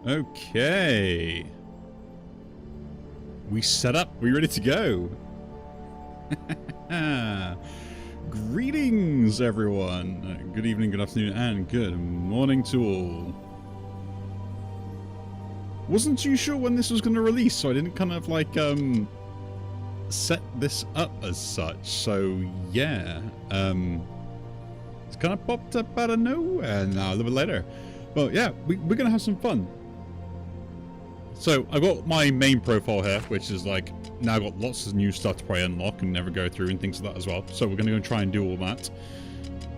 Okay. We set up. We ready to go. Greetings, everyone. Good evening, good afternoon, and good morning to all. Wasn't too sure when this was going to release, so I didn't kind of like set this up as such. So yeah, it's kind of popped up out of nowhere now a little bit later. But yeah, we're going to have some fun. So I've got my main profile here, which is like, now I've got lots of new stuff to probably unlock and never go through and things like that as well. So we're going to go and try and do all that.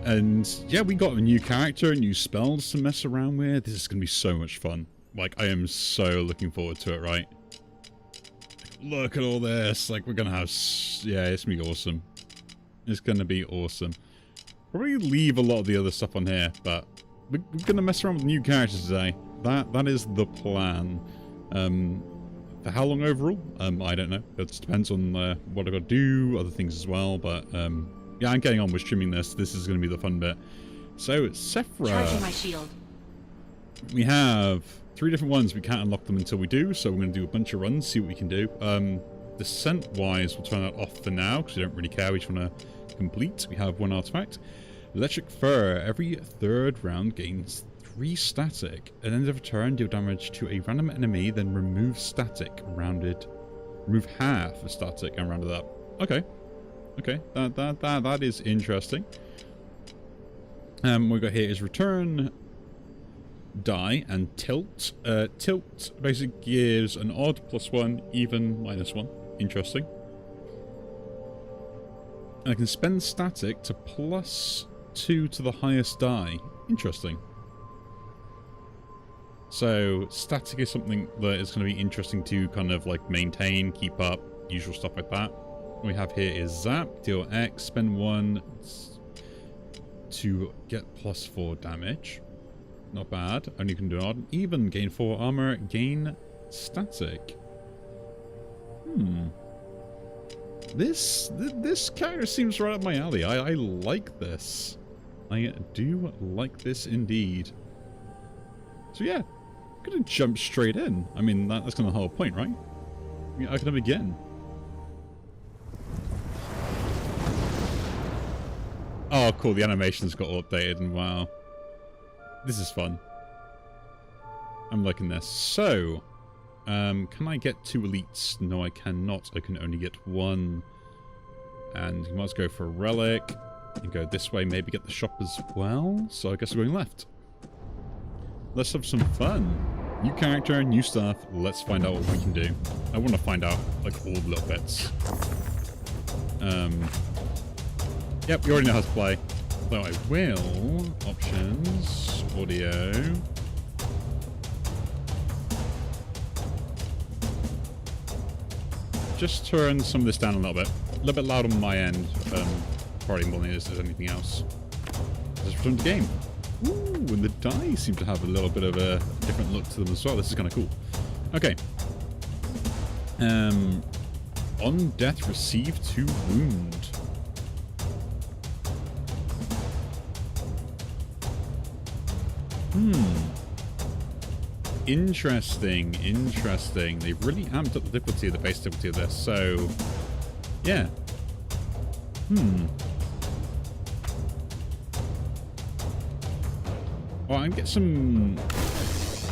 And yeah, we got a new character, new spells to mess around with. This is going to be so much fun. Like, I am so looking forward to it, right? Look at all this. Like, we're going to have... Yeah, it's going to be awesome. It's going to be awesome. Probably leave a lot of the other stuff on here, but we're going to mess around with new characters today. That is the plan. For how long overall? I don't know. It depends on what I got to do, other things as well. But yeah, I'm getting on with streaming this. This is going to be the fun bit. So, Sephra. Charging my shield. We have 3 different ones. We can't unlock them until we do. So we're going to do a bunch of runs, see what we can do. Descent-wise, we'll turn that off for now because we don't really care. We just want to complete. We have 1 artifact. Electric Fur. Every 3rd round gains 3 static. At the end of a turn, deal damage to a random enemy, then remove static, rounded. Remove half the static and round it up. Okay. Okay, that is interesting. What we got here is return die and tilt. Tilt basically gives an odd +1, even -1. Interesting. And I can spend static to +2 to the highest die. Interesting. So, static is something that is going to be interesting to kind of like maintain, keep up, usual stuff like that. What we have here is Zap, deal X, spend 1 to get +4 damage. Not bad. Only can do odd. Even, gain 4 armor, gain static. This character seems right up my alley. I like this. I do like this indeed. So yeah. I'm gonna jump straight in. I mean, that's kind of the whole point, right? I mean, I can begin. Oh, cool. The animations got updated, and wow. This is fun. I'm liking this. So, can I get 2 elites? No, I cannot. I can only get 1. And you must go for a relic. And go this way, maybe get the shop as well. So I guess we're going left. Let's have some fun. New character, new stuff. Let's find out what we can do. I want to find out, like, all the little bits. Yep, you already know how to play. So I will. Options. Audio. Just turn some of this down a little bit. A little bit loud on my end. Probably more than it is anything else. Let's return to the game. Ooh, and the dice seem to have a little bit of a different look to them as well. This is kind of cool. Okay. On death, receive 2 wound. Interesting, interesting. They've really amped up the difficulty, the base difficulty of this. So, yeah. Well, I can get some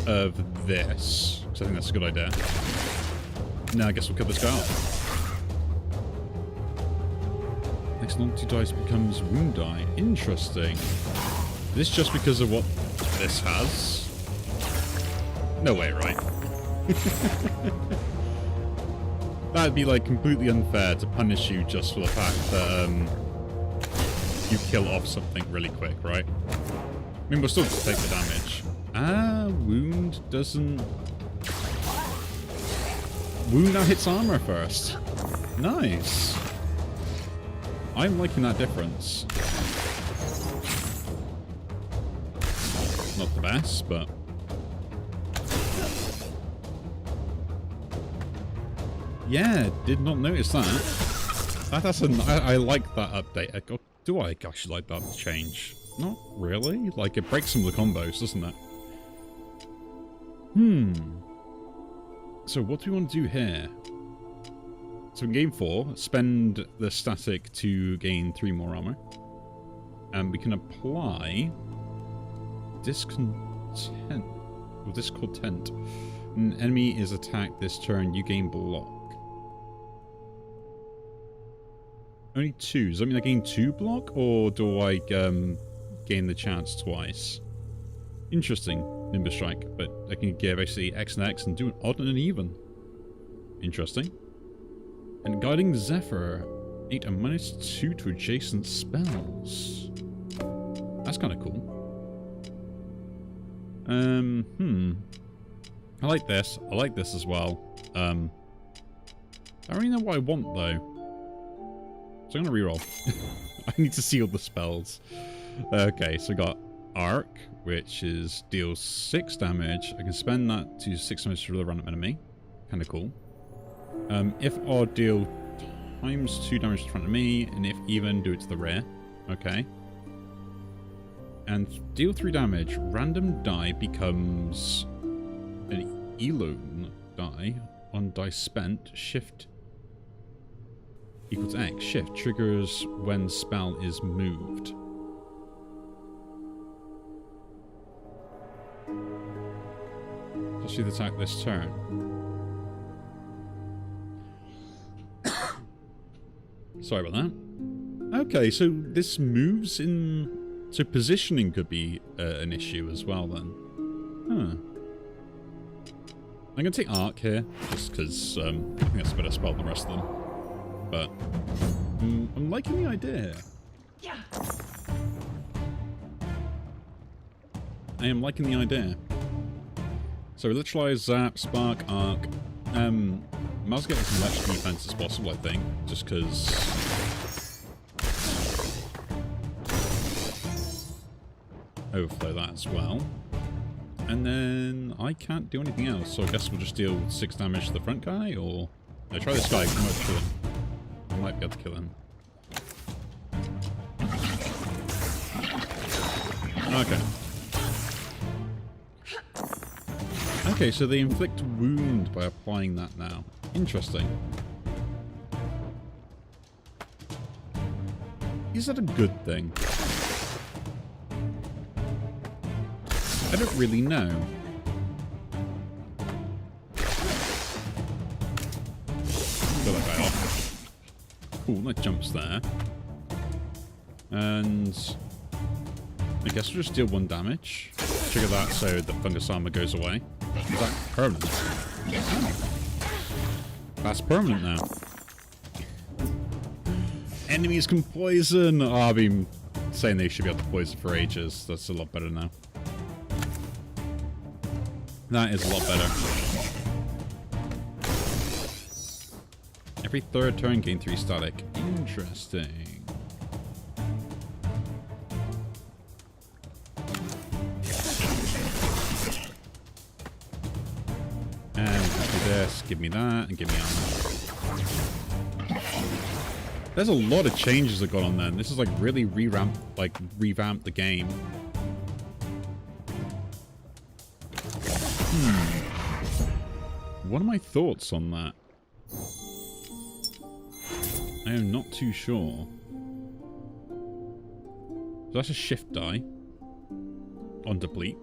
of this, because I think that's a good idea. Now I guess we'll cut this guy off. Next non-2 dice becomes wound die. Interesting. Is this just because of what this has? No way, right? That'd be like completely unfair to punish you just for the fact that you kill off something really quick, right? I mean, we'll still take the damage. Ah, wound doesn't... Wound now hits armor first. Nice. I'm liking that difference. Not the best, but... Yeah, did not notice that. I like that update. Do I actually like that change? Not really. Like, it breaks some of the combos, doesn't it? So what do we want to do here? So in game 4, spend the static to gain 3 more armor. And we can apply discontent. Or discontent. An enemy is attacked this turn, you gain block. Only 2. Does that mean I gain 2 block? Or do I gain the chance twice? Interesting, Nimbus Strike. But I can give actually X and X and do an odd and an even. Interesting. And Guiding Zephyr. 8 and -2 to adjacent spells. That's kind of cool. I like this. I like this as well. I don't really know what I want, though. So I'm going to reroll. I need to see all the spells. Okay, so we got Arc, which is deals 6 damage. I can spend that to 6 damage to the random enemy. Kind of cool. If odd, deal ×2 damage to front of me, and if even, do it to the rear. Okay. And deal 3 damage. Random die becomes an Elone die on dice spent. Shift equals X. Shift triggers when spell is moved. Just see the attack this turn. Sorry about that. Okay, so this moves in... So positioning could be an issue as well then. Huh. I'm going to take Arc here, just because I think that's a better spell than the rest of them. But I'm liking the idea. Yeah. I am liking the idea. So Electrolyze, Zap, Spark, Arc. Might as well get as much defense as possible, I think, just because... Overflow that as well. And then I can't do anything else, so I guess we'll just deal 6 damage to the front guy, or... No, try this guy, I might kill him. I might be able to kill him. Okay. Okay, so they inflict wound by applying that now. Interesting. Is that a good thing? I don't really know. Kill that guy off. Cool, that jumps there. And I guess we'll just deal 1 damage. Trigger that so the fungus armor goes away. Is that permanent? Oh. That's permanent now. Enemies can poison! Oh, I've been saying they should be able to poison for ages. That's a lot better now. That is a lot better. Every 3rd turn, gain 3 static. Interesting. And do this, give me that, and give me armor. There's a lot of changes that got on there. This is like really revamped the game. What are my thoughts on that? I am not too sure. So that's a shift die on deplete.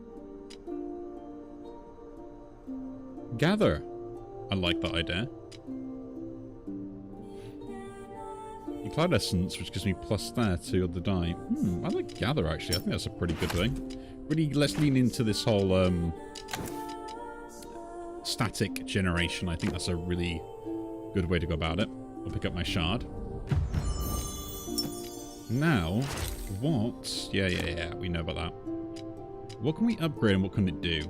Gather. I like that idea. Cloud Essence, which gives me plus there to the die. I like Gather, actually. I think that's a pretty good thing. Really, let's lean into this whole static generation. I think that's a really good way to go about it. I'll pick up my shard. Now, what... Yeah, we know about that. What can we upgrade and what can it do?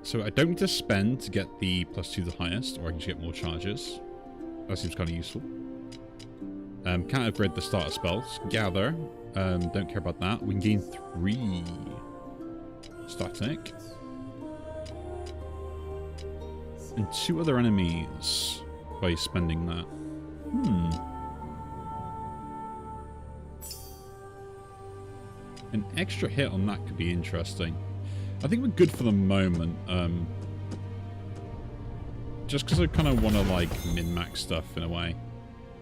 So I don't need to spend to get the +2 to the highest, or I can just get more charges. That seems kind of useful. Can't upgrade the starter spells. Gather. Don't care about that. We can gain 3 static. And 2 other enemies by spending that. An extra hit on that could be interesting. I think we're good for the moment. Just because I kind of want to, like, min-max stuff in a way.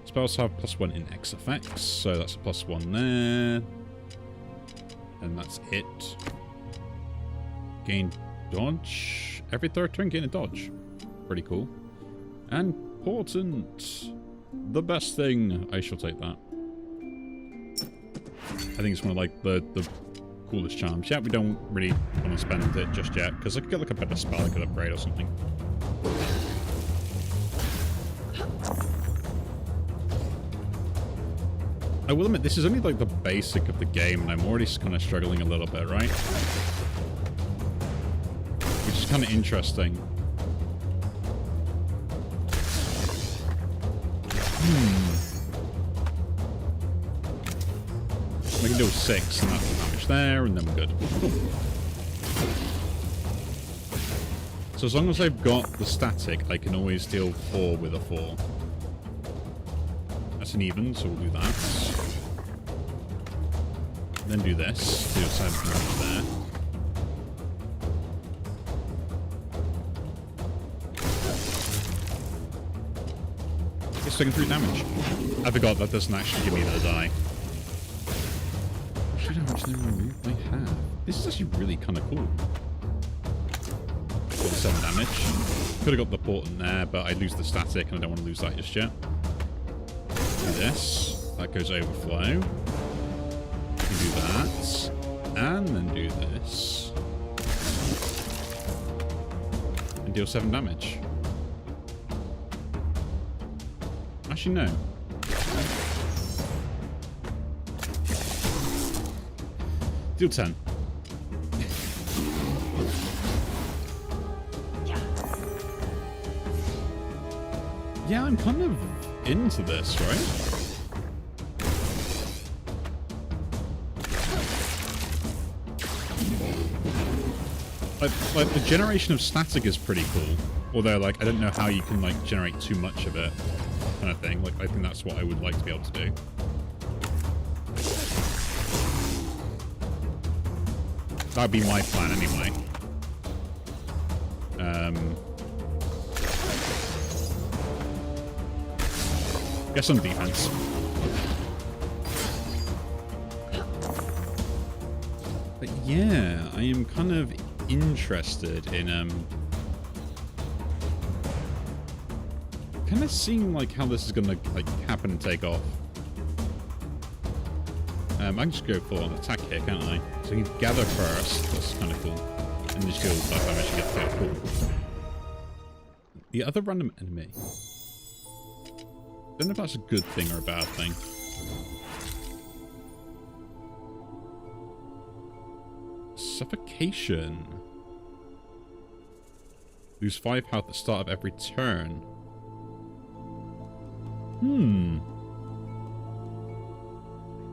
Spells have +1 in X effects, so that's a +1 there. And that's it. Gain dodge. Every third turn, gain a dodge. Pretty cool. And portent. The best thing. I shall take that. I think it's one of, like, the coolest charms. Yeah, we don't really want to spend it just yet, because I could get, like, a better spell I could upgrade or something. I will admit, this is only like the basic of the game, and I'm already kind of struggling a little bit, right? Which is kind of interesting. We can do 6, and that's the damage there, and then we're good. Cool. So as long as I've got the static, I can always deal 4 with a 4. That's an even, so we'll do that. Then do this. Do 7 damage there. It's taking 3 damage. I forgot that doesn't actually give me the die. Should how much remove I have. This is actually really kind of cool. Got 7 damage. Could have got the portent there, but I lose the static, and I don't want to lose that just yet. Do this. That goes overflow. We do that. And then do this. And deal 7 damage. Actually, no. Deal 10. Yeah, I'm kind of into this, right? Like the generation of static is pretty cool. Although, like, I don't know how you can, like, generate too much of it, kind of thing. Like, I think that's what I would like to be able to do. That would be my plan anyway. Get some defense. But yeah, I am kind of interested in kind of seeing like how this is gonna like happen and take off. I can just go full on attack here, can't I? So I can gather first. That's kind of cool. And just go like damage to get there. Cool. The other random enemy. I don't know if that's a good thing or a bad thing. Suffocation. Lose 5 health at the start of every turn.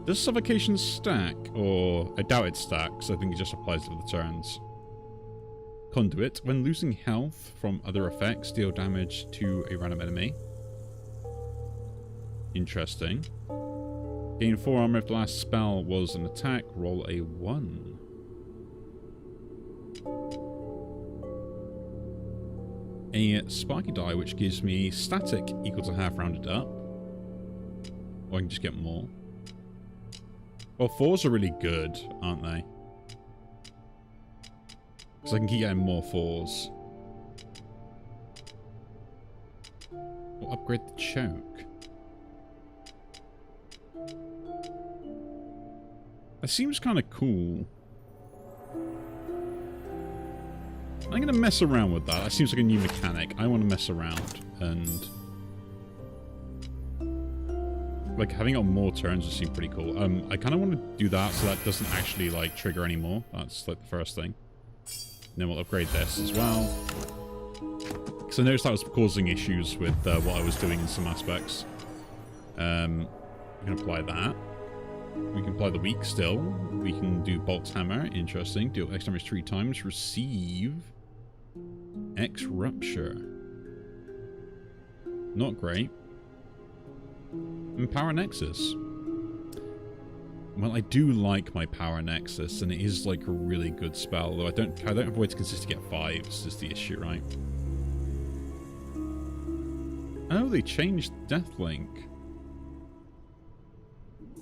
Does suffocation stack? Or I doubt it stacks. I think it just applies to the turns. Conduit. When losing health from other effects, deal damage to a random enemy. Interesting. Gain 4 armor if the last spell was an attack. Roll a 1. A sparky die, which gives me static equal to half rounded up. Or I can just get more. Well, 4s are really good, aren't they? Because I can keep getting more 4s. We'll upgrade the choke. That seems kind of cool. I'm going to mess around with that. That seems like a new mechanic. I want to mess around and... like, having it on more turns would seem pretty cool. I kind of want to do that so that doesn't actually, like, trigger anymore. That's, like, the first thing. And then we'll upgrade this as well. Because I noticed that was causing issues with what I was doing in some aspects. We can apply that. We can apply the weak still. We can do Bolt's Hammer. Interesting. Deal X damage 3 times. Receive X Rupture. Not great. Empower Nexus. Well, I do like my Power Nexus, and it is like a really good spell. Though I don't have ways to consistently get 5s. Is the issue, right? Oh, they changed Deathlink.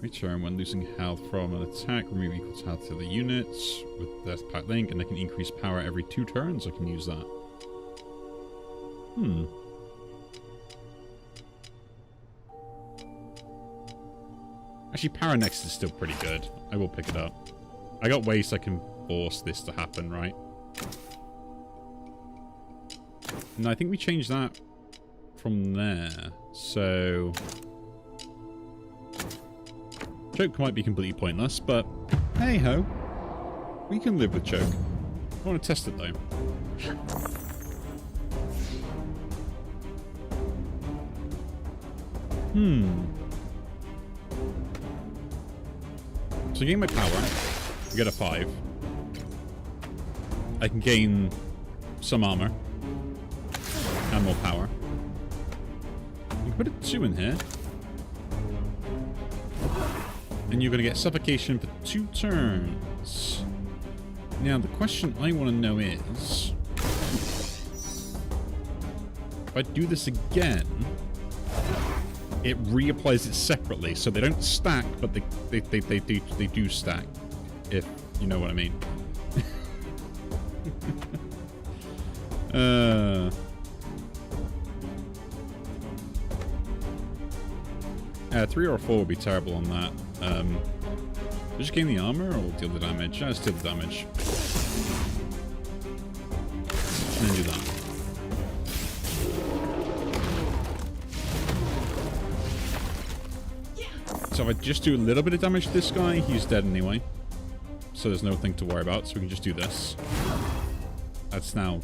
Return when losing health from an attack, remove equal health to the units with Death Pact Link, and I can increase power every 2 turns. I can use that. Actually, Power Nexus is still pretty good. I will pick it up. I got ways I can force this to happen, right? No, I think we changed that from there. So choke might be completely pointless, but hey ho, we can live with choke. I want to test it though. So gain my power, I get a 5. I can gain some armor and more power. You can put a 2 in here. And you're going to get suffocation for 2 turns. Now, the question I want to know is, if I do this again, it reapplies it separately, so they don't stack, but they do stack, if you know what I mean. 3 or 4 would be terrible on that. Just gain the armor or deal the damage? Just deal the damage. And then do that. So if I just do a little bit of damage to this guy, he's dead anyway. So there's nothing to worry about, so we can just do this. That's now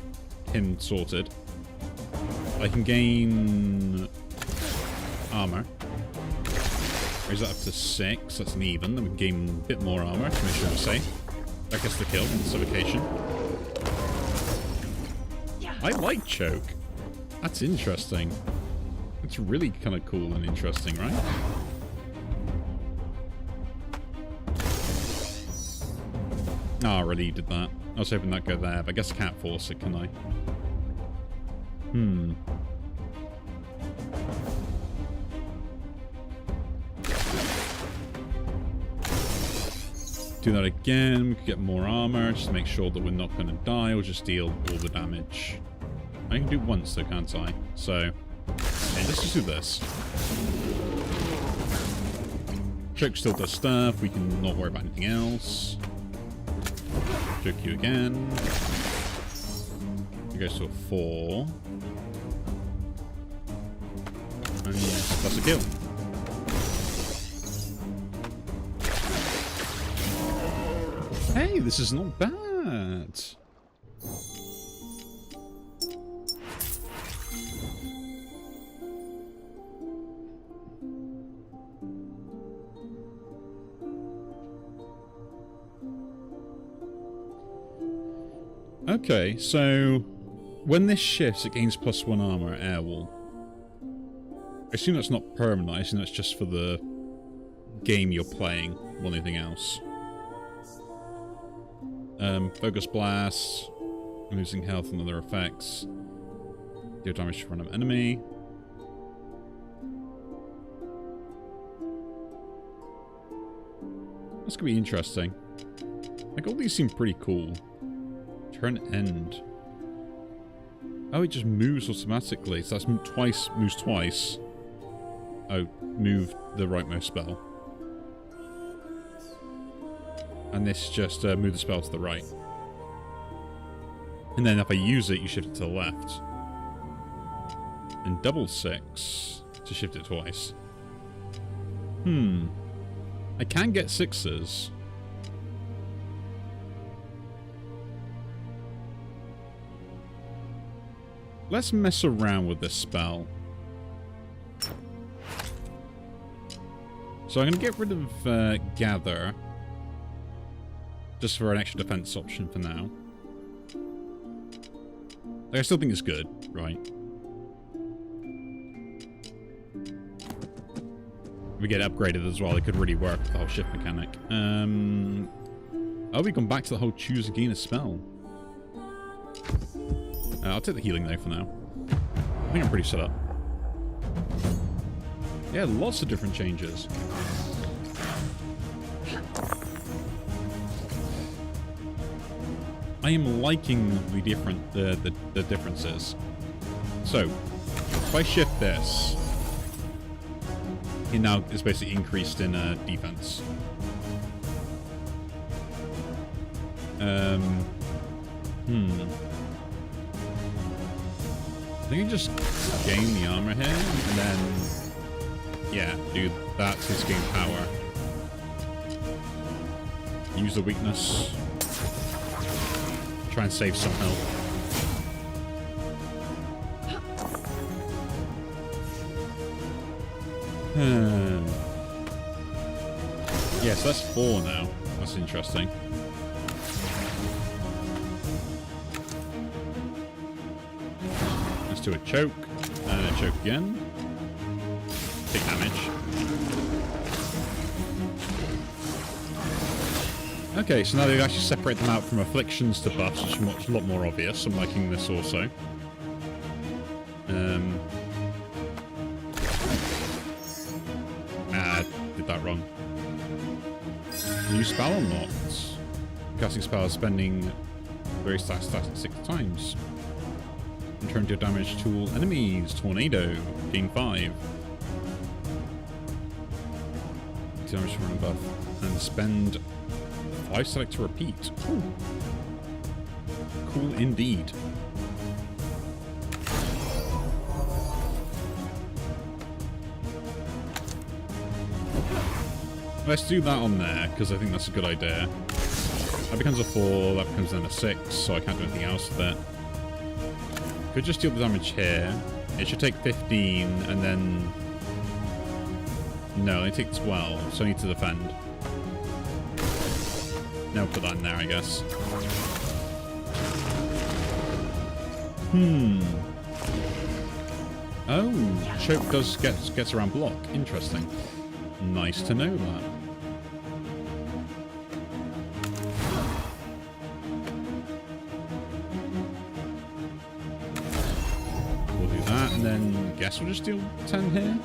him sorted. I can gain armor. Raise that up to 6, that's an even. Then we can gain a bit more armor to make sure we're safe. That gets the kill and suffocation. I like choke. That's interesting. It's really kind of cool and interesting, right? Ah, oh, really did that. I was hoping that'd go there, but I guess I can't force it, can I? Do that again, we could get more armor, just to make sure that we're not going to die, or just deal all the damage. I can do once though, can't I? So, okay, let's just do this. Choke still does stuff, we can not worry about anything else. Choke you again. It goes to a 4. And yes, that's a kill. Hey, this is not bad. Okay, so when this shifts, it gains +1 armor at air wall. I assume that's not permanent. I assume that's just for the game you're playing, more than anything else. Focus blast, losing health and other effects. Deal damage to random enemy. That's gonna be interesting. Like, all these seem pretty cool. Turn end. Oh, it just moves automatically. So that's twice, moves twice. Oh, move the rightmost spell. And this just move the spell to the right. And then if I use it, you shift it to the left. And double 6 to shift it twice. I can get 6s. Let's mess around with this spell. So I'm going to get rid of Gather. Just for an extra defense option for now. Like, I still think it's good, right? we get upgraded as well, it could really work with the whole shift mechanic. Oh, we've gone back to the whole choose again a spell. I'll take the healing though for now. I think I'm pretty set up. Yeah, lots of different changes. I am liking the differences. So, if I shift this, he now is basically increased in defense. I think I just gain the armor here, and then, yeah, do that to gain power. Use the weakness. Try and save some health. Yeah, so that's 4 now. That's interesting. Let's do a choke. And a choke again. Take damage. Okay, so now they've actually separated them out from afflictions to buffs, which is a lot more obvious. I'm liking this also. Did that wrong. New spell or not? Casting spell, spending various stats 6 times. Return to your damage tool enemies. Tornado. Gain 5. Damage from buff. And spend 5 select to repeat. Ooh. Cool indeed. Let's do that on there, because I think that's a good idea. That becomes a 4, that becomes then a 6, so I can't do anything else with it. Could just deal the damage here. It should take 15, and then... No, they take 12, so I need to defend. Now put that in there, I guess. Oh, choke gets around block. Interesting. Nice to know that. We'll do that, and then I guess we'll just deal 10 here.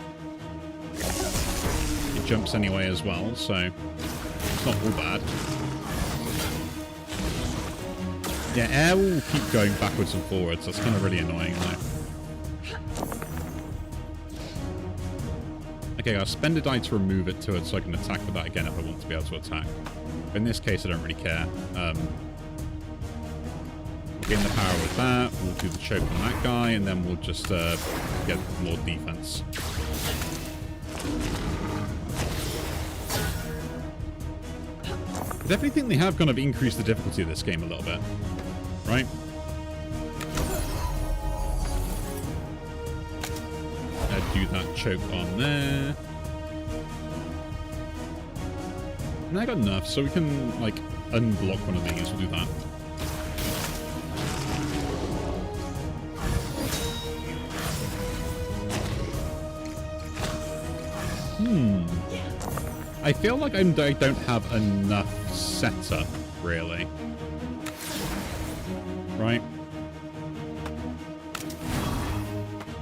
It jumps anyway as well, so it's not all bad. Yeah, air will keep going backwards and forwards. That's kind of really annoying, though. Okay, I'll spend a die to remove it to it so I can attack with that again if I want to be able to attack. But in this case, I don't really care. Gain the power with that. We'll do the choke on that guy, and then we'll just get more defense. I definitely think they have kind of increased the difficulty of this game a little bit. Right? Do that choke on there. And I got enough, so we can, like, unblock one of these. We'll do that. I feel like I don't have enough setup, really. Right?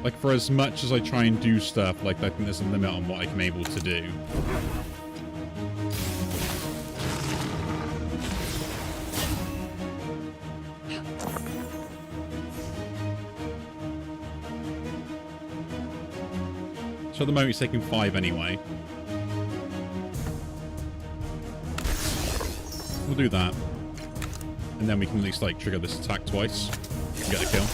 Like, for as much as I try and do stuff, like, I think there's a limit on what I'm able to do. So at the moment, it's taking 5 anyway. We'll do that. And then we can at least, like, trigger this attack twice and get the kill.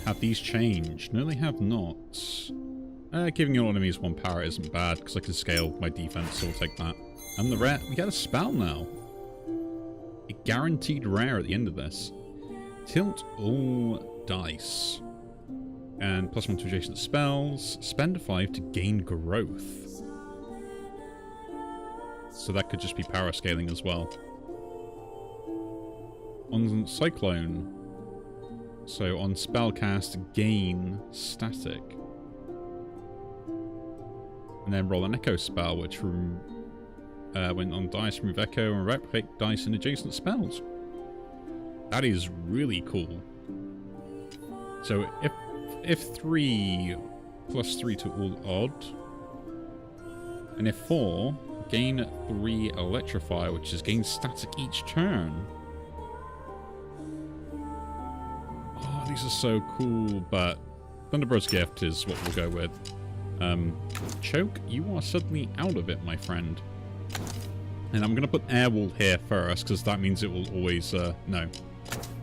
Have these changed? No, they have not. Giving your enemies 1 power isn't bad, because I can scale my defense, so we'll take that. And the rare... We get a spell now. A guaranteed rare at the end of this. Tilt all dice. And +1 to adjacent spells. Spend 5 to gain growth. So that could just be power scaling as well. On Cyclone. So on Spellcast, gain static. And then roll an Echo spell, which when on dice, remove Echo and replicate dice in adjacent spells. That is really cool. So if 3 plus 3 to all odd, and if 4, gain 3 Electrify, which is gain static each turn. Oh, these are so cool, but Thunderbird's Gift is what we'll go with. Choke, you are suddenly out of it, my friend. And I'm going to put Airwall here first, because that means it will always, no,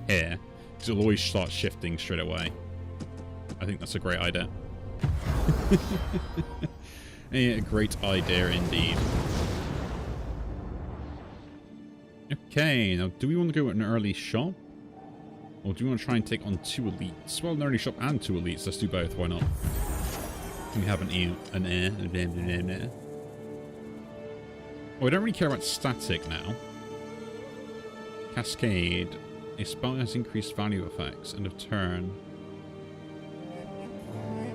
here. Because it'll always start shifting straight away. I think that's a great idea. A great idea indeed. Okay, now do we want to go at an early shop? Or do we want to try and take on 2 elites? Well, an early shop and 2 elites. Let's do both, why not? We have an air. Oh, I don't really care about static now. Cascade. A spell has increased value effects end of turn.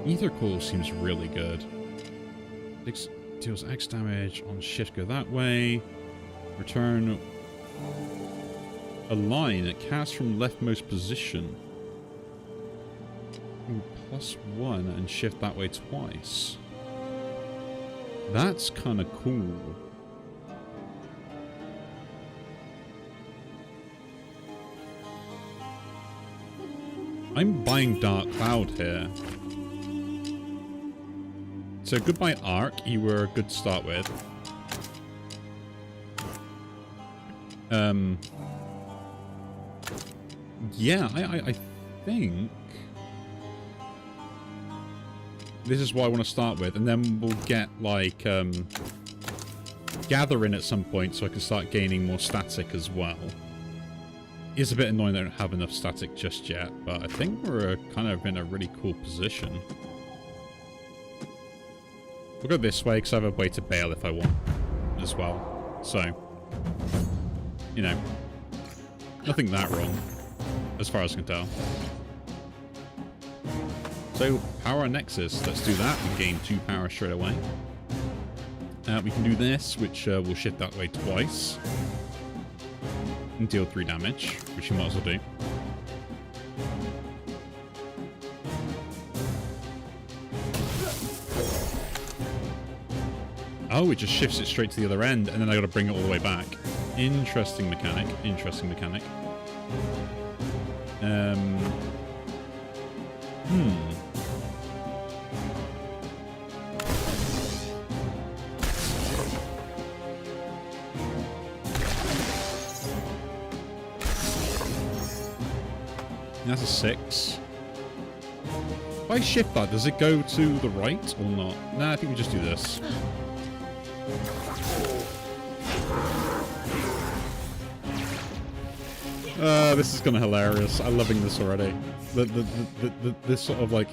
Ether Call seems really good. Deals X damage on shift, go that way. Return a line that casts from leftmost position. +1 and shift that way twice. That's kind of cool. I'm buying Dark Cloud here. So goodbye Arc, you were a good to start with. Yeah, I think this is what I want to start with, and then we'll get like Gather in at some point so I can start gaining more static as well. It's a bit annoying that I don't have enough static just yet, but I think we're kind of in a really cool position. We'll go this way because I have a way to bail if I want as well. So, you know, nothing that wrong as far as I can tell. So, Power Nexus, let's do that. We gain 2 power straight away. We can do this, which will shift that way twice. And deal 3 damage, which you might as well do. Oh, it just shifts it straight to the other end, and then I gotta bring it all the way back. Interesting mechanic, interesting mechanic. That's a 6. If I shift that, does it go to the right or not? Nah, I think we just do this. This is kind of hilarious. I'm loving this already. This sort of like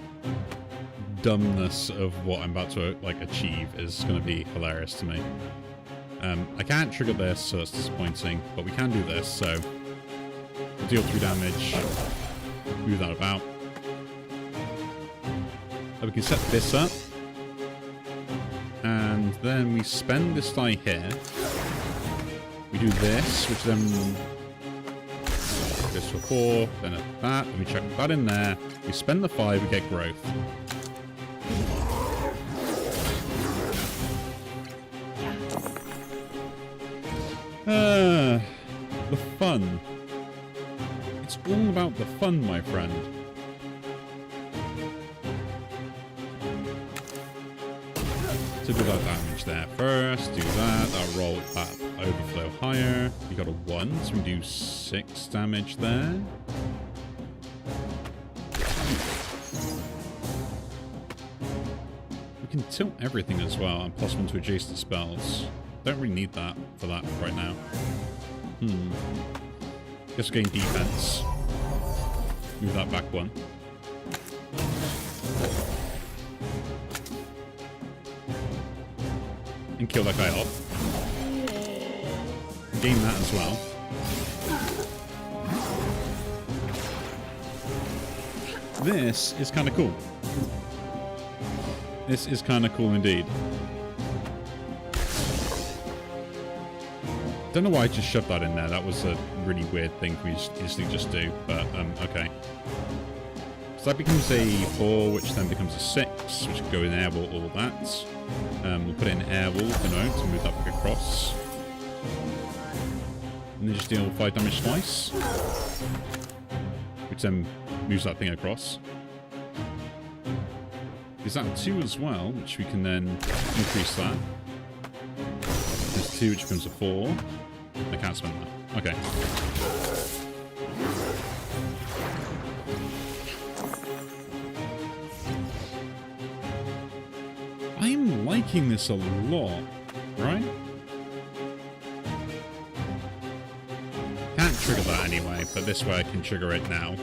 dumbness of what I'm about to like achieve is going to be hilarious to me. I can't trigger this, so that's disappointing. But we can do this, so we'll deal 3 damage. Move that about. And we can set this up. And then we spend this die here. We do this, which then goes for 4, then at that, and we chuck that in there. We spend the 5, we get growth. The fun. It's all about the fun, my friend. So do that damage there first, do that, that'll roll that overflow higher. We got a 1, so we do 6 damage there. We can tilt everything as well, and +1 to adjacent spells. Don't really need that for that right now. Guess we're getting defense. Move that back 1. And kill that guy off. Gain that as well. This is kind of cool. This is kind of cool indeed. Don't know why I just shoved that in there. That was a really weird thing for me to just do, but okay. So that becomes a 4, which then becomes a 6, which can go in airwall, all that. We'll put it in airwall for now to move that back across. And then just deal 5 damage twice. Which then moves that thing across. Is that 2 as well, which we can then increase that. There's 2, which becomes a 4. I can't spend that. Okay. I'm liking this a lot, right? Can't trigger that anyway, but this way I can trigger it now.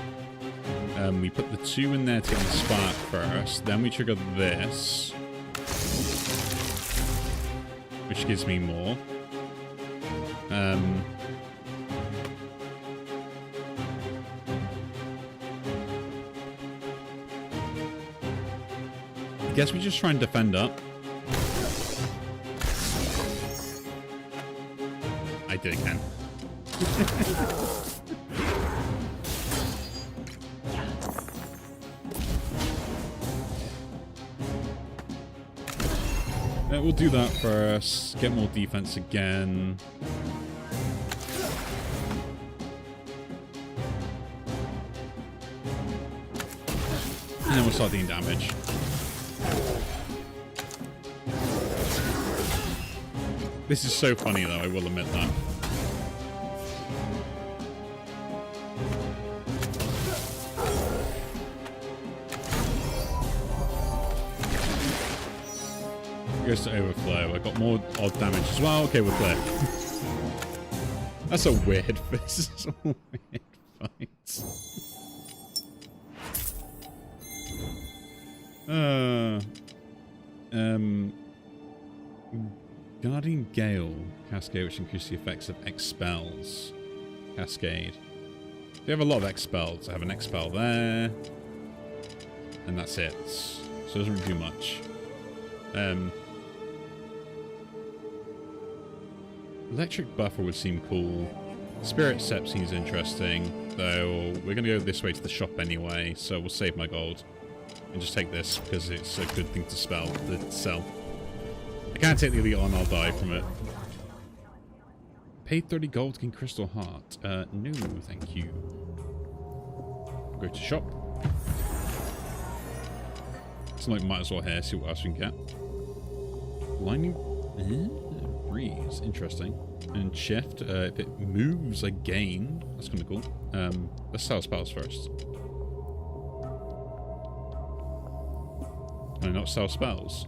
We put the 2 in there to get the spark first, then we trigger this, which gives me more. I guess we just try and defend up. I did it again. We'll do that first. Get more defense again. And then we'll start doing damage. This is so funny though, I will admit that. Goes to overflow. I got more odd damage as well. Okay, we're clear. That's a weird. This is a weird fight. Guardian Gale Cascade, which increases the effects of X spells. Cascade. They have a lot of X spells. I have an X spell there, and that's it. So it doesn't really do much. Electric Buffer would seem cool. Spirit Sept seems interesting, though we're going to go this way to the shop anyway, so we'll save my gold. And just take this, because it's a good thing to sell. I can't take the elite on, I'll die from it. Paid 30 gold to gain Crystal Heart. No, thank you. Go to shop. So like, might as well here, see what else we can get. Lightning... Breeze, interesting. And shift, if it moves again, that's kind of cool. Let's sell spells first. Can I not sell spells?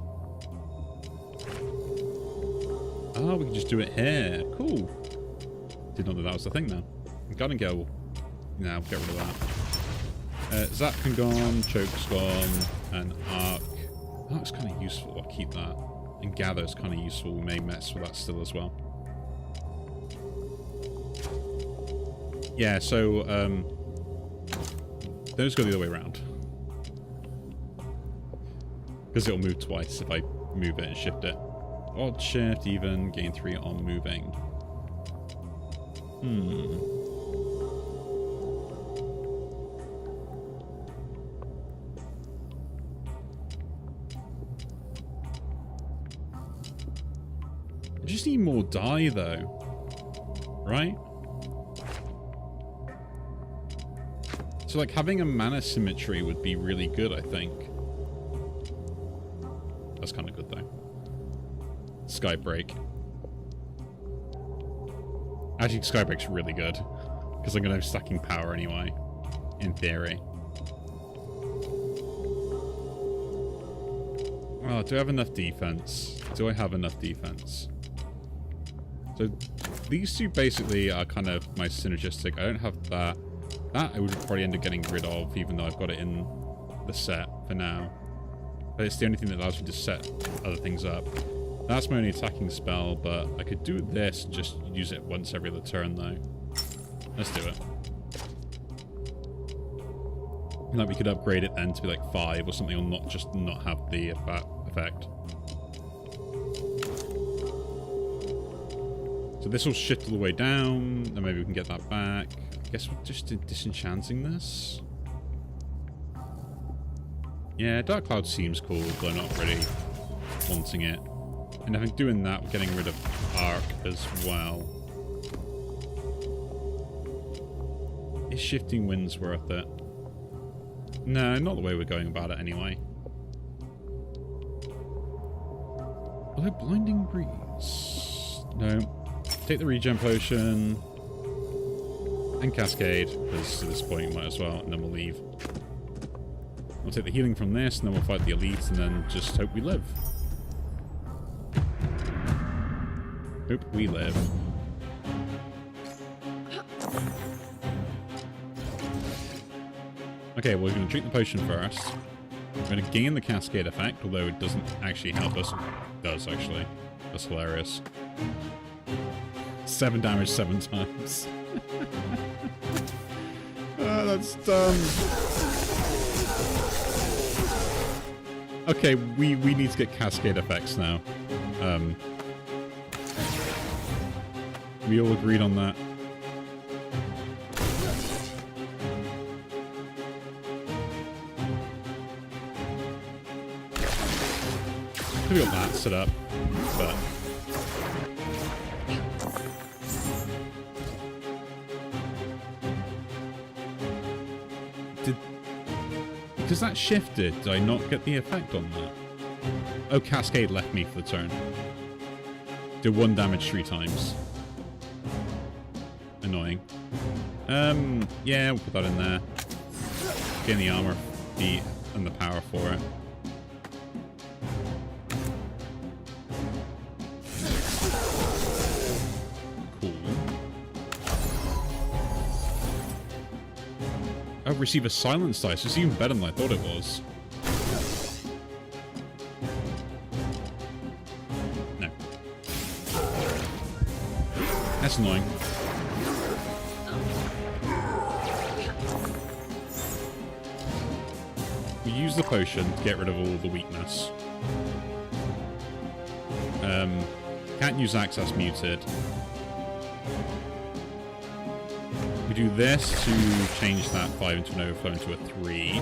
Oh, we can just do it here. Cool. Didn't know that was the thing now. Guardian Gale. Now get rid of that. Zap can gone, Choke's gone, and Arc. Arc's kind of useful. I'll keep that. And Gather's kind of useful. We may mess with that still as well. Yeah, so those go the other way around. Because it'll move twice if I move it and shift it. Odd shift, even, gain 3 on moving. I just need more die though. Right? So like having a mana symmetry would be really good, I think. That's kind of good though. Skybreak. Actually, Skybreak's really good. Because I'm going to have stacking power anyway. In theory. Oh, do I have enough defense? Do I have enough defense? So, these two basically are kind of my synergistic. I don't have that. That I would probably end up getting rid of, even though I've got it in the set for now. But it's the only thing that allows me to set other things up. That's my only attacking spell, but I could do this and just use it once every other turn, though. Let's do it. Like we could upgrade it then to be like 5 or something, or not just not have the effect. So this will shift all the way down, and maybe we can get that back. I guess we're just disenchanting this. Yeah, Dark Cloud seems cool, but I'm not really wanting it. And I think doing that, we're getting rid of Arc as well. Is Shifting Winds worth it? No, not the way we're going about it anyway. Although Blinding Breeze... No. Take the regen potion. And Cascade, because at this point we might as well, and then we'll leave. We'll take the healing from this, and then we'll fight the elite, and then just hope we live. Hope we live. Okay, well, we're going to drink the potion first. We're going to gain the Cascade effect, although it doesn't actually help us. It does, actually. That's hilarious. 7 damage 7 times. That's dumb. Okay, we need to get Cascade effects now. We all agreed on that. We got that set up, but because that shifted, did I not get the effect on that? Oh, Cascade left me for the turn. Did 1 damage 3 times. Annoying. Yeah, we'll put that in there. Gain the armor, and the power for it. Oh, receive a silence dice. It's even better than I thought it was. No. That's annoying. We use the potion to get rid of all the weakness. Can't use access muted. We do this to change that 5 into an overflow into a 3.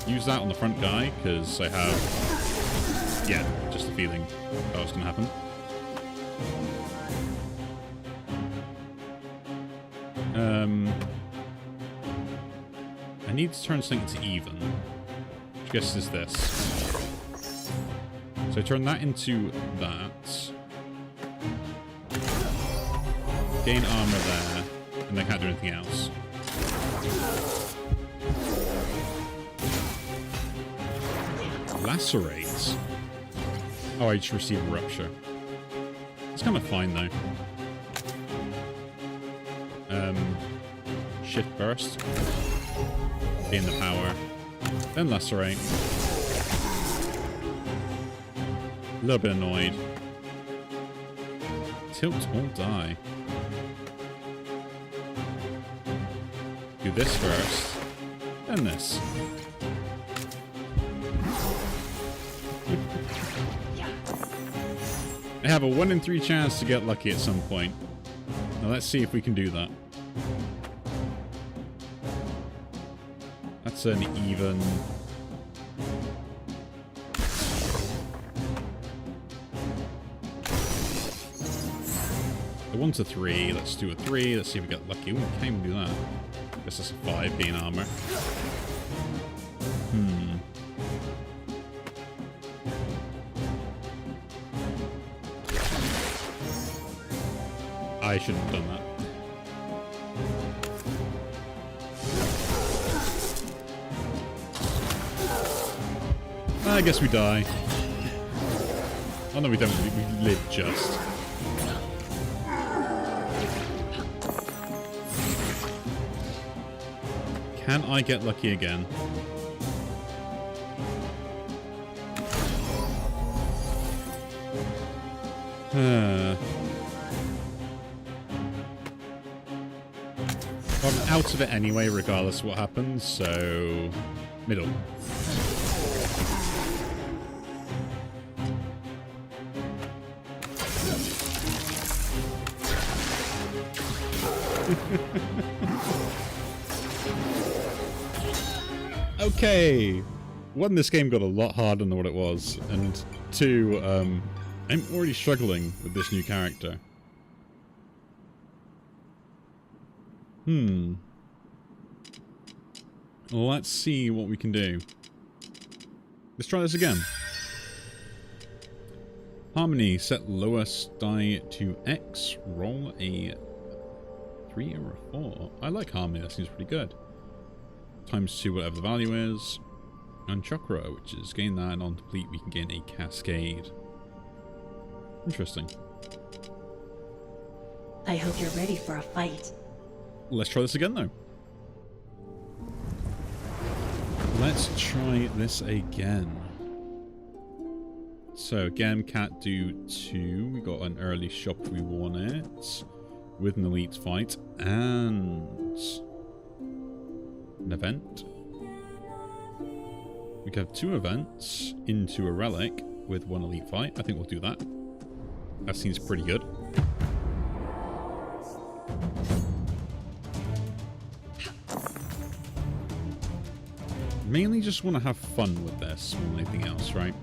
Use that on the front guy, because I have... Yeah, just a feeling that was going to happen. I need to turn something to even. Which I guess is this. So I turn that into that. Gain armor there. And I can't do anything else. Lacerate. Oh, I just received Rupture. It's kind of fine, though. Shift Burst. Gain the power. Then Lacerate. A little bit annoyed. Tilt or die. Do this first, then this. I have a 1 in 3 chance to get lucky at some point. Now let's see if we can do that. That's an even. The 1 to 3. Let's do a 3. Let's see if we get lucky. Ooh, we can't even do that. Guess that's a 5, gain armor. I shouldn't have done that. I guess we die. Oh no, we don't. We live just. Can I get lucky again? Got an out of it anyway, regardless of what happens, so... middle. Okay. One, this game got a lot harder than what it was, and two, I'm already struggling with this new character. Let's see what we can do. Let's try this again. Harmony, set lowest die to X, roll a 3 or a 4. I like Harmony, that seems pretty good. Times 2 whatever the value is. And Chakra, which is gain that, and on complete we can gain a Cascade. Interesting. I hope you're ready for a fight. Let's try this again though. Let's try this again. So again, cat do 2. We got an early shop we won it. With an elite fight and an event. We can have 2 events into a relic with 1 elite fight. I think we'll do that. That seems pretty good. Mainly just want to have fun with this more than anything else, right?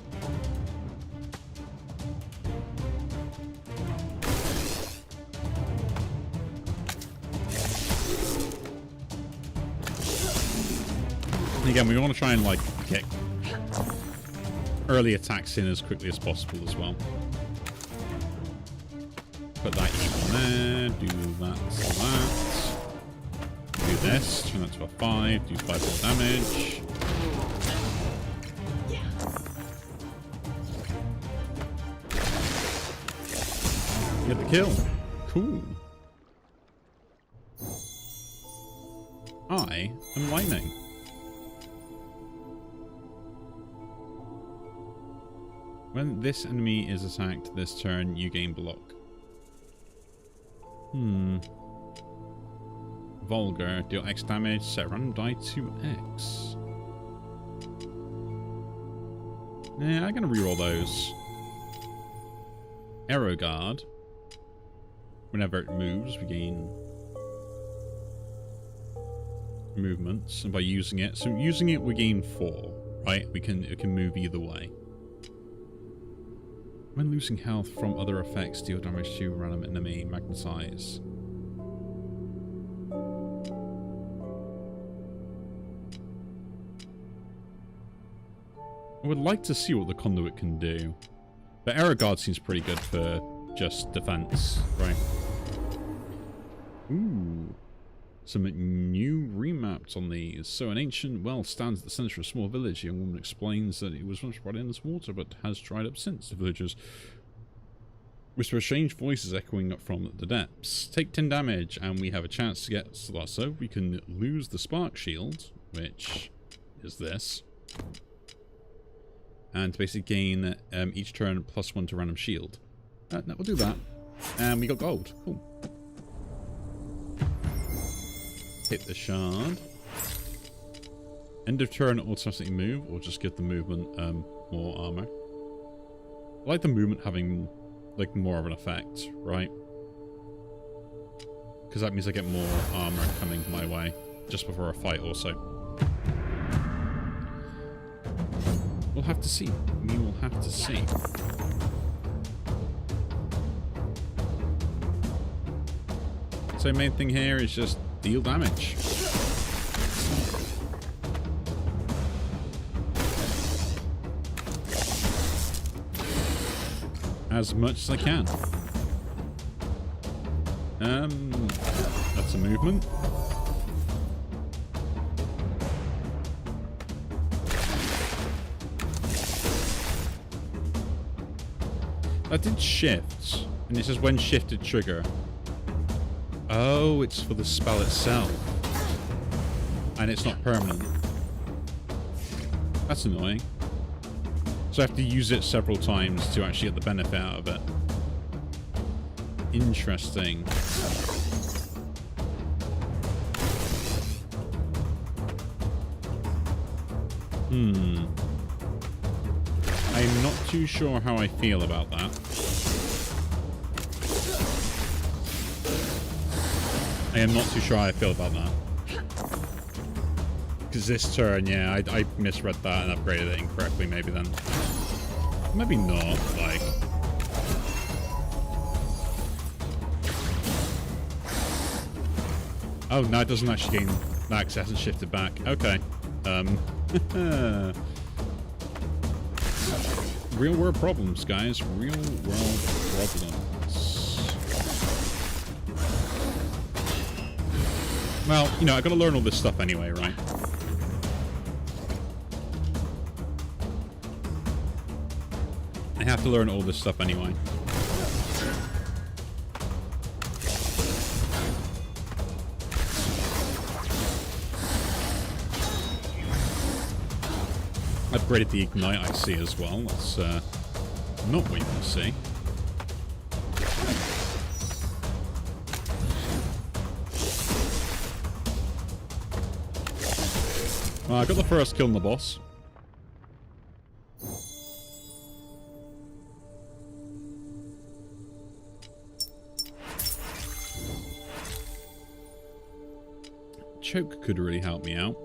Again, we want to try and like get early attacks in as quickly as possible as well. Put that evil on there, do that to that. Do this, turn that to a 5, do 5 more damage. Get the kill. Cool. I am lightning. When this enemy is attacked this turn, you gain block. Vulgar, deal X damage, set random die to X. Yeah, I'm gonna reroll those. Arrow Guard. Whenever it moves, we gain movements, and by using it, so using it we gain 4, right? It can move either way. When losing health from other effects, deal damage to random enemy, magnetize. I would like to see what the conduit can do. But Arrow Guard seems pretty good for just defense, right? Ooh. Some new remaps on these. So an ancient well stands at the center of a small village. A young woman explains that it was once brought in as water, but has dried up since. The villagers whisper strange voices echoing up from the depths. Take 10 damage, and we have a chance to get so we can lose the spark shield, which is this, and basically gain each turn +1 to random shield. No, we'll do that, and we got gold. Cool. Hit the shard. End of turn automatically move, or just give the movement more armor. I like the movement having like more of an effect, right? Because that means I get more armor coming my way just before a fight also. We'll have to see. We will have to see. So main thing here is just deal damage. As much as I can. That's a movement. That did shift, and it says when shifted trigger. Oh, it's for the spell itself. And it's not permanent. That's annoying. So I have to use it several times to actually get the benefit out of it. I'm not too sure how I feel about that. I am not too sure how I feel about that. Because this turn, yeah, I misread that and upgraded it incorrectly maybe then. Maybe not, like... Oh, no, it doesn't actually gain access and shift it back. Okay. Real world problems, guys. Real world problems. Well, you know, I gotta learn all this stuff anyway, right? I have to learn all this stuff anyway. Upgraded the Ignite I see as well. That's not what you want to see. Well, I got the first kill on the boss. Choke could really help me out.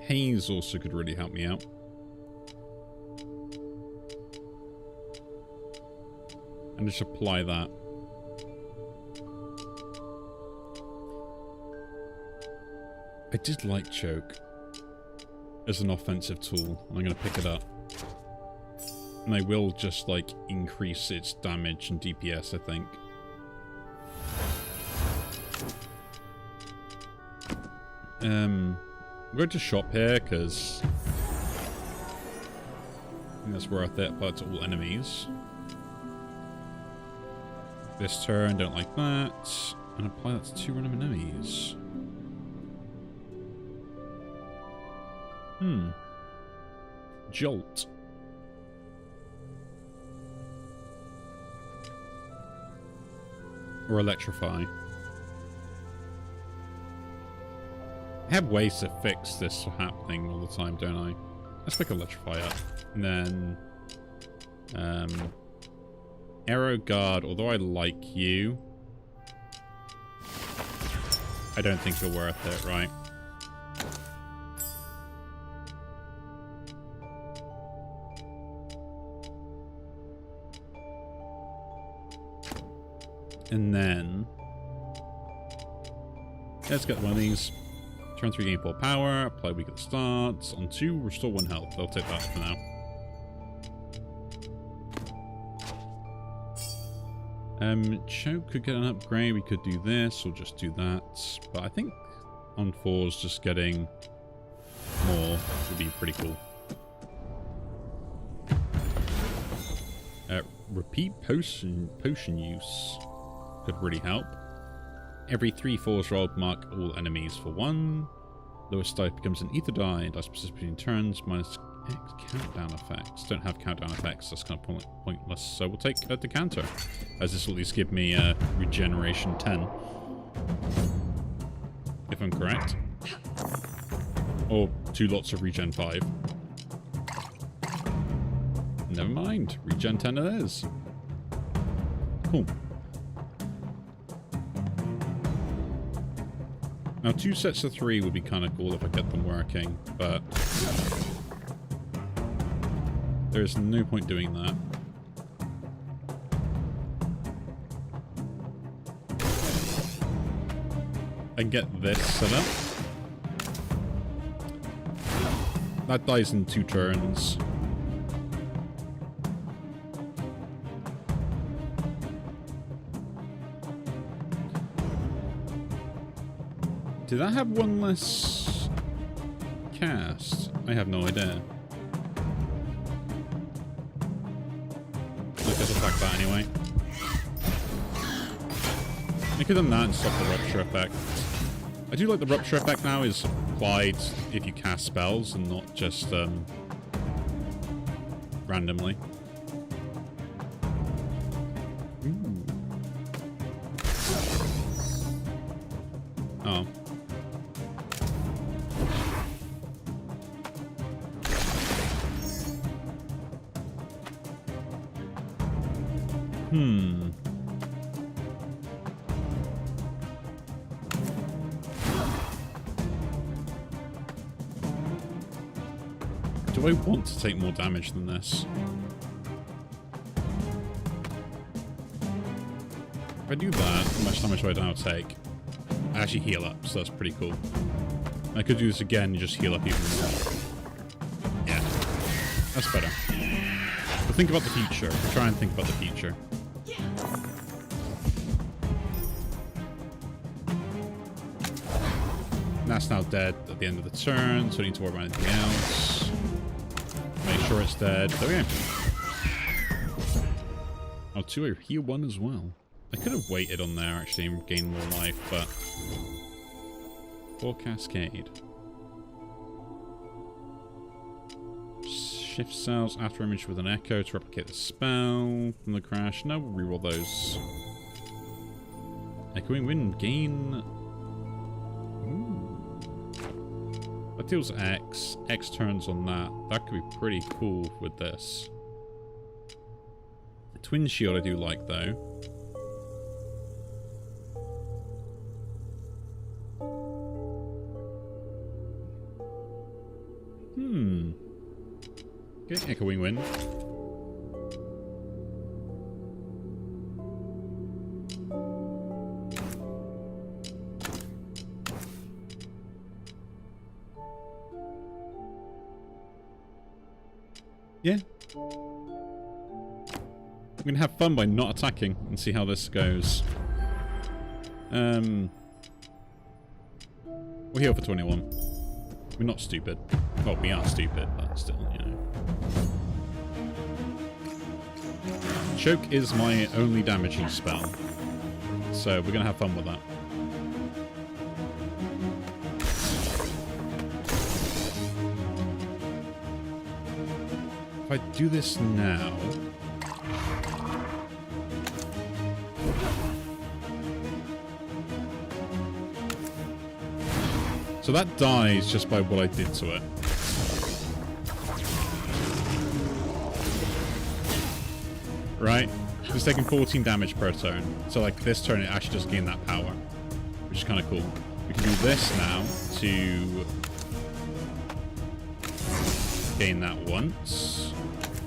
Haze also could really help me out. And just apply that. I did like Choke as an offensive tool. I'm going to pick it up. And I will just, like, increase its damage and DPS, I think. I'm going to shop here, because I think that's worth it. Apply it to all enemies. This turn, don't like that. And apply that to 2 random enemies. Jolt. Or Electrify. I have ways to fix this happening all the time, don't I? Let's pick Electrify up. And then... Arrow Guard, although I like you, I don't think you're worth it, right? And then let's get one of these. Turn 3 gain 4 power, apply weak at the start. On 2, restore 1 health. I'll take that for now. Choke could get an upgrade. We could do this or just do that. But I think on 4s, just getting more would be pretty cool. Repeat potion use could really help. Every 3 force roll, mark all enemies for 1. Lowest dice becomes an ether die. Dice persist between turns. Minus X countdown effects. Don't have countdown effects. That's kind of pointless. So we'll take a decanter, as this will at least give me regeneration 10. If I'm correct. Or 2 lots of regen 5. Never mind. Regen 10 it is. Cool. Now 2 sets of 3 would be kind of cool if I get them working, but there's no point doing that. I can get this set up. That dies in 2 turns. Did that have 1 less cast? I have no idea. I guess attack that anyway. I could have done that and stop the rupture effect. I do like the rupture effect now is applied if you cast spells and not just randomly. Ooh. Oh. Hmm. Do I want to take more damage than this? If I do that, how much damage do I now take? I actually heal up, so that's pretty cool. I could do this again and just heal up even more. Yeah, that's better. But think about the future. Try and think about the future. That's now dead at the end of the turn, so I don't need to worry about anything else. Make sure it's dead. There we go. Oh, 2, I heal 1 as well. I could have waited on there actually and gained more life, but... 4 Cascade. Shift cells after image with an echo to replicate the spell from the crash. No, we'll reroll those. Echoing wind, gain... Ooh. That deals X. X turns on that. That could be pretty cool with this. Twin shield I do like though. Okay, echoing wind. Yeah. I'm gonna have fun by not attacking and see how this goes. We'll heal for 21. We're not stupid. Well, we are stupid, but still, you know. Choke is my only damaging spell. So we're gonna have fun with that. If I do this now... So that dies just by what I did to it. Right? It's taking 14 damage per turn. So like this turn it actually does gain that power. Which is kind of cool. We can do this now to gain that once.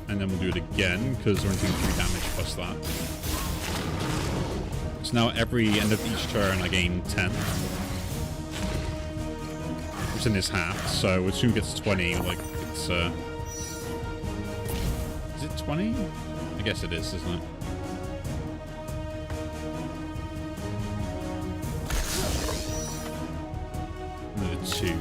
And then we'll do it again because we're doing 3 damage plus that. So now every end of each turn I gain 10. Which in this half, so as soon as it gets to 20, like it's is it 20? I guess it is, isn't it? Another 2.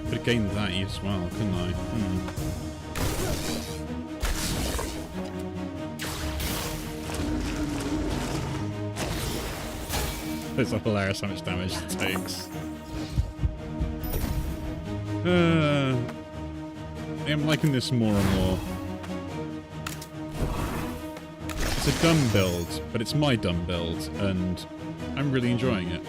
Could have gained that as well, couldn't I? It's hilarious how much damage it takes. I'm liking this more and more. It's a dumb build, but it's my dumb build, and I'm really enjoying it.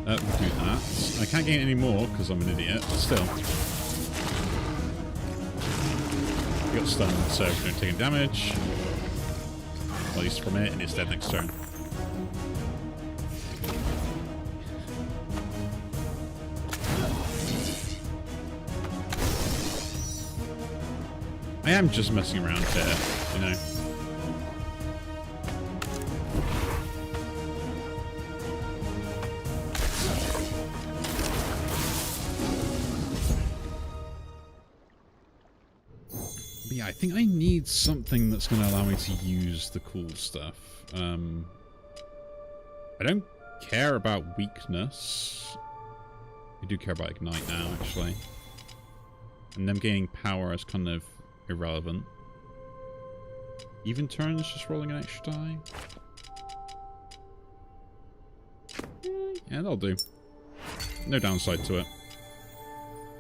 We'll do that. I can't gain any more because I'm an idiot, but still. He got stunned, so we don't take any damage. At least from it, and it's dead next turn. I am just messing around here, you know. But yeah, I think I need something that's going to allow me to use the cool stuff. I don't care about weakness. I do care about Ignite now, actually. And them gaining power is kind of irrelevant. Even turns, just rolling an extra die. Yeah, that'll do. No downside to it.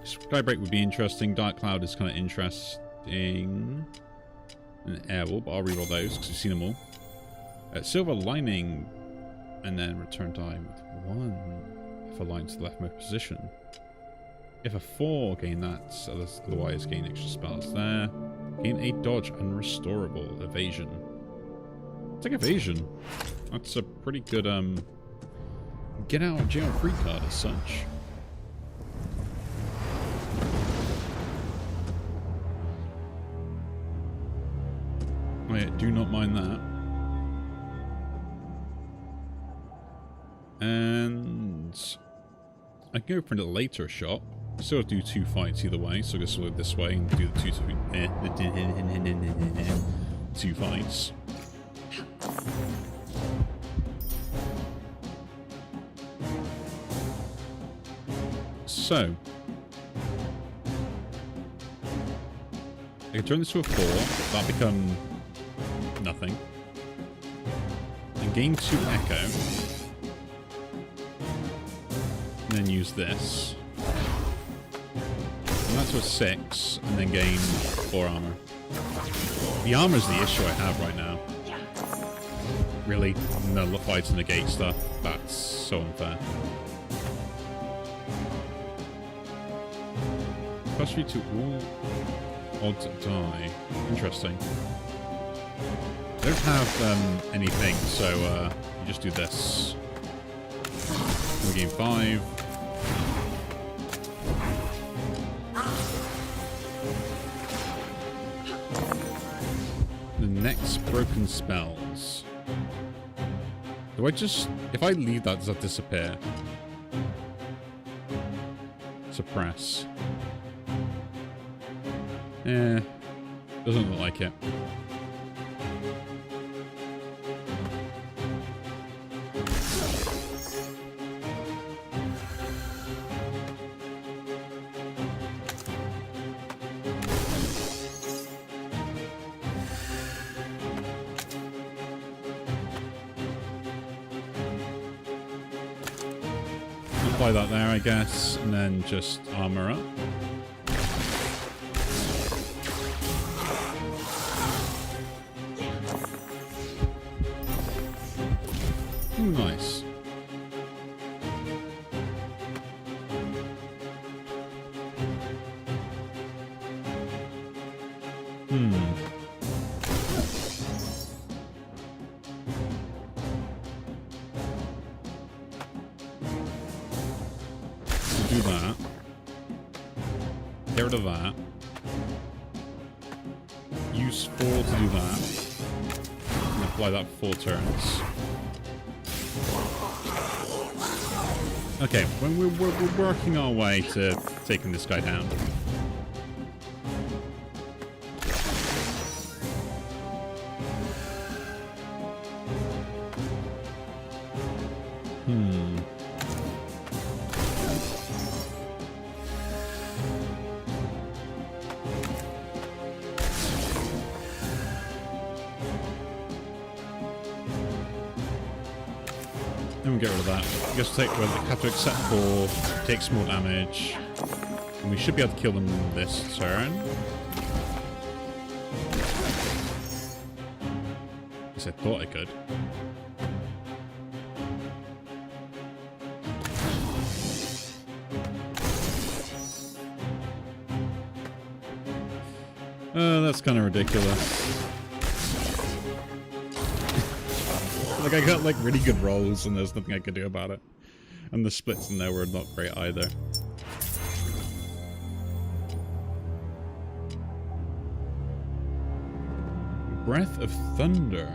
Skybreak would be interesting. Dark Cloud is kind of interesting. And Airwall, but I'll reroll those because we've seen them all. Silver lining, and then return die with 1 if aligned to the leftmost position. If a 4, gain that, otherwise gain extra spells there. Gain a dodge, unrestorable, evasion. Take evasion. That's a pretty good, get out of jail free card as such. Oh yeah, do not mind that. And I can go for a later shot. Still do 2 fights either way, so I guess we'll go this way and do the 2 fights. So I can turn this to a 4, that'll become nothing. And gain 2 echo. And then use this. And that's a 6, and then gain 4 armor. The armor's the issue I have right now. Really, no fights to negate stuff. That's so unfair. Plus 3 to all odds die. Interesting. I don't have anything, so you just do this. We gain 5. The next broken spells. Do I just... If I leave that, does that disappear? Suppress. Doesn't look like it. Apply that there, I guess, and then just armor up. Ooh, nice. Do that. Get rid of that. Use 4 to do that. And apply that 4 turns. Okay, we're working our way to taking this guy down. Then we'll get rid of that. I guess we'll have to accept 4, take small damage, and we should be able to kill them this turn. At least I thought I could. That's kind of ridiculous. Like, I got, like, really good rolls, and there's nothing I could do about it. And the splits in there were not great either. Breath of Thunder.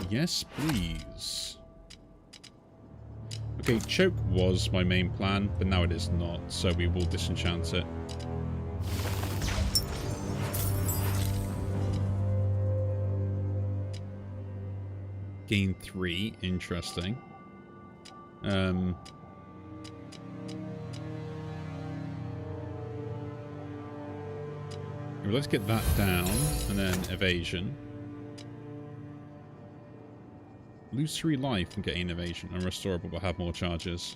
Yes, please. Okay, Choke was my main plan, but now it is not, so we will disenchant it. Gain 3, interesting. Let's get that down, and then evasion. Lose 3 life and gain evasion. Unrestorable, but have more charges.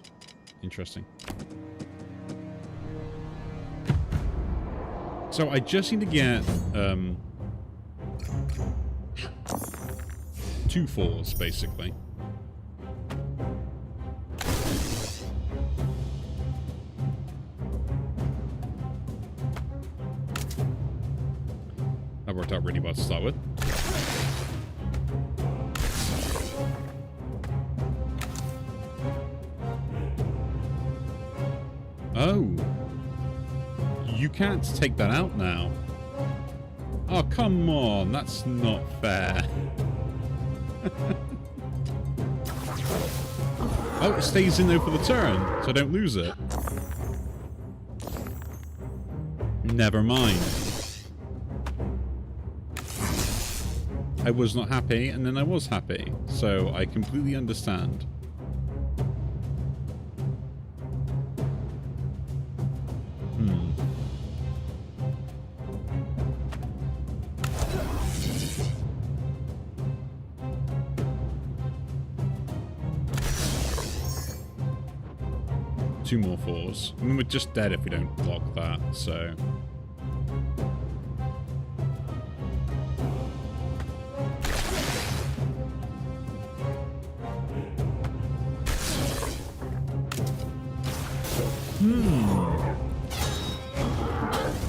Interesting. So I just need to get 2 4s, basically. That worked out really well to start with. Oh. You can't take that out now. Oh, come on. That's not fair. Oh, it stays in there for the turn, so I don't lose it. Never mind. I was not happy, and then I was happy. So I completely understand. Two more 4s. I mean, we're just dead if we don't block that, so...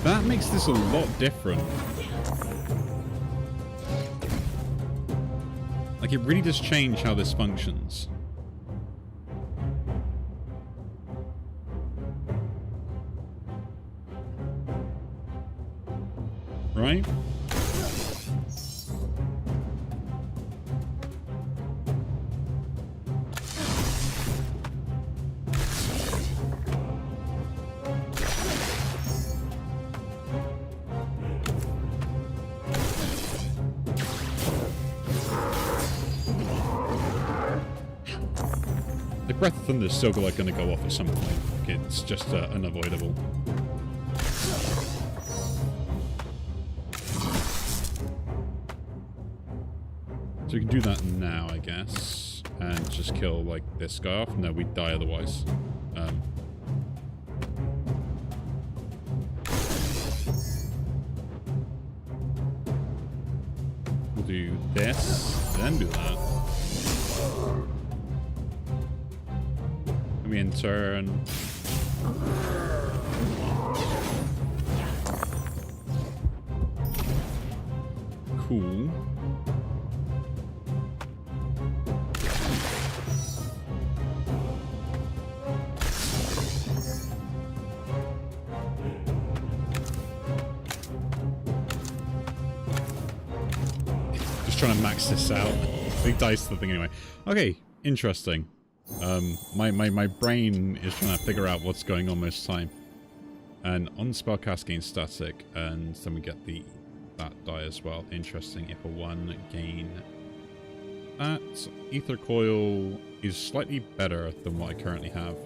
That makes this a lot different. Like, it really does change how this functions. Right? The Breath of Thunder is still like going to go off at some point. Like, it's just unavoidable. So we can do that now, I guess, and just kill, like, this guy off. No, we'd die otherwise. We'll do this, then do that. And we in turn. Cool. Trying to max this out. Big dice to the thing anyway. Okay, interesting. My brain is trying to figure out what's going on most of the time. And on spellcast gain static, and then we get that die as well. Interesting. If a 1 gain that. Ether coil is slightly better than what I currently have,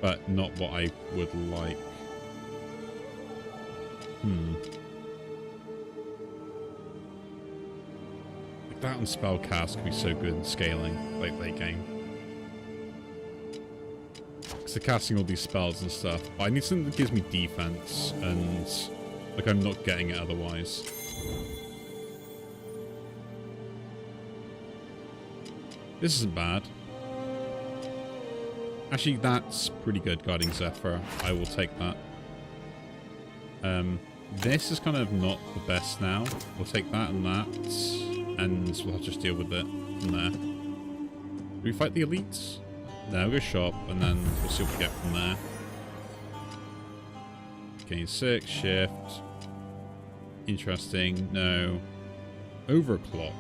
but not what I would like. That and spellcast could be so good in scaling late game. Because they're casting all these spells and stuff. But I need something that gives me defense, and like I'm not getting it otherwise. This isn't bad. Actually, that's pretty good, Guarding Zephyr. I will take that. This is kind of not the best now. We'll take that and that. And we'll just deal with it from there. Do we fight the elites? No, we'll go shop, and then we'll see what we get from there. Gain 6, shift. Interesting. No. Overclock.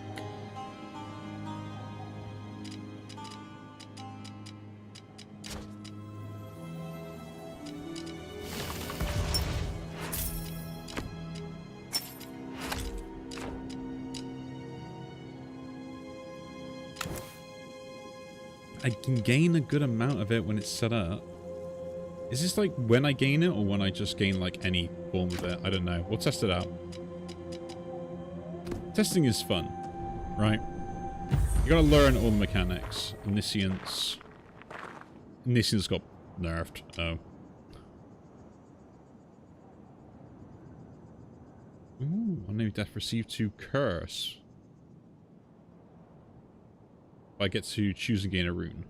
I can gain a good amount of it when it's set up. Is this like when I gain it, or when I just gain like any form of it? I don't know. We'll test it out. Testing is fun, right? You gotta learn all the mechanics. Omniscience. Omniscience got nerfed. Oh. Ooh, unnamed death received 2 curse. I get to choose and gain a rune.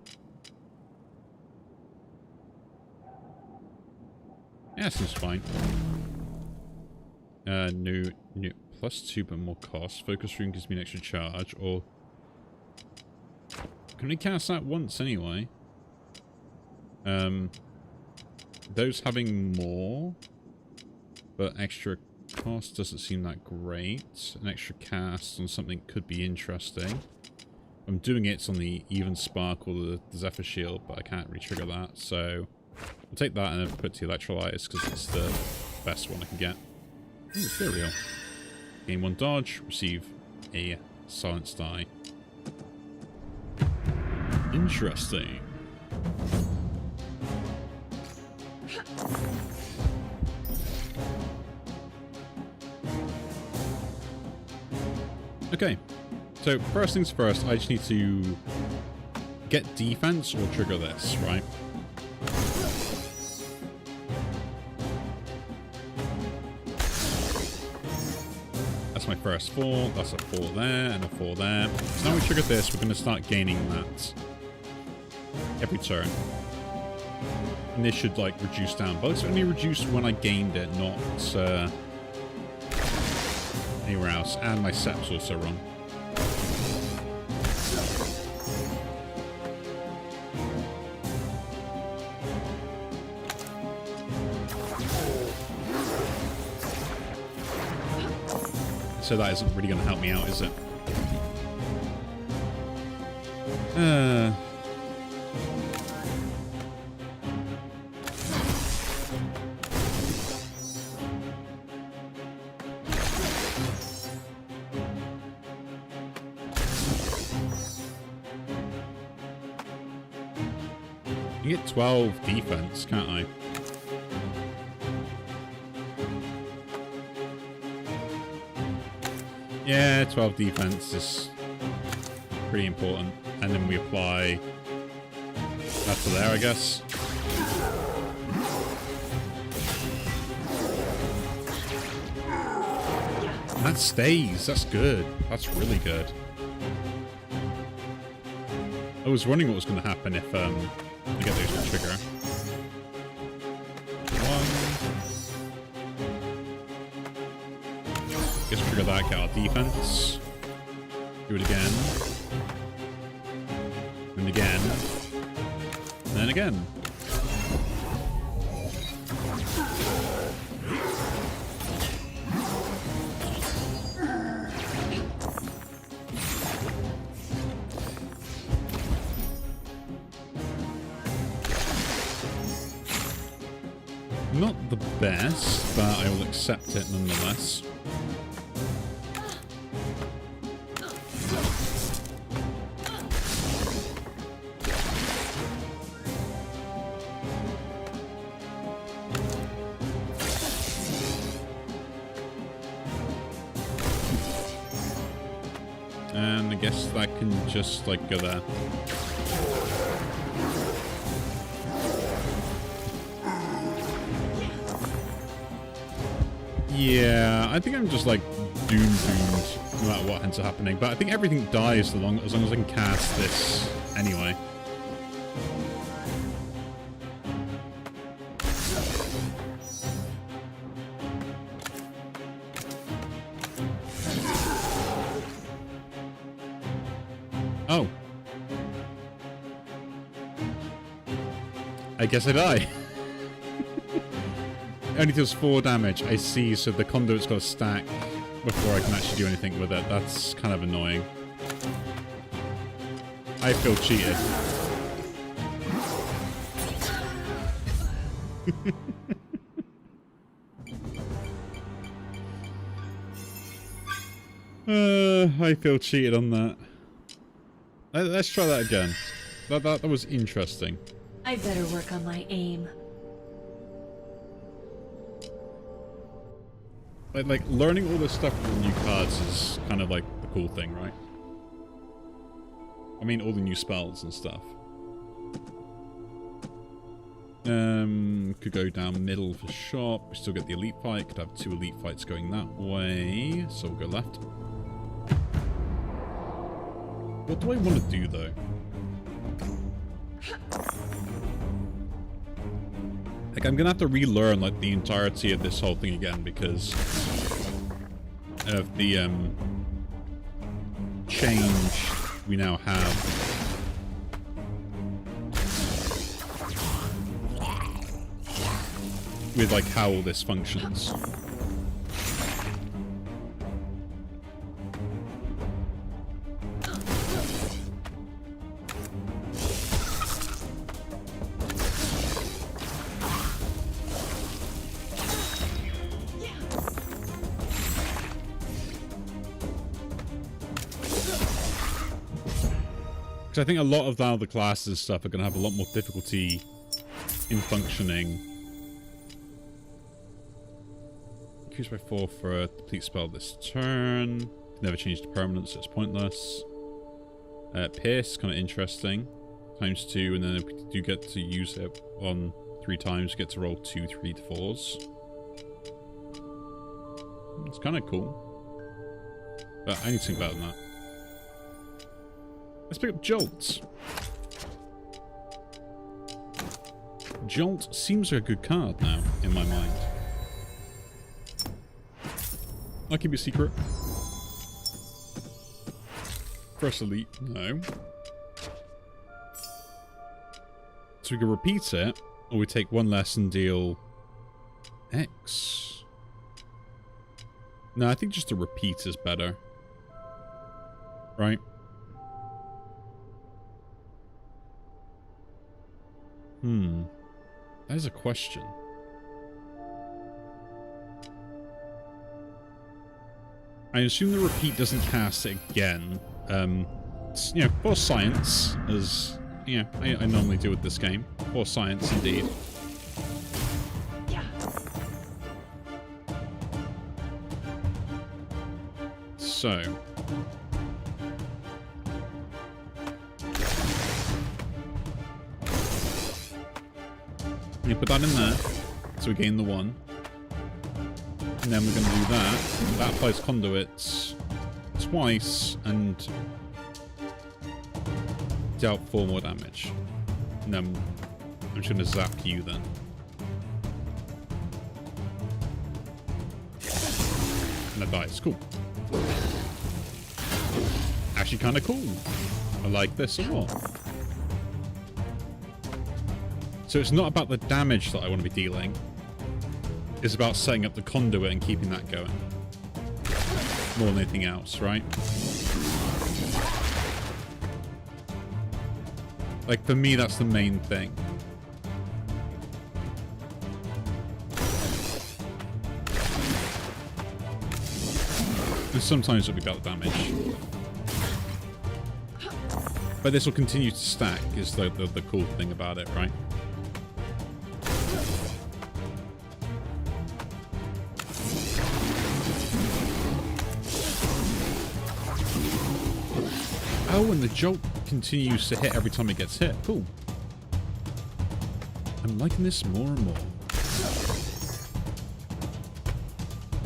Yeah, seems fine. No, +2 but more cost. Focus rune gives me an extra charge, or... Can we cast that once anyway? Those having more, but extra cost doesn't seem that great. An extra cast on something could be interesting. I'm doing it on the even spark or the Zephyr Shield, but I can't re-trigger that, so I'll take that and then put the Electrolytes because it's the best one I can get. Ooh, Ethereal. Gain 1 dodge, receive a Silence Die. Interesting. Okay, so first things first, I just need to get defense or trigger this, right? That's my first 4, that's a 4 there, and a 4 there. So now we trigger this, we're going to start gaining that every turn. And this should, like, reduce down. But it's only reduced when I gained it, not anywhere else. And my set's also wrong. So that isn't really going to help me out, is it? I can get 12 defense, can't I? Yeah, 12 defense is pretty important. And then we apply that to there, I guess. And that stays. That's good. That's really good. I was wondering what was going to happen if I get those to trigger. 1. Just trigger that, get our defense. Do it again. And again. And then again. Not the best, but I will accept it nonetheless. And I guess that can just, like, go there. Yeah, I think I'm just, like, doomed no matter what ends up happening. But I think everything dies as long as I can cast this anyway. Oh. I guess I die. Only deals 4 damage. I see, so the conduit's got to stack before I can actually do anything with it. That's kind of annoying. I feel cheated. I feel cheated on that. Let's try that again. That was interesting. I better work on my aim. Like learning all this stuff with the new cards is kind of like the cool thing, right? I mean, all the new spells and stuff. Could go down middle for shop. We still get the elite fight. Could have 2 elite fights going that way. So we'll go left. What do I want to do, though? Like, I'm gonna have to relearn, like, the entirety of this whole thing again because of the, change we now have. With, like, how all this functions. Because I think a lot of the other classes and stuff are going to have a lot more difficulty in functioning. Increase by 4 for a complete spell this turn. Never change to permanent, so it's pointless. Pierce, kind of interesting. Times 2, and then if we do get to use it on 3 times, you get to roll 2 3d4s. It's kind of cool. But I need to think better than that. Let's pick up Jolt. Jolt seems like a good card now, in my mind. I'll keep it secret. First Elite, no. So we can repeat it, or we take 1 less and deal X. No, I think just a repeat is better. Right? That is a question. I assume the repeat doesn't cast it again. You know, for science, as you know, I normally do with this game. For science, indeed. Yeah. So. You put that in there, so we gain the 1. And then we're going to do that. That applies conduits twice and dealt 4 more damage. And then I'm just going to zap you then. And that dies. Cool. Actually kind of cool. I like this a lot. So it's not about the damage that I want to be dealing. It's about setting up the conduit and keeping that going. More than anything else, right? Like, for me, that's the main thing. And sometimes it'll be about the damage. But this will continue to stack, is the cool thing about it, right? Oh, and the jolt continues to hit every time it gets hit. Cool. I'm liking this more and more.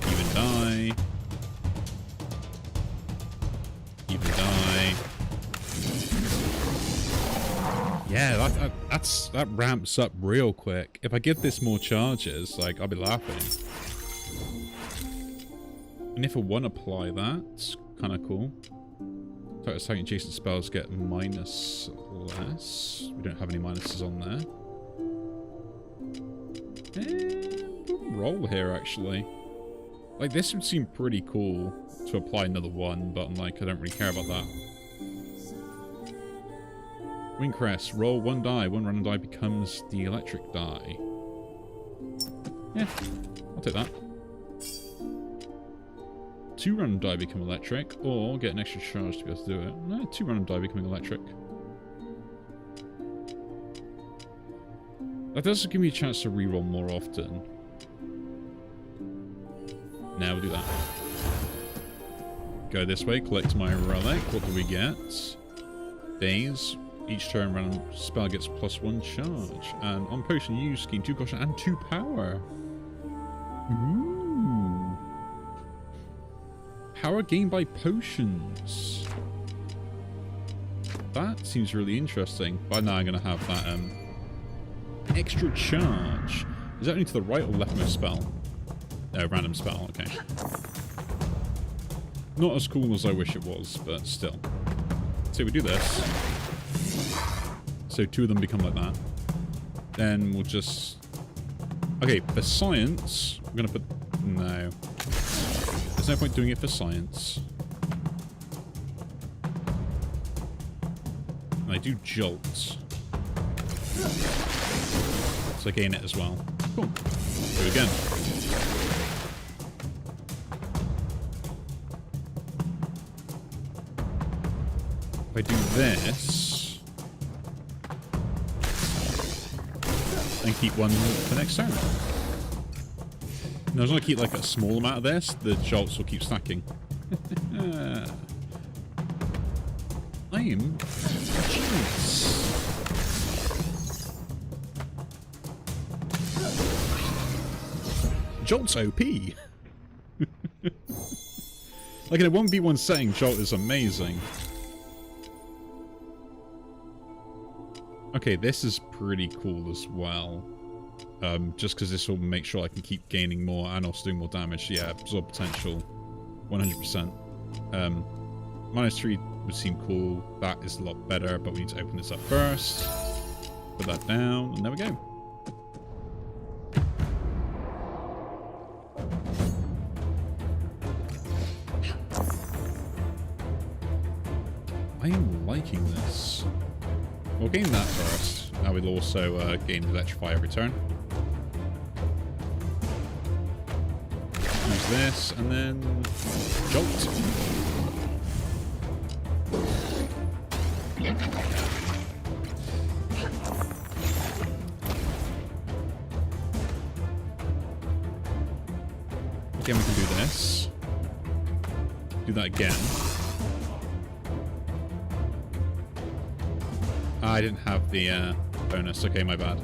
Even die. Even die. Yeah, that ramps up real quick. If I give this more charges, like, I'll be laughing. And if I want to apply that, it's kind of cool. Attacking adjacent spells get minus less. We don't have any minuses on there. And roll here, actually. Like, this would seem pretty cool to apply another 1, but I'm like, I don't really care about that. Wingcrest, roll 1 die. 1 random die becomes the electric die. Yeah, I'll take that. 2 random die become electric, or get an extra charge to be able to do it. No, 2 random die becoming electric. That does give me a chance to reroll more often. Now we'll do that. Go this way, collect my relic. What do we get? Days. Each turn random spell gets +1 charge. And on potion use, gain 2 caution and 2 power. Ooh. Power gained by potions. that seems really interesting. But now I'm going to have that extra charge. Is that only to the right or leftmost spell? Random spell, okay. Not as cool as I wish it was, but still. So we do this. So 2 of them become like that. Then we'll just... Okay, for science, we're going to put... No. There's no point doing it for science. And I do jolts. So I gain it as well. Cool. Do it again. If I do this... and keep one for next turn. No, as long as I keep like a small amount of this, the jolts will keep stacking. I am genius. Jolt's OP. Like in a 1v1 setting, Jolt is amazing. Okay, this is pretty cool as well. Just because this will make sure I can keep gaining more and also doing more damage. Yeah, absorb potential. 100%. -3 would seem cool. That is a lot better, but we need to open this up first. Put that down, and there we go. I am liking this. We'll gain that first. Now we'll also gain Electrify every turn. Use this, and then Jolt. Again, we can do this. Do that again. I didn't have the bonus. Okay, my bad.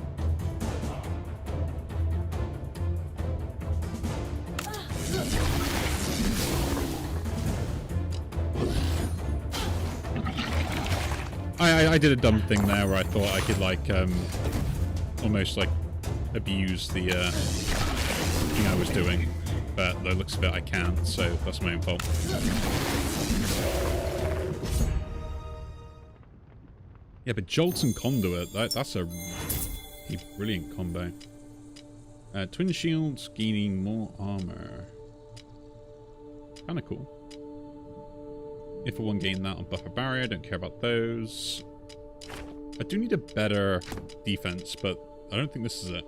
I did a dumb thing there where I thought I could like almost like abuse the thing I was doing, but by the looks of it I can't, so that's my own fault. Yeah, but Jolt and Conduit, that's a brilliant combo. Twin Shields gaining more armor. Kinda cool. If I want to gain that on Buffer Barrier, don't care about those. I do need a better defense, but I don't think this is it.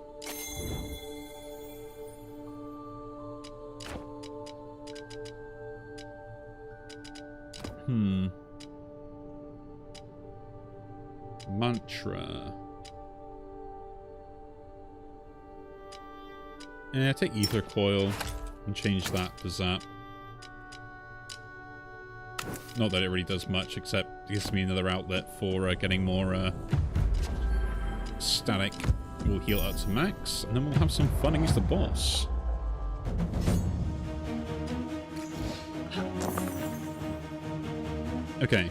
Mantra. Yeah, take Ether Coil and change that to Zap. Not that it really does much, except it gives me another outlet for getting more static. We'll heal up to max, and then we'll have some fun against the boss. Okay.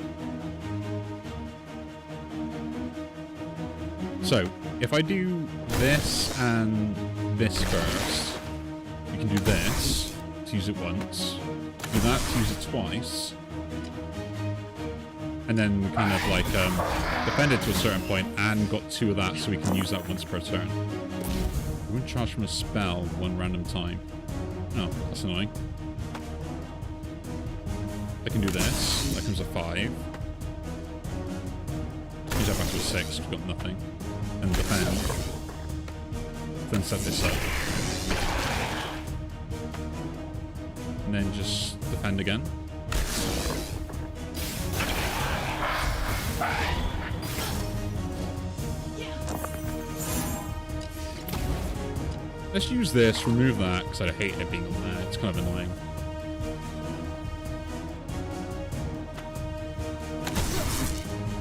So, if I do this and this first, we can do this to use it once, do that to use it twice, and then we kind of like defend it to a certain point and got 2 of that so we can use that once per turn. We won't charge from a spell one random time. Oh, that's annoying. I can do this. That comes a 5. Use that back to a 6. We've got nothing. And defend. Then set this up. And then just defend again. Let's use this, remove that, because I hate it being on there. It's kind of annoying.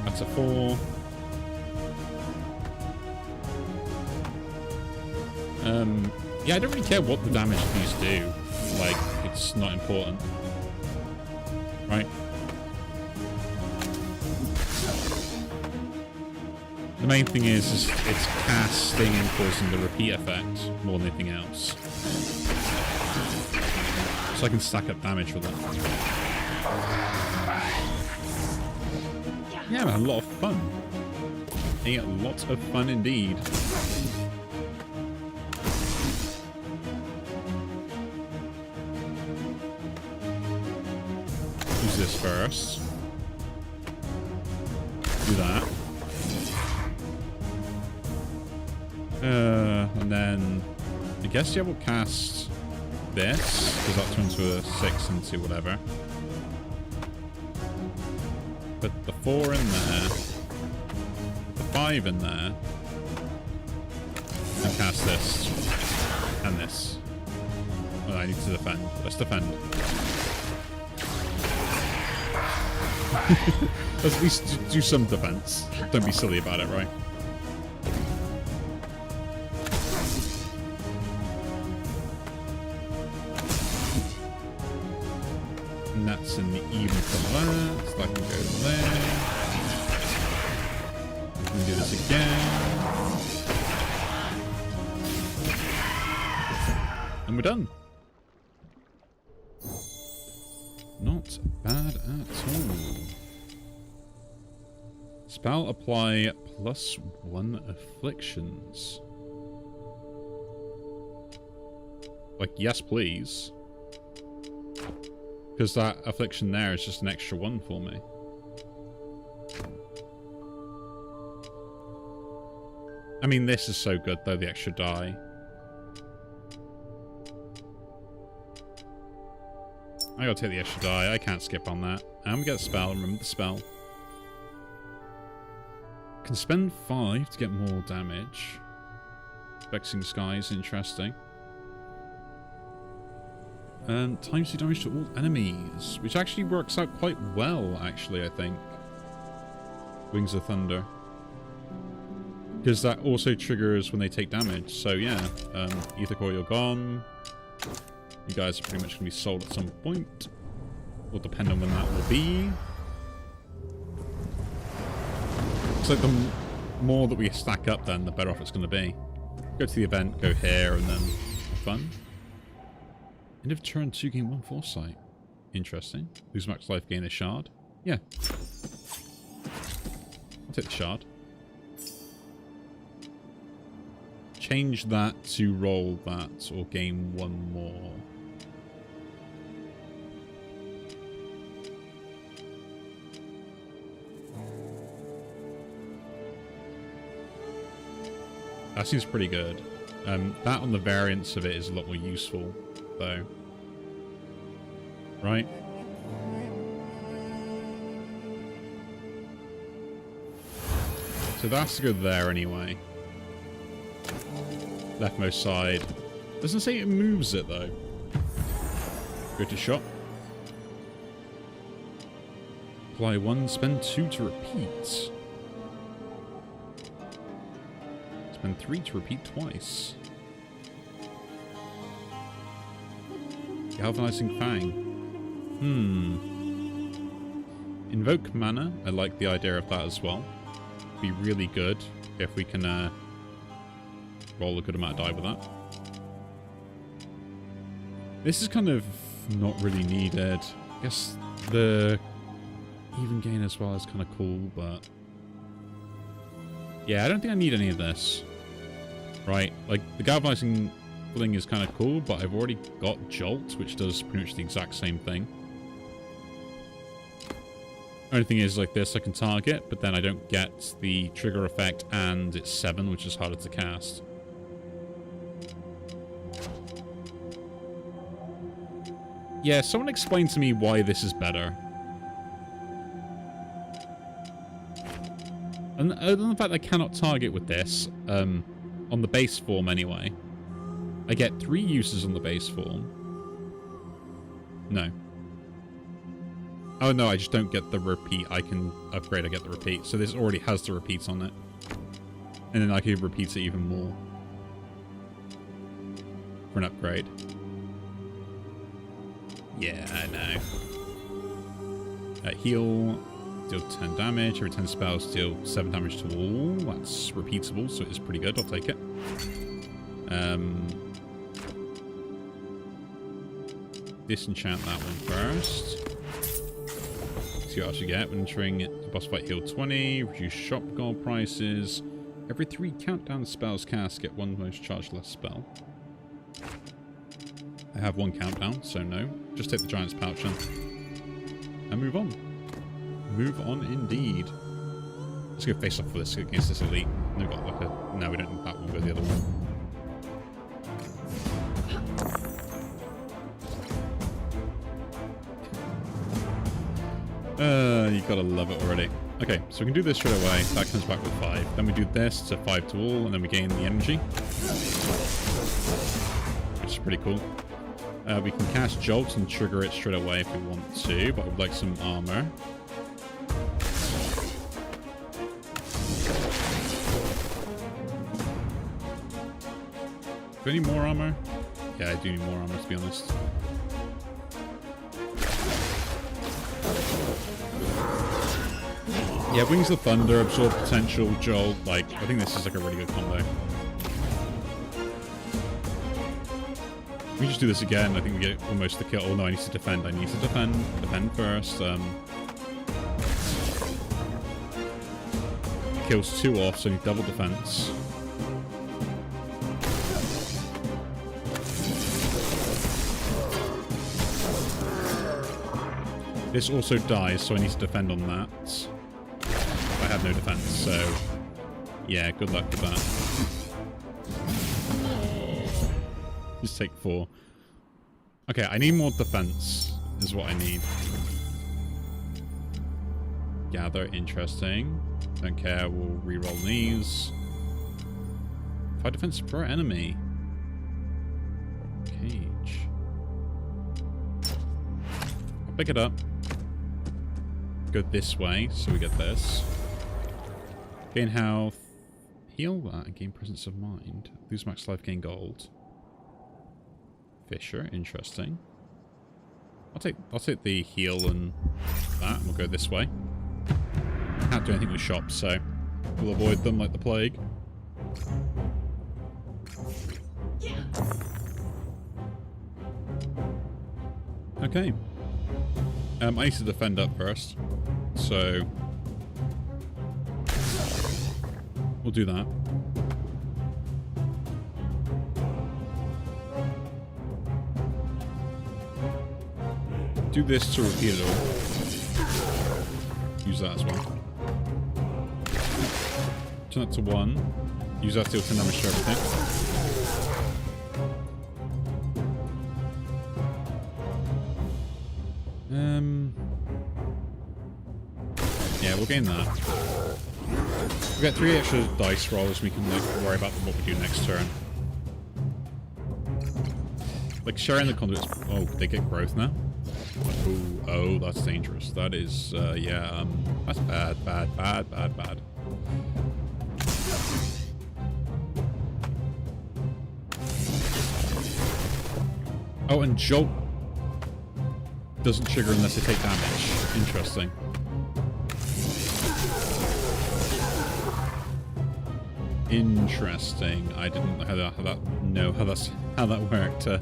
That's a 4. Yeah, I don't really care what the damage these do. Like, it's not important. Right? The main thing is it's casting and causing the repeat effect more than anything else. So I can stack up damage with it. Yeah, man, a lot of fun. A lot of fun indeed. Use this first. Do that. And then I guess yeah, we'll cast this because that turns to a 6 into whatever. Put the 4 in there, the 5 in there, and cast this and this. Oh, I need to defend. Let's defend. Let's at least do some defense. Don't be silly about it, right? And that's in the even for that, so I can go there. And do this again. And we're done. Not bad at all. Spell apply +1 afflictions. Like, yes, please. Because that affliction there is just an extra 1 for me. I mean, this is so good, though, the extra die. I gotta take the extra die. I can't skip on that. And we get a spell. Remember the spell. Can spend 5 to get more damage. Vexing Sky is interesting. And times 2 damage to all enemies, which actually works out quite well, actually, I think. Wings of Thunder. Because that also triggers when they take damage. So, yeah. Ether Core, you're gone. You guys are pretty much going to be sold at some point. Will depend on when that will be. It's like the more that we stack up, then the better off it's going to be. Go to the event, go here, and then have fun. End of turn 2, gain 1 foresight. Interesting. Lose max life, gain a shard. Yeah. I'll take the shard. Change that to roll that, or gain 1 more. That seems pretty good. That on the variance of it is a lot more useful, though. Right? So that's good there anyway. Leftmost side. Doesn't say it moves it, though. Go to shop. Apply 1, spend 2 to repeat. Spend 3 to repeat twice. Galvanizing Fang. Invoke mana. I like the idea of that as well. Be really good if we can roll a good amount of die with that. This is kind of not really needed. I guess the even gain as well is kind of cool, but yeah, I don't think I need any of this. Right, like the galvanizing thing is kind of cool, but I've already got Jolt, which does pretty much the exact same thing. Only thing is, like this, I can target, but then I don't get the trigger effect, and it's 7, which is harder to cast. Yeah, someone explain to me why this is better. And other than the fact I cannot target with this, on the base form anyway, I get 3 uses on the base form. No. Oh no, I just don't get the repeat. I can upgrade, I get the repeat. So this already has the repeats on it. And then I can repeat it even more. For an upgrade. Yeah, I know. Heal. Deal 10 damage. Every 10 spells deal 7 damage to all. That's repeatable, so it's pretty good. I'll take it. Disenchant that one first. See what else you get when entering the boss fight. Heal 20. Reduce shop gold prices. Every 3 countdown spells cast, get 1 most charged less spell. I have 1 countdown, so no. Just take the giant's pouch and move on. Move on indeed. Let's go face off for this against this elite. We've got like a... No, we don't need that one. We'll go the other one. You gotta love it already. Okay, so we can do this straight away. That comes back with 5. Then we do this to 5 to all, and then we gain the energy. Which is pretty cool. We can cast Jolt and trigger it straight away if we want to, but we'd like some armor. Do I need more armor? Yeah, I do need more armor, to be honest. Yeah, Wings of Thunder, Absorb Potential, Jolt. Like, I think this is like a really good combo. We just do this again. I think we get almost the kill. Oh no, I need to defend. I need to defend. Defend first. Kills 2 off, so I need double defense. This also dies, so I need to defend on that. I have no defense, so yeah, good luck with that. Just take 4. Okay, I need more defense, is what I need. Gather, interesting. Don't care, we'll reroll these. 5 defense per enemy. Cage. I'll pick it up. Go this way, so we get this. Gain health. Heal that and gain presence of mind. Lose max life, gain gold. Fisher, interesting. I'll take the heal and that, and we'll go this way. Can't do anything with shops, so we'll avoid them like the plague. Okay. I need to defend up first, so we'll do that. Do this to repeat it all. Use that as well. Turn that to 1. Use that to deal 10 damage to everything. Yeah, we'll gain that. We've got 3 extra dice rolls. We can like worry about what we do next turn. Like sharing the conduits. Oh, they get growth now. Oh, that's dangerous. That is, yeah, that's bad. Oh, and Jolt doesn't trigger unless they take damage. Interesting. Interesting. I didn't know how that worked. No.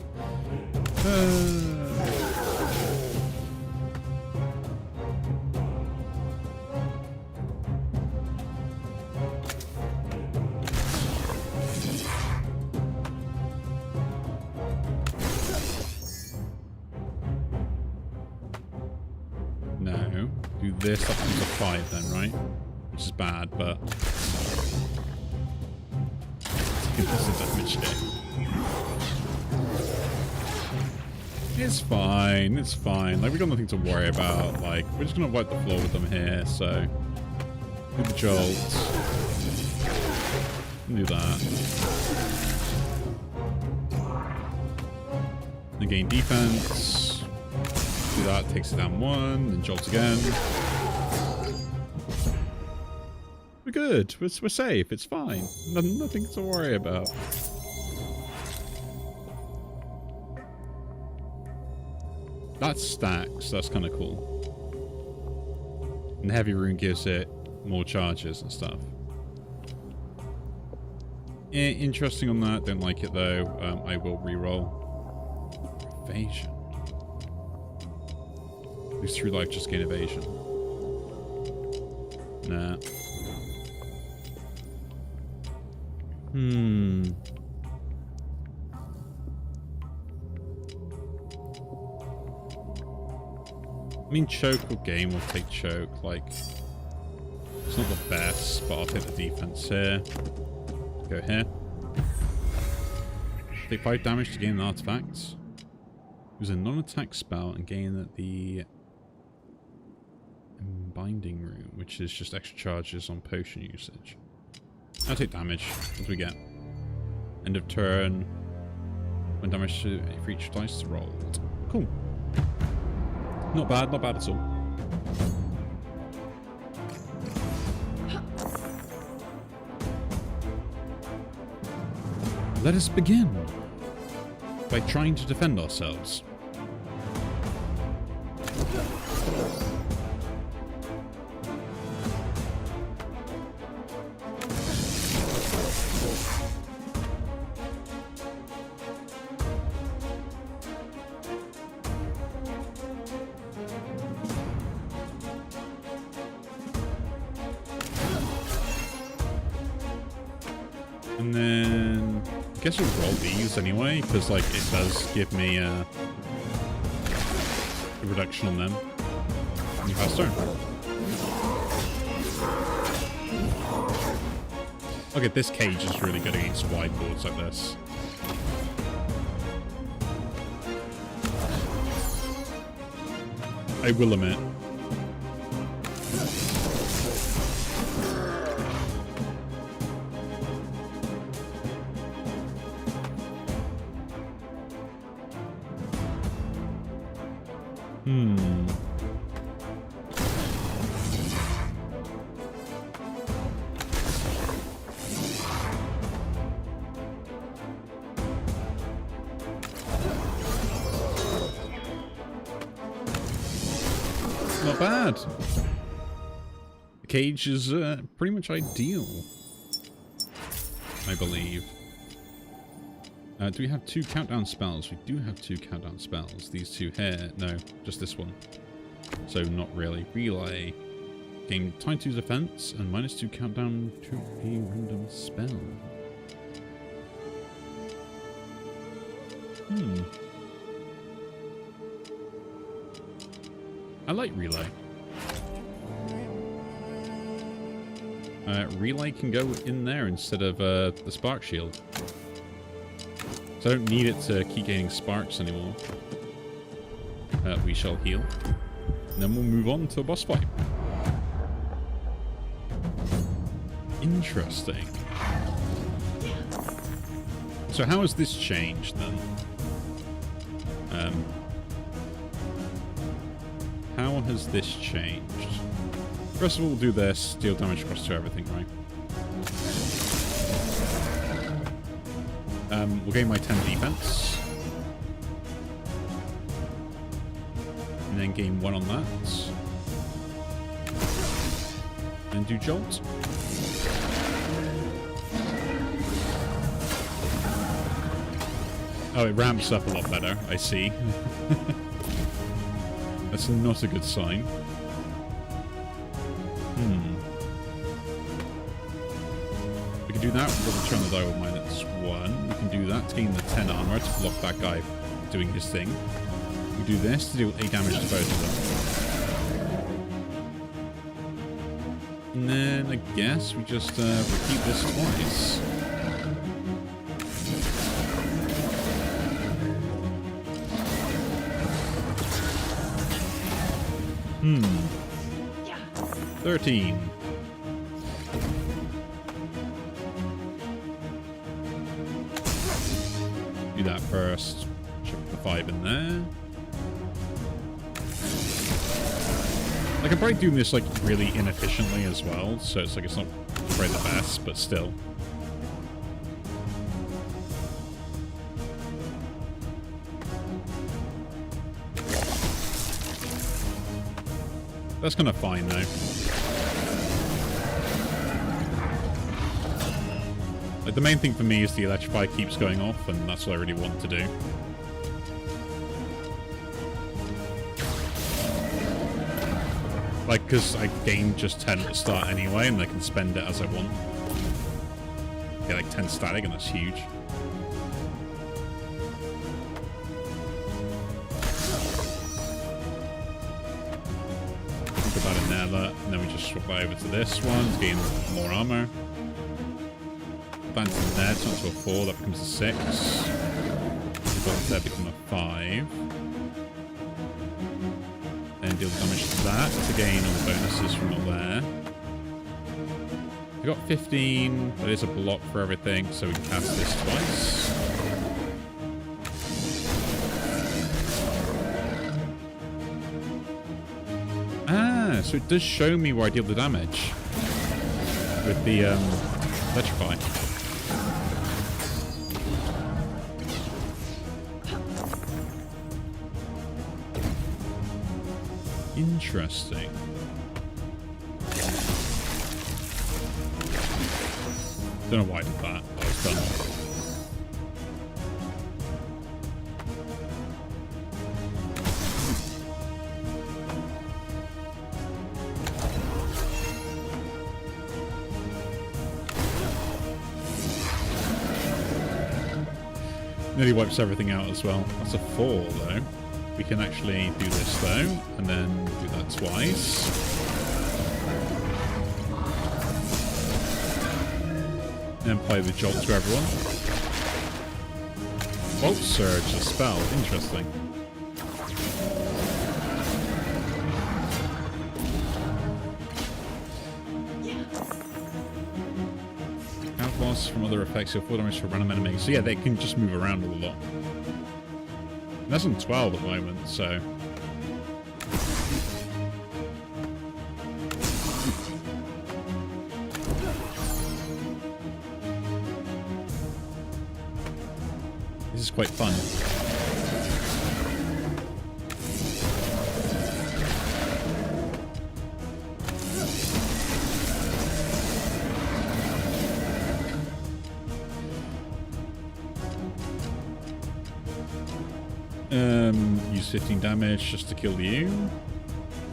Do this up to 5 then, right? Which is bad, but it's a damage hit. It's fine, it's fine. Like, we got nothing to worry about. Like, we're just gonna wipe the floor with them here, so do the jolt. Do that. And gain defense. Do that, takes it down 1, then jolt again. We're good. We're safe. It's fine. Nothing to worry about. That stacks. That's kind of cool. And the heavy rune gives it more charges and stuff. Interesting on that. Don't like it though. I will reroll. Evasion. Lose 3 life, just gain evasion. Nah. I mean, choke or game will take choke. Like, it's not the best, but I'll take the defense here. Go here. Take 5 damage to gain an artifact. Use a non-attack spell and gain the binding rune, which is just extra charges on potion usage. I'll take damage. What do we get? End of turn. When damage for each dice rolled. Cool. Not bad at all. Let us begin by trying to defend ourselves. And then I guess we'll roll these anyway, because like it does give me a reduction on them. New pass turn. Okay, this cage is really good against wide boards like this. I will admit. Not bad. The cage is pretty much ideal, I believe. Do we have 2 countdown spells? We do have 2 countdown spells. These 2 here. No, just this one. So not really. Relay. Gain tied to defense and -2 countdown to a random spell. I like relay. Relay can go in there instead of the spark shield. So I don't need it to keep gaining sparks anymore. We shall heal. And then we'll move on to a boss fight. Interesting. So how has this changed then? How has this changed? First of all, we'll do this. Deal damage across to everything, right? We'll gain my 10 defense. And then gain 1 on that. And do jolt. Oh, it ramps up a lot better, I see. That's not a good sign. We can do that. We'll double turn the die with -1. We can do that to gain the 10 armor to block that guy doing his thing. We do this to deal 8 damage to both of them. And then I guess we just repeat this twice. Yeah. 13. Do that first. Chuck the 5 in there. Like, I'm probably doing this, like, really inefficiently as well, so it's like it's not probably the best, but still. That's kind of fine, though. Like, the main thing for me is the electrify keeps going off, and that's what I really want to do. Like, because I gain just 10 at the start anyway, and I can spend it as I want. Get like 10 static, and that's huge. Put that in there, and then we just swap that over to this one to gain more armor. Put that into there, turn to a 4, that becomes a 6. Put that there, become a 5. Then deal damage to that to gain all the bonuses from up there. We got 15, but it's a block for everything, so we can cast this twice. Ah, so it does show me where I deal the damage with the electrify. Interesting. Don't know why I did that, but it's done. Nearly wipes everything out as well. That's a 4 though. We can actually do this though, and then do that twice. And apply the jolt to everyone. Volt Surge, a spell. Interesting. Health loss from other effects, you'll fall damage for random enemies. So yeah, they can just move around a lot. And that's on 12 at the moment, so... This is quite fun. Use 15 damage just to kill you.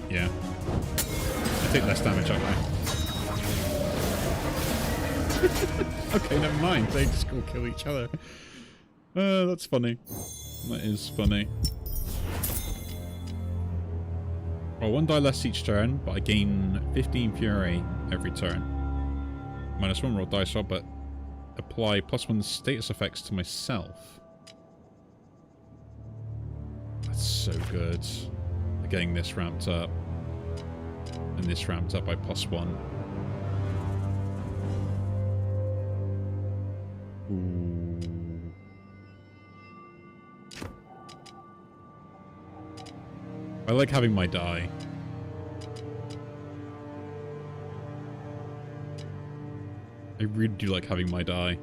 Yeah. I take less damage, don't I? Okay, never mind. They just go kill each other. That's funny. That is funny. Well, 1 die less each turn, but I gain 15 fury every turn. -1 roll dice roll, but apply +1 status effects to myself. That's so good. Getting this ramped up. And this ramped up by +1. Ooh. I like having my die. I really do like having my die.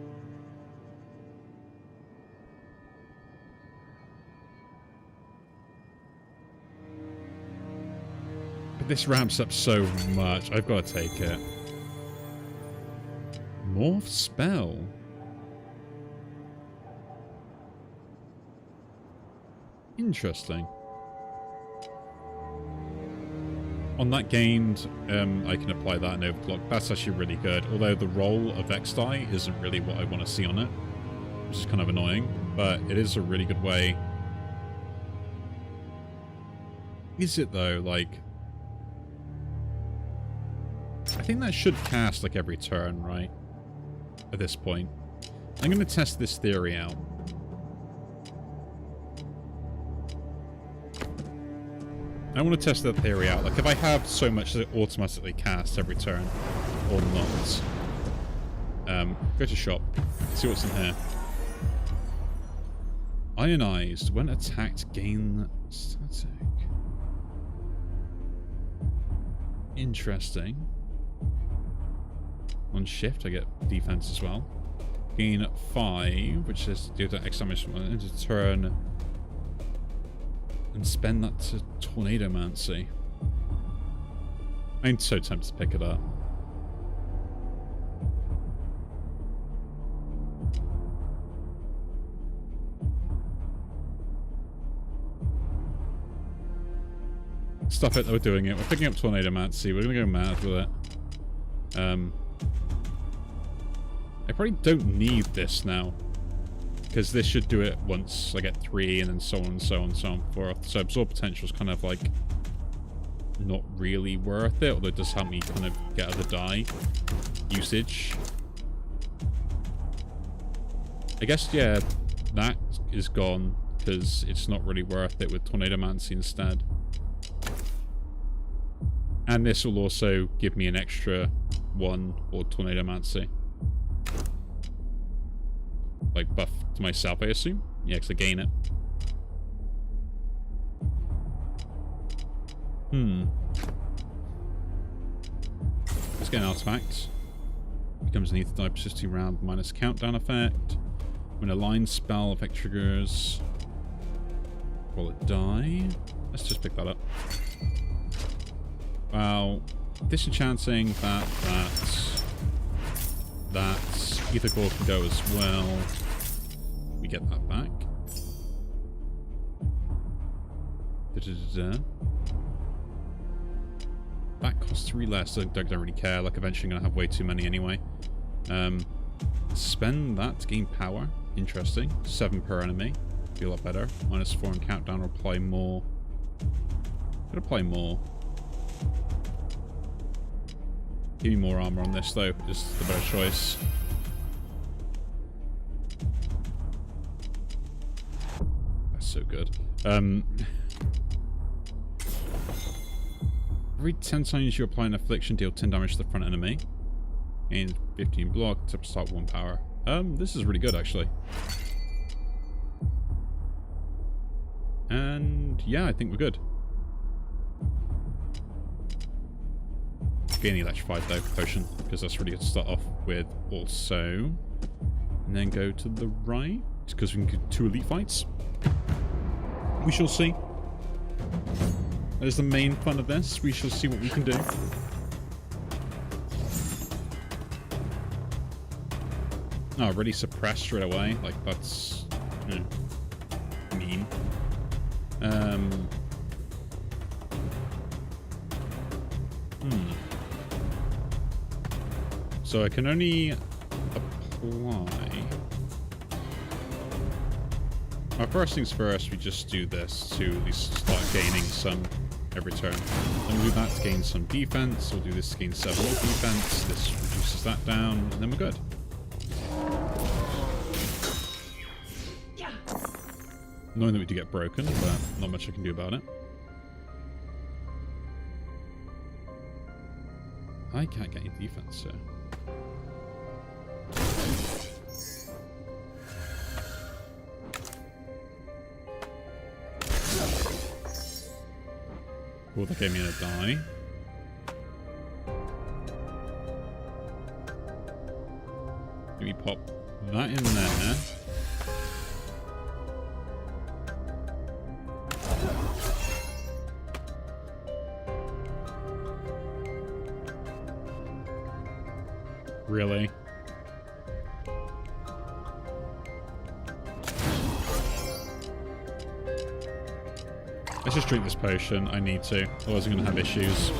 But this ramps up so much. I've got to take it. Morph spell. Interesting. On that gained, I can apply that and overclock. That's actually really good. Although the roll of X die isn't really what I want to see on it, which is kind of annoying. But it is a really good way. Is it though? Like, I think that should cast like every turn, right? At this point, I'm going to test this theory out. I want to test that theory out. Like, if I have so much that it automatically casts every turn, or not. Go to shop. See what's in here. Ionized. When attacked, gain static. Interesting. On shift, I get defense as well. Gain 5, which is due to X damage from end of turn. And spend that to Tornadomancy. I'm so tempted to pick it up. Stop it, we're doing it. We're picking up Tornado Mancy. We're going to go mad with it. I probably don't need this now. Because this should do it once I get 3 and then so on and so on and so on forth. So Absorb Potential is kind of like not really worth it. Although it does help me kind of get other die usage. I guess, yeah, that is gone. Because it's not really worth it with Tornado Mancy instead. And this will also give me an extra 1 for Tornado Mancy. Like buff to myself, I assume? Yeah, because I gain it. Let's get an artifact. Becomes an ether die persisting round minus countdown effect. When a line spell effect triggers. Roll it die. Let's just pick that up. Wow. Disenchanting that ether core can go as well. We get that back. That costs 3 less. I don't really care. Like, eventually I'm gonna have way too many anyway. Spend that to gain power. Interesting. 7 per enemy. Be a lot better. -4 on countdown or apply more. Could apply more. Give me more armor on this though. Is the better choice. That's so good. Every 10 times you apply an affliction, deal 10 damage to the front enemy. Gain 15 block to start 1 power. This is really good actually. And yeah, I think we're good. Gain electrified though, potion, because that's really good to start off with also. And then go to the right, because we can do 2 elite fights. We shall see. That is the main fun of this. We shall see what we can do. Oh, really suppressed straight away? Like, that's... mean. So I can only apply... Well, first things first, we just do this to at least start gaining some every turn. Then we'll do that to gain some defense. We'll do this to gain 7 more defense. This reduces that down, and then we're good. Knowing that we do get broken, but not much I can do about it. I can't get any defense, so... Cool, that gave me a die. Let me pop that in there. Really? Let's just drink this potion. I need to. Otherwise I'm going to have issues.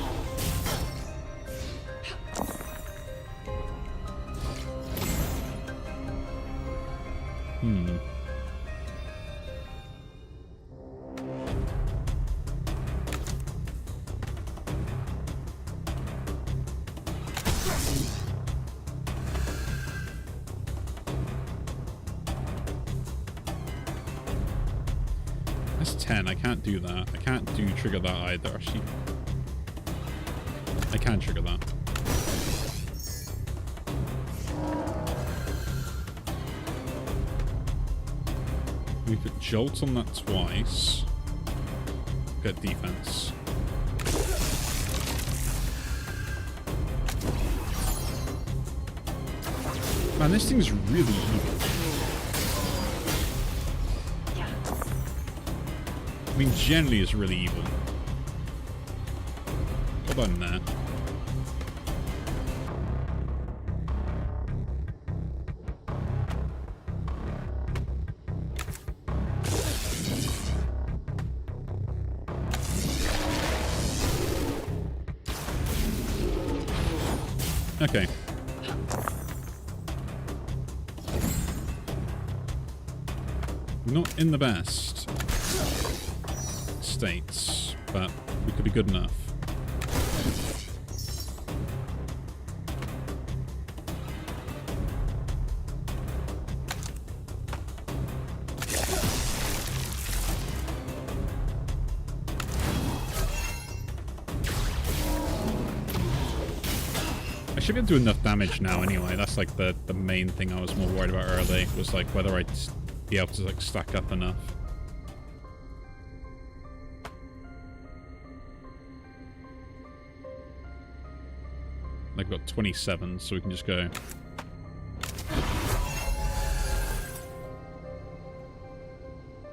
That's 10. I can't do that. I can't trigger that either. Actually, I can trigger that. We put Jolt on that twice. Get defense. Man, this thing's really evil. I mean, generally it's really evil. What about in there? Okay. Not in the best states, but we could be good enough. I should be able to do enough damage now anyway. That's like the main thing I was more worried about early, was like whether I'd be able to like stack up enough. I've got 27, so we can just go.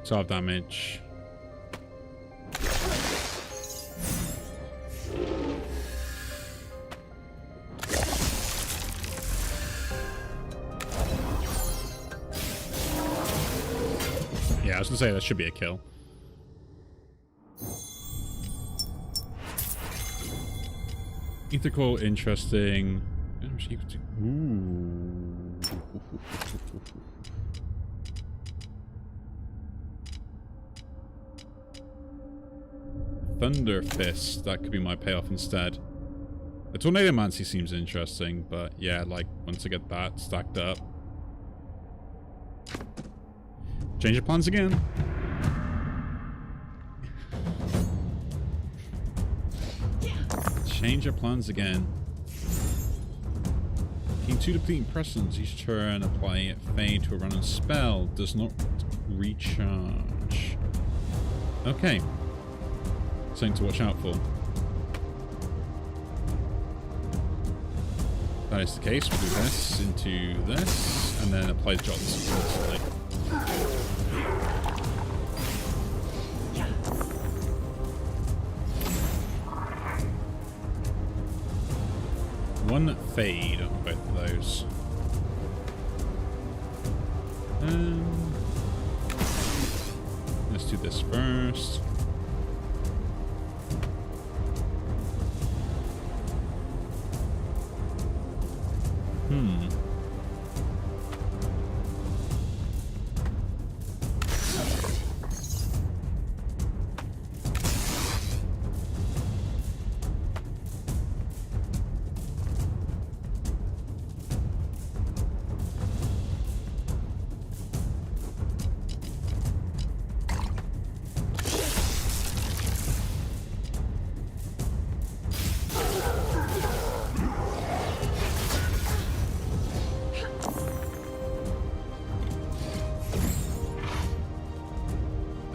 12 damage. Yeah, I was gonna say that should be a kill. Ether Core, interesting. Ooh. Thunder Fist, that could be my payoff instead. The Tornadomancy seems interesting, but yeah, like once I get that stacked up. Change your plans again. Change your plans again. Gain 2 depleting presence each turn. Apply Fade to a running spell. Does not recharge. Okay. Something to watch out for. If that is the case, we'll do this into this, and then apply the jots instantly. One fade on both of those. Let's do this first.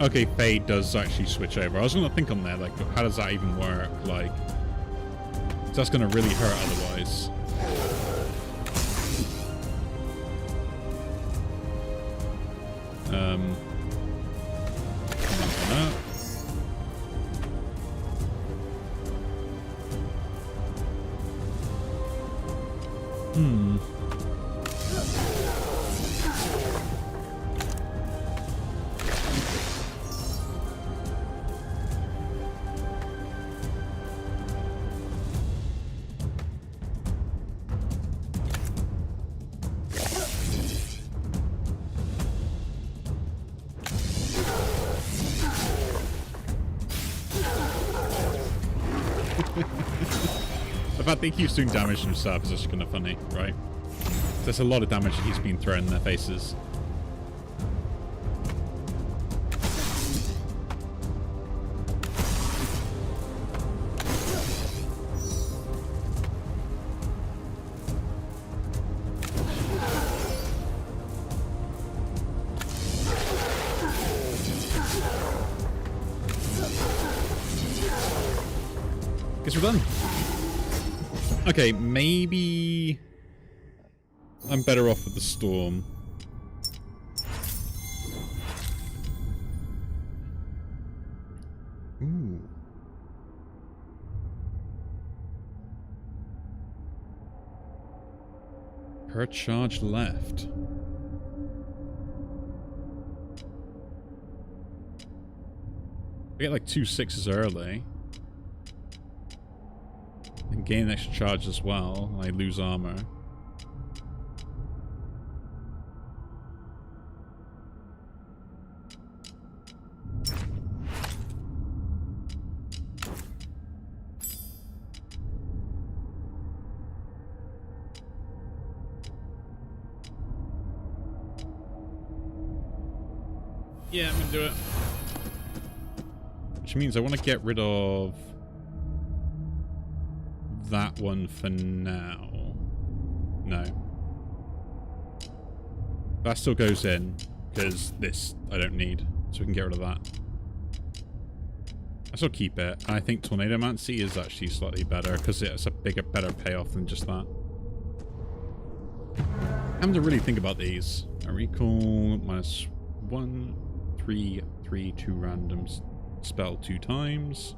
Okay, Fade does actually switch over. I was going to think on there, like, how does that even work? Like, that's going to really hurt otherwise. The fact that he keeps doing damage to himself is just kind of funny, right? There's a lot of damage that he's been throwing in their faces. Guess we're done. Okay, maybe I'm better off with the storm. Ooh. Per charge left. I get like 2 6s early. And gain an extra charge as well. I lose armor. Yeah, I'm gonna do it. Which means I want to get rid of that one for now. No. That still goes in, because this I don't need, so we can get rid of that. I still keep it. I think Tornadomancy is actually slightly better, because it's a better payoff than just that. I'm having to really think about these. I recall -1, 3, 3, 2 random spell 2 times.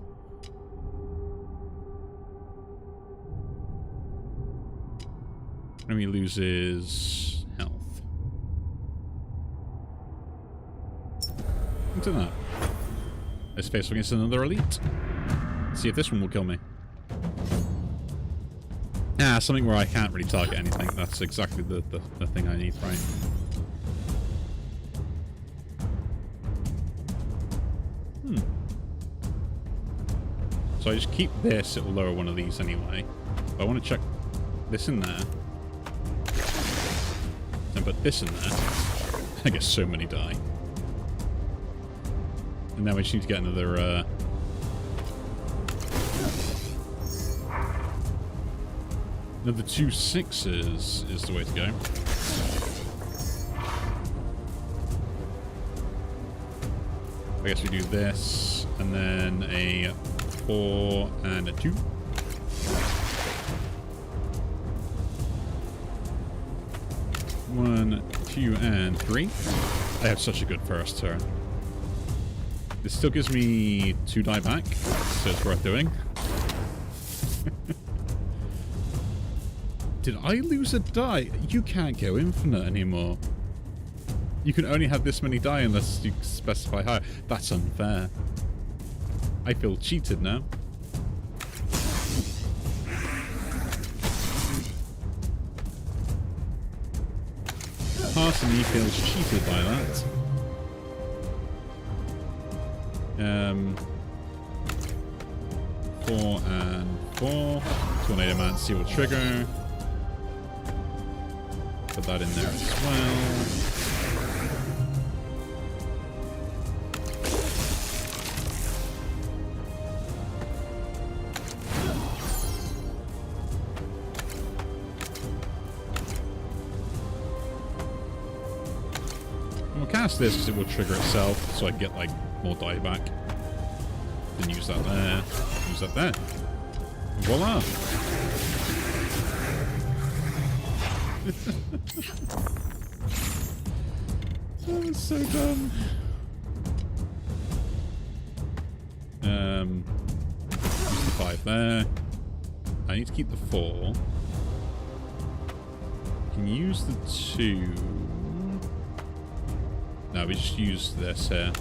Enemy loses health. Into that. Let's face against another elite. See if this one will kill me. Ah, something where I can't really target anything. That's exactly the thing I need, right? So I just keep this, it'll lower one of these anyway. But I want to check this in there. Then put this in there. I get so many die. And now we just need to get another, another 2 6s is the way to go. I guess we do this, and then a 4 and a 2. One, 2, and 3. I have such a good first turn. This still gives me 2 die back, so it's worth doing. Did I lose a die? You can't go infinite anymore. You can only have this many die unless you specify higher. That's unfair. I feel cheated now. Part of me feels cheated by that. 4 and 4. Tornadomancy will trigger. Put that in there as well. Cast this because it will trigger itself, so I get like more die back. Then use that there, use that there. And voila! That was so dumb. Use the 5 there. I need to keep the 4. Can use the 2. No, we just use this here.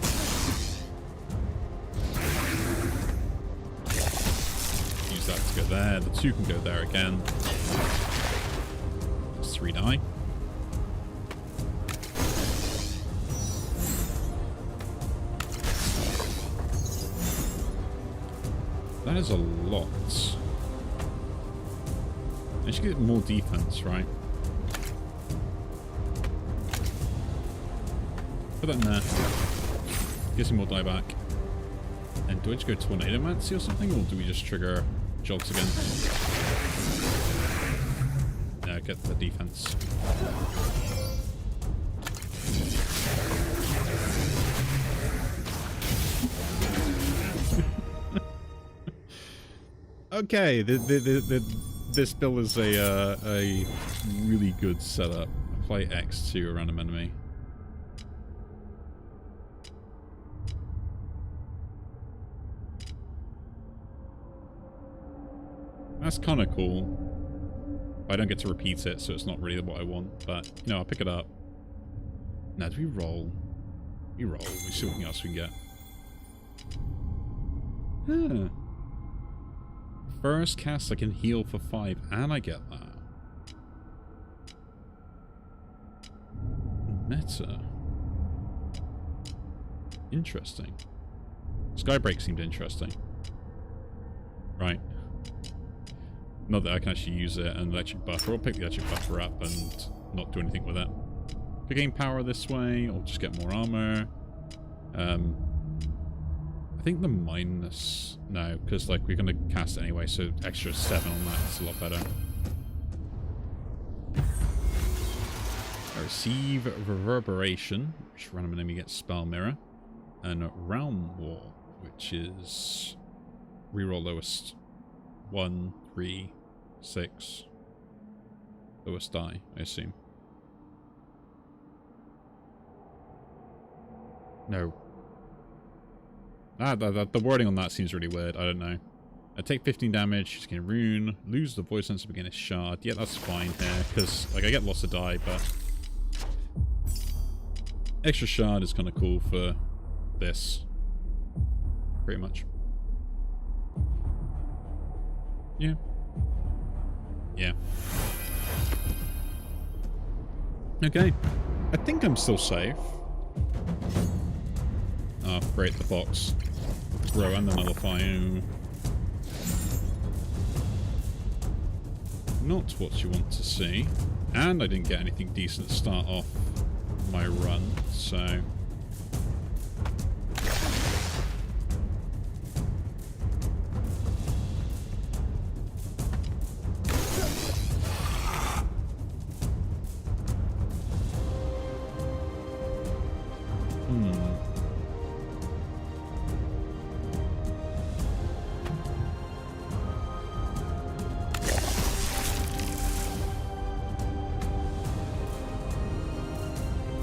Use that to go there. The 2 can go there again. That's 3 die. That is a lot. I should get more defense, right? Put that in there. Get some more die back. And do I just go Tornadomancy or something? Or do we just trigger Jogs again? No, get the defense. Okay, this build is a really good setup. Apply X to a random enemy. That's kind of cool. I don't get to repeat it, so it's not really what I want. But, you know, I'll pick it up. Now, do we roll? We roll. We see what else we can get. Huh. first cast I can heal for 5, and I get that. Meta. Interesting. Skybreak seemed interesting. Right. Not that I can actually use it, an electric buffer. I'll pick the electric buffer up and not do anything with it. Could gain power this way, or just get more armor. I think the minus... No, because like we're going to cast it anyway, so extra 7 on that is a lot better. I receive Reverberation, which random enemy gets Spell Mirror. And Realm War, which is reroll lowest 1, 3, 6. Lowest die, I assume. No. The wording on that seems really weird. I don't know. I take 15 damage, just gain Rune, lose the voice sense to begin a shard. Yeah, that's fine here, because like I get lost to die, but extra shard is kind of cool for this. Pretty much. Yeah. Yeah. Okay. I think I'm still safe. Oh, great, the box. Throw and the nullify. Not what you want to see. And I didn't get anything decent to start off my run, so...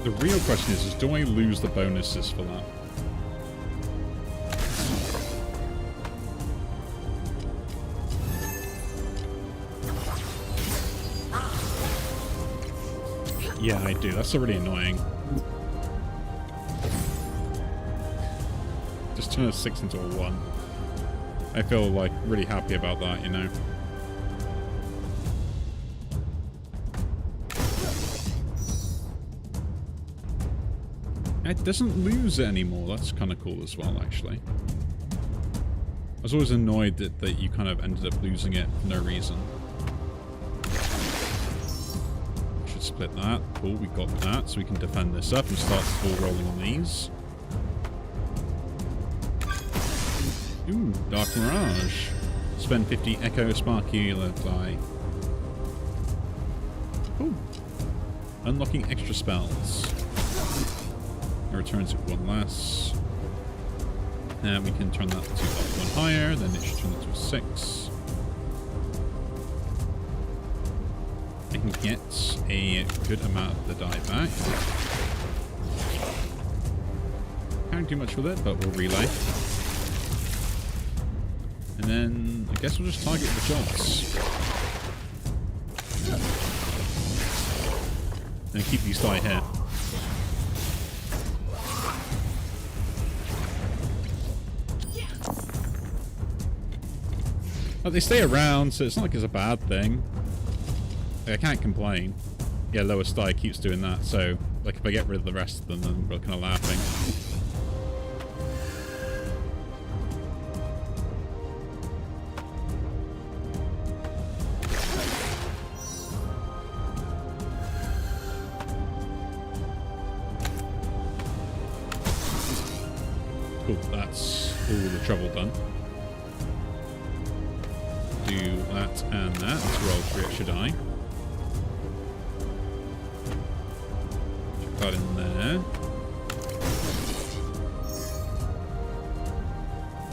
The real question is do I lose the bonuses for that? Yeah, I do. That's already annoying. Just turn a 6 into a 1. I feel like really happy about that, you know? It doesn't lose it anymore. That's kind of cool as well, actually. I was always annoyed that you kind of ended up losing it for no reason. Should split that. Cool, we got that. So we can defend this up and start full rolling on these. Ooh, Dark Mirage. Spend 50 Echo Sparkular die. Ooh. Unlocking extra spells. It returns it 1 less. And we can turn that to up 1 higher, then it should turn that to a 6. I can get a good amount of the die back. Can't do much with it, but we'll relay. And then I guess we'll just target the jobs. And keep these die here. But they stay around, so it's not like it's a bad thing. Like, I can't complain. Yeah, lowest die keeps doing that, so like if I get rid of the rest of them, then we're kind of laughing. Cool, that's all the trouble done. Do that and that. Let's roll 3 extra die. Chuck that in there.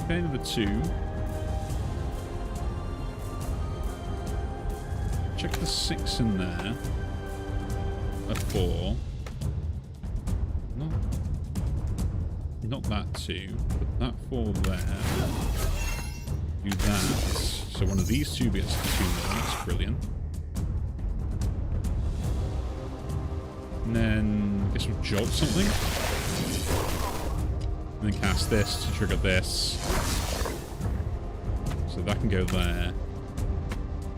Okay, number 2. Check the 6 in there. A 4. Not that 2. Put that 4 there. Do that. So one of these 2 gets the 2 more. That's brilliant. And then I guess we'll jolt something. And then cast this to trigger this. So that can go there.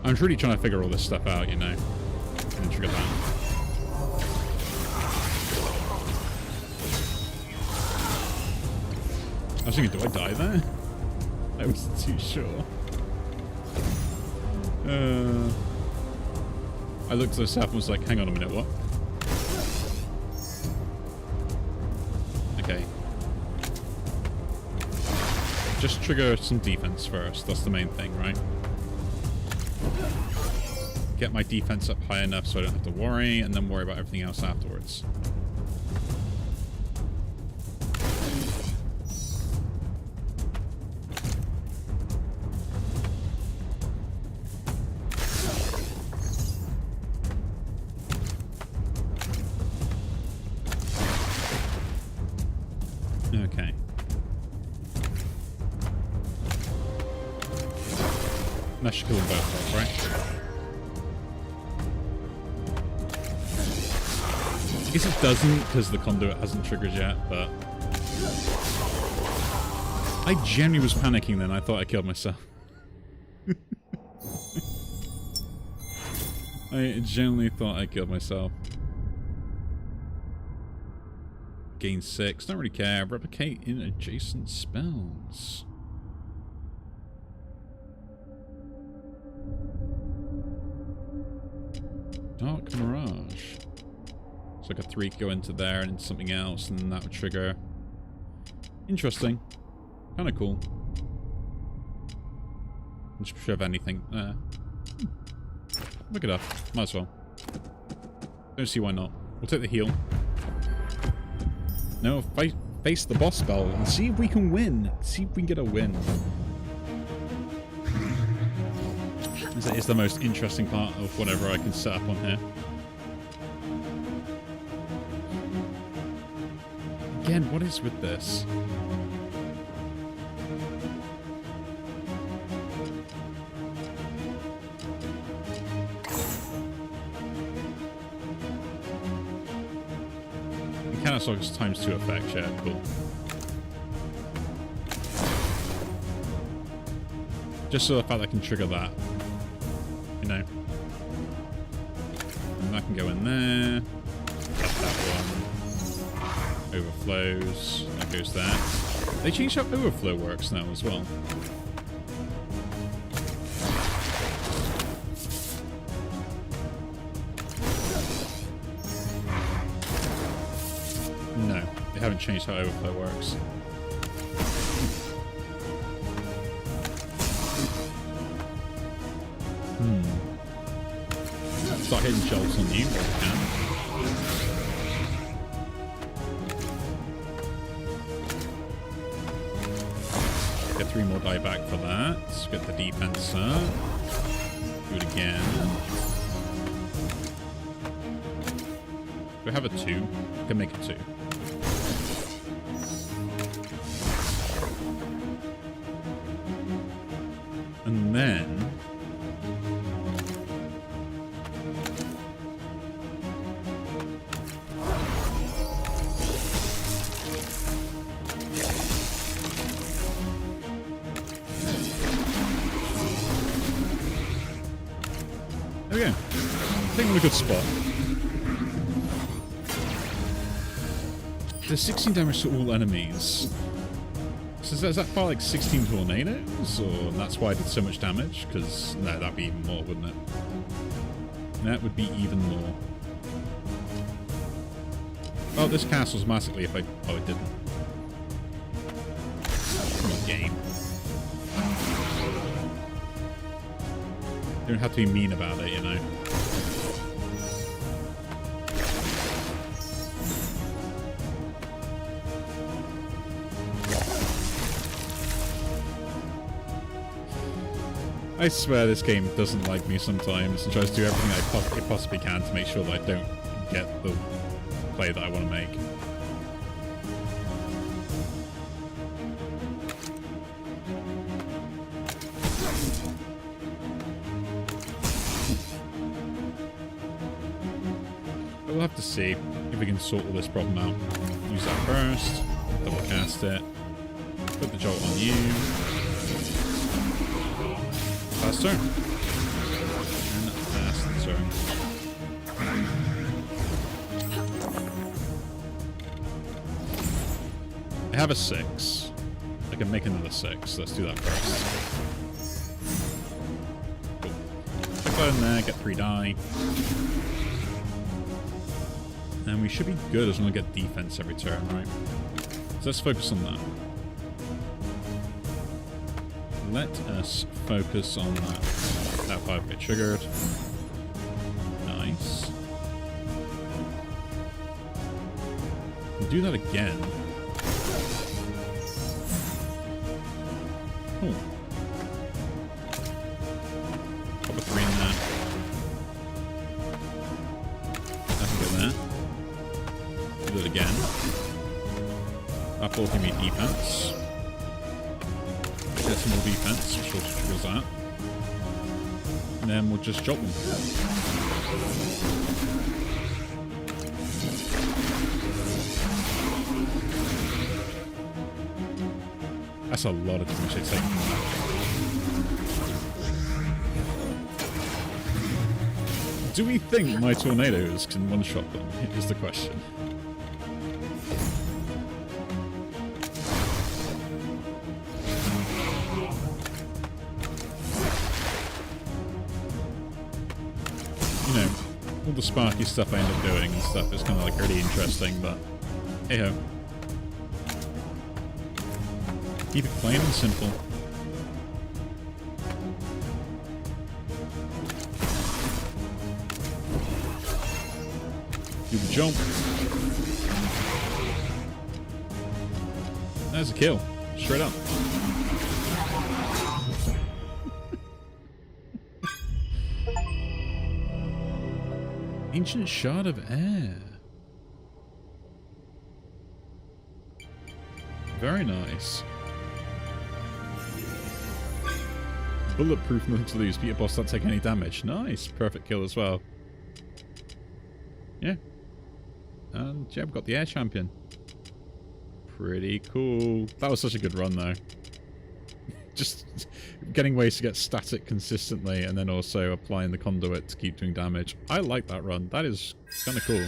I'm really trying to figure all this stuff out, you know. And then trigger that. I was thinking, do I die there? I wasn't too sure. I looked at this up and was like, hang on a minute, what? Okay. Just trigger some defense first. That's the main thing, right? Get my defense up high enough so I don't have to worry, and then worry about everything else afterwards. Okay. That should kill them both off, right? I guess it doesn't because the conduit hasn't triggered yet, but... I genuinely was panicking then. I thought I killed myself. I genuinely thought I killed myself. Gain 6. Don't really care. Replicate in adjacent spells. Dark Mirage. So like a 3 could go into there and into something else, and then that would trigger. Interesting. Kind of cool. Just shove anything. Look it up. Might as well. Don't see why not. We'll take the heal. No, face the boss spell and see if we can win. See if we can get a win. That is the most interesting part of whatever I can set up on here. Again, what is with this? Mechanics times 2 effect, yeah, cool. Just so the fact I can trigger that. You know. And that can go in there. That one. Overflows. That goes there. They changed how overflow works now as well. No, they haven't changed how overflow works. Start hitting shells on you while we can. Get 3 more die back for that. Get the defense up. Do it again. Do we have a 2? We can make a 2. And then... there we go. I think we're in a good spot. There's 16 damage to all enemies. So is that far like 16 tornadoes? Or that's why I did so much damage? Because, no, that'd be even more, wouldn't it? That would be even more. Oh, this castles massively if I... oh, it didn't. Come on, game. You don't have to be mean about it, you know. I swear this game doesn't like me sometimes and tries to do everything it possibly can to make sure that I don't get the play that I want to make. But we'll have to see if we can sort all this problem out. Use that first, double cast it, put the jolt on you. Fast turn. And fast turn. I have a 6. I can make another 6. Let's do that first. Cool. Put that in there, get 3 die. And we should be good as long as we get defense every turn, right? So let's focus on that. Let us focus on that. That 5 get triggered. Nice. We'll do that again. Cool. Pop a 3 in there. That's good there. Do it again. That will give me defense. Get some more defense, which also triggers that. And then we'll just drop them. That's a lot of damage they take. Do we think my tornadoes can one-shot them? Is the question. You know, all the sparky stuff I end up doing and stuff is kind of like really interesting, but hey-ho. Keep it plain and simple. Do the jump. That's a kill. Straight up. Ancient Shard of Air. Very nice. Bulletproof, nothing to lose. Beat a boss, don't take any damage. Nice. Perfect kill as well. Yeah. And yeah, we've got the air champion. Pretty cool. That was such a good run though. Just getting ways to get static consistently and then also applying the conduit to keep doing damage. I like that run. That is kind of cool.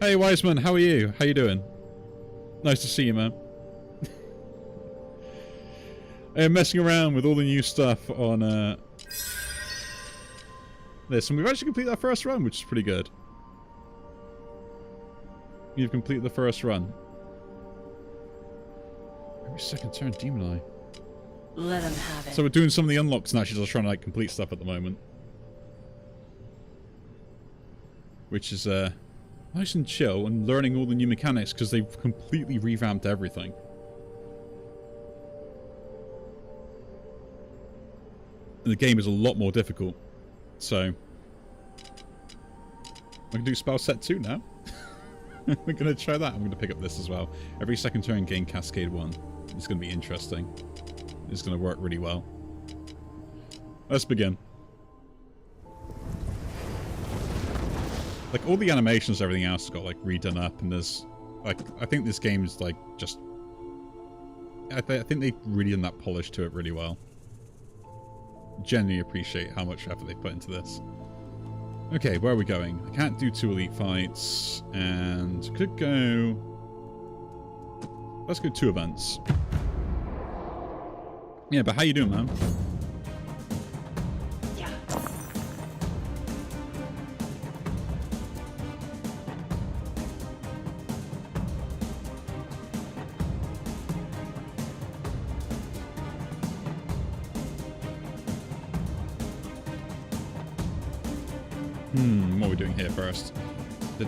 Hey Wiseman, how are you? How you doing? Nice to see you, man. I'm messing around with all the new stuff on this, and we've actually completed our first run, which is pretty good. You've completed the first run. Every second turn, Demon Eye. Let him have it. So we're doing some of the unlocks and actually just trying to like complete stuff at the moment, which is nice and chill, and learning all the new mechanics because they've completely revamped everything. And the game is a lot more difficult, so I can do spell set 2 now. We're going to try that. I'm going to pick up this as well. Every second turn gain Cascade 1. It's going to be interesting. It's going to work really well. Let's begin. Like all the animations, everything else got like redone up, and there's like I think this game is like just I think they've really done that polish to it really well. Genuinely appreciate how much effort they put into this. Okay, where are we going? I can't do 2 elite fights, and could go. Let's go 2 events. Yeah, but how you doing, man? Yeah. What are we doing here first? I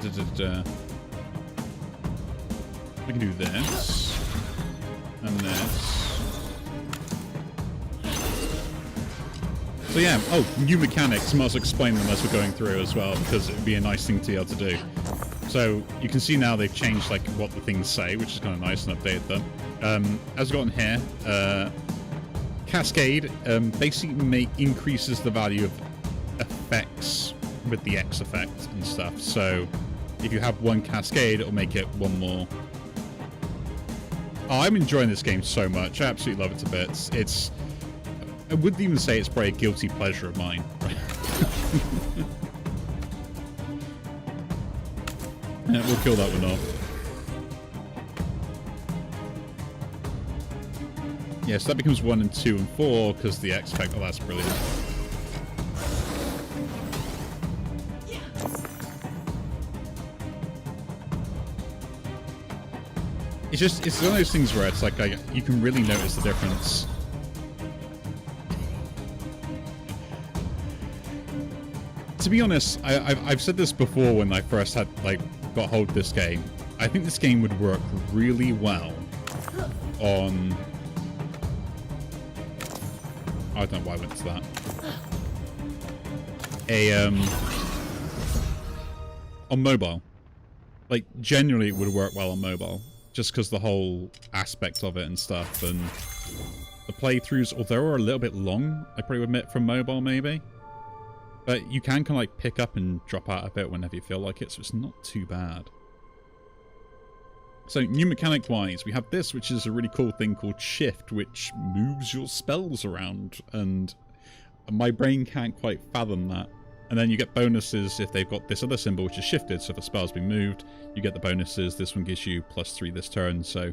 can do this. And this. So yeah, oh, new mechanics. Might as well explain them as we're going through as well, because it would be a nice thing to be able to do. So you can see now they've changed like what the things say, which is kind of nice, and updated them. As we've got in here, Cascade basically increases the value of effects with the X effect and stuff. So if you have 1 Cascade, it'll make it 1 more. Oh, I'm enjoying this game so much. I absolutely love it to bits. It's I wouldn't even say it's probably a guilty pleasure of mine. Yeah, we'll kill that one off. Yeah, so that becomes 1 and 2 and 4 because the X effect. Oh, that's brilliant. It's one of those things where it's like you can really notice the difference. To be honest, I've said this before when I first got hold of this game. I think this game would work really well on... I don't know why I went to that. On mobile. Like, generally it would work well on mobile. Just because the whole aspect of it and stuff. And the playthroughs, although are a little bit long, I probably would admit, from mobile maybe. But you can kind of like pick up and drop out a bit whenever you feel like it, so it's not too bad. So, new mechanic-wise, we have this, which is a really cool thing called Shift, which moves your spells around, and my brain can't quite fathom that. And then you get bonuses if they've got this other symbol, which is shifted, so if a spell's been moved, you get the bonuses. This one gives you +3 this turn, so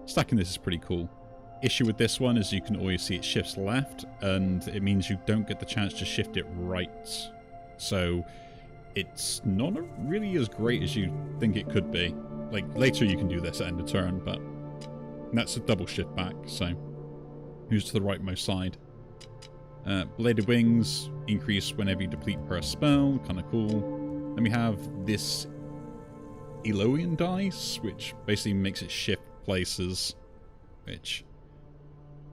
stacking this is pretty cool. Issue with this one is you can always see it shifts left, and it means you don't get the chance to shift it right. So it's not really as great as you think it could be. Like, later you can do this at end of turn, but that's a double shift back, so who's to the rightmost side? Bladed Wings increase whenever you deplete per spell, kind of cool. Then we have this Eloian dice, which basically makes it shift places, which...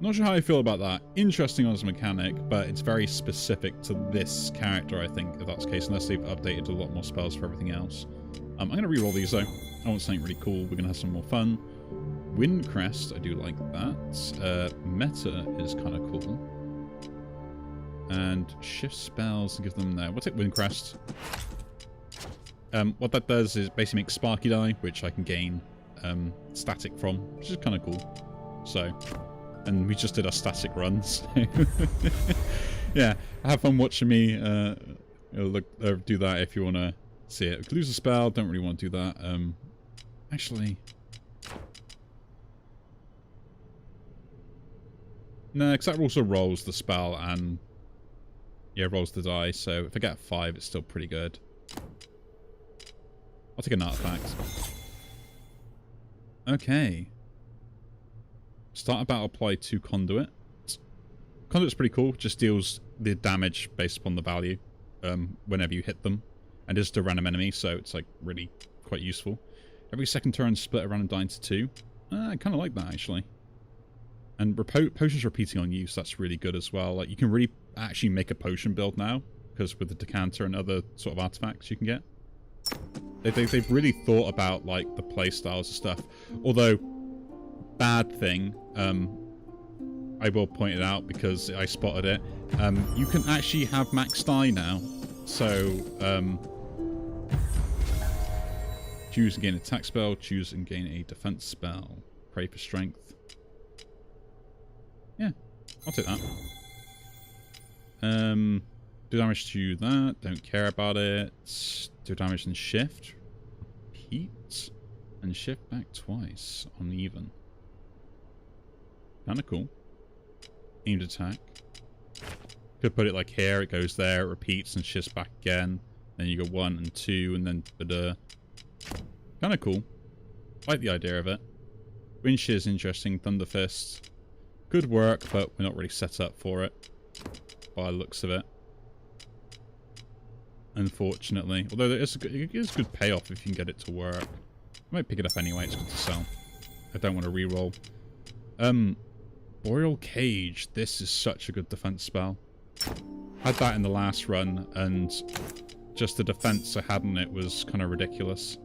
not sure how I feel about that. Interesting as a mechanic, but it's very specific to this character, I think, if that's the case, unless they've updated a lot more spells for everything else. I'm going to reroll these, though. I want something really cool. We're going to have some more fun. Windcrest, I do like that. Meta is kind of cool. And shift spells and give them there. We'll take Windcrest. What that does is basically make Sparky die, which I can gain static from, which is kind of cool. So... and we just did our static runs. Yeah, have fun watching me do that if you want to see it. Lose a spell, don't really want to do that. Actually... no, because that also rolls the spell and... yeah, rolls the die, so if I get 5, it's still pretty good. I'll take an artifact. Okay. Start a battle, apply 2 Conduit. Conduit's pretty cool, just deals the damage based upon the value whenever you hit them. And it's a random enemy, so it's like really quite useful. Every second turn, split a random die into 2. I kind of like that, actually. And potions repeating on use, that's really good as well. Like, you can really actually make a potion build now, because with the decanter and other sort of artifacts you can get. They've really thought about, like, the play styles and stuff. Although, bad thing, I will point it out because I spotted it. You can actually have max die now. So, choose and gain an attack spell, choose and gain a defense spell. Pray for strength. Yeah, I'll take that. Do damage to that, don't care about it. Do damage and shift. Repeat. And shift back twice on even. Kinda cool. Aimed attack. Could put it like here, it goes there, it repeats and shifts back again. Then you go 1 and 2 and then kinda cool. Like the idea of it. Wind Shear is interesting, Thunder Fist. Good work, but we're not really set up for it. By the looks of it. Unfortunately. Although it is good payoff if you can get it to work. I might pick it up anyway, it's good to sell. I don't want to reroll. Boreal Cage. This is such a good defense spell. Had that in the last run, and just the defense I had on it was kind of ridiculous.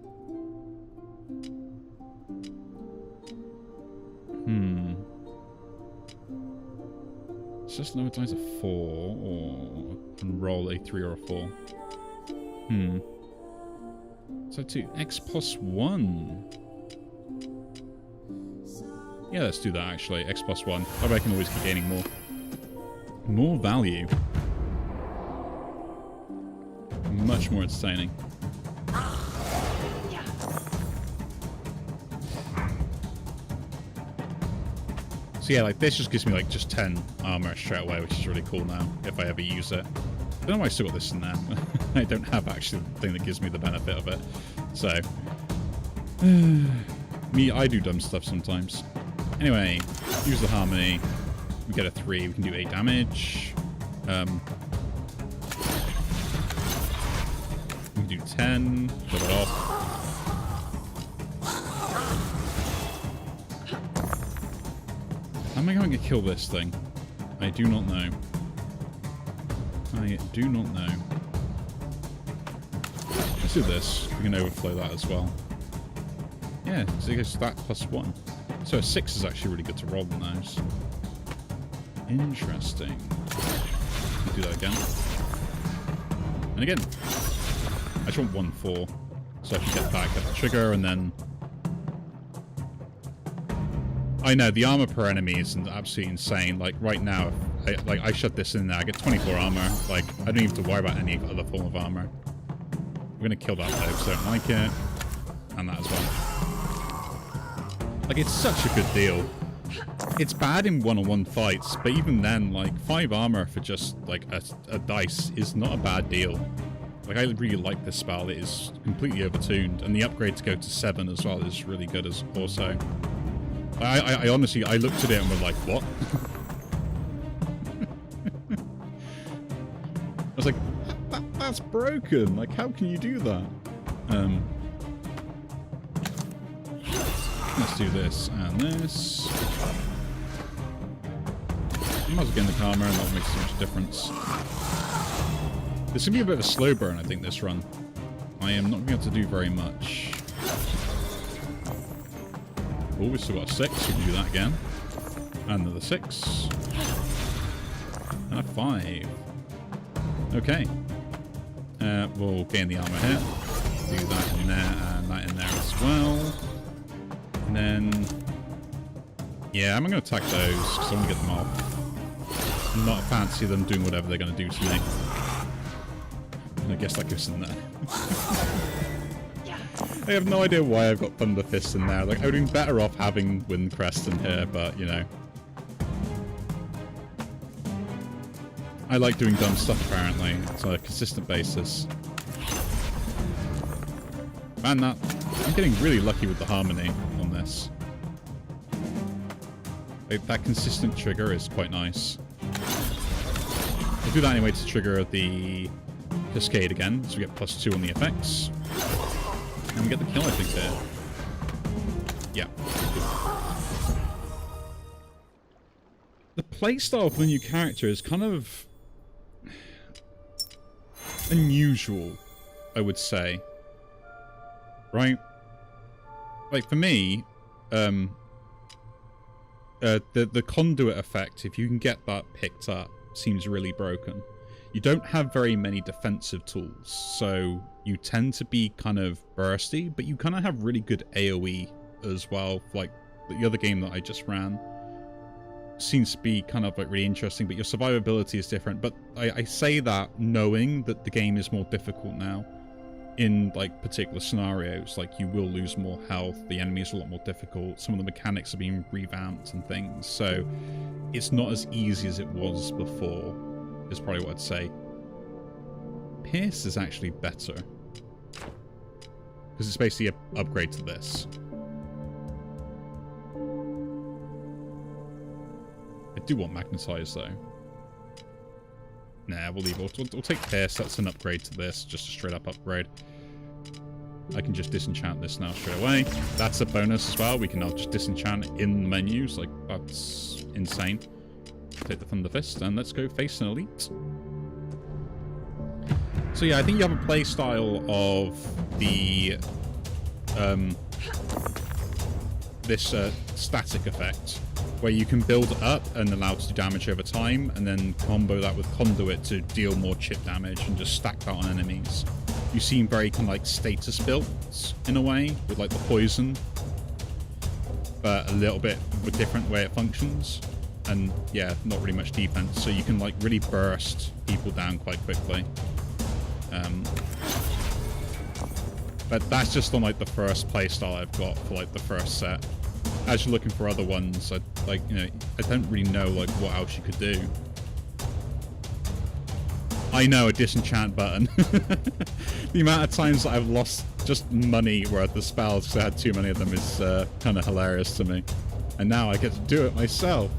It's just lower dice of 4, or and roll a 3 or a 4. So to X+1. Yeah, let's do that actually. X+1. I bet I can always keep gaining more. More value. Much more entertaining. So yeah, like this just gives me like just 10 armor straight away, which is really cool now if I ever use it. I don't know why I still got this in there. I don't have actually the thing that gives me the benefit of it. So me, I do dumb stuff sometimes. Anyway, use the harmony. We get a 3. We can do 8 damage. We can do 10. Kill it off. How am I going to kill this thing? I do not know. I do not know. Let's do this. We can overflow that as well. Yeah, so it goes that +1. So a 6 is actually really good to roll on those. Interesting. Do that again. And again. I just want 1 4. So I can get back at the trigger and then... I know, the armor per enemy is absolutely insane. Like, right now, I shut this in there, I get 24 armor. Like, I don't even have to worry about any other form of armor. We're gonna kill that though, because I don't like it. And that as well. Like, it's such a good deal. It's bad in one-on-one fights, but even then, like, 5 armor for just, like, a dice is not a bad deal. Like, I really like this spell. It is completely overtuned. And the upgrade to go to 7 as well is really good as also. I honestly, I looked at it and was like, what? I was like, that's broken. Like, how can you do that? Let's do this and this. I might as well get in the karma and that makes so much difference. This is going to be a bit of a slow burn, I think, this run. I am not going to be able to do very much. Oh, we've still got a 6. We can do that again. And another 6. And a 5. Okay. We'll gain the armor here. Do that in there and that in there as well. And then... yeah, I'm going to attack those because I want to get them off. I'm not fancy them doing whatever they're going to do to me. And I guess that goes in there. I have no idea why I've got Thunder Fist in there. Like, I would have been better off having Windcrest in here, but, you know. I like doing dumb stuff, apparently. It's on a consistent basis. Man, I'm getting really lucky with the harmony on this. Like, that consistent trigger is quite nice. I'll do that anyway to trigger the Cascade again, so we get +2 on the effects. And we get the kill, I think, there. Yeah. The playstyle for the new character is kind of unusual, I would say. Right? Like, for me, the conduit effect, if you can get that picked up, seems really broken. You don't have very many defensive tools, so you tend to be kind of bursty, but you kind of have really good AoE as well. Like, the other game that I just ran seems to be kind of like really interesting, but your survivability is different. But I say that knowing that the game is more difficult now in like particular scenarios. Like, you will lose more health, the enemies are a lot more difficult, some of the mechanics are being revamped and things, so it's not as easy as it was before, is probably what I'd say. Pierce is actually better, because it's basically an upgrade to this. I do want Magnetize, though. Nah, we'll leave it. We'll take Pierce. That's an upgrade to this. Just a straight-up upgrade. I can just disenchant this now straight away. That's a bonus as well. We can now just disenchant in the menus. Like, that's insane. Take the Thunder Fist, and let's go face an elite. So yeah, I think you have a play style of the this static effect, where you can build up and allow it to do damage over time, and then combo that with Conduit to deal more chip damage and just stack that on enemies. You seem very kind of like status built in a way, with like the poison, but a little bit of a different way it functions. and yeah, not really much defense. So you can like really burst people down quite quickly. But that's just on like the first playstyle I've got for like the first set. As you're looking for other ones, I don't really know like what else you could do. I know, a disenchant button. The amount of times that I've lost just money worth of spells because I had too many of them is kind of hilarious to me. And now I get to do it myself.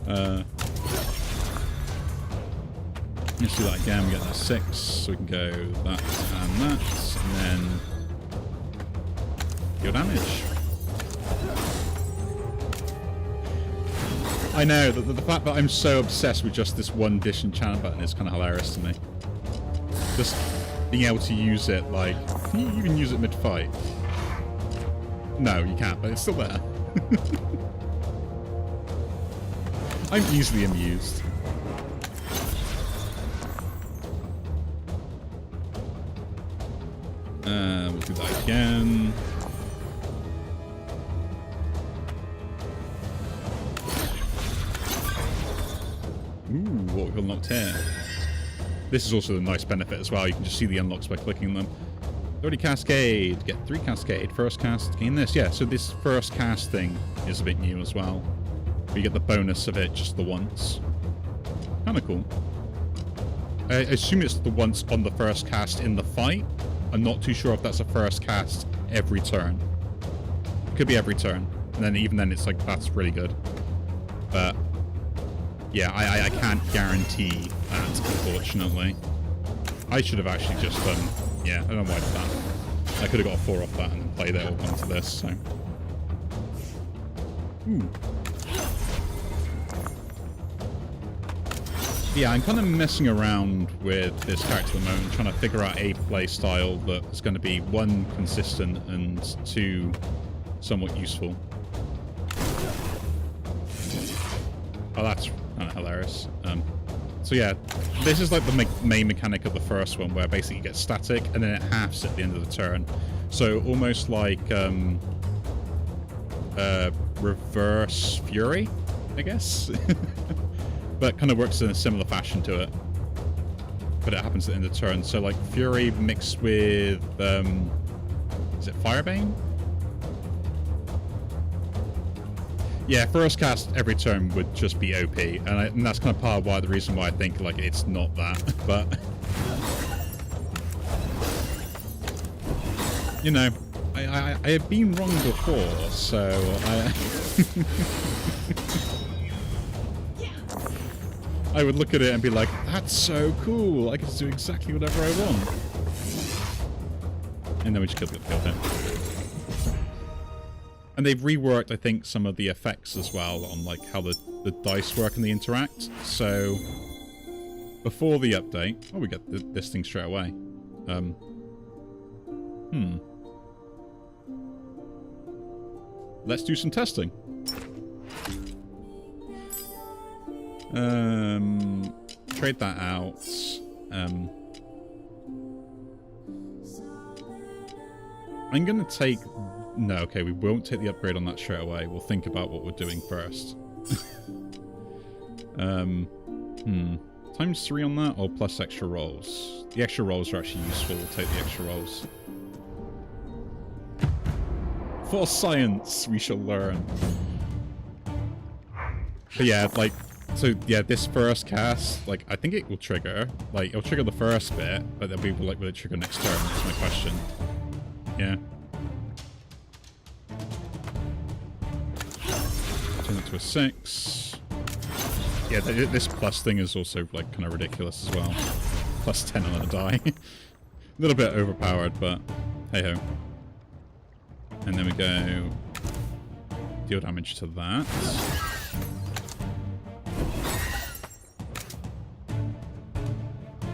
Let's do that again. We get that 6, so we can go that and that, and then deal damage. I know, the fact that I'm so obsessed with just this one disenchant button is kind of hilarious to me. Just being able to use it, like, can you even use it mid-fight? No, you can't, but it's still there. I'm easily amused. We'll do that again. Ooh, what we've unlocked here. This is also a nice benefit as well. You can just see the unlocks by clicking them. 30 Cascade. Get 3 Cascade. First cast, gain this. Yeah, so this first cast thing is a bit new as well. You get the bonus of it just the once. Kind of cool. I assume it's the once on the first cast in the fight. I'm not too sure if that's a first cast every turn. It could be every turn. And then even then it's like, that's really good. But yeah, I can't guarantee that, unfortunately. I should have actually just done... Yeah, I don't know why I did that. I could have got a 4 off that and then played it all onto this, so... Ooh. Yeah, I'm kind of messing around with this character at the moment, trying to figure out a play style that's going to be 1, consistent, and 2, somewhat useful. Oh, that's kind of hilarious. So yeah, this is like the main mechanic of the first one, where basically you get static and then it halves at the end of the turn. So almost like reverse fury, I guess. But kind of works in a similar fashion to it. But it happens at the end of the turn. So like fury mixed with is it Firebane? Yeah, first cast every turn would just be OP, and that's kind of part of why the reason why I think like it's not that. But you know, I have been wrong before, so I would look at it and be like, that's so cool, I can do exactly whatever I want. And then we just killed him. And they've reworked, I think, some of the effects as well on like how the dice work and they interact. So before the update, oh, we got this thing straight away. Let's do some testing. Trade that out. I'm gonna take... No, okay, we won't take the upgrade on that straight away. We'll think about what we're doing first. Times 3 on that, or plus extra rolls? The extra rolls are actually useful. We'll take the extra rolls. For science, we shall learn. But yeah, like... So, yeah, this first cast, like, I think it will trigger. Like, it'll trigger the first bit, but then we will, like, will it trigger next turn? That's my question. Yeah. Turn that to a 6. Yeah, this plus thing is also, like, kind of ridiculous as well. Plus 10 on a die. A little bit overpowered, but hey-ho. And then we go... Deal damage to that.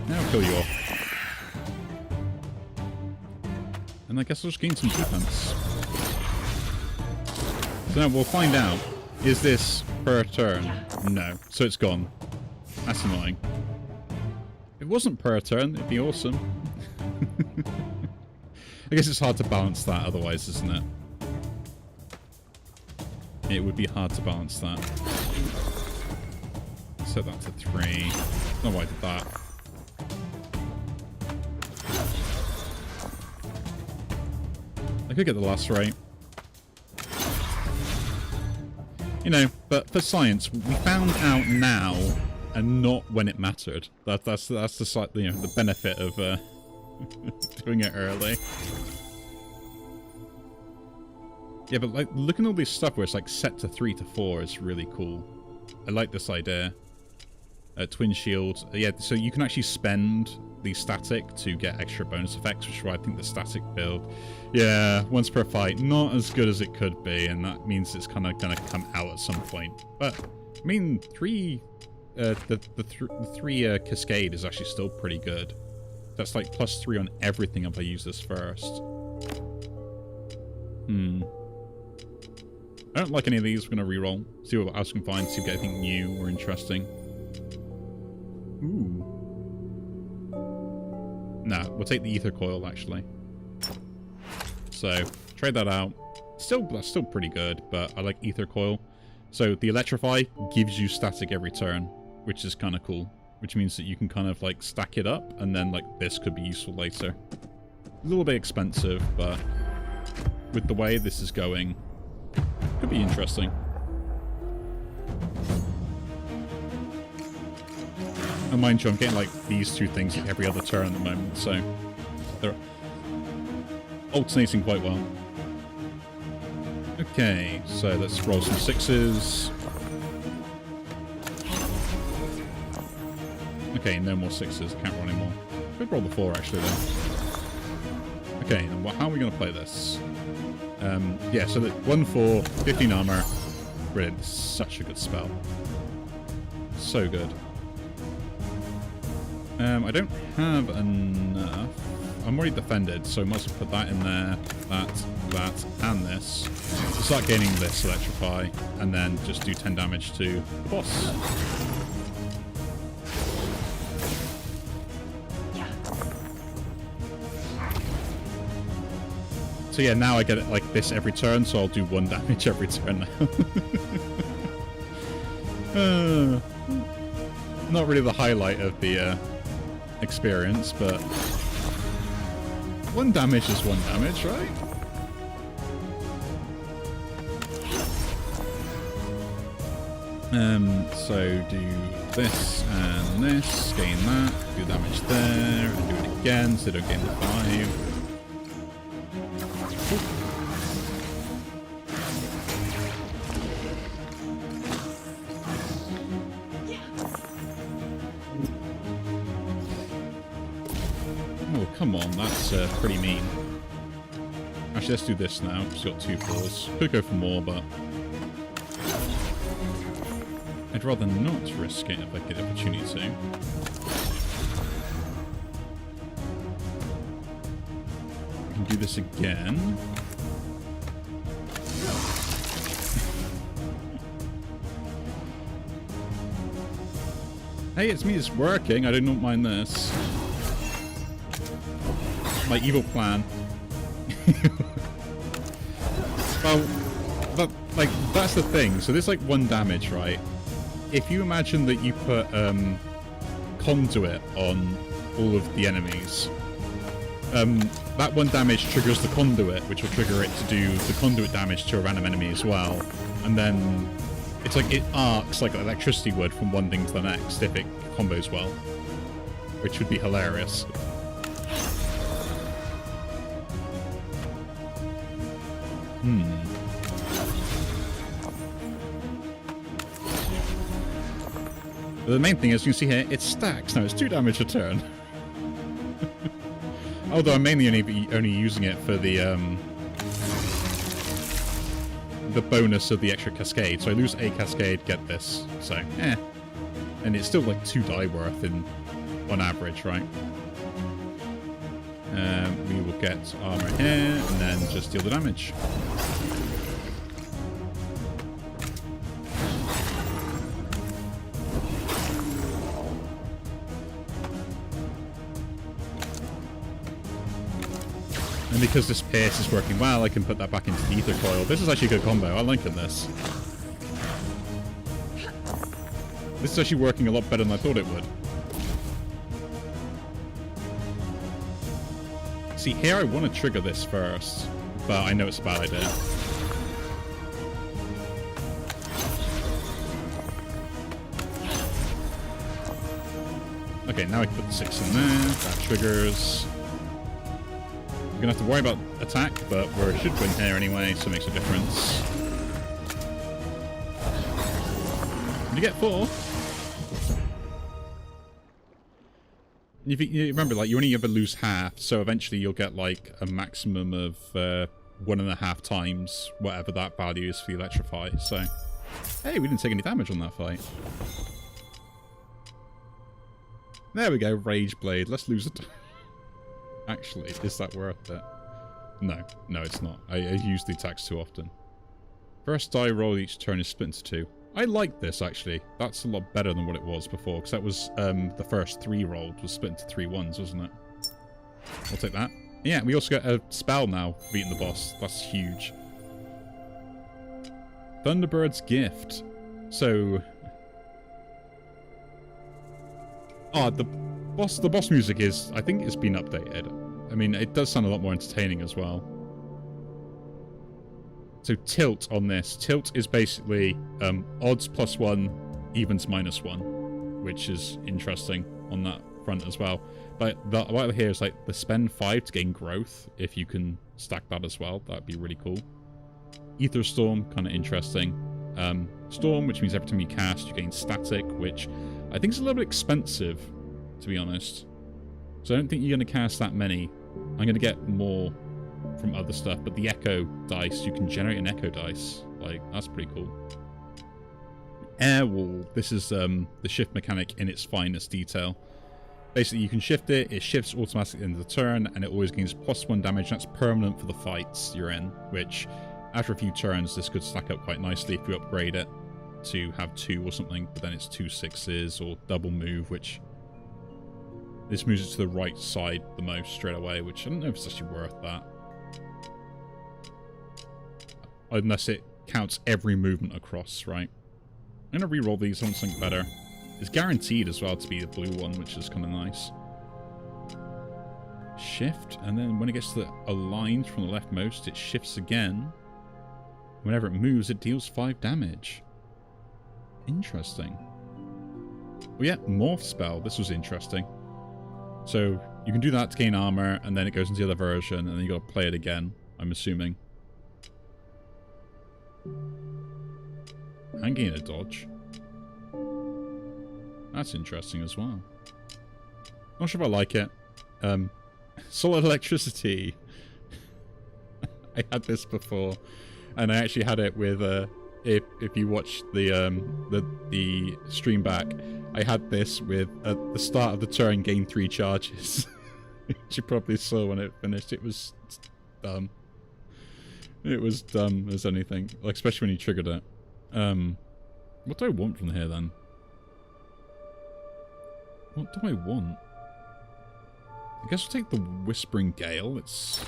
Now I'll kill you off. And I guess I'll just gain some defense. So now we'll find out. Is this per turn? No. So it's gone. That's annoying. If it wasn't per turn, it'd be awesome. I guess it's hard to balance that otherwise, isn't it? It would be hard to balance that. set that to 3. I don't know why I did that. I could get the last right. You know, but for science, we found out now and not when it mattered. That's the, you know, the benefit of doing it early. Yeah, but like looking at all this stuff where it's like set to 3 to 4 is really cool. I like this idea. Twin shield. Yeah, so you can actually spend the static to get extra bonus effects, which is why I think the static build, yeah, once per fight, not as good as it could be, and that means it's kind of going to come out at some point. But I mean, the three cascade is actually still pretty good. That's like +3 on everything if I use this first. I don't like any of these. We're going to reroll. See what else we can find. See if we get anything new or interesting. Ooh. Nah, we'll take the ether coil, actually. So, trade that out. That's still pretty good, but I like ether coil. So, the electrify gives you static every turn, which is kind of cool. Which means that you can kind of, like, stack it up, and then, like, this could be useful later. A little bit expensive, but with the way this is going, could be interesting. And mind you, I'm getting like these two things every other turn at the moment, so they're alternating quite well. Okay, so let's roll some 6s. Okay, no more 6s. Can't roll anymore. Could roll the 4 actually though. Okay, and how are we going to play this? Yeah, so that 1/4, 15 armor. Brilliant. Such a good spell. So good. I don't have enough. I'm already defended, so I might as well put that in there, that, and this. To start gaining this electrify, and then just do 10 damage to the boss. So yeah, now I get it like this every turn, so I'll do 1 damage every turn now. Not really the highlight of the experience, but 1 damage is 1 damage, right? So do this and this, gain that, do damage there, and do it again, so don't gain the 5. Oh, come on, that's pretty mean. Actually, let's do this now. We've got 2 4s. Could go for more, but I'd rather not risk it if I get the opportunity to. We can do this again. Hey, it's me, it's working. I do not mind this. My evil plan. Well, but, like, that's the thing. So there's like 1 damage, right? If you imagine that you put conduit on all of the enemies, that 1 damage triggers the conduit, which will trigger it to do the conduit damage to a random enemy as well. And then it's like it arcs like electricity would from one thing to the next if it combos well, which would be hilarious. But the main thing is, you can see here, it stacks. Now it's 2 damage a turn. Although I'm mainly only using it for the bonus of the extra cascade. So I lose a cascade, get this. So, and it's still like 2 die worth on average, right? We will get armor here, and then just deal the damage. And because this pierce is working well, I can put that back into the ether coil. This is actually a good combo. I'm liking this. This is actually working a lot better than I thought it would. See, here I want to trigger this first, but I know it's a bad idea. Okay, now I can put the 6 in there. That triggers. We're going to have to worry about attack, but we should win here anyway, so it makes a difference. You get 4. You remember, like, you only ever lose half, so eventually you'll get, like, a maximum of 1.5 times whatever that value is for the Electrify, so... Hey, we didn't take any damage on that fight. There we go, Rage Blade. Let's lose it. Actually, is that worth it? No, it's not. I use the attacks too often. First die roll each turn is split into 2. I like this, actually. That's a lot better than what it was before, because that was, the first 3 rolled was split into 3 ones, wasn't it? I'll take that. Yeah, we also get a spell now for beating the boss. That's huge. Thunderbird's Gift. So... Oh, the boss music is... I think it's been updated. I mean, it does sound a lot more entertaining as well. So tilt on this. Tilt is basically odds +1, evens -1, which is interesting on that front as well. But what I hear is like the spend 5 to gain growth, if you can stack that as well. That'd be really cool. Ether Storm, kind of interesting. Storm, which means every time you cast, you gain static, which I think is a little bit expensive, to be honest. So I don't think you're going to cast that many. I'm going to get more from other stuff, but the Echo dice, you can generate an Echo dice. Like, that's pretty cool. Air Wall. This is the shift mechanic in its finest detail. Basically, you can shift it, it shifts automatically into the turn, and it always gains +1 damage. That's permanent for the fights you're in, which, after a few turns, this could stack up quite nicely if you upgrade it to have 2 or something, but then it's 2 6s or double move, which... This moves it to the right side the most straight away, which I don't know if it's actually worth that. Unless it counts every movement across, right? I'm going to re-roll these, I want something better. It's guaranteed as well to be the blue one, which is kind of nice. Shift, and then when it gets to the aligned from the leftmost, it shifts again. Whenever it moves, it deals 5 damage. Interesting. Well, yeah, Morph Spell. This was interesting. So, you can do that to gain armor, and then it goes into the other version, and then you got to play it again, I'm assuming. And gain a dodge. That's interesting as well. Not sure if I like it. Solid Electricity. I had this before, and I actually had it with if you watch the stream back, I had this with at the start of the turn gain 3 charges. Which you probably saw when it finished. It was dumb. It was dumb as anything, like especially when you triggered it. What do I want from here then? What do I want? I guess I'll take the Whispering Gale. It's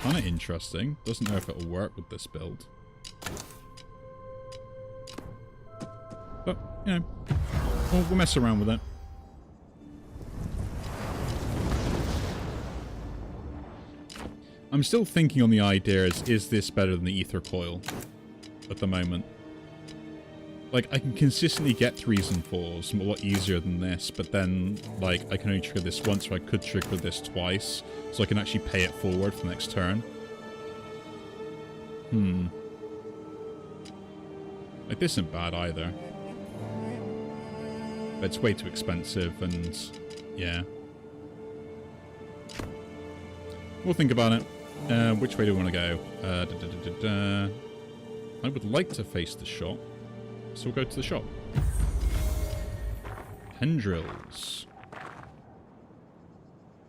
kind of interesting. Doesn't know if it'll work with this build. But, you know, we'll mess around with it. I'm still thinking on the idea is this better than the Ether Coil at the moment? Like, I can consistently get 3s and 4s a lot easier than this, but then, like, I can only trigger this once, or I could trigger this twice, so I can actually pay it forward for the next turn. Like, this isn't bad either. But it's way too expensive, and, yeah. We'll think about it. Which way do we want to go? I would like to face the shop. So we'll go to the shop. Tendrils.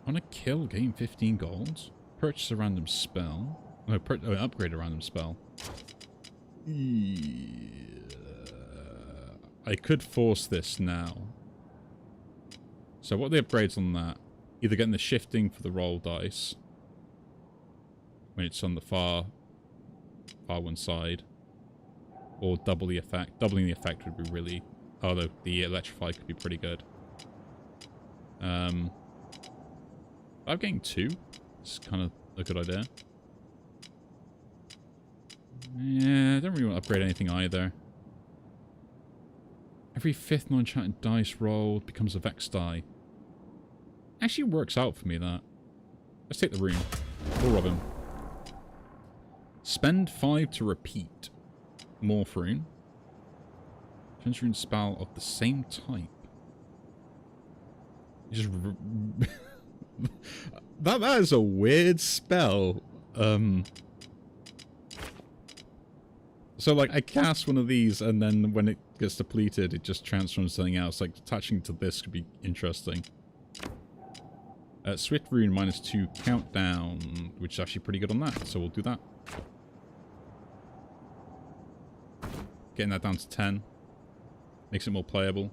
On a kill, gain 15 gold. Purchase a random spell. No, upgrade a random spell. I could force this now. So what are the upgrades on that? Either getting the shifting for the roll dice. When it's on the far one side. Or double the effect. Doubling the effect would be really Although the electrify could be pretty good. I'm getting 2. It's kind of a good idea. Yeah, I don't really want to upgrade anything either. Every 5th non-enchanted dice roll becomes a Vex die. Actually works out for me, that. Let's take the rune. We'll rob him. Spend 5 to repeat. Morph rune. Change rune spell of the same type. Just... that is a weird spell. So, like, I cast one of these, and then when it gets depleted, it just transforms something else. Like, attaching to this could be interesting. Swift rune -2 countdown, which is actually pretty good on that, so we'll do that. Getting that down to 10. Makes it more playable.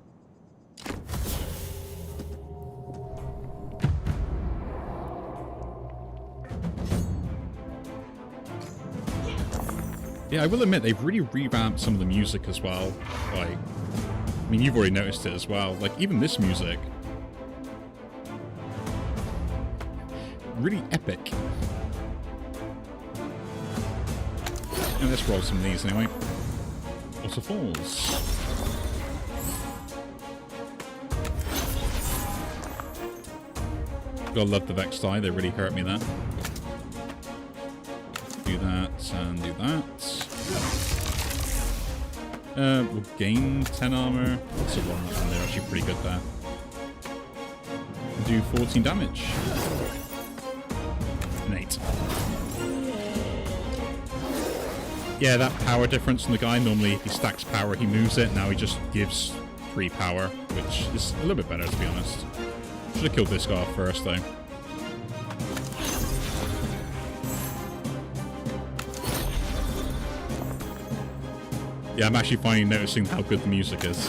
Yeah, I will admit, they've really revamped some of the music as well. Like, I mean, you've already noticed it as well. Like, even this music. Really epic. And let's roll some of these anyway. Waterfalls. Gotta love the Vex die, they really hurt me there. Do that and do that. We'll gain 10 armor. That's a one, and they're actually pretty good there. Do 14 damage. An 8. Yeah, that power difference in the guy. Normally, if he stacks power, he moves it. Now he just gives 3 power, which is a little bit better, to be honest. Should have killed this guy off first, though. Yeah, I'm actually finally noticing how good the music is.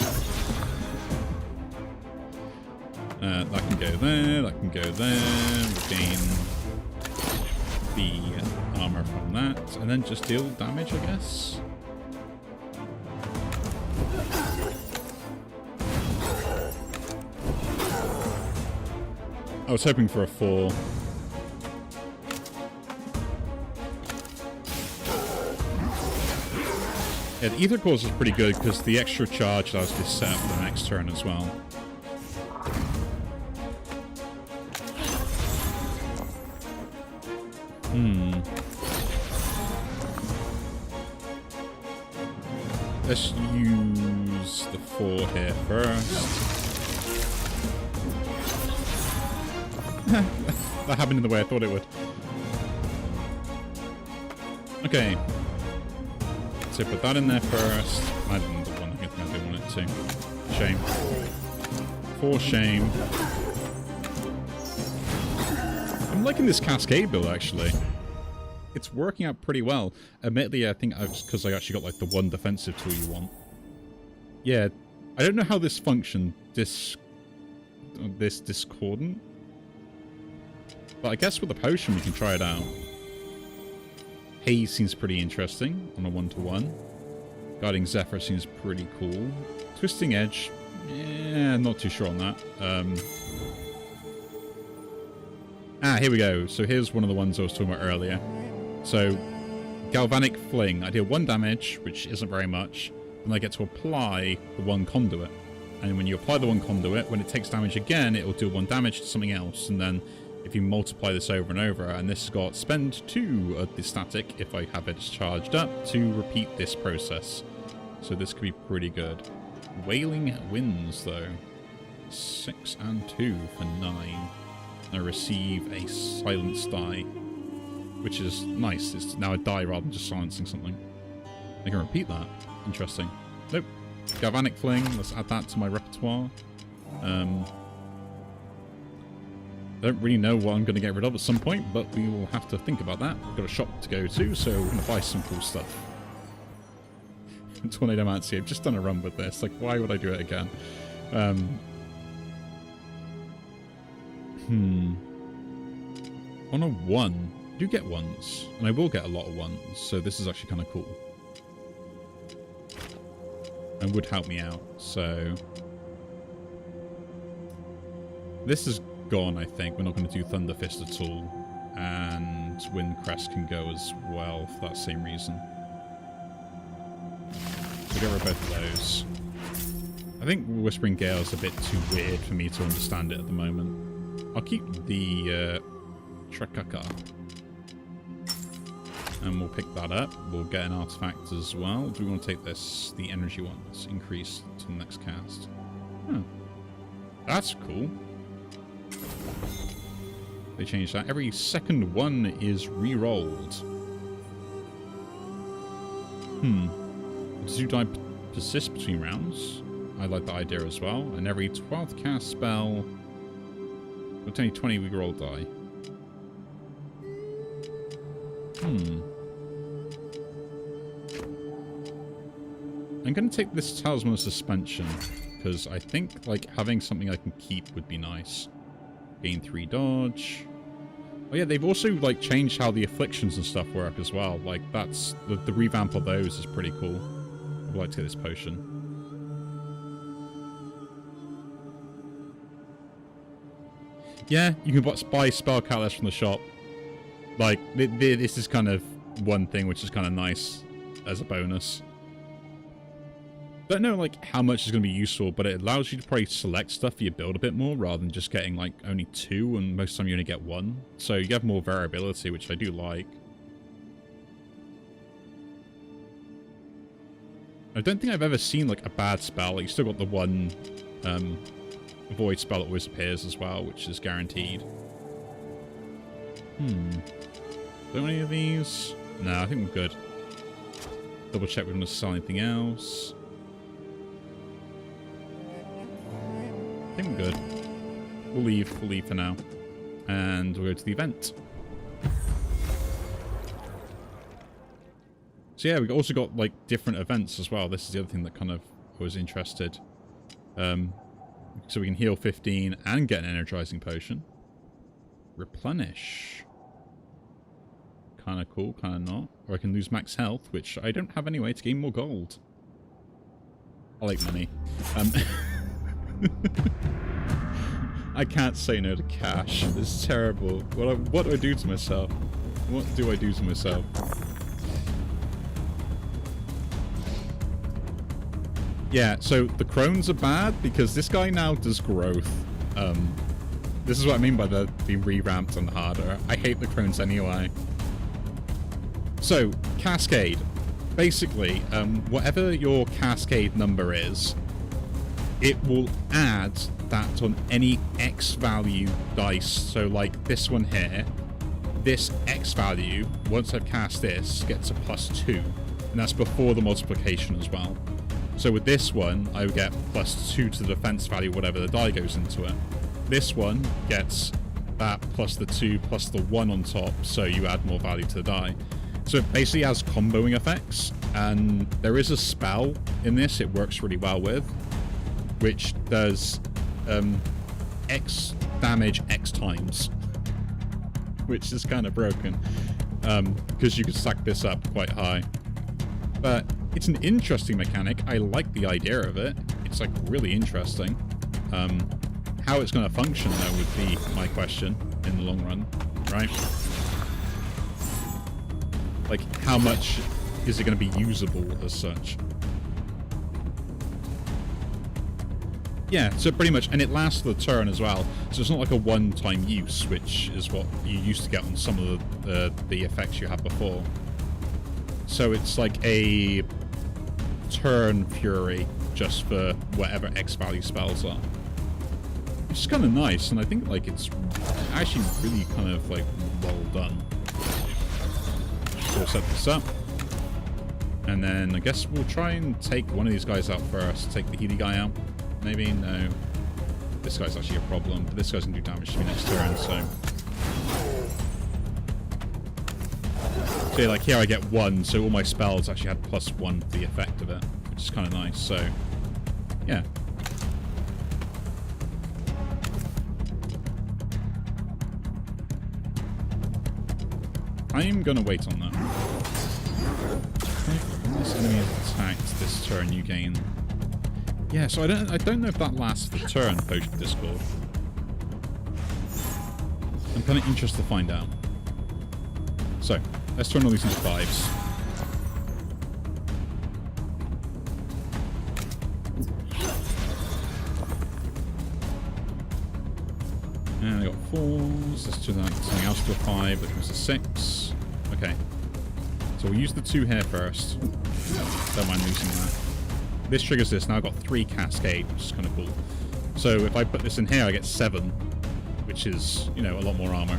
That can go there, that can go there. We'll gain the armor from that, and then just deal damage, I guess. I was hoping for a 4. Yeah, the Ether Cores is pretty good because the extra charge allows you to set up for the next turn as well. Let's use the 4 here first. That happened in the way I thought it would. Okay. So put that in there first. I didn't want to, I didn't want it to. Shame. For shame. I'm liking this cascade build, actually. It's working out pretty well. Admittedly, I think because I actually got like the 1 defensive tool you want. Yeah, I don't know how this functioned. This discordant. But I guess with the potion we can try it out. Haze seems pretty interesting on a 1-to-1. Guiding Zephyr seems pretty cool. Twisting Edge, yeah, not too sure on that. Here we go. So here's one of the ones I was talking about earlier. So, Galvanic Fling. I deal 1 damage, which isn't very much, and I get to apply the 1 conduit. And when you apply the 1 conduit, when it takes damage again, it will do 1 damage to something else, and then if you multiply this over and over, and this has got spend 2 of the static, if I have it charged up, to repeat this process. So this could be pretty good. Wailing Winds, though. 6 and 2 for 9. I receive a silence die, which is nice. It's now a die rather than just silencing something. I can repeat that. Interesting. Nope. Galvanic Fling. Let's add that to my repertoire. I don't really know what I'm going to get rid of at some point, but we will have to think about that. We've got a shop to go to, so we're going to buy some cool stuff. Tornadomancy. I've just done a run with this. Like, why would I do it again? On a 1, I do get 1s, and I will get a lot of 1s, so this is actually kind of cool. and would help me out. So this is gone, I think. We're not going to do Thunder Fist at all. And Wind Crest can go as well for that same reason. So get rid of both of those. I think Whispering Gale is a bit too weird for me to understand it at the moment. I'll keep the Trakaka. And we'll pick that up. We'll get an artifact as well. Do we want to take this? The energy one. Let's increase to the next cast. Oh. That's cool. They changed that. Every second one is re-rolled. Does you die persist between rounds? I like the idea as well. And every 12th cast spell with only 20 re-roll die. I'm going to take this Talisman of Suspension, because I think like having something I can keep would be nice. Gain 3 dodge. Oh yeah, they've also like changed how the afflictions and stuff work as well. Like that's the revamp of those is pretty cool. I'd like to get this potion. Yeah, you can buy spell catalyst from the shop. Like this is kind of one thing which is kind of nice as a bonus. Don't know like how much is going to be useful, but it allows you to probably select stuff for your build a bit more rather than just getting like only 2, and most of the time you only get 1. So you have more variability, which I do like. I don't think I've ever seen like a bad spell. Like, you still got the one void spell that always appears as well, which is guaranteed. Don't any of these? No, I think we're good. Double check we don't want to sell anything else. I think we're good. We'll leave for now. And we'll go to the event. So yeah, we've also got like different events as well. This is the other thing that kind of was interested. So we can heal 15 and get an energizing potion. Replenish. Kind of cool, kind of not. Or I can lose max health, which I don't have anyway, to gain more gold. I like money. I can't say no to cash. This is terrible. What do I do to myself? What do I do to myself? Yeah, so the crones are bad because this guy now does growth. This is what I mean by being re-ramped and harder. I hate the crones anyway. So, Cascade. Basically, whatever your Cascade number is, it will add that on any X value dice. So like this one here, this X value, once I've cast this, gets a +2. And that's before the multiplication as well. So with this one, I would get +2 to the defense value, whatever the die goes into it. This one gets that plus the 2 plus the 1 on top, so you add more value to the die. So it basically has comboing effects, and there is a spell in this it works really well with, which does X damage X times, which is kind of broken, because you could stack this up quite high. But it's an interesting mechanic. I like the idea of it. It's like really interesting. How it's going to function, though, would be my question in the long run, right? Like, how much is it going to be usable as such? Yeah, so pretty much, and it lasts for the turn as well, so it's not like a one-time use, which is what you used to get on some of the effects you had before. So it's like a turn fury just for whatever X value spells are. Which is kind of nice, and I think like it's actually really kind of like well done. So we'll set this up. And then I guess we'll try and take one of these guys out first. Take the Healy guy out. Maybe? No. This guy's actually a problem, but this guy's going to do damage to me next turn, so... So yeah, like here I get 1, so all my spells actually had +1 for the effect of it, which is kind of nice, so... Yeah. I am going to wait on that. If this enemy is attacked this turn, you gain Yeah, so I don't know if that lasts the turn, Potion Discord. I'm kind of interested to find out. So, let's turn all these into 5s. And I got 4s. Let's turn that into something else to a 5. That becomes a 6. Okay. So we'll use the 2 here first. Don't mind losing that. This triggers this. Now I've got 3 Cascade, which is kind of cool. So if I put this in here, I get 7, which is, you know, a lot more armor.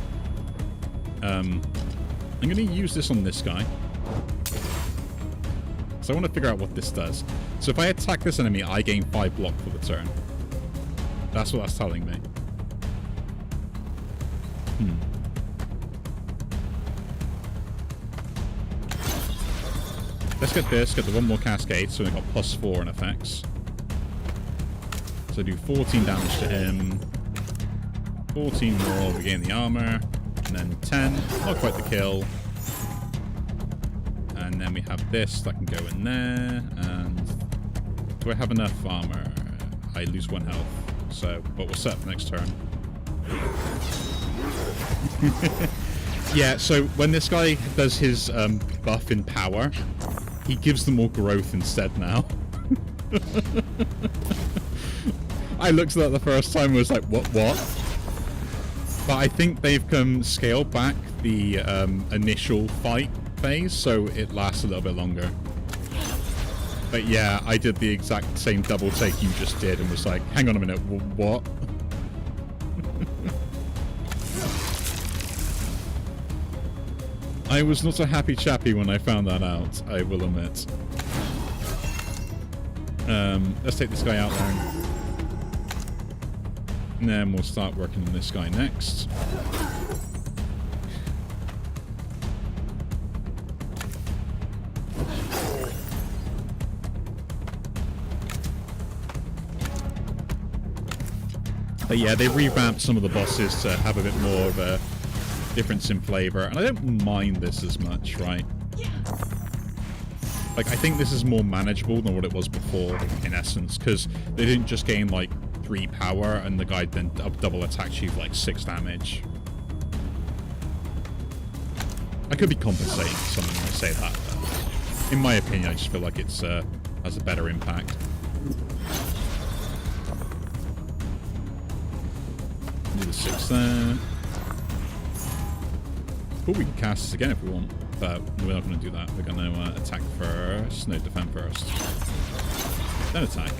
I'm going to use this on this guy. So I want to figure out what this does. So if I attack this enemy, I gain 5 block for the turn. That's what that's telling me. Let's get this, get the 1 more Cascade, so we've got +4 in effects. So do 14 damage to him. 14 more, we gain the armor. And then 10, not quite the kill. And then we have this that can go in there. And do I have enough armor? I lose 1 health. So, but we'll set up next turn. Yeah, so when this guy does his buff in power, he gives them more growth instead now. I looked at that the first time and was like, what? But I think they've scaled back the initial fight phase, so it lasts a little bit longer. But yeah, I did the exact same double take you just did and was like, hang on a minute, what? I was not a happy chappy when I found that out, I will admit. Let's take this guy out there. And then we'll start working on this guy next. But yeah, they revamped some of the bosses to have a bit more of a difference in flavor, and I don't mind this as much, right? Like, I think this is more manageable than what it was before, in essence, because they didn't just gain, like, 3 power, and the guy then double attacks you for, like, 6 damage. I could be compensating for something when I say that, but in my opinion, I just feel like it's has a better impact. Do the 6 there. Cool, we can cast this again if we want, but we're not going to do that. We're going to attack first. No, defend first. Then attack.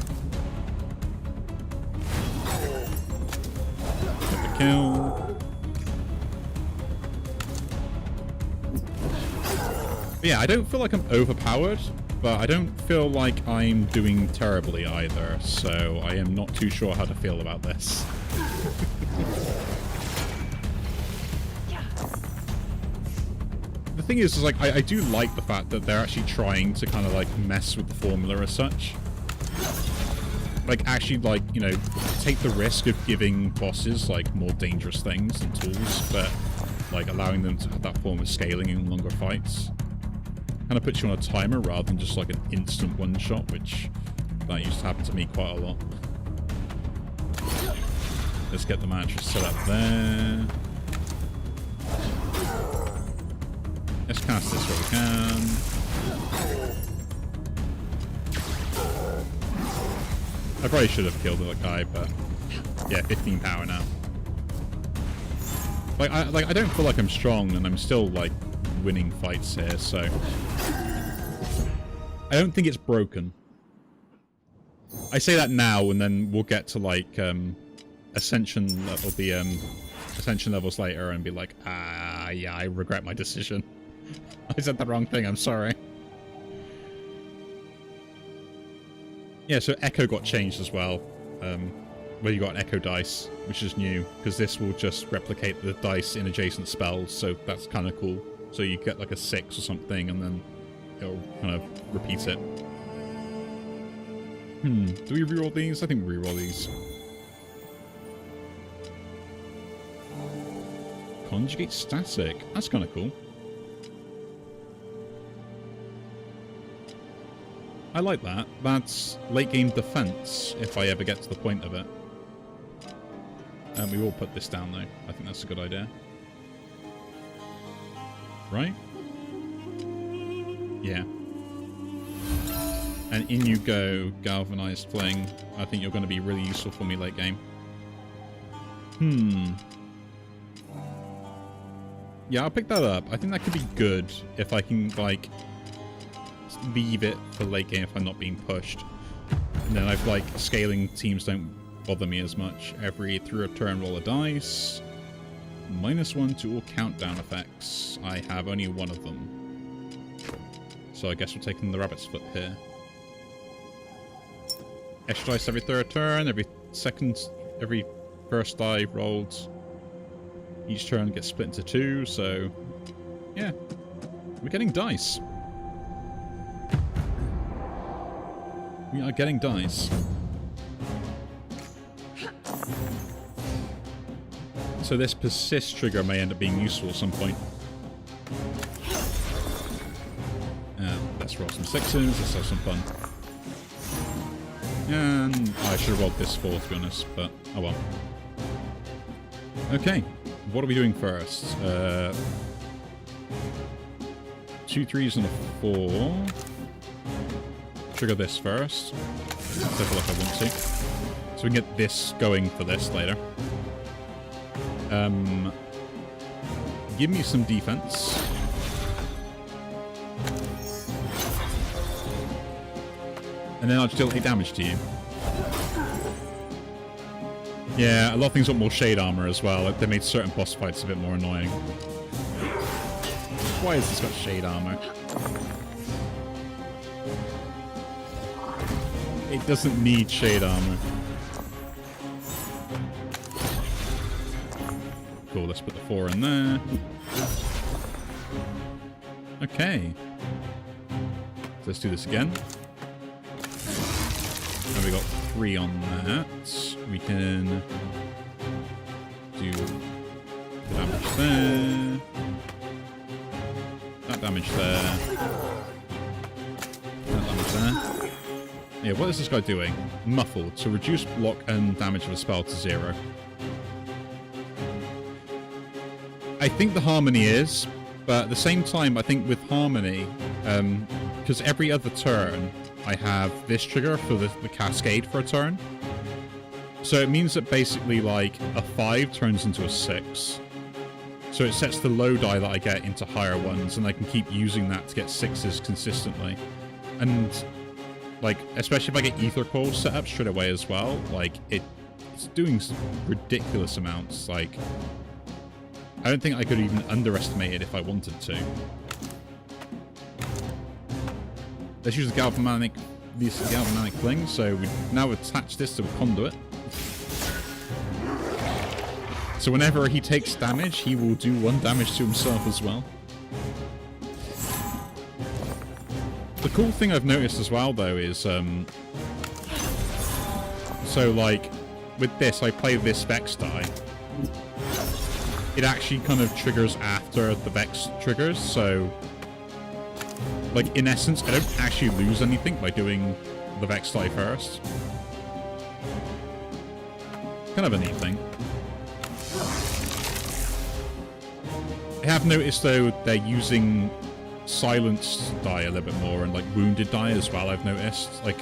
Get the kill. But yeah, I don't feel like I'm overpowered, but I don't feel like I'm doing terribly either, so I am not too sure how to feel about this. The thing is like, I do like the fact that they're actually trying to kind of like mess with the formula as such. Like actually like, you know, take the risk of giving bosses like more dangerous things and tools, but like allowing them to have that form of scaling in longer fights. Kind of puts you on a timer rather than just like an instant one shot, which that used to happen to me quite a lot. Let's get the mattress set up there. Let's cast this where we can. I probably should have killed the guy, but yeah, 15 power now. Like I don't feel like I'm strong, and I'm still like winning fights here, so I don't think it's broken. I say that now, and then we'll get to like ascension level, the ascension levels later, and be like, ah, yeah, I regret my decision. I said the wrong thing, I'm sorry. Yeah, so Echo got changed as well. Where you got an Echo dice, which is new, because this will just replicate the dice in adjacent spells, so that's kind of cool. So you get like a 6 or something, and then it'll kind of repeat it. Do we reroll these? I think we reroll these. Conjugate static. That's kind of cool. I like that. That's late game defense, if I ever get to the point of it. And we will put this down, though. I think that's a good idea. Right? Yeah. And in you go, Galvanized Fling. I think you're going to be really useful for me late game. Yeah, I'll pick that up. I think that could be good if I can, like, leave it for late game if I'm not being pushed. And then I've, like, scaling teams don't bother me as much. Through a turn, roll a dice. -1 to all countdown effects. I have only one of them. So I guess we're taking the rabbit's foot here. Extra dice every third turn, every first die rolled. Each turn gets split into 2, so yeah. We're getting dice. We are getting dice. So this persist trigger may end up being useful at some point. Let's roll some 6s, let's have some fun. And I should have rolled this 4 to be honest, but oh well. Okay, what are we doing first? 2 3s and a 4. Trigger this first. Take a look if I want to. So we can get this going for this later. Give me some defense. And then I'll just deal 8 damage to you. Yeah, a lot of things want more shade armor as well. Like, they made certain boss fights a bit more annoying. Why has this got shade armor? It doesn't need shade armor. Cool, let's put the 4 in there. Okay. Let's do this again. And we got 3 on that. We can do damage there. That damage there. That damage there. Yeah, what is this guy doing? Muffled. So reduce block and damage of a spell to 0. I think the Harmony is, but at the same time, I think with Harmony, because every other turn, I have this trigger for the Cascade for a turn. So it means that basically, like, a 5 turns into a 6. So it sets the low die that I get into higher ones, and I can keep using that to get 6s consistently. And, like, especially if I get Ether Coil set up straight away as well, like, it's doing ridiculous amounts. Like, I don't think I could even underestimate it if I wanted to. Let's use the galvanic fling. So we now attach this to a conduit. So whenever he takes damage, he will do 1 damage to himself as well. The cool thing I've noticed as well, though, is so like with this, I play this Vex die. It actually kind of triggers after the Vex triggers, so like, in essence, I don't actually lose anything by doing the Vex die first. Kind of a neat thing. I have noticed, though, they're using silenced die a little bit more, and, like, wounded die as well, I've noticed. Like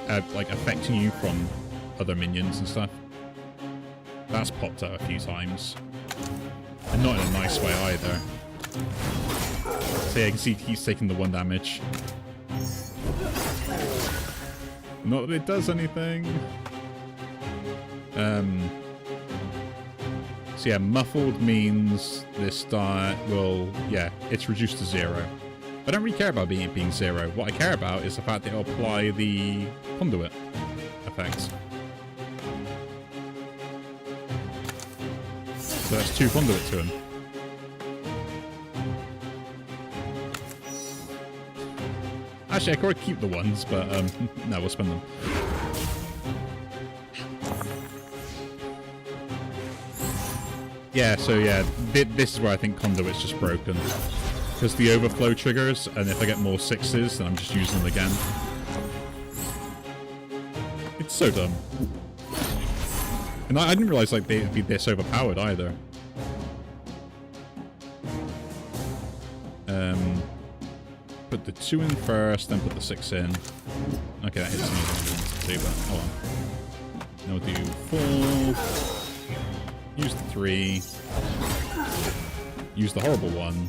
affecting you from other minions and stuff. That's popped up a few times. And not in a nice way either. So yeah, you can see he's taking the 1 damage. Not that it does anything. So yeah, muffled means this die will, yeah, it's reduced to 0. I don't really care about it being 0. What I care about is the fact that it'll apply the conduit effect. So that's 2 conduit to him. Actually, I could keep the 1s, but no, we'll spend them. Yeah, so yeah, this is where I think conduit's just broken. Because the overflow triggers, and if I get more 6s, then I'm just using them again. It's so dumb. And I didn't realize like they'd be this overpowered either. Put the 2 in first, then put the 6 in. Okay, that hits me too, but oh well. Then we'll do 4. Use the 3. Use the horrible 1.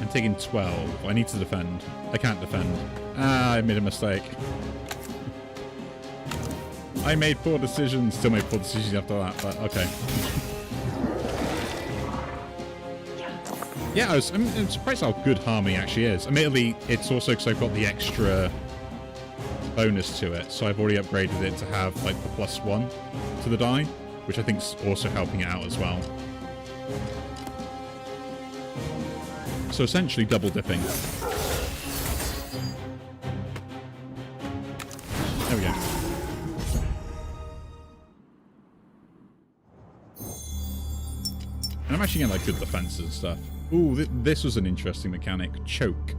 I'm taking 12. I need to defend. I can't defend. Ah, I made a mistake. I made poor decisions. Still made poor decisions after that, but okay. Yeah, I'm surprised how good Harmony actually is. Admittedly, it's also because I've got the extra bonus to it, so I've already upgraded it to have like the +1 to the die, which I think is also helping it out as well. So essentially double dipping. There we go. And I'm actually getting like good defenses and stuff. Ooh, this was an interesting mechanic. Choke.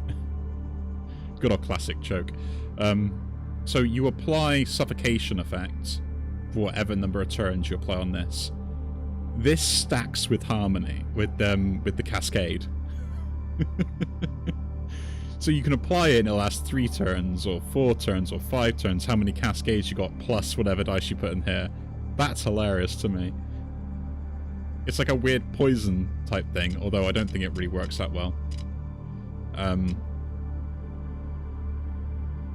Good old classic choke. So you apply suffocation effects for whatever number of turns you apply on this. This stacks with Harmony, with the cascade. So you can apply it and it'll last 3 turns, or 4 turns, or 5 turns, how many cascades you got, plus whatever dice you put in here. That's hilarious to me. It's like a weird poison type thing, although I don't think it really works that well.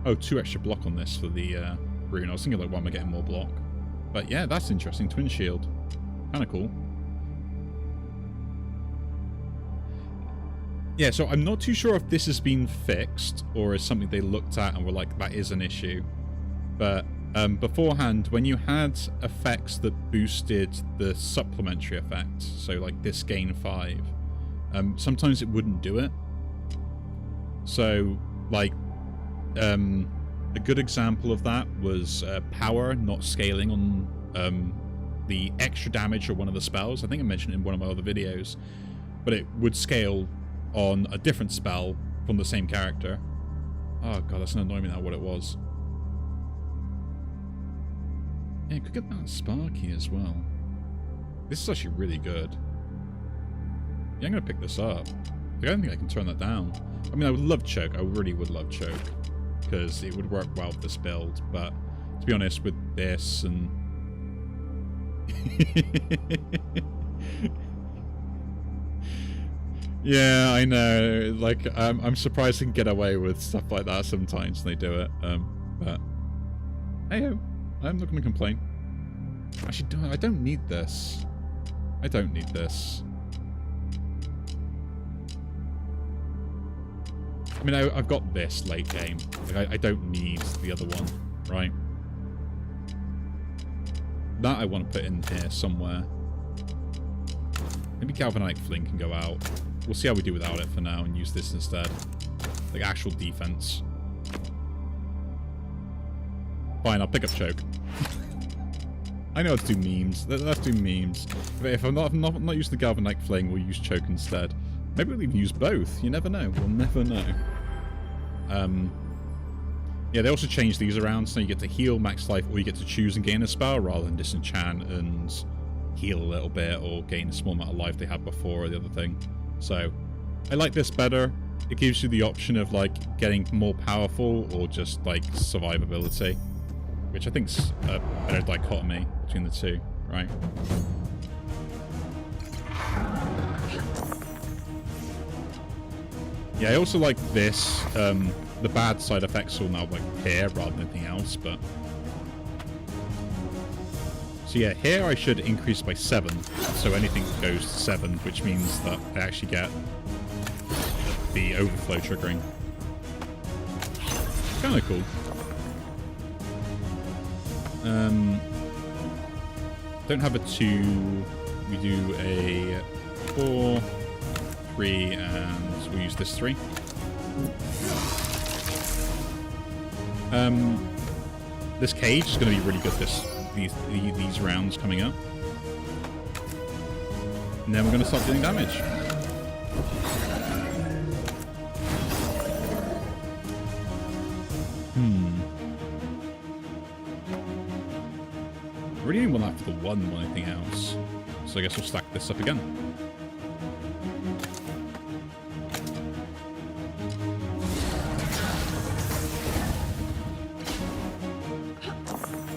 Oh, 2 extra block on this for the rune. I was thinking like, why am I getting more block? But yeah, that's interesting. Twin shield. Kind of cool. Yeah, so I'm not too sure if this has been fixed or is something they looked at and were like, that is an issue. But beforehand, when you had effects that boosted the supplementary effect, so like this gain 5, sometimes it wouldn't do it. So, like, a good example of that was power not scaling on the extra damage of one of the spells. I think I mentioned it in one of my other videos. But it would scale on a different spell from the same character. Oh god, that's gonna annoy me now what it was. Yeah, could get that Sparky as well. This is actually really good. Yeah, I'm gonna pick this up. I don't think I can turn that down. I mean, I would love Choke. I really would love Choke. Because it would work well with this build. But, to be honest, with this and... Yeah, I know. Like, I'm surprised they can get away with stuff like that sometimes when they do it. But, hey-ho. I'm not going to complain. Actually, I don't need this. I don't need this. I mean, I've got this late game. Like, I don't need the other one, right? That I want to put in here somewhere. Maybe Galvanite Fling can go out. We'll see how we do without it for now and use this instead. Like actual defense. Fine, I'll pick up Choke. I know how to do memes. Let's do memes. If I'm not using the Galvanite Fling, we'll use Choke instead. Maybe we'll even use both. You never know. We'll never know. Yeah, they also changed these around, so you get to heal max life, or you get to choose and gain a spell, rather than disenchant and heal a little bit, or gain a small amount of life they had before, or the other thing. So, I like this better. It gives you the option of, like, getting more powerful, or just, like, survivability. Which I think's a better dichotomy between the two, right? Yeah, I also like this. The bad side effects will now like here rather than anything else, but... So yeah, here I should increase by 7. So anything goes to 7, which means that I actually get the overflow triggering. Kind of cool. Don't have a 2. We do a 4, 3, and we'll use this 3. This cage is going to be really good these rounds coming up. And then we're going to start doing damage. I really didn't want that for the one more than anything else. So I guess we'll stack this up again.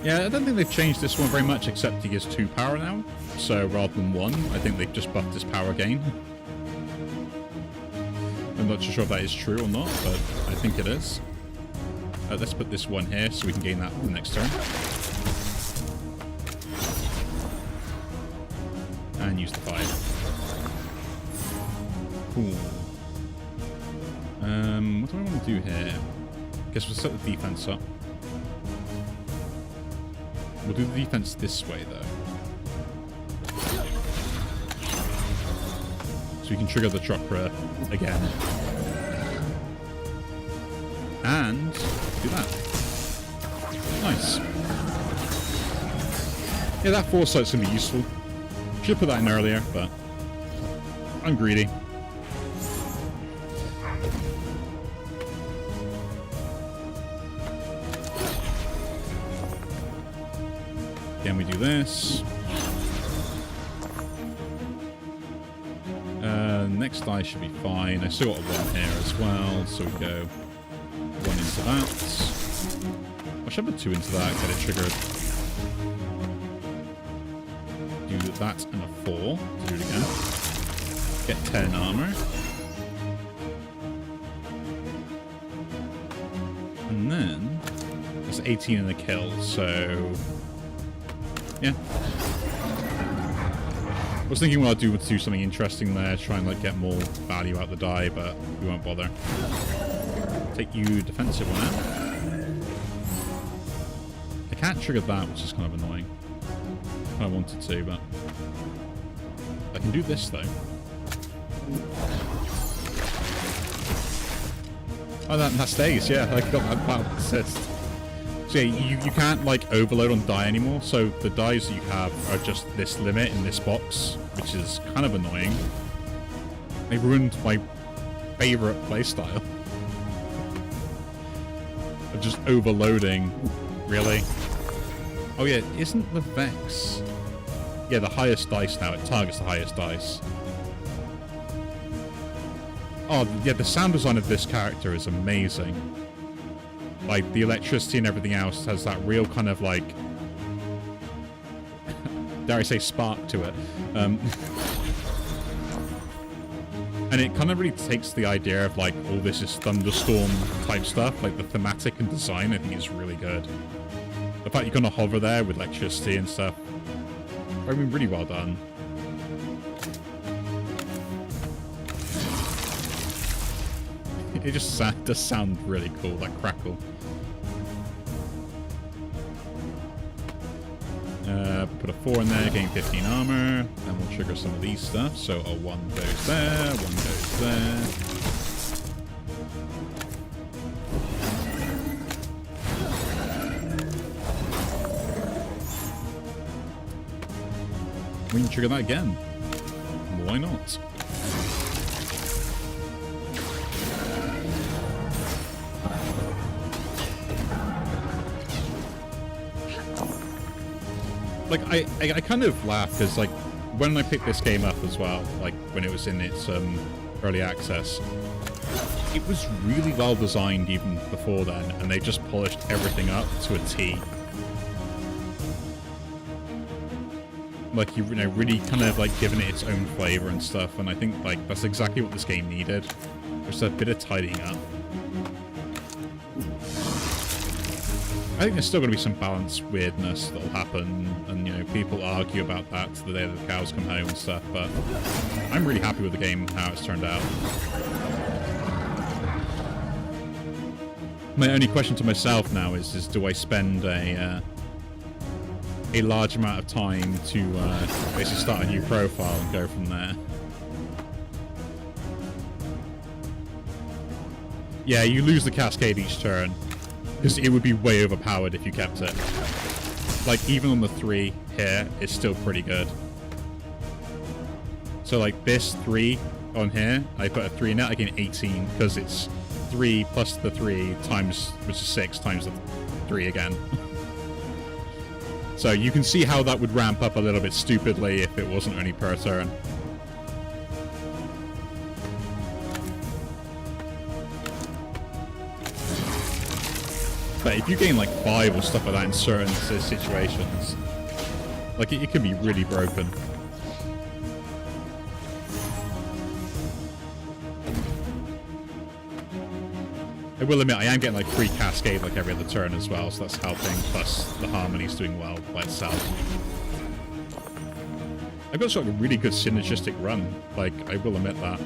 Yeah, I don't think they've changed this one very much, except he gets 2 power now. So rather than 1, I think they've just buffed his power gain. I'm not sure if that is true or not, but I think it is. Let's put this one here so we can gain that the next turn. And use the 5. Cool. What do I want to do here? Guess we'll set the defense up. We'll do the defense this way, though. So we can trigger the chakra again. And do that. Nice. Yeah, that foresight's going to be useful. Should have put that in earlier, but I'm greedy. Again, we do this. Next die should be fine. I still got a 1 here as well, so we go 1 into that. I should put 2 into that, get it triggered. Do that and a 4 to do it again. Get 10 armor. And then there's 18 in the kill, so yeah. I was thinking what I'd do would do something interesting there, try and like get more value out the die, but we won't bother. Take you defensive one out. I can't trigger that, which is kind of annoying. I wanted to, but I can do this though. Oh, that stays, yeah. I got that battle assist. So yeah, you can't like overload on die anymore, so the dies that you have are just this limit in this box, which is kind of annoying. They ruined my favorite playstyle of just overloading. Really? Oh yeah, isn't the Vex? Yeah, the highest dice now. It targets the highest dice. Oh yeah, the sound design of this character is amazing. Like, the electricity and everything else has that real kind of, like, dare I say, spark to it. And it kind of really takes the idea of, like, oh, this is thunderstorm type stuff. Like, the thematic and design, I think, is really good. The fact you kind of hover there with electricity and stuff. I mean, really well done. It just does sound really cool, that crackle. Put a 4 in there, gain 15 armor. Then we'll trigger some of these stuff. So a 1 goes there, 1 goes there. We can trigger that again. Why not? Like, I kind of laugh because, like, when I picked this game up as well, like, when it was in its early access, it was really well designed even before then, and they just polished everything up to a T. Like, you know, really kind of, like, given it its own flavor and stuff, and I think, like, that's exactly what this game needed. Just a bit of tidying up. I think there's still going to be some balance weirdness that'll happen, and, you know, people argue about that to the day that the cows come home and stuff, but I'm really happy with the game, how it's turned out. My only question to myself now is do I spend a large amount of time to basically start a new profile and go from there? Yeah, you lose the cascade each turn. Because it would be way overpowered if you kept it. Like, even on the 3 here, it's still pretty good. So, like, this 3 on here, I put a 3 in it, I gain 18 because it's 3 plus the 3 times, which is 6 times the 3 again. So you can see how that would ramp up a little bit stupidly if it wasn't only per turn. But if you gain like 5 or stuff like that in certain situations, like it can be really broken. I will admit, I am getting like free cascade like every other turn as well, so that's helping, plus the harmony's doing well by itself. I've got sort of a really good synergistic run, like, I will admit that.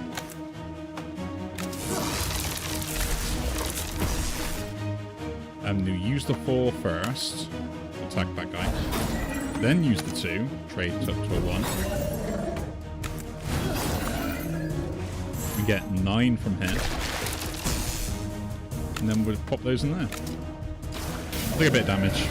I'm going to use the 4 first, attack that guy. Then use the 2, trade up to a 1. We get 9 from here. And then we'll pop those in there. Take a bit of damage.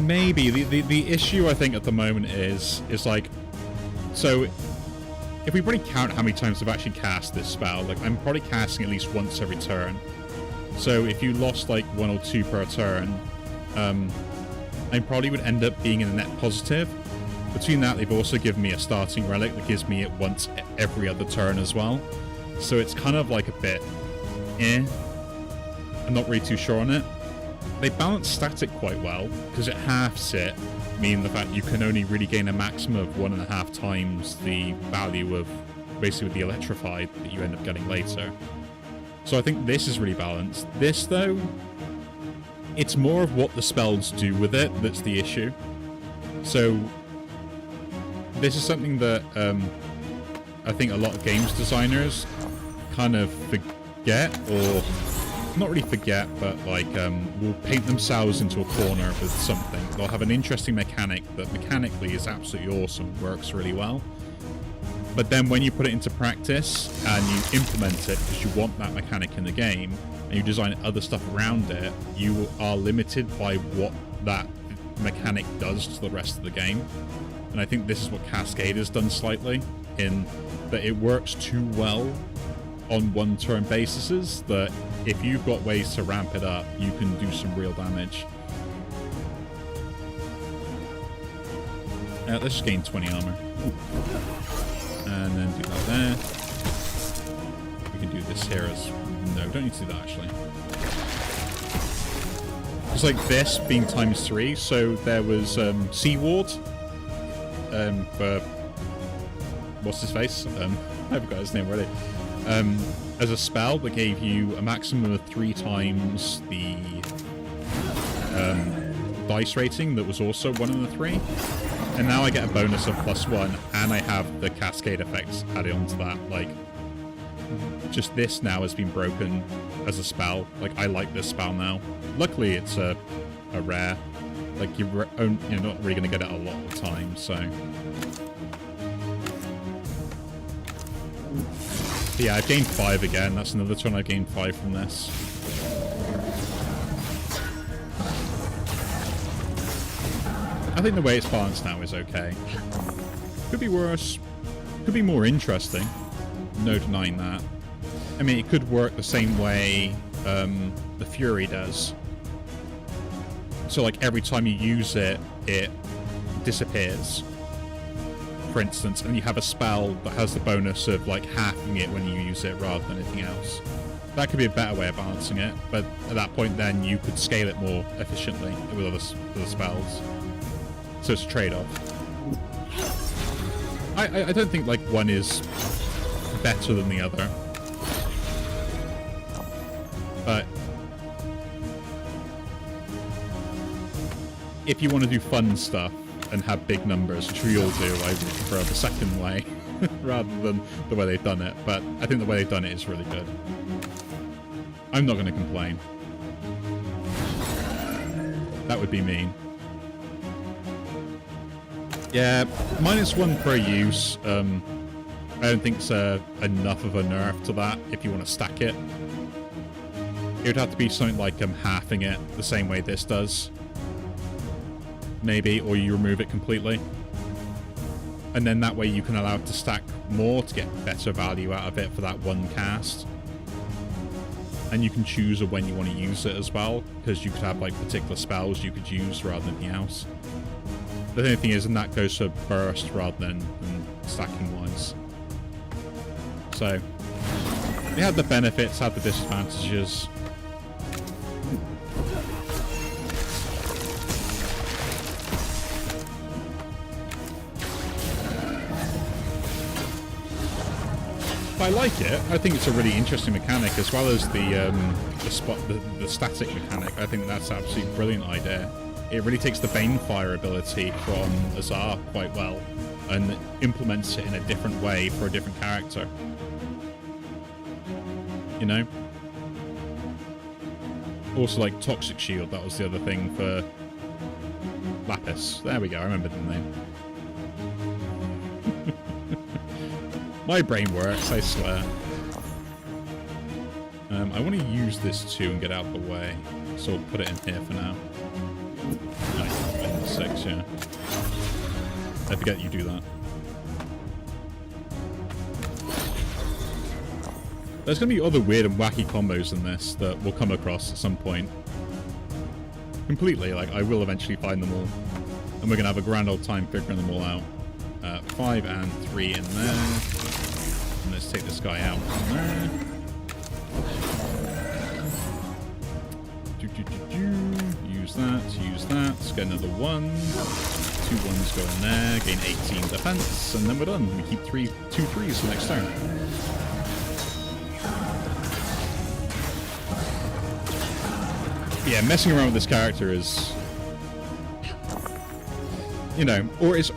Maybe. The issue I think at the moment is like, so if we probably count how many times I've actually cast this spell, like I'm probably casting at least once every turn. So if you lost like 1 or 2 per turn, I probably would end up being in a net positive. Between that, they've also given me a starting relic that gives me it once every other turn as well. So it's kind of like a bit I'm not really too sure on it. They balance static quite well, because it halves it, meaning the fact you can only really gain a maximum of 1.5 times the value of basically the electrified that you end up getting later. So I think this is really balanced. This, though, it's more of what the spells do with it that's the issue. So this is something that I think a lot of games designers kind of forget, or not really forget, but like will paint themselves into a corner with something. They'll have an interesting mechanic that mechanically is absolutely awesome, works really well. But then when you put it into practice and you implement it because you want that mechanic in the game, and you design other stuff around it, you are limited by what that mechanic does to the rest of the game. And I think this is what Cascade has done slightly, in that it works too well on one-turn bases, that if you've got ways to ramp it up, you can do some real damage. Let's just gain 20 armor. And then do that there. We can do this here as... No, don't need to do that, actually. It's like this being ×3, so there was Seaward for... What's his face? I forgot his name already. As a spell that gave you a maximum of 3 times the dice rating that was also 1 in the 3. And now I get a bonus of +1, and I have the cascade effects added onto that. Like, just this now has been broken as a spell. Like, I like this spell now. Luckily, it's a rare. Like, you're not really going to get it a lot of the time, so... But yeah, I've gained 5 again. That's another turn I've gained 5 from this. I think the way it's balanced now is okay. Could be worse. Could be more interesting. No denying that. I mean, it could work the same way the Fury does. So, like, every time you use it, it disappears. For instance, and you have a spell that has the bonus of, like, halving it when you use it rather than anything else. That could be a better way of balancing it, but at that point then you could scale it more efficiently with other spells. So it's a trade-off. I don't think, like, one is better than the other. But if you want to do fun stuff and have big numbers, which we all do, I would prefer the second way rather than the way they've done it. But I think the way they've done it is really good. I'm not going to complain. That would be mean. Yeah, -1 per use. I don't think it's enough of a nerf to that if you want to stack it. It would have to be something like halving it the same way this does. Maybe, or you remove it completely. And then that way you can allow it to stack more to get better value out of it for that one cast. And you can choose when you want to use it as well, because you could have like particular spells you could use rather than anything else. The only thing is, and that goes for burst rather than stacking wise. So, they had the benefits, had the disadvantages. But I like it. I think it's a really interesting mechanic, as well as the static mechanic. I think that's an absolutely brilliant idea. It really takes the Banefire ability from Azar quite well and implements it in a different way for a different character. You know? Also, like Toxic Shield, that was the other thing for Lapis. There we go, I remember the name. My brain works, I swear. I want to use this too and get out of the way, so we'll put it in here for now. Nice, 6, yeah. I forget you do that. There's going to be other weird and wacky combos in this that we'll come across at some point. Completely, like, I will eventually find them all. And we're going to have a grand old time figuring them all out. 5 and 3 in there. And let's take this guy out from there. Use that. Let's get another 1. 2 1s go in there. Gain 18 defense. And then we're done. We keep 2 3s for next turn. Yeah, messing around with this character is, you know, or it's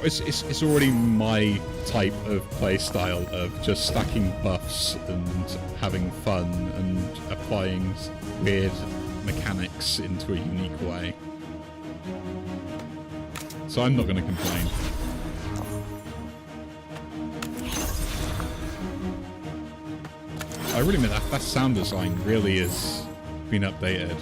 already my type of play style of just stacking buffs and having fun and applying weird mechanics into a unique way. So I'm not going to complain. I really mean that sound design really has been updated.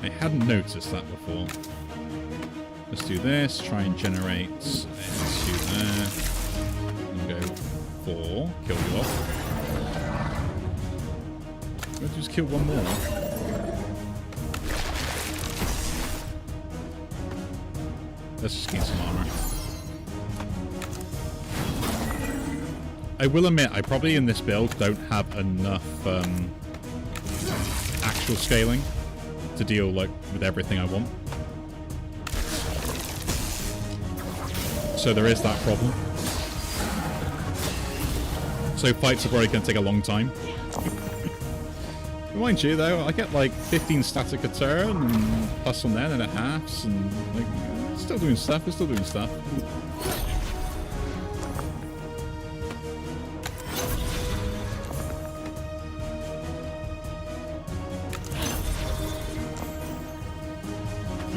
I hadn't noticed that before. Let's do this, try and generate into there. And go 4, kill you off. Let's just kill one more. Let's just gain some armor. I will admit, I probably in this build don't have enough actual scaling to deal like with everything I want. So there is that problem. So fights are probably going to take a long time. Mind you though, I get like 15 static a turn and plus on there and it halves and like it's still doing stuff, it's still doing stuff.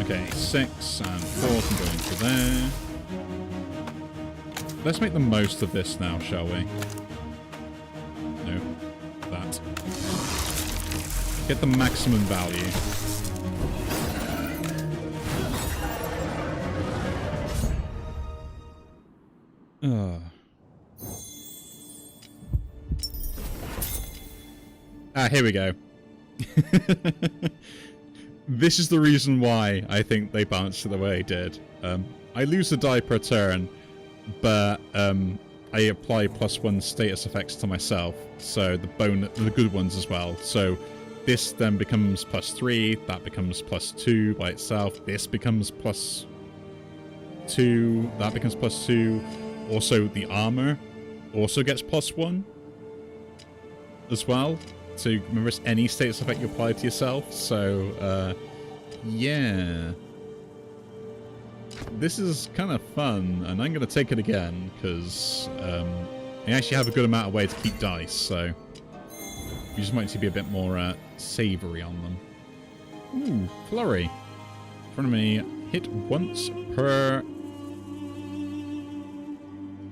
Okay, 6 and 4 can go into there. Let's make the most of this now, shall we? No. That. Get the maximum value. Here we go. This is the reason why I think they balanced it the way they did. I lose a die per turn, but I apply +1 status effects to myself, so the good ones as well. So this then becomes +3, that becomes +2 by itself, this becomes +2, that becomes +2. Also, the armor also gets +1 as well. So remember, it's any status effect you apply to yourself. So, yeah. This is kind of fun, and I'm going to take it again, because I actually have a good amount of way to keep dice, so you just might need to be a bit more savoury on them. Ooh, Flurry. In front of me, hit once per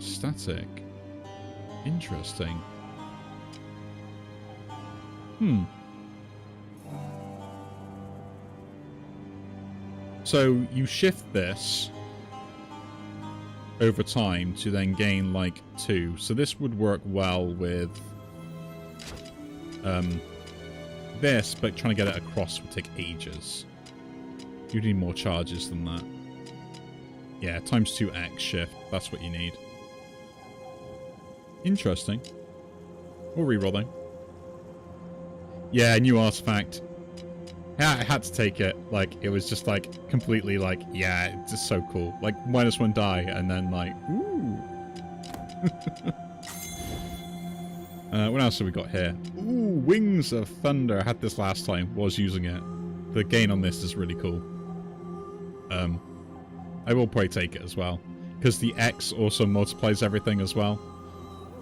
static. Interesting. Hmm. So you shift this over time to then gain like 2. So this would work well with this, but trying to get it across would take ages. You need more charges than that. Yeah, times 2x shift. That's what you need. Interesting. Or re-rolling. Yeah, new artifact. Yeah, I had to take it. Like, it was just like completely like, yeah, it's just so cool. Like, -1 die, and then like, ooh. What else have we got here? Ooh, Wings of Thunder. I had this last time. Was using it. The gain on this is really cool. I will probably take it as well. Because the X also multiplies everything as well.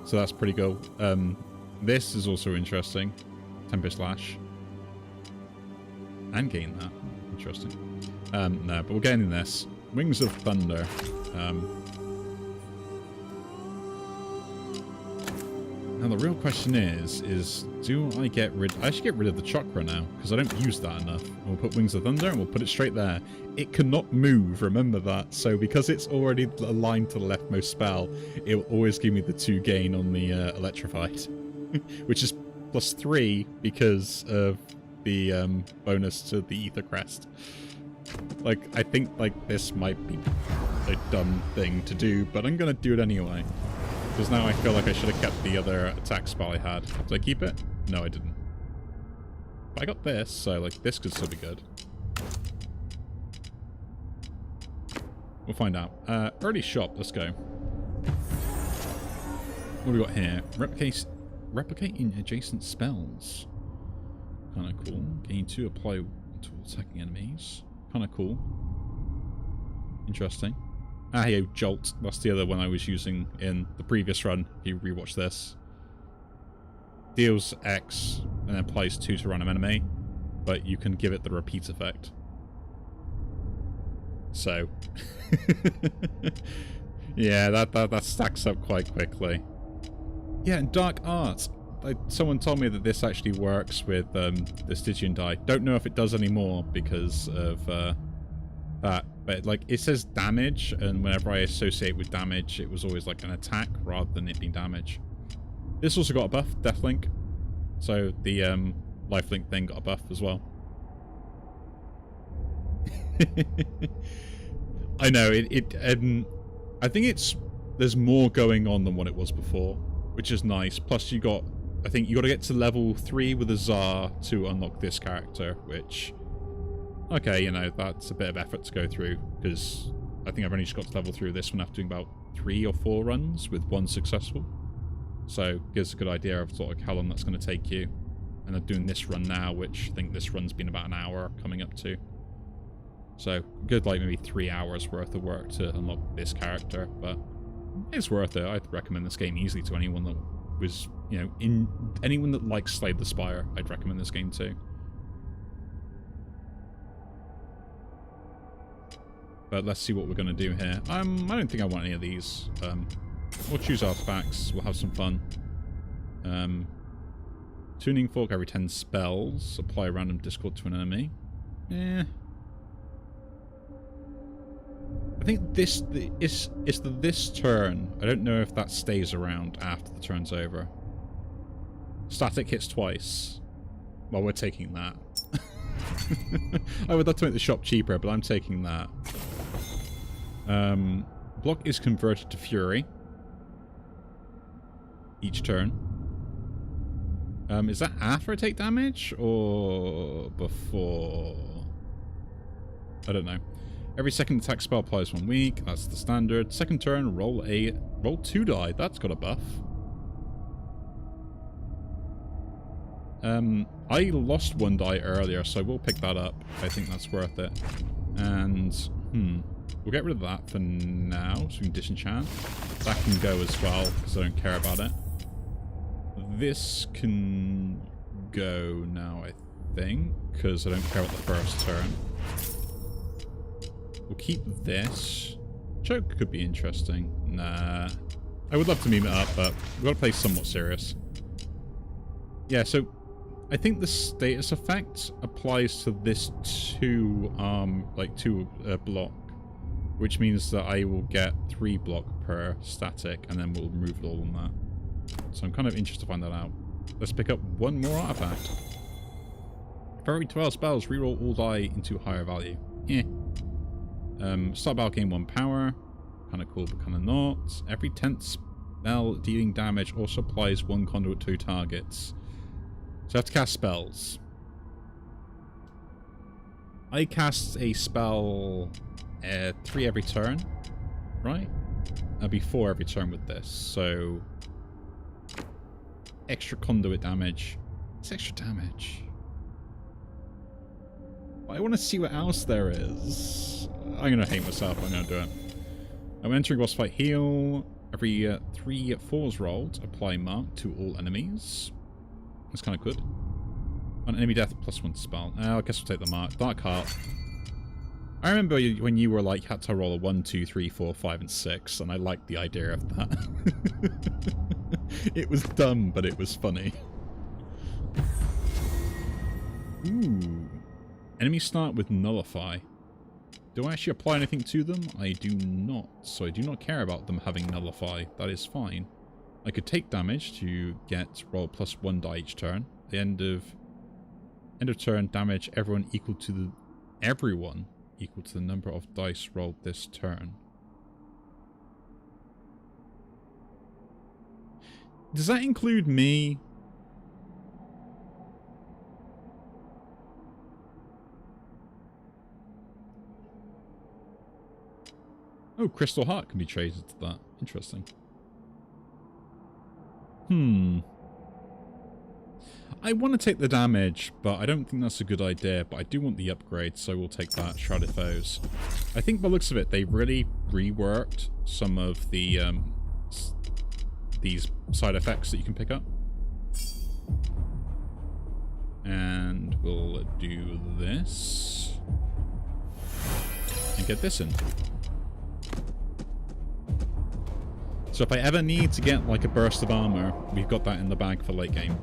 So that's pretty cool. This is also interesting. Tempest Lash. And gain that. Interesting. No, but we're getting this. Wings of Thunder. Now the real question is do I get rid... I should get rid of the chakra now, because I don't use that enough. And we'll put Wings of Thunder, and we'll put it straight there. It cannot move, remember that. So because it's already aligned to the leftmost spell, it will always give me the 2 gain on the Electrified. Which is +3 because of the bonus to the Ether Crest. Like, I think like this might be a dumb thing to do, but I'm going to do it anyway. Because now I feel like I should have kept the other attack spell I had. Did I keep it? No, I didn't. But I got this, so like this could still be good. We'll find out. Early shop, let's go. What do we got here? Replicating adjacent spells. Kind of cool. Gain 2 apply to attacking enemies. Kind of cool. Interesting. Ah, yeah, Jolt. That's the other one I was using in the previous run. If you rewatch this. Deals X and applies 2 to random enemy, but you can give it the repeat effect. So, yeah, that stacks up quite quickly. Yeah, and Dark Art. Someone told me that this actually works with the Stygian die. Don't know if it does anymore because of that. But like it says damage, and whenever I associate with damage, it was always like an attack rather than it being damage. This also got a buff, Deathlink. So the lifelink thing got a buff as well. I know I think there's more going on than what it was before, which is nice. Plus I think you got to get to level 3 with a Tsar to unlock this character, which, okay, you know, that's a bit of effort to go through, because I think I've only just got to level 3 of this one after doing about 3 or 4 runs with 1 successful. So gives a good idea of sort of how long that's going to take you. And I'm doing this run now, which I think this run's been about an hour coming up to. So good, like maybe 3 hours worth of work to unlock this character, but it's worth it. I'd recommend this game easily to anyone that was, you know, anyone that likes Slay the Spire. I'd recommend this game too. But let's see what we're going to do here. I don't think I want any of these. We'll choose artifacts. We'll have some fun. Tuning Fork every 10 spells. Apply random discord to an enemy. Yeah. I think this turn. I don't know if that stays around after the turn's over. Static hits twice. Well, we're taking that. I would love to make the shop cheaper, but I'm taking that. Block is converted to Fury each turn. Is that after I take damage or before? I don't know. Every second attack spell applies 1 week. That's the standard. Second turn, roll 2 die. That's got a buff. I lost 1 die earlier, so we'll pick that up. I think that's worth it. And we'll get rid of that for now, so we can disenchant. That can go as well, because I don't care about it. This can go now, I think, because I don't care about the first turn. We'll keep this. Choke could be interesting. Nah. I would love to meme it up, but we've got to play somewhat serious. Yeah, so I think the status effect applies to this two block, which means that I will get 3 block per static, and then we'll remove it all on that. So I'm kind of interested to find that out. Let's pick up one more artifact. For every 12 spells, reroll all die into higher value. Eh. Start battle gain 1 power. Kind of cool, but kind of not. Every 10th spell dealing damage also applies 1 conduit to targets. So I have to cast spells. I cast a spell 3 every turn, right? That'll be 4 every turn with this, so extra conduit damage. It's extra damage. I want to see what else there is. I'm going to hate myself. I'm going to do it. I'm entering boss fight heal. Every 3 fours rolled, apply mark to all enemies. That's kind of good. On enemy death, +1 spell. I guess we'll take the mark. Dark Heart. I remember when you were like, had to roll a 1, 2, 3, 4, 5, and 6, and I liked the idea of that. It was dumb, but it was funny. Ooh. Enemies start with Nullify. Do I actually apply anything to them? I do not. So I do not care about them having Nullify. That is fine. I could take damage to get roll +1 die each turn. The end of turn damage everyone equal to the number of dice rolled this turn. Does that include me? Oh, Crystal Heart can be traded to that. Interesting. I want to take the damage, but I don't think that's a good idea. But I do want the upgrade, so we'll take that. Shrouded Foes. I think by the looks of it, they really reworked some of the these side effects that you can pick up. And we'll do this. And get this in. So if I ever need to get like a burst of armor, we've got that in the bag for late game.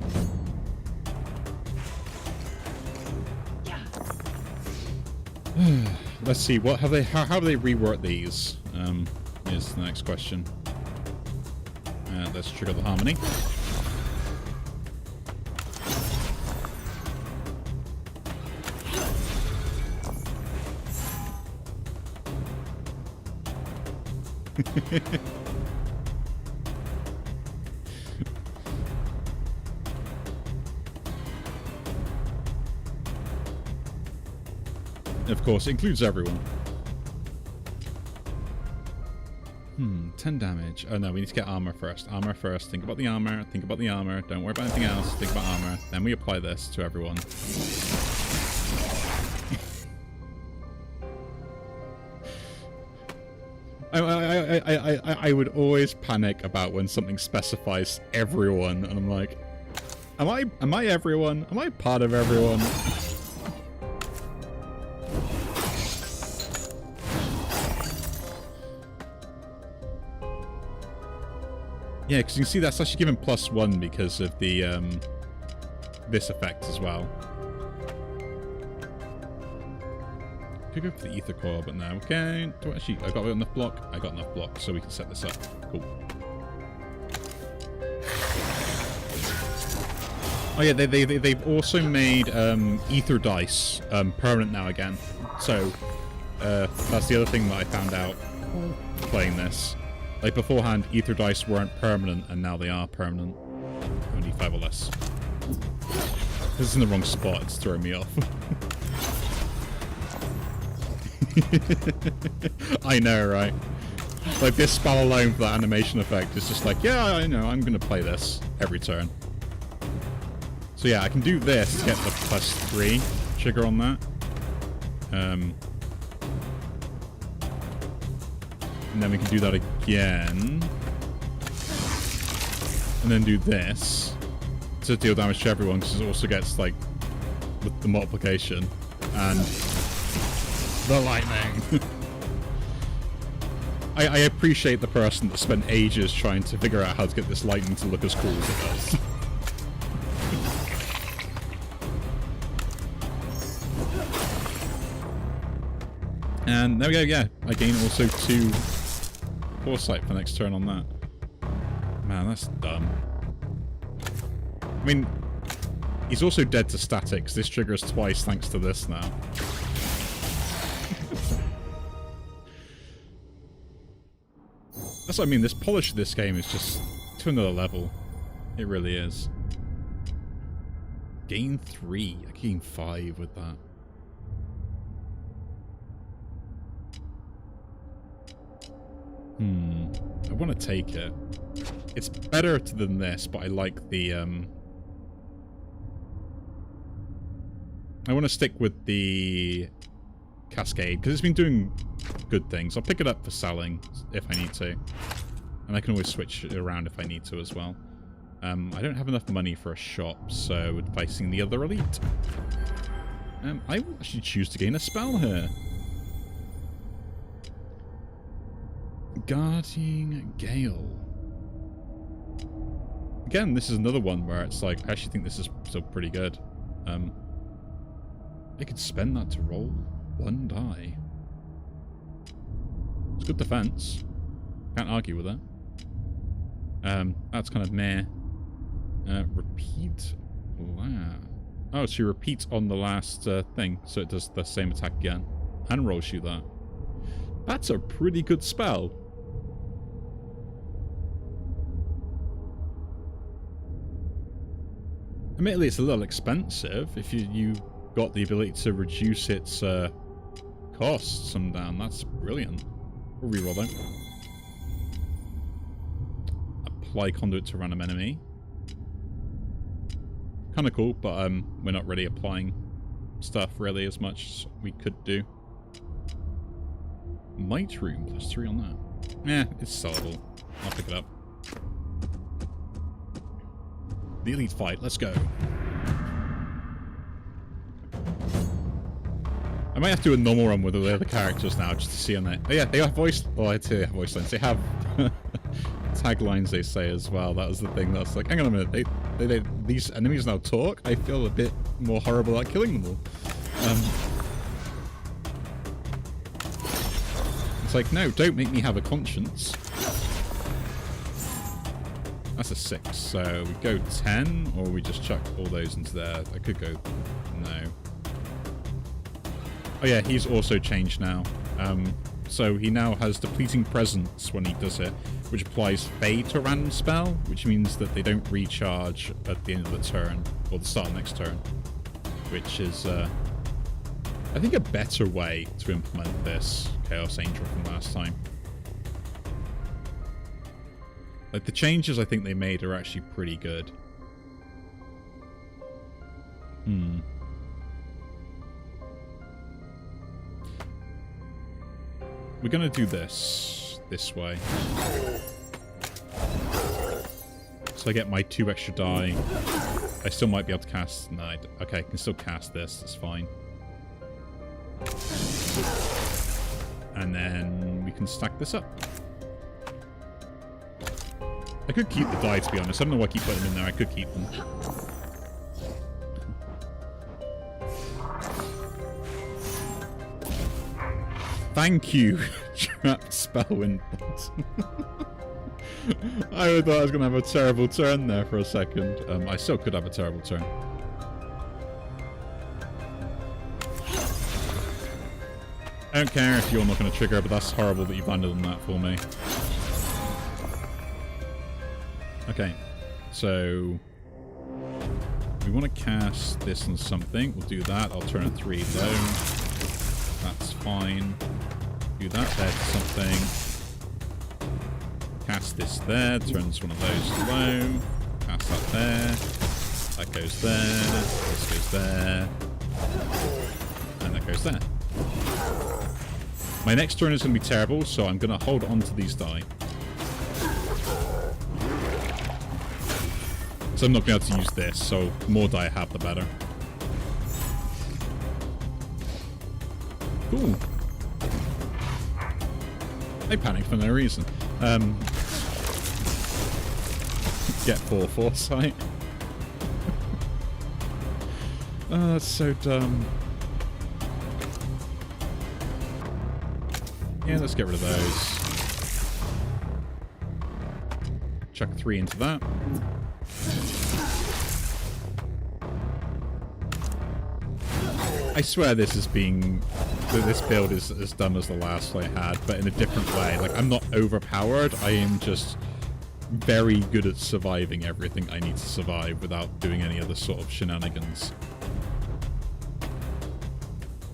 Let's see, what have they? How do they rework these? Is the next question. Let's trigger the harmony. Of course, it includes everyone. 10 damage. Oh no, we need to get armor first. Armor first. Think about the armor. Think about the armor. Don't worry about anything else. Think about armor. Then we apply this to everyone. I would always panic about when something specifies everyone, and I'm like, am I everyone? Am I part of everyone? Yeah, because you can see that's actually given +1 because of the this effect as well. Could go for the ether core, but no. Okay, actually, I got enough block. I got enough block, so we can set this up. Cool. Oh yeah, they've also made ether dice permanent now again. So that's the other thing that I found out playing this. Like beforehand, ether dice weren't permanent, and now they are permanent. Only 5 or less. This is in the wrong spot. It's throwing me off. I know, right? Like this spell alone for that animation effect is just like, yeah, I know, I'm gonna play this every turn. So yeah, I can do this to get the +3 trigger on that. And then we can do that again. And then do this to deal damage to everyone, because it also gets, like, with the multiplication. And the lightning. I appreciate the person that spent ages trying to figure out how to get this lightning to look as cool as it does. And there we go, yeah. I gain also 2 foresight for next turn on that. Man, that's dumb. I mean, he's also dead to statics. This triggers twice thanks to this now. That's what I mean. This polish of this game is just to another level. It really is. Gain 3. I gain 5 with that. I want to take it. It's better than this, but I like the, I want to stick with the Cascade, because it's been doing good things. I'll pick it up for selling if I need to. And I can always switch it around if I need to as well. I don't have enough money for a shop, so advising the other elite. I will actually choose to gain a spell here. Guardian Gale. Again, this is another one where it's like, I actually think this is still pretty good. I could spend that to roll 1 die. It's good defense. Can't argue with that. That's kind of meh. Repeat. Wow. Oh, so you repeat on the last thing, so it does the same attack again. And rolls you that. That's a pretty good spell. Admittedly, it's a little expensive. If you got the ability to reduce its costs some down, that's brilliant. We'll reroll that. Apply conduit to random enemy. Kind of cool, but we're not really applying stuff really as much as we could do. Might Room, +3 on that. Eh, it's sellable. I'll pick it up. The elite fight, let's go. I might have to do a normal run with the other characters now just to see on it. Oh yeah, they have voice. Oh, I say voice lines. They have taglines. They say as well. That was the thing. That's like, hang on a minute. These enemies now talk. I feel a bit more horrible at killing them all. It's like, no, don't make me have a conscience. That's a 6. So we go 10, or we just chuck all those into there. I could go no. Oh yeah, he's also changed now. So he now has Depleting Presence when he does it, which applies Fade to a random spell, which means that they don't recharge at the end of the turn, or the start of the next turn. Which is, I think, a better way to implement this Chaos Angel from last time. Like, the changes I think they made are actually pretty good. We're gonna do this way. So I get my 2 extra die. I still might be able to cast... No, okay, I can still cast this. That's fine. And then we can stack this up. I could keep the die, to be honest. I don't know why I keep putting them in there. I could keep them. Thank you, Trapped Spellwind. I thought I was going to have a terrible turn there for a second. I still could have a terrible turn. I don't care if you're not going to trigger, but that's horrible that you've landed on that for me. Okay, so we want to cast this on something. We'll do that. I'll turn it 3 low. That's fine. Do that there to something. Cast this there. Turns one of those low. Cast that there. That goes there. This goes there. And that goes there. My next turn is going to be terrible, so I'm going to hold on to these die. So I'm not going to be able to use this, so the more die I have, the better. Cool. I panicked for no reason. Get 4 foresight. Oh, that's so dumb. Yeah, let's get rid of those. Chuck 3 into that. I swear this build is as dumb as the last I had, but in a different way. Like, I'm not overpowered, I am just very good at surviving everything I need to survive without doing any other sort of shenanigans.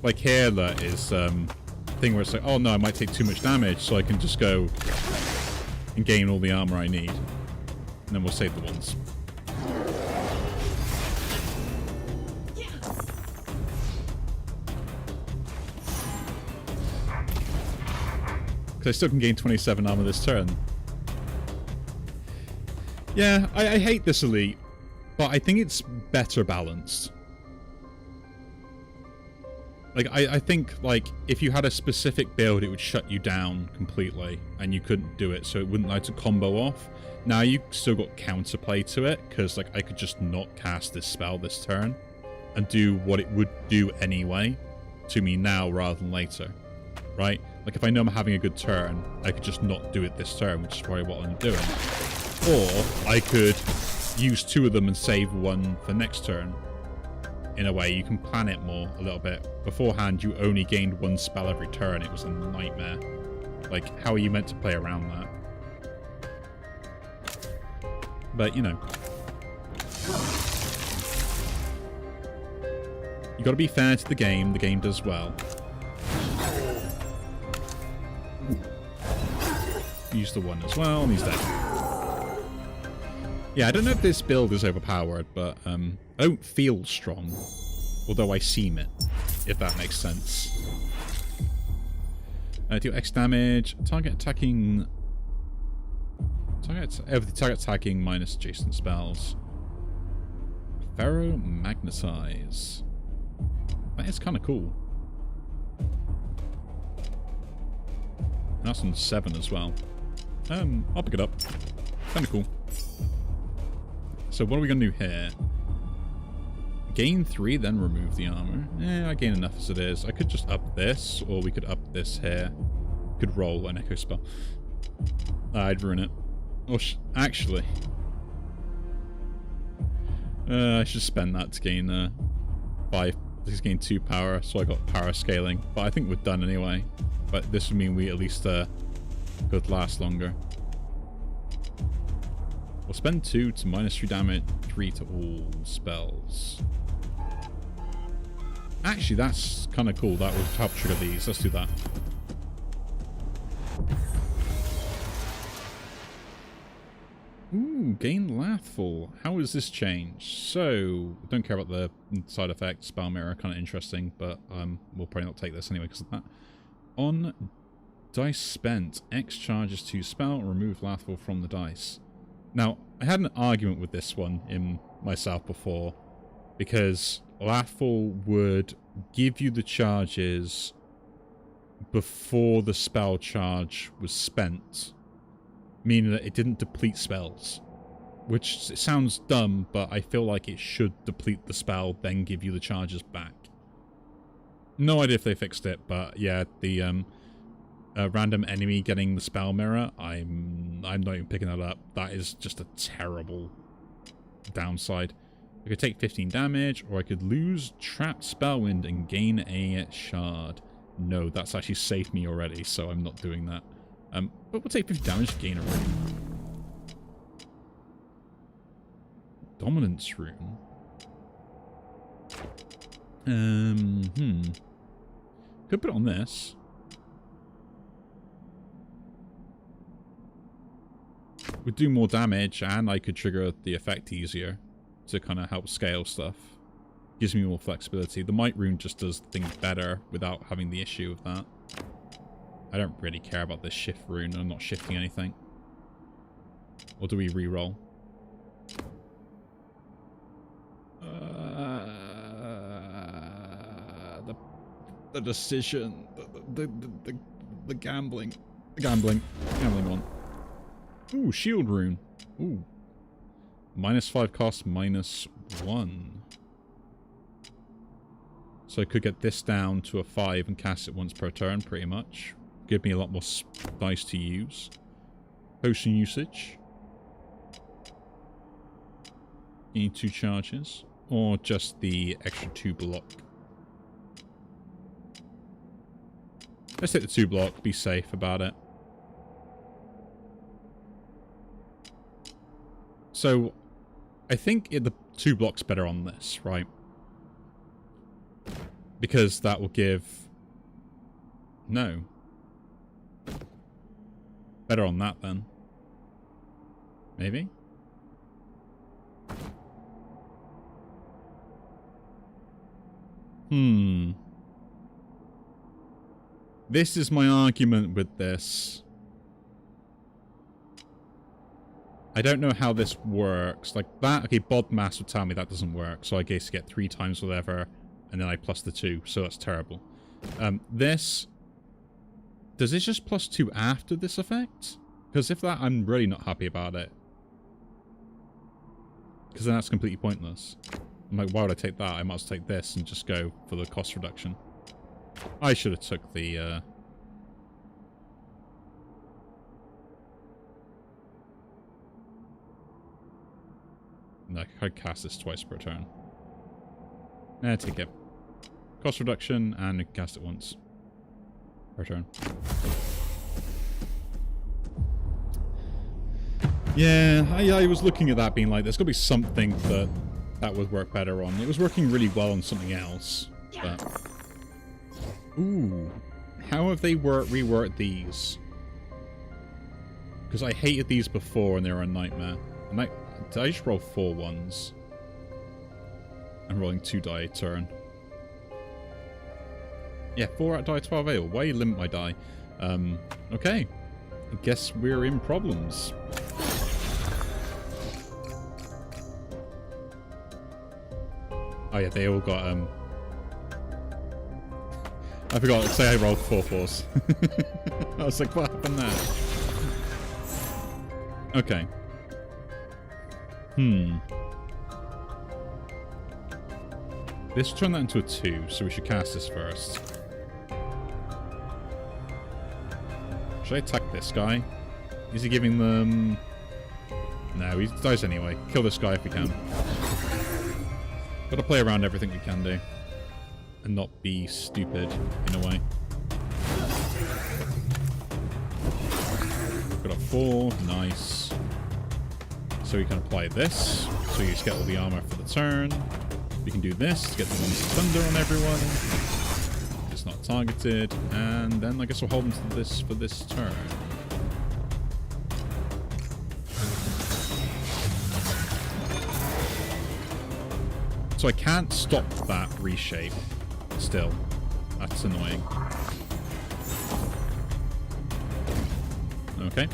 Like here, that is thing where it's like, oh no, I might take too much damage, so I can just go and gain all the armor I need. And then we'll save the ones. Because I still can gain 27 armor this turn. Yeah, I hate this elite, but I think it's better balanced. Like, I think, like, if you had a specific build, it would shut you down completely, and you couldn't do it, so it wouldn't like to combo off. Now you still got counterplay to it, because, like, I could just not cast this spell this turn, and do what it would do anyway, to me now rather than later, right? Like, if I know I'm having a good turn, I could just not do it this turn, which is probably what I'm doing. Or I could use 2 of them and save 1 for next turn. In a way, you can plan it more a little bit. Beforehand, you only gained 1 spell every turn. It was a nightmare. Like, how are you meant to play around that? But, you know. You gotta be fair to the game. The game does well. Use the 1 as well, and he's dead. Yeah, I don't know if this build is overpowered, but I don't feel strong. Although I seem it, if that makes sense. Do X damage. Target attacking... Target attacking minus adjacent spells. Ferromagnetize. That is kind of cool. And that's on 7 as well. I'll pick it up. Kind of cool. So what are we going to do here? Gain 3, then remove the armor. I gain enough as it is. I could just up this, or we could up this here. Could roll an echo spell. I'd ruin it. Or actually... I should spend that to gain 5. This is gain 2 power, so I got power scaling. But I think we're done anyway. But this would mean we at least could last longer. We'll spend 2 to minus 3 damage, 3 to all spells. Actually, that's kind of cool. That will help trigger these. Let's do that. Ooh, gain Lathful. How is this changed? So, don't care about the side effect. Spell Mirror, kind of interesting, but we'll probably not take this anyway because of that. On dice spent, X charges to spell, remove Lathful from the dice. Now, I had an argument with this one in myself before, because Lathful would give you the charges before the spell charge was spent, meaning that it didn't deplete spells, which sounds dumb, but I feel like it should deplete the spell, then give you the charges back. No idea if they fixed it, but yeah, the random enemy getting the spell mirror, I'm not even picking that up. That is just a terrible downside. I could take 15 damage, or I could lose Trap Spellwind and gain a shard. No, that's actually saved me already, so I'm not doing that. But we'll take 50 damage to gain a rune. Dominance rune. Could put it on this. Would do more damage, and I could trigger the effect easier to kind of help scale stuff. Gives me more flexibility. The Might rune just does things better without having the issue of that. I don't really care about this shift rune. I'm not shifting anything. Or do we re-roll? The decision. The gambling. The gambling one. Ooh, shield rune. Ooh. -5 cost, -1. So I could get this down to a 5 and cast it once per turn, pretty much. give me a lot more dice to use. Potion usage. You need 2 charges. Or just the extra 2 block. Let's take the 2 block, be safe about it. So, I think the 2 block's better on this, right? Because that will give... No. Better on that, then. Maybe? This is my argument with this. I don't know how this works. Like that, okay, bod mass would tell me that doesn't work. So I guess get 3 times whatever, and then I plus the 2. So that's terrible. This... Does this just plus 2 after this effect? Because if that, I'm really not happy about it. Because then that's completely pointless. I'm like, why would I take that? I might as well take this and just go for the cost reduction. I should have took the, No, I cast this twice per turn. Take it. Cost reduction, and cast it once per turn. Yeah, I was looking at that being like, there's got to be something that would work better on. It was working really well on something else, but... Ooh. How have they reworked these? Because I hated these before and they were a nightmare. Did I just roll 4 ones? I'm rolling 2 die a turn. Yeah, 4 out of die 12 ale. Why you limit my die? Okay. I guess we're in problems. Oh yeah, they all got, I forgot to say I rolled 4 4s. I was like, what happened there? Okay. Let's turn that into a 2, so we should cast this first. Should I attack this guy? Is he giving them... No, he dies anyway. Kill this guy if we can. Gotta play around everything we can do. And not be stupid, in a way. Got a 4, nice. So we can apply this, so you just get all the armor for the turn. We can do this to get the ones thunder on everyone. It's not targeted, and then I guess we'll hold them to this for this turn. So I can't stop that reshape still. That's annoying. Okay.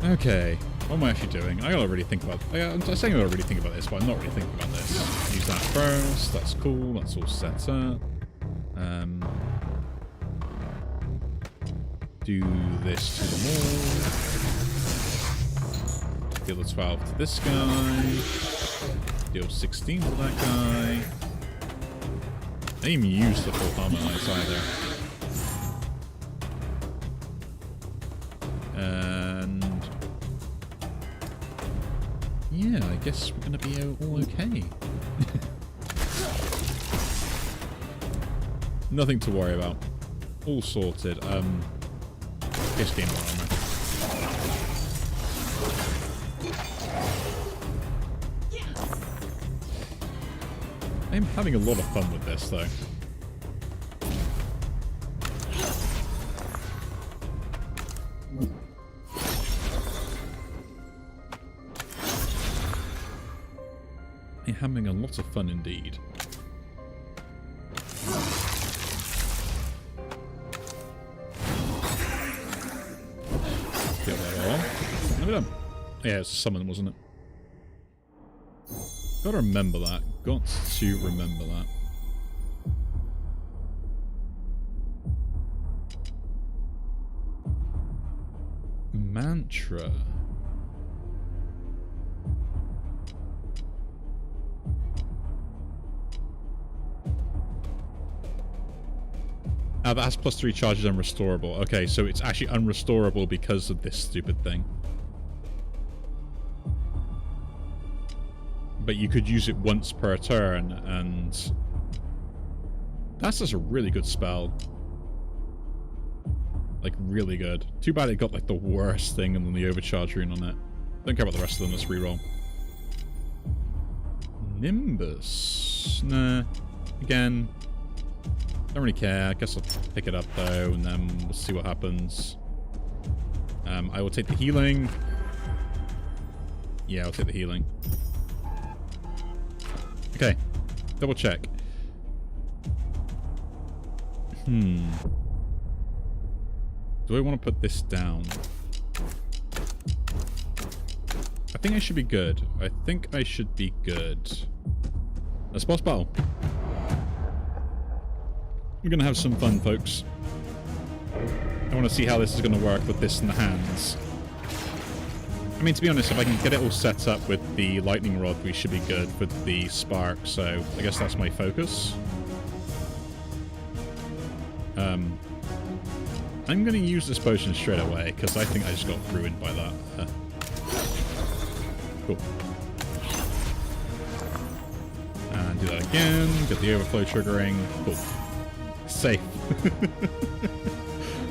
Okay, what am I actually doing? I gotta really think about... I'm saying I gotta really think about this, but I'm not really thinking about this. Use that first, that's cool, that's all set up. Do this to them all. Deal a 12 to this guy. Deal 16 to that guy. I didn't even use the full harmonize either. And... yeah, I guess we're gonna be all okay. Nothing to worry about. All sorted. Just gain more armor. I'm having a lot of fun with this, though. I'm having a lot of fun indeed. Get that all. Look at them. Yeah, it's a summon, wasn't it? Gotta remember that. Got to remember that. Mantra. that has +3 charges unrestorable. Okay, so it's actually unrestorable because of this stupid thing. But you could use it once per turn, and that's just a really good spell. Like, really good. Too bad it got, like, the worst thing and then the overcharge rune on it. Don't care about the rest of them. Let's reroll. Nimbus. Nah. Again. Don't really care. I guess I'll pick it up, though, and then we'll see what happens. I will take the healing. Yeah, I'll take the healing. Okay. Double check. Do I want to put this down? I think I should be good. I think I should be good. Let's boss battle. We're going to have some fun, folks. I want to see how this is going to work with this in the hands. I mean, to be honest, if I can get it all set up with the lightning rod, we should be good with the spark, so I guess that's my focus. I'm going to use this potion straight away, because I think I just got ruined by that. Cool. And do that again. Get the overflow triggering. Cool. Safe.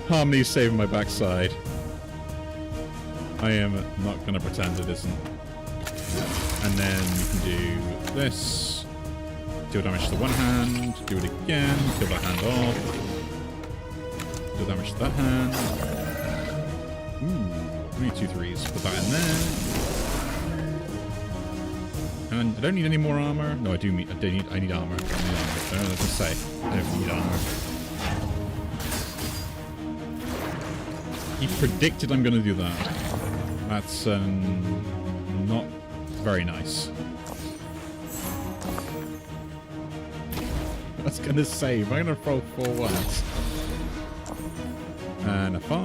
Harmony's saving my backside. I am not going to pretend it isn't. And then you can do this. Deal damage to one hand. Do it again. Kill that hand off. Deal damage to that hand. Ooh, only 2 3s. Put that in there. And I don't need any more armor. No, I do need. I need armor. I need armor. I was going to say I don't need armor. He predicted I'm going to do that. That's not very nice. I was going to save. I'm going to roll 4 ones. And a 5.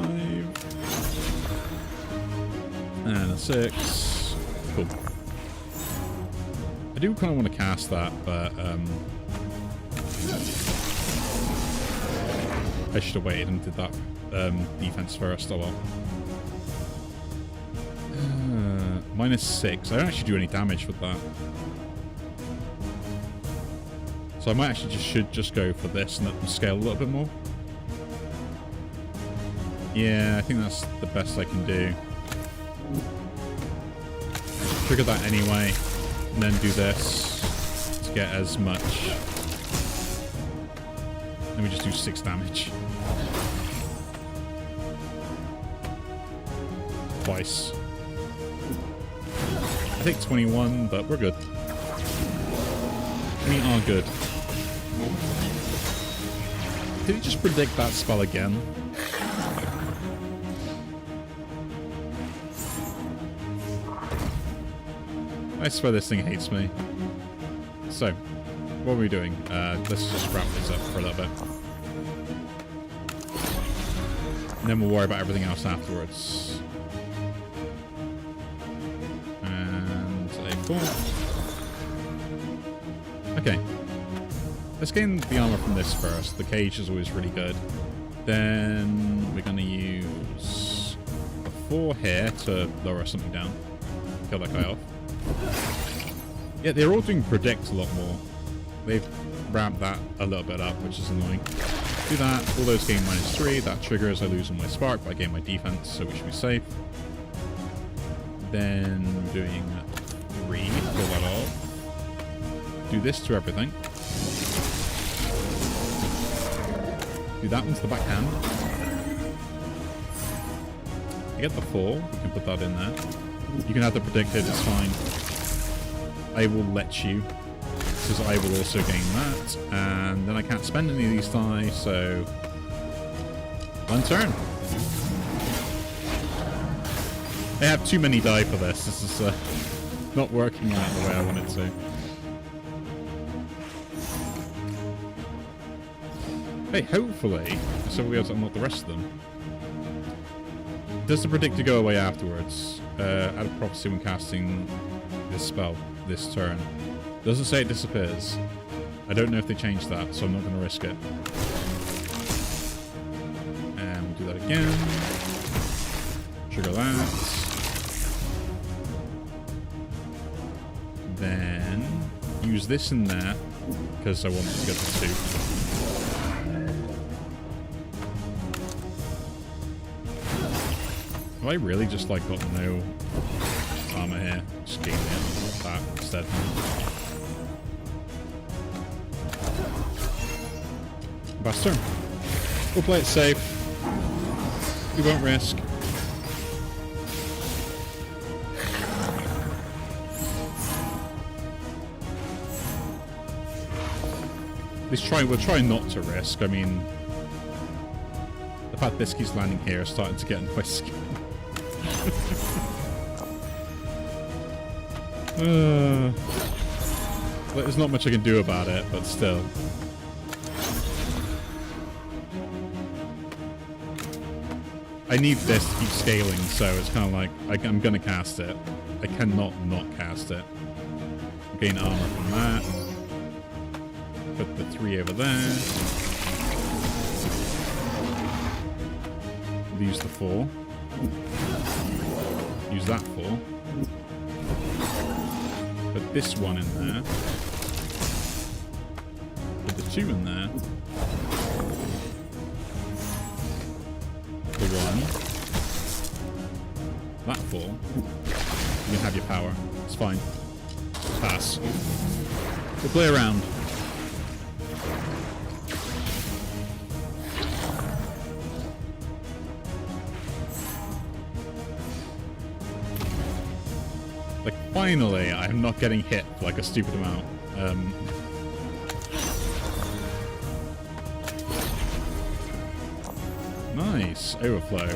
And a 6. Cool. I do kind of want to cast that, but I should have waited and did that defense first. Oh well. -6. I don't actually do any damage with that. So I might actually should just go for this and let them scale a little bit more. Yeah, I think that's the best I can do. Trigger that anyway, and then do this to get as much. Then we just do 6 damage. Twice. I think 21, but we're good. We are good. Did he just predict that spell again? I swear this thing hates me. So, what are we doing? Let's just wrap this up for a little bit. And then we'll worry about everything else afterwards. And a 4. Okay. Let's gain the armor from this first. The cage is always really good. Then we're going to use a 4 here to lower something down. Kill that guy off. Yeah, they're all doing predict a lot more. They've ramped that a little bit up, which is annoying. Do that. All those gain -3. That triggers. I lose on my spark, but I gain my defense, so we should be safe. Then doing 3. Pull that off. Do this to everything. Do that one to the backhand. You get the 4. We can put that in there. You can have the predicted, it's fine. I will let you, because I will also gain that. And then I can't spend any of these die, so... One turn. I have too many die for this. This is not working out the way I want it to. Hey, hopefully, so we'll be able to unlock the rest of them. Does the predictor go away afterwards? Add a prophecy when casting this spell this turn. Doesn't say it disappears. I don't know if they changed that, so I'm not going to risk it. again. Trigger that. Then use this and that because I want to get the suit. Have I really just like got no armor here? Just gain that instead. Buster. We'll play it safe. We won't risk. We're trying not to risk. I mean, the fact this keeps landing here is starting to get in my skin. There's not much I can do about it, but still. I need this to keep scaling, so it's kind of like I'm gonna cast it. I cannot not cast it. Gain armor from that. Put the 3 over there. Use the 4. Use that 4. Put this 1 in there. Put the 2 in there. The 1. That 4. You can have your power. It's fine. Pass. We'll play around. Like, finally, I'm not getting hit for, like, a stupid amount. Nice. Overflow.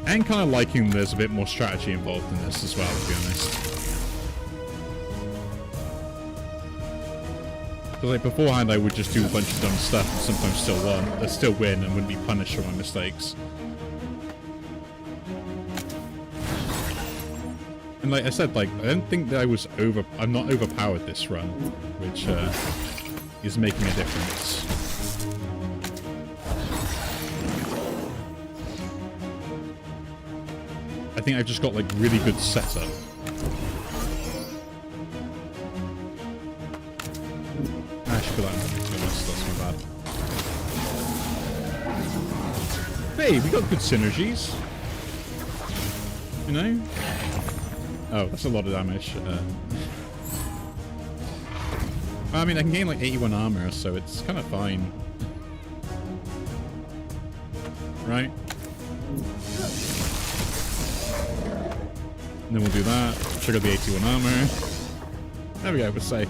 And kind of liking there's a bit more strategy involved in this as well, to be honest. Because, like, beforehand, I would just do a bunch of dumb stuff and sometimes still win and wouldn't be punished for my mistakes. And like I said, like, I don't think that I'm not overpowered this run, which is making a difference. I think I've just got like really good setup. I should put that in, to be honest, that's not bad. Hey, we got good synergies. You know? Oh, that's a lot of damage. I mean, I can gain like 81 armor, so it's kind of fine. Right? And then we'll do that. Trigger the 81 armor. There we go, we're safe.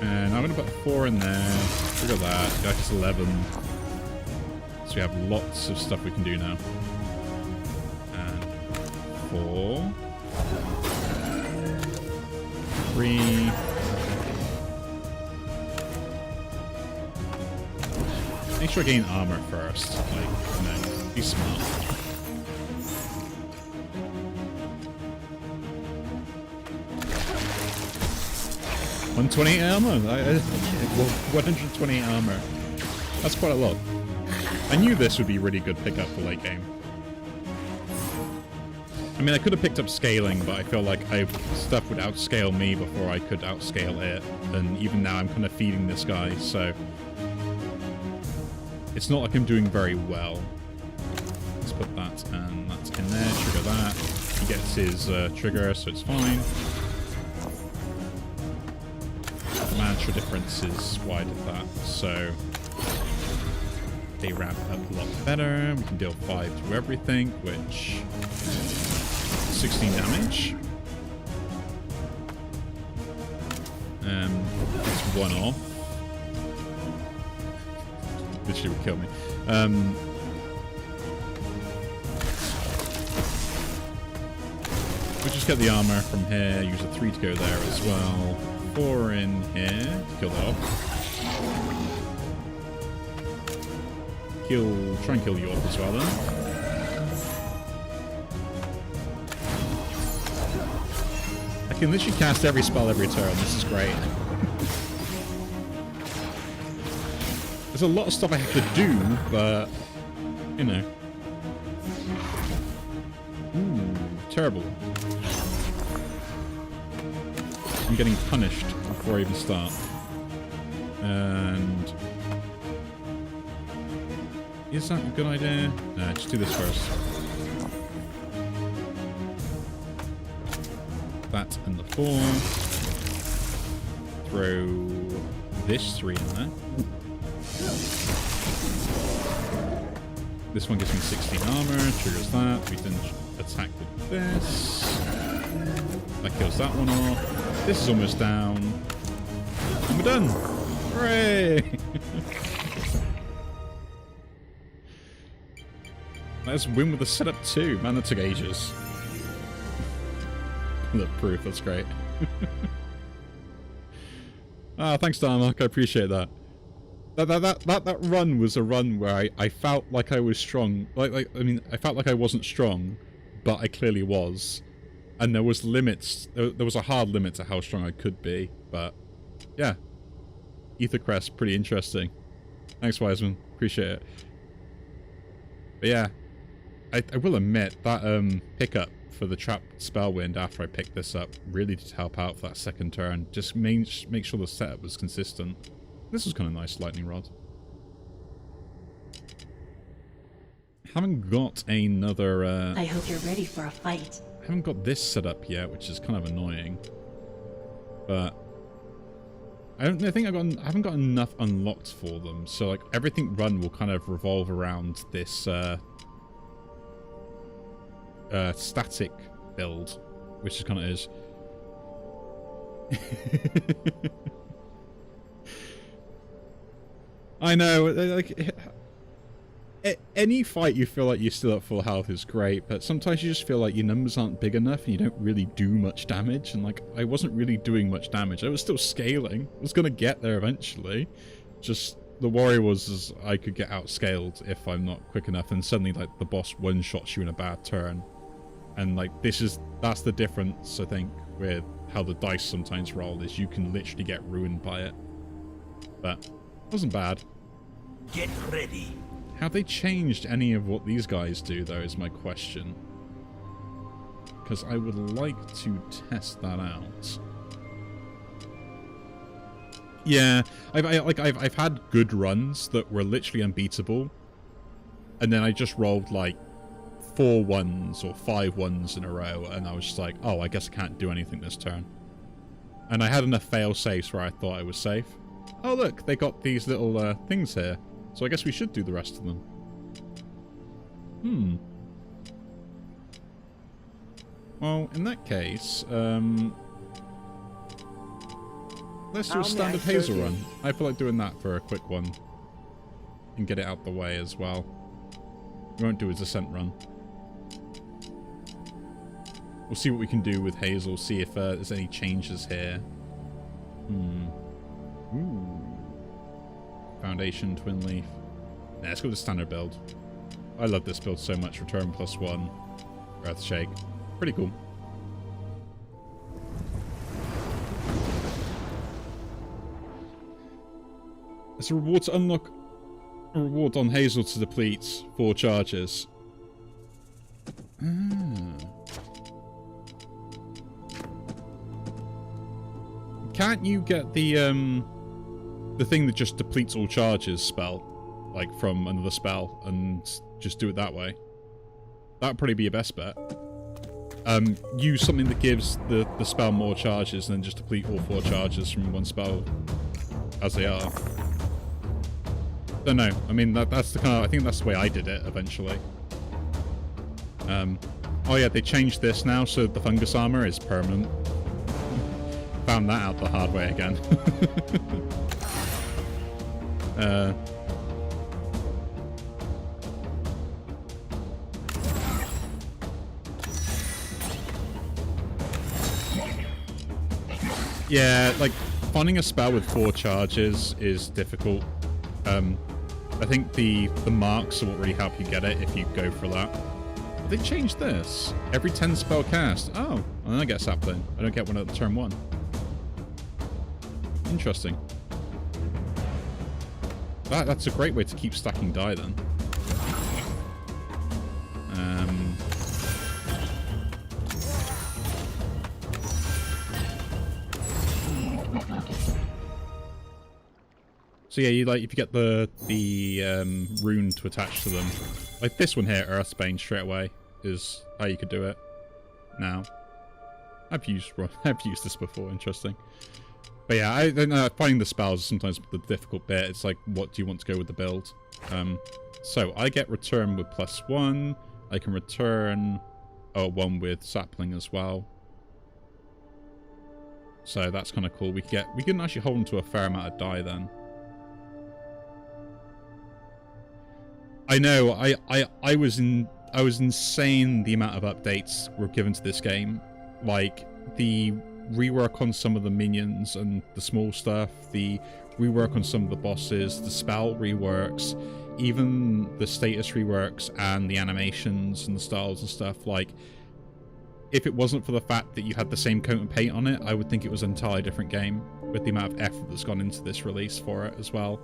And I'm going to put 4 in there. Trigger that. That's 11. So we have lots of stuff we can do now. And 4. 3. Make sure I gain armor first. Like, you know, be smart. $128 armor. 128 armor. That's quite a lot. I knew this would be really good pickup for late game. I mean, I could have picked up scaling, but I feel like stuff would outscale me before I could outscale it. And even now, I'm kind of feeding this guy, so it's not like I'm doing very well. Let's put that and that's in there. Trigger that. He gets his trigger, so it's fine. The mantra difference is why I did that, so they ramp up a lot better. We can deal 5 to everything, which 16 damage. That's 1 off. Literally would kill me. We'll just get the armor from here. Use a 3 to go there as well. 4 in here to kill that off. Try and kill you off as well then. I can literally cast every spell every turn. This is great. There's a lot of stuff I have to do, but, you know. Ooh, terrible. I'm getting punished before I even start. And... is that a good idea? Nah, just do this first. That and the 4. Throw this 3 in there. This one gives me 16 armor, triggers that. We then attack with this. That kills that one off. This is almost down. And we're done! Hooray! Let's win with the setup too. Man, that took ages. Look, proof, that's great. Ah, thanks, Darmok, I appreciate that. That run was a run where I felt like I was strong. I mean, I felt like I wasn't strong, but I clearly was. And there was limits. There was a hard limit to how strong I could be. But, yeah. Ether Crest, pretty interesting. Thanks, Wiseman. Appreciate it. But yeah, I will admit that pickup for the trapped Spellwind after I picked this up really did help out for that second turn. Just make sure the setup was consistent. This was kind of nice, Lightning Rod. Haven't got another... I hope you're ready for a fight. Haven't got this set up yet, which is kind of annoying. But I think I haven't got enough unlocked for them. So like everything run will kind of revolve around this static build, which is kind of is. I know, like, any fight you feel like you're still at full health is great, but sometimes you just feel like your numbers aren't big enough and you don't really do much damage, and like, I wasn't really doing much damage. I was still scaling. I was gonna get there eventually. Just, the worry was I could get outscaled if I'm not quick enough, and suddenly, like, the boss one-shots you in a bad turn. And, like, that's the difference, I think, with how the dice sometimes roll, is you can literally get ruined by it. But it wasn't bad. Get ready. Have they changed any of what these guys do, though, is my question. Because I would like to test that out. Yeah, I've had good runs that were literally unbeatable, and then I just rolled like 4 1s or 5 1s in a row, and I was just like, oh, I guess I can't do anything this turn. And I had enough fail safes where I thought I was safe. Oh look, they got these little things here. So I guess we should do the rest of them. Well, in that case, let's do a standard Hazel run. I feel like doing that for a quick one. And get it out the way as well. We won't do a descent run. We'll see what we can do with Hazel, see if there's any changes here. Ooh. Foundation, Twin Leaf. Nah, let's go with the standard build. I love this build so much. Return +1. Earthshake. Pretty cool. It's a reward to unlock a reward on Hazel to deplete 4 charges. Can't you get the thing that just depletes all charges spell, like from another spell, and just do it that way? That'd probably be your best bet. Use something that gives the spell more charges, and then just deplete all 4 charges from one spell as they are. Don't know. I mean, that's the kind of, I think that's the way I did it eventually. Oh yeah, they changed this now, so the fungus armor is permanent. Found that out the hard way again. Yeah, like, finding a spell with 4 charges is difficult. I think the marks are what really help you get it if you go for that. they changed this. Every 10 spell cast. Oh, and then I get sapling. I don't get one at turn 1. Interesting. That's a great way to keep stacking die then. So yeah, you like if you get the rune to attach to them, like this one here, Earthbane straight away is how you could do it. Now, I've used this before. Interesting, but yeah, I don't know. Finding the spells is sometimes the difficult bit. It's like, what do you want to go with the build? So I get return with +1. I can return one with sapling as well. So that's kind of cool. We can actually hold on to a fair amount of die then. I know. I was insane the amount of updates were given to this game. Like the rework on some of the minions and the small stuff, the rework on some of the bosses, the spell reworks, even the status reworks and the animations and the styles and stuff. Like, if it wasn't for the fact that you had the same coat and paint on it, I would think it was an entirely different game with the amount of effort that's gone into this release for it as well.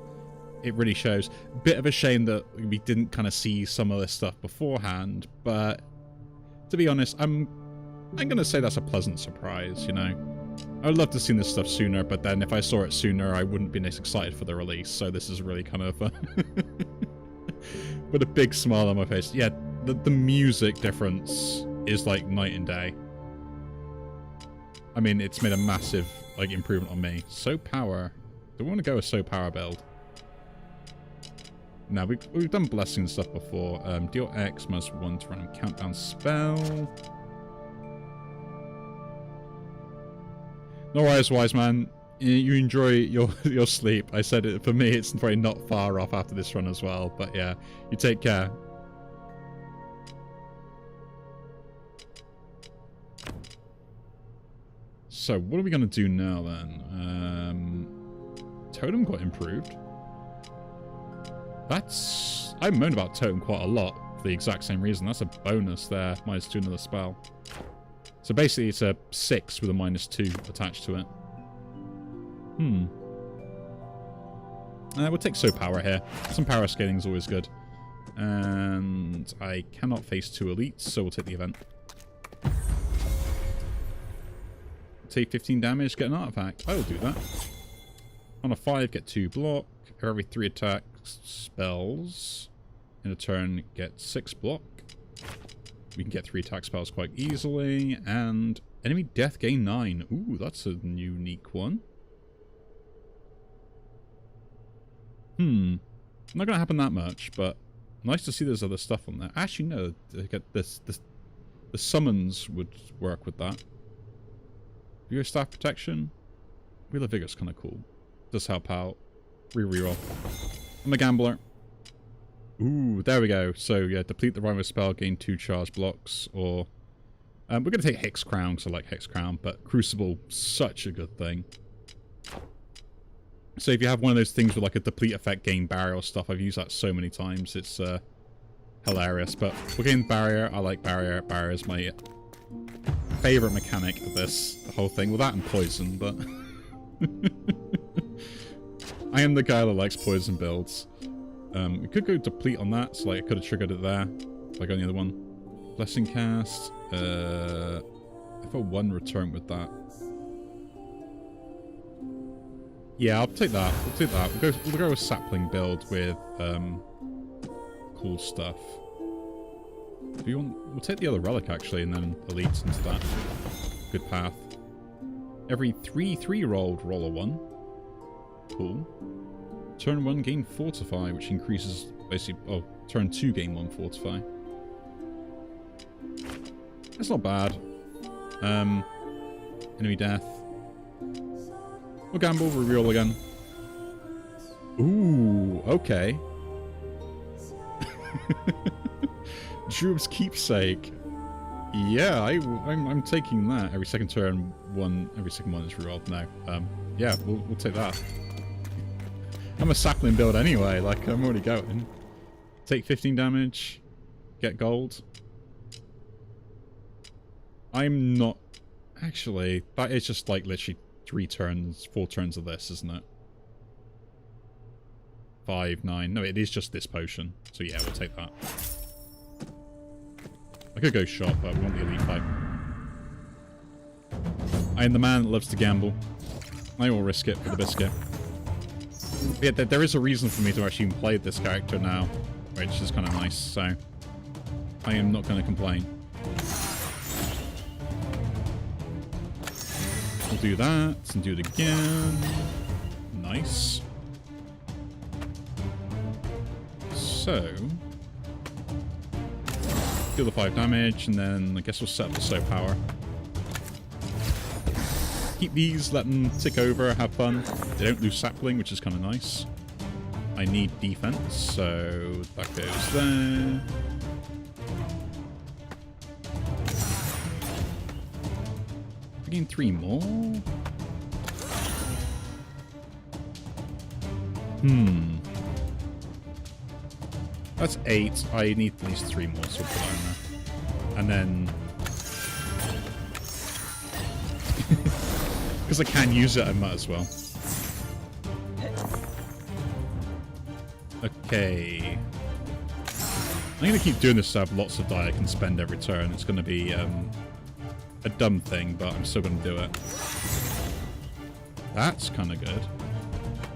It really shows. Bit of a shame that we didn't kind of see some of this stuff beforehand, but to be honest, I'm gonna say that's a pleasant surprise, you know. I would love to have seen this stuff sooner, but then if I saw it sooner, I wouldn't be as excited for the release, so this is really kind of with a big smile on my face. Yeah, the music difference is like night and day. I mean, it's made a massive like improvement on me. So power. Do we want to go with so power build? Now, we've done blessing stuff before. Deal X -1 to random countdown spell. No worries, wise man. You enjoy your sleep. I said it, for me, it's probably not far off after this run as well. But yeah, you take care. So, what are we going to do now then? Totem got improved. I moan about Totem quite a lot for the exact same reason. That's a bonus there, -2 another spell. So basically it's a 6 with a -2 attached to it. We'll take So Power here. Some power scaling is always good. And I cannot face 2 elites, so we'll take the event. Take 15 damage, get an artifact. I will do that. On a 5, get 2 block. Every 3 attacks spells in a turn get 6 block. We can get 3 attack spells quite easily. And enemy death gain 9. Ooh, that's a unique one. Not gonna happen that much, but nice to see there's other stuff on there. Actually, no. To get the summons would work with that. Vigor staff protection. Wheel of Vigor's kind of cool. Does help out. Reroll. I'm a gambler. Ooh, there we go. So yeah, deplete the rival spell, gain 2 charge blocks, or we're gonna take Hex Crown because I like Hex Crown, but Crucible, such a good thing. So if you have one of those things with like a deplete effect, gain barrier or stuff, I've used that so many times. It's hilarious. But we're getting barrier. I like barrier. Barrier is my favorite mechanic of this whole thing. Well, that and poison, but I am the guy that likes poison builds. We could go deplete on that, so like I could have triggered it there, like on the other one. Blessing cast. If I 1 return with that. Yeah, I'll take that. We'll take that. We'll go with sapling build with cool stuff. We'll take the other relic actually, and then elites into that. Good path. Every 3/3 rolled, roll a 1. Cool. Turn 1 gain Fortify, which increases basically. Oh, turn 2 gain 1 Fortify. That's not bad. Enemy death. We'll gamble, reroll again. Ooh, okay. Droob's Keepsake. Yeah, I'm taking that. Every second turn, every second one is rerolled. No. Yeah, we'll take that. I'm a sapling build anyway, like I'm already going. Take 15 damage, get gold. I'm not... Actually, that is just like literally 4 turns of this, isn't it? 5, 9. No, it is just this potion. So yeah, we'll take that. I could go shop, but we want the elite fight. I am the man that loves to gamble. I will risk it for the biscuit. But yeah, there is a reason for me to actually play this character now, which is kind of nice, so I am not going to complain. We'll do that, and do it again. Nice. So, deal the 5 damage, and then I guess we'll set up the soap power. Keep these, let them tick over, have fun. They don't lose sapling, which is kind of nice. I need defense, so that goes there. I gain 3 more. That's 8. I need at least 3 more, so we'll put that in there. And then... because I can use it, I might as well. Okay. I'm going to keep doing this to have lots of die I can spend every turn. It's going to be a dumb thing, but I'm still going to do it. That's kind of good.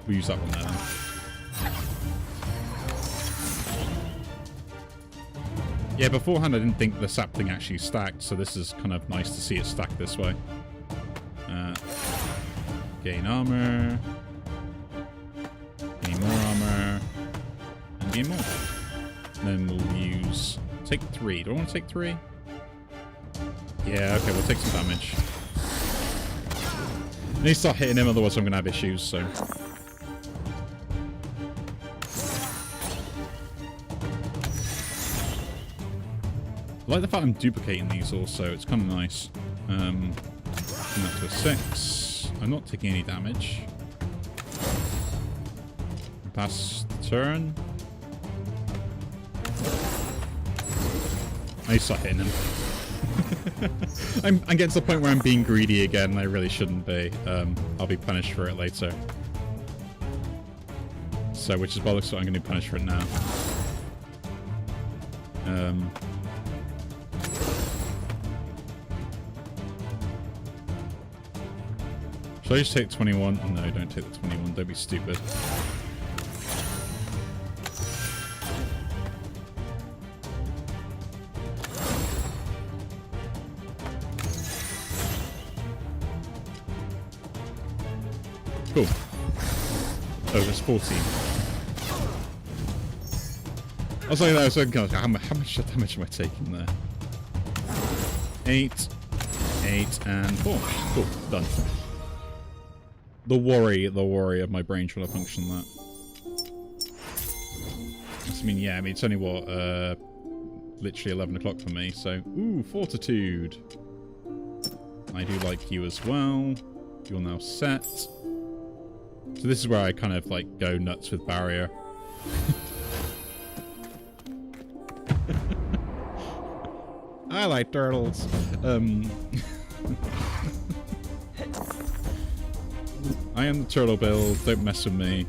We'll use that one there. Yeah, beforehand I didn't think the sapling actually stacked, so this is kind of nice to see it stacked this way. Gain armor. Gain more armor. And gain more. And then we'll use... take 3. Do I want to take 3? Yeah, okay, we'll take some damage. I need to start hitting him, otherwise I'm going to have issues, so... I like the fact I'm duplicating these also, it's kind of nice. Bring that to a 6. I'm not taking any damage. Pass the turn. I start hitting him. I'm getting to the point where I'm being greedy again, and I really shouldn't be. I'll be punished for it later. So, which is why it looks like I'm going to be punished for it now. Should I just take 21? No, don't take the 21. Don't be stupid. Cool. Oh, there's 14. I was like, how much damage am I taking there? 8, 8, and 4. Cool, done. The worry of my brain trying to function that. I mean, it's only what, literally 11 o'clock for me, so, ooh, fortitude. I do like you as well. You're now set. So this is where I kind of, like, go nuts with barrier. I like turtles. I am the turtle build, don't mess with me.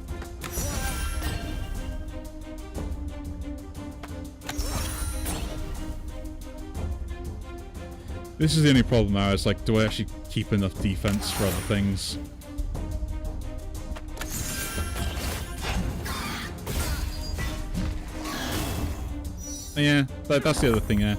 This is the only problem now, is like, do I actually keep enough defense for other things? Yeah, that's the other thing, yeah.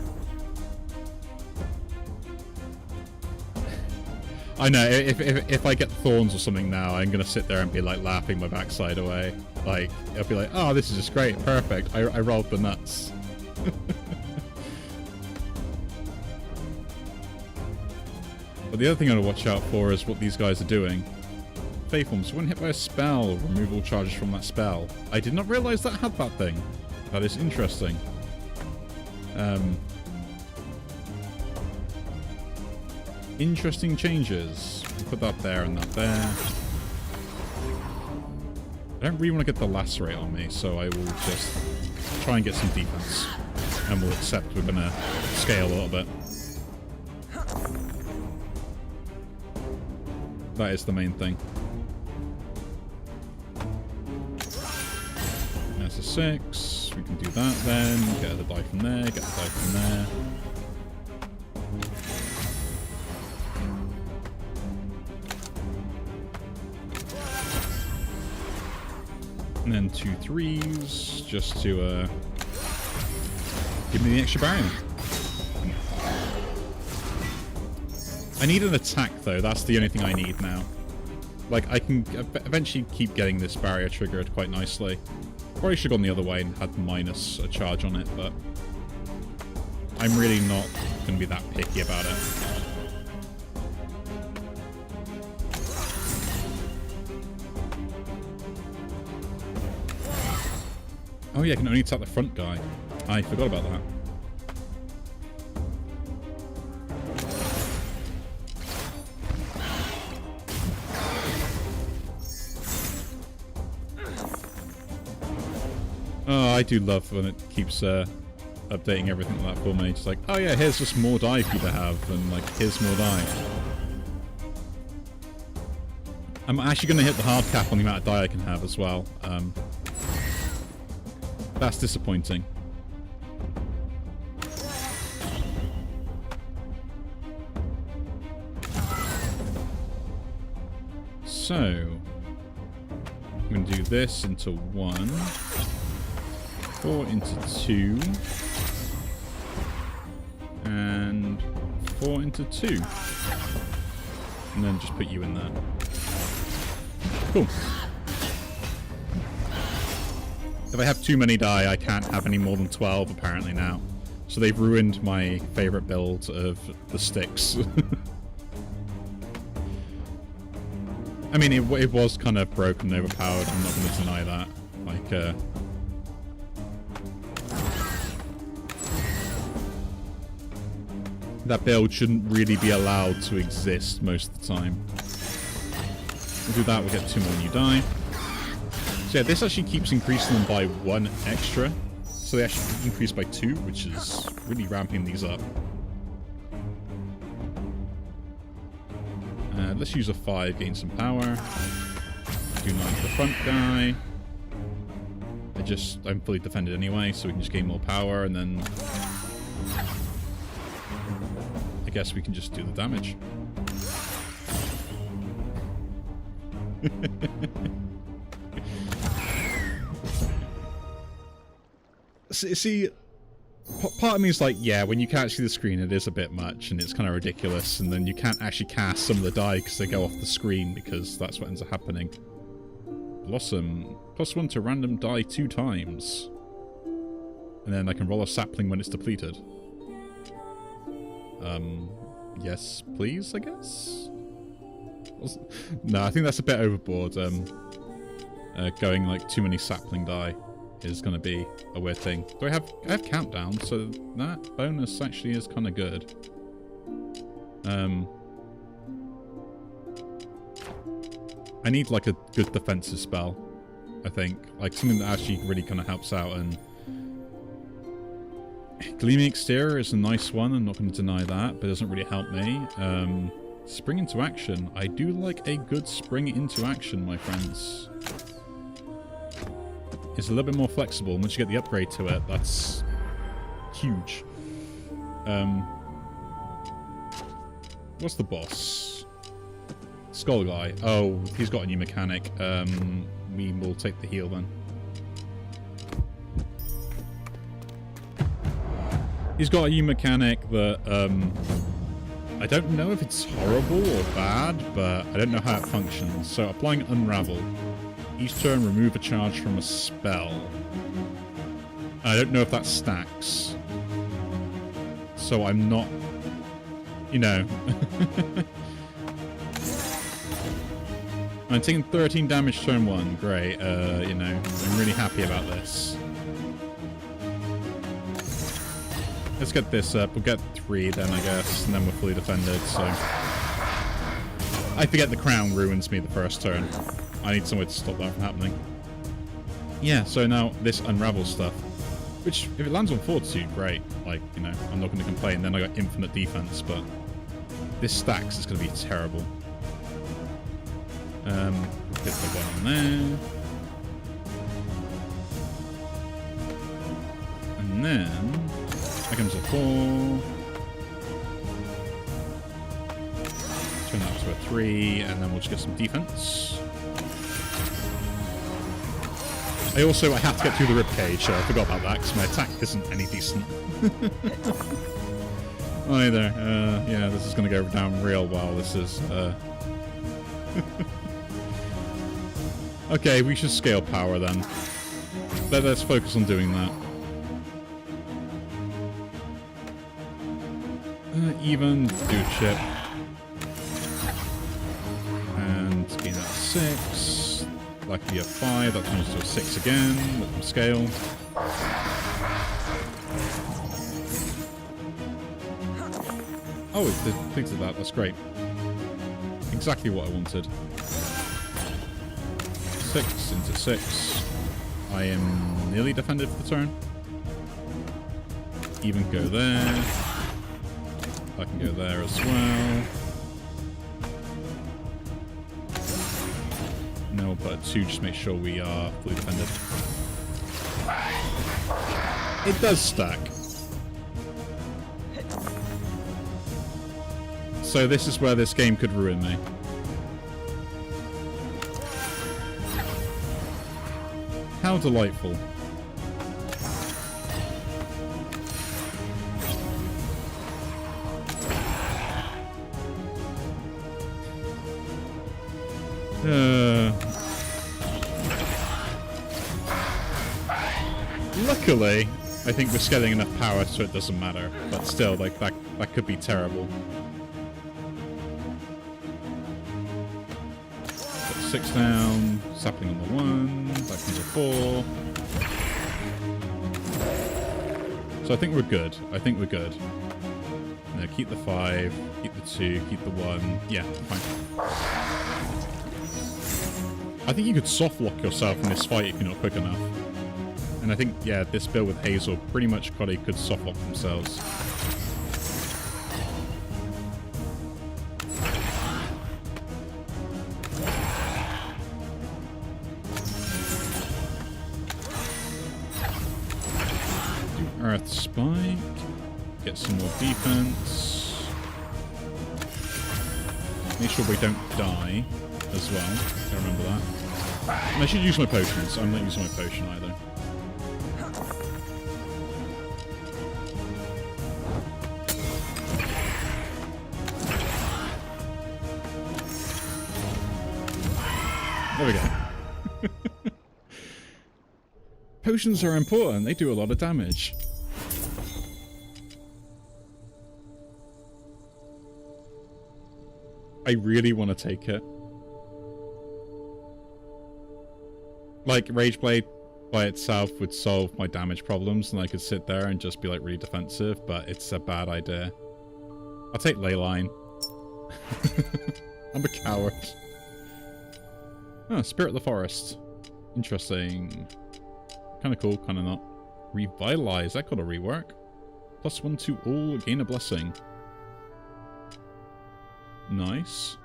I know, if I get thorns or something now, I'm going to sit there and be like laughing my backside away. Like, I'll be like, oh, this is just great, perfect. I rolled the nuts. But the other thing I want to watch out for is what these guys are doing. Faithforms, when hit by a spell, remove all charges from that spell. I did not realize that had that thing. That is interesting. Interesting changes. Put that there and that there. I don't really want to get the lacerate on me, so I will just try and get some defense. And we'll accept we're going to scale a little bit. That is the main thing. That's a 6. We can do that then. Get the die from there, get the die from there. And then 2 3s just to give me the extra barrier. I need an attack though, that's the only thing I need now. Like, I can eventually keep getting this barrier triggered quite nicely. Probably should have gone the other way and had minus a charge on it, but I'm really not going to be that picky about it. Oh yeah, I can only attack the front guy. I forgot about that. Oh, I do love when it keeps updating everything like that for me. It's like, oh yeah, here's just more die for you to have, and like, here's more die. I'm actually going to hit the hard cap on the amount of die I can have as well. That's disappointing. So, I'm going to do this into 1. 4 into 2. And 4 into 2. And then just put you in there. Cool. If I have too many die, I can't have any more than 12 apparently now. So they've ruined my favorite build of the sticks. I mean, it was kind of broken and overpowered, I'm not going to deny that. Like, that build shouldn't really be allowed to exist most of the time. We'll do that, we'll get 2 more new die. So yeah, this actually keeps increasing them by 1 extra. So they actually increase by 2, which is really ramping these up. Let's use a 5, gain some power. Do 9 to the front guy. I'm fully defended anyway, so we can just gain more power, and then I guess we can just do the damage. See, part of me is like, yeah, when you can't see the screen, it is a bit much, and it's kind of ridiculous, and then you can't actually cast some of the die because they go off the screen, because that's what ends up happening. Blossom. +1 to random die 2 times. And then I can roll a sapling when it's depleted. Yes, please, I guess? No, I think that's a bit overboard. Going, like, too many sapling die is going to be a weird thing. Do I have countdown, so that bonus actually is kind of good. I need like a good defensive spell, I think. Like something that actually really kind of helps out. And Gleaming Exterior is a nice one, I'm not going to deny that, but it doesn't really help me. Spring into Action. I do like a good Spring into Action, my friends. It's a little bit more flexible. Once you get the upgrade to it, that's huge. What's the boss? Skull Guy. Oh, he's got a new mechanic. We will take the heal then. He's got a new mechanic that, I don't know if it's horrible or bad, but I don't know how it functions. So, applying Unravel. Each turn, remove a charge from a spell. I don't know if that stacks. So I'm not... You know. I'm taking 13 damage turn 1. Great. You know, I'm really happy about this. Let's get this up. We'll get 3 then, I guess, and then we're fully defended, so... I forget the crown ruins me the first turn. I need somewhere to stop that from happening. Yeah, so now this Unravel stuff. Which, if it lands on Fortitude, great. Like, you know, I'm not going to complain. Then I got infinite defense, but... This stacks is going to be terrible. Get the one on there. And then that comes a 4. Turn that to a 3, and then we'll just get some defense. I have to get through the ribcage, so I forgot about that because my attack isn't any decent. Either. Yeah, this is going to go down real well. This is. Okay, we should scale power then. Let's focus on doing that. Even, do chip. And gain that 6. That could be a 5, that turns to a 6 again. Let them scale. Oh, it did things like that. That's great. Exactly what I wanted. 6 into 6. I am nearly defended for the turn. Even go there. I can go there as well. No, but a 2 just make sure we are fully defended. It does stack. So this is where this game could ruin me. How delightful. Luckily, I think we're scaling enough power so it doesn't matter. But still, like that could be terrible. 6 down, sapling on the 1, that comes a 4. So I think we're good. I think we're good. No, keep the 5, keep the 2, keep the 1. Yeah, fine. I think you could soft lock yourself in this fight if you're not quick enough. And I think, yeah, this build with Hazel pretty much could soft lock themselves. Earth Spike. Get some more defense. Make sure we don't die as well. Gotta remember that. And I should use my potions. I'm not using my potion either. There we go. Potions are important. They do a lot of damage. I really want to take it. Like, Rageblade by itself would solve my damage problems, and I could sit there and just be, like, really defensive, but it's a bad idea. I'll take Leyline. I'm a coward. Oh, Spirit of the Forest. Interesting. Kind of cool, kind of not. Revitalize, that got a rework. +1 to all, gain a blessing. Nice.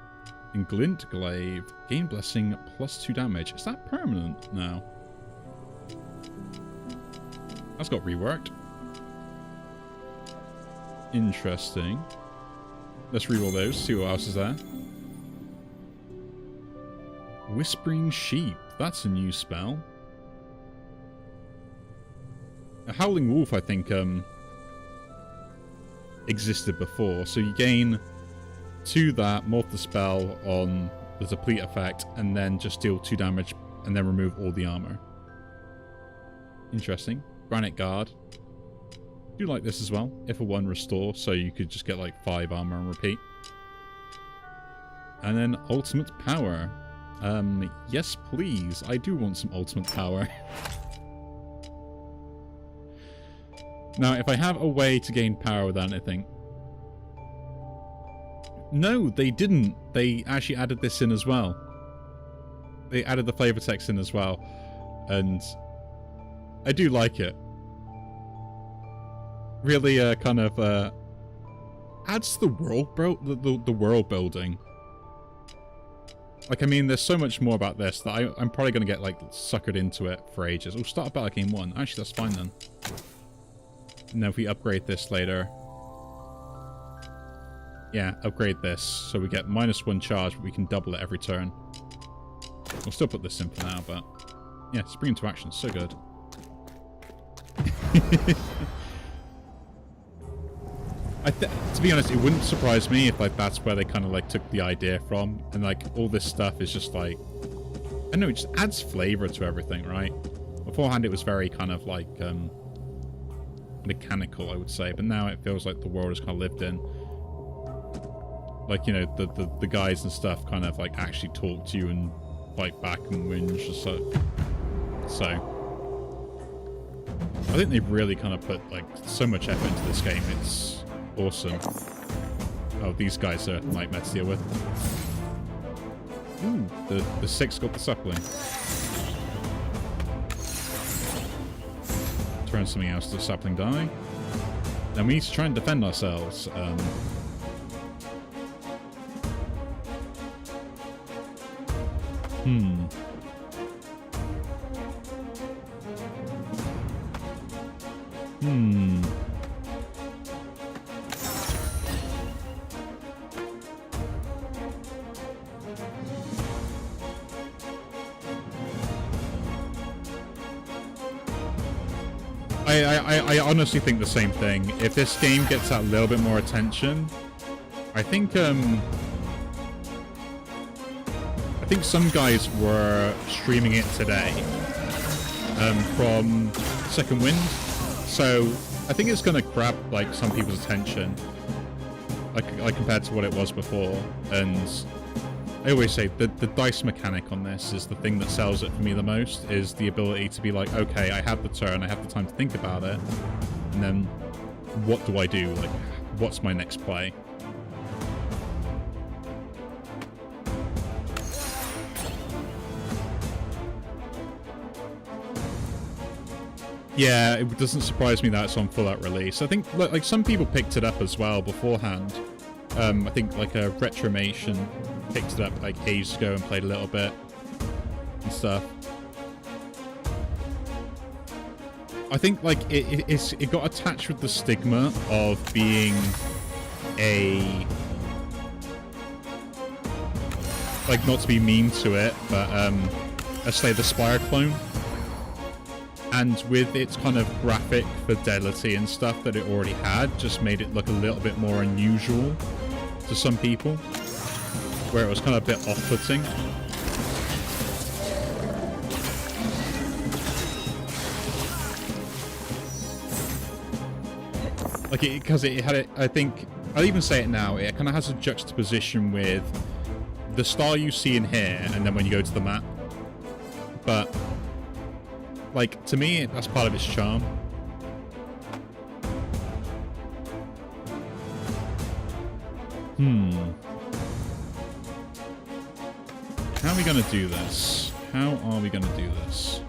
And Glint Glaive, gain blessing, +2 damage. Is that permanent now? That's got reworked. Interesting. Let's reroll those, see what else is there. Whispering Sheep, that's a new spell. A Howling Wolf, I think, existed before. So you gain 2 that, morph the spell on the deplete effect, and then just deal 2 damage, and then remove all the armor. Interesting. Granite Guard. Do like this as well. If a 1 restore, so you could just get like 5 armor and repeat. And then Ultimate Power. Yes please. I do want some Ultimate Power. Now, if I have a way to gain power with anything... No, they didn't. They actually added this in as well. They added the flavor text in as well. And I do like it. Really kind of adds to the world, the world building. Like, I mean, there's so much more about this that I'm probably going to get, like, suckered into it for ages. We'll start about game 1. Actually, that's fine then. Now, if we upgrade this later... Yeah, upgrade this. So we get -1 charge, but we can double it every turn. We'll still put this in for now, but... Yeah, spring into action is so good. To be honest, it wouldn't surprise me if like that's where they kind of like took the idea from, and like all this stuff is just like, I don't know, it just adds flavor to everything, right? Beforehand, it was very kind of like mechanical, I would say, but now it feels like the world is kind of lived in. Like, you know, the guys and stuff kind of like actually talk to you and fight back and whinge or so. I think they've really kind of put like so much effort into this game. It's awesome. Oh, these guys are a nightmare to deal with. Ooh, the 6 got the sapling. Turn something else to the sapling die. Then we need to try and defend ourselves. I honestly think the same thing. If this game gets that little bit more attention, I think some guys were streaming it today from Second Wind, so I think it's going to grab like some people's attention, like compared to what it was before. And I always say the dice mechanic on this is the thing that sells it for me the most, is the ability to be like, okay, I have the turn, I have the time to think about it, and then what do I do? Like, what's my next play? Yeah, it doesn't surprise me that it's on full out release. I think like some people picked it up as well beforehand. I think like a Retromation picked it up like ages ago and played a little bit and stuff. I think like it got attached with the stigma of being a, like, not to be mean to it, but a Slay the Spire clone. And with its kind of graphic fidelity and stuff that it already had, just made it look a little bit more unusual to some people, where it was kind of a bit off-putting. Like, because it had it, I think, I'll even say it now, it kind of has a juxtaposition with the style you see in here, and then when you go to the map. But, like, to me, that's part of its charm. How are we going to do this? How are we going to do this?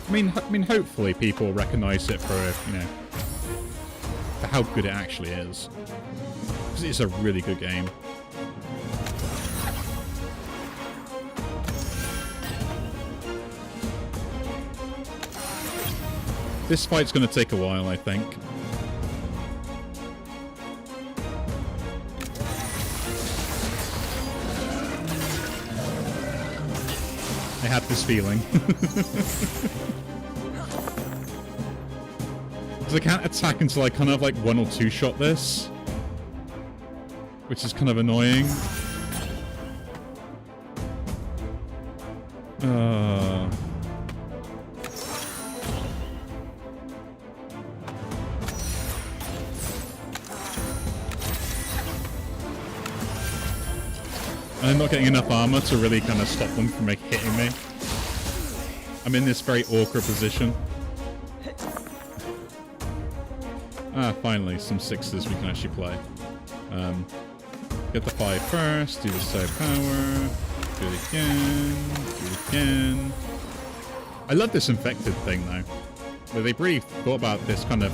I mean, hopefully people recognize it for, you know, for how good it actually is. Because it's a really good game. This fight's going to take a while, I think. I had this feeling. Because I can't attack until I kind of like 1 or 2 shot this, which is kind of annoying. I'm not getting enough armor to really kind of stop them from hitting me. I'm in this very awkward position. Ah, finally, some 6s we can actually play. Get the 5 first, do the side power, do it again, do it again. I love this infected thing though. But they really thought about this kind of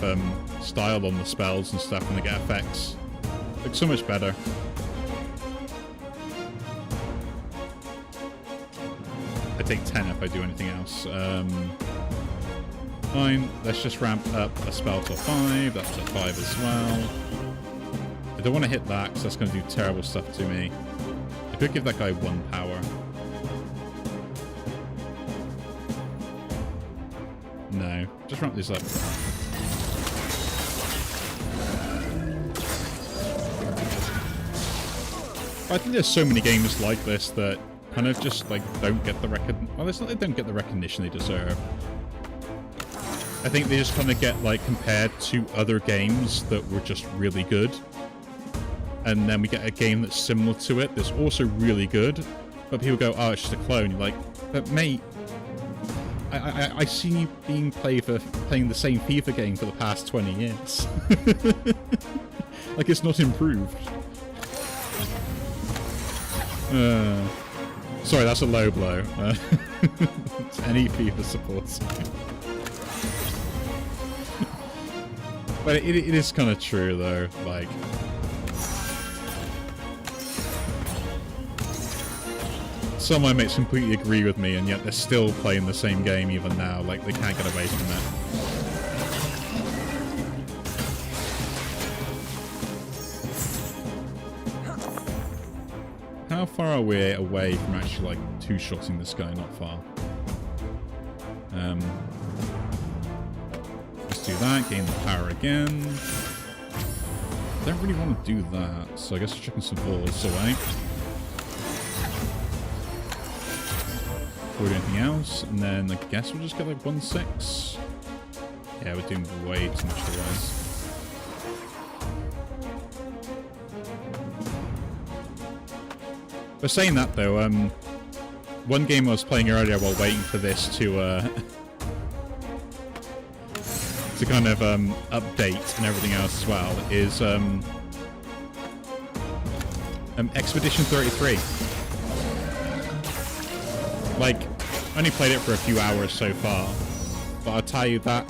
style on the spells and stuff when they get effects. Looks so much better. I take 10 if I do anything else. Fine, let's just ramp up a spell to 5. That's at 5 as well. I don't want to hit that because that's going to do terrible stuff to me. I could give that guy 1 power. No, just ramp this up. I think there's so many games like this that kind of just like don't get the well, it's not they don't get the recognition they deserve. I think they just kind of get like compared to other games that were just really good, and then we get a game that's similar to it that's also really good, but people go, "Oh, it's just a clone." You're like, "But mate, I've seen you playing the same FIFA game for the past 20 years. Like it's not improved." Sorry, that's a low blow. To any FIFA supports. But it is kind of true, though. Like, some of my mates completely agree with me, and yet they're still playing the same game even now. Like, they can't get away from it. How far are we away from actually, like, two-shotting this guy? Not far. Let's do that, gain the power again. Don't really want to do that, so I guess we're chucking some balls away. Before we do anything else, and then I guess we'll just get like 1-6. Yeah, we're doing way too much otherwise. But saying that though, one game I was playing earlier while waiting for this to kind of update and everything else as well is Expedition 33. Like, I only played it for a few hours so far, but I'll tell you that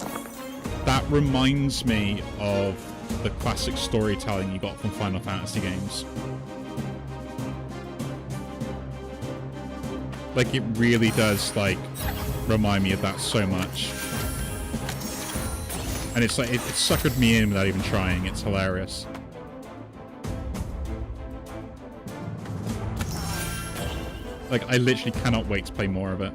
reminds me of the classic storytelling you got from Final Fantasy games. Like, it really does, like, remind me of that so much. And it's like, it suckered me in without even trying. It's hilarious. Like, I literally cannot wait to play more of it.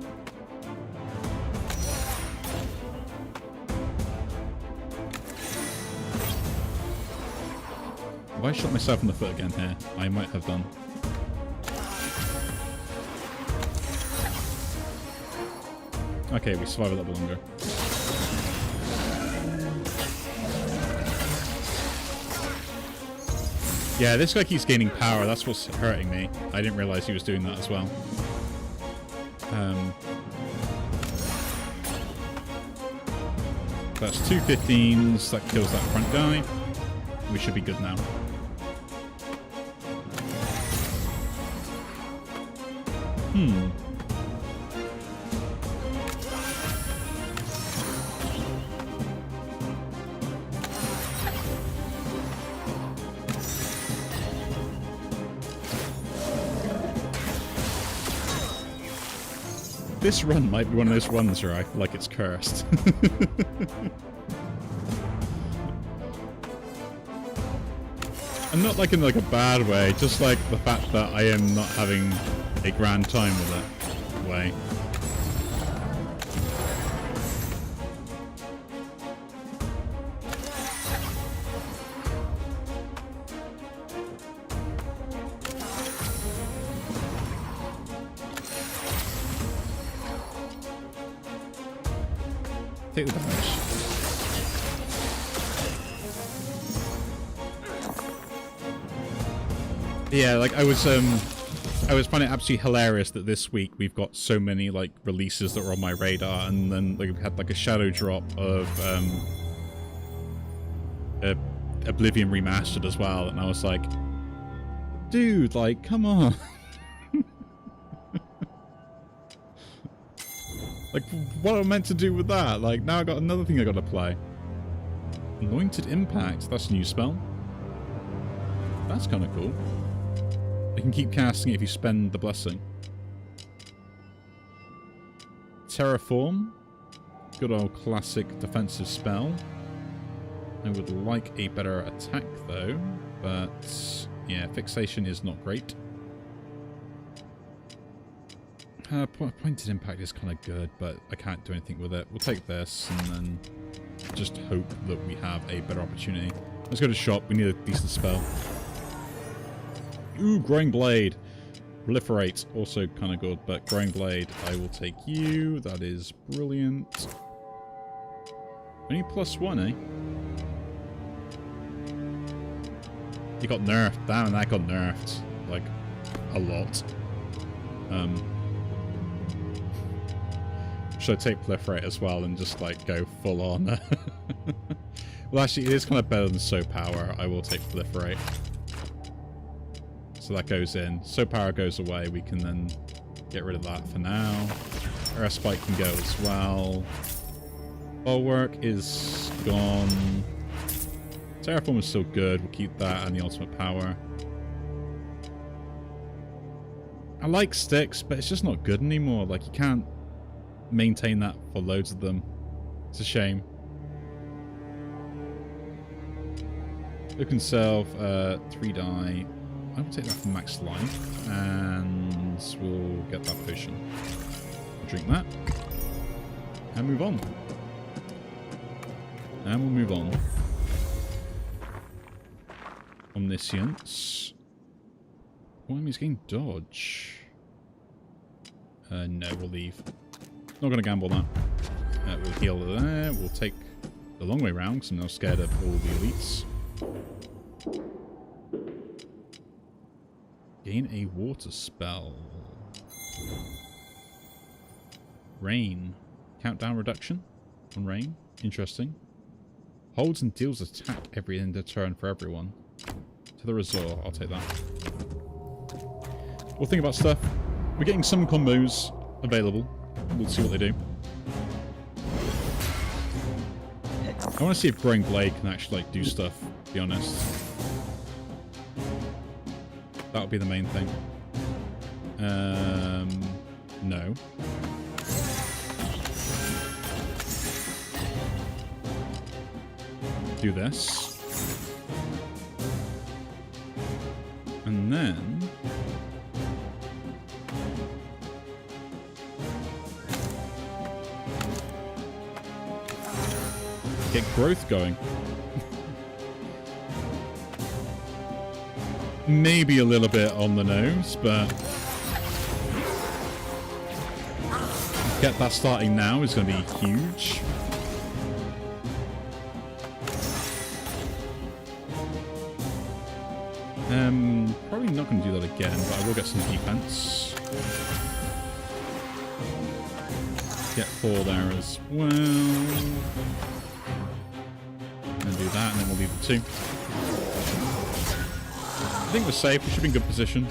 Have I shot myself in the foot again here? I might have done. Okay, we survive a little bit longer. Yeah, this guy keeps gaining power. That's what's hurting me. I didn't realize he was doing that as well. That's 2 15s. That kills that front guy. We should be good now. This run might be one of those runs where I feel like it's cursed. And not like in like a bad way, just like the fact that I am not having a grand time with it way. Take the damage. Yeah, like I was finding it absolutely hilarious that this week we've got so many like releases that were on my radar, and then like, we had like a shadow drop of Oblivion Remastered as well, and I was like, dude, like, come on. Like, what am I meant to do with that? Like, now I got another thing I got to play. Anointed Impact. That's a new spell. That's kind of cool. You can keep casting it if you spend the blessing. Terraform. Good old classic defensive spell. I would like a better attack though, but yeah, fixation is not great. Pointed Impact is kind of good, but I can't do anything with it. We'll take this and then just hope that we have a better opportunity. Let's go to shop. We need a decent spell. Ooh, Growing Blade. Proliferate, also kind of good, but Growing Blade, I will take you. That is brilliant. Only +1, eh? You got nerfed. Damn, that got nerfed. Like, a lot. Should I take Proliferate as well and just, like, go full on? Well, actually, it is kind of better than Soul Power. I will take Proliferate. So that goes in. Soul Power goes away. We can then get rid of that for now. Air Spike can go as well. Bulwark is gone. Terraform is still good. We'll keep that and the Ultimate Power. I like sticks, but it's just not good anymore. Like, you can't maintain that for loads of them. It's a shame. Look and Self, 3 die. I will take that for max life, and we'll get that potion. Drink that. And move on. And we'll move on. Omniscience. What am I getting dodge? No, we'll leave. Not going to gamble that. We'll heal there. We'll take the long way round because I'm now scared of all the elites. Gain a water spell. Rain. Countdown reduction on rain. Interesting. Holds and deals attack every end of turn for everyone. To the resort. I'll take that. We'll think about stuff. We're getting some combos available. We'll see what they do. I want to see if Growing Blade can actually like do stuff, to be honest. That would be the main thing. No. Do this. And then... get growth going. Maybe a little bit on the nose, but get that starting now is going to be huge. Probably not going to do that again, but I will get some defense. Get 4 there as well. And do that, and then we'll leave the 2. I think we're safe. We should be in good position.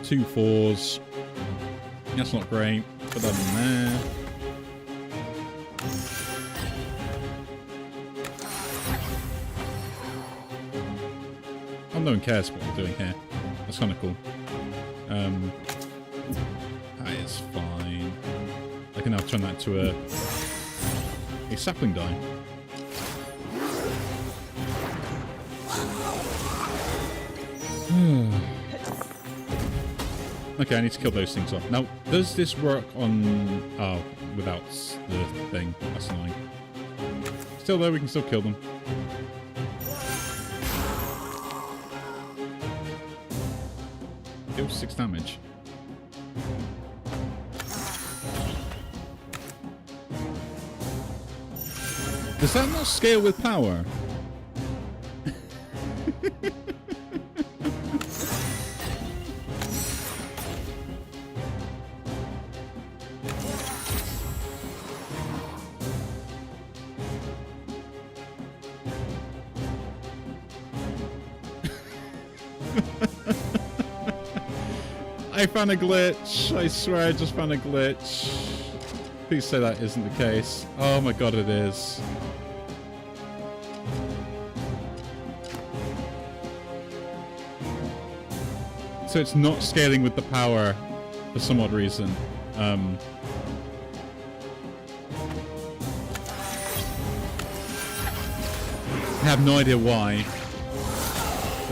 Two 4s. That's not great. Put that in there. Oh, no one cares what we're doing here. That's kind of cool. That is fine. I can now turn that to a sapling die. Okay, I need to kill those things off. Now, does this work on... oh, without the thing. That's annoying. Still though, we can still kill them. Deals 6 damage. Does that not scale with power? I found a glitch. I swear I just found a glitch. Please say that isn't the case. Oh my god, it is. So it's not scaling with the power for some odd reason. I have no idea why.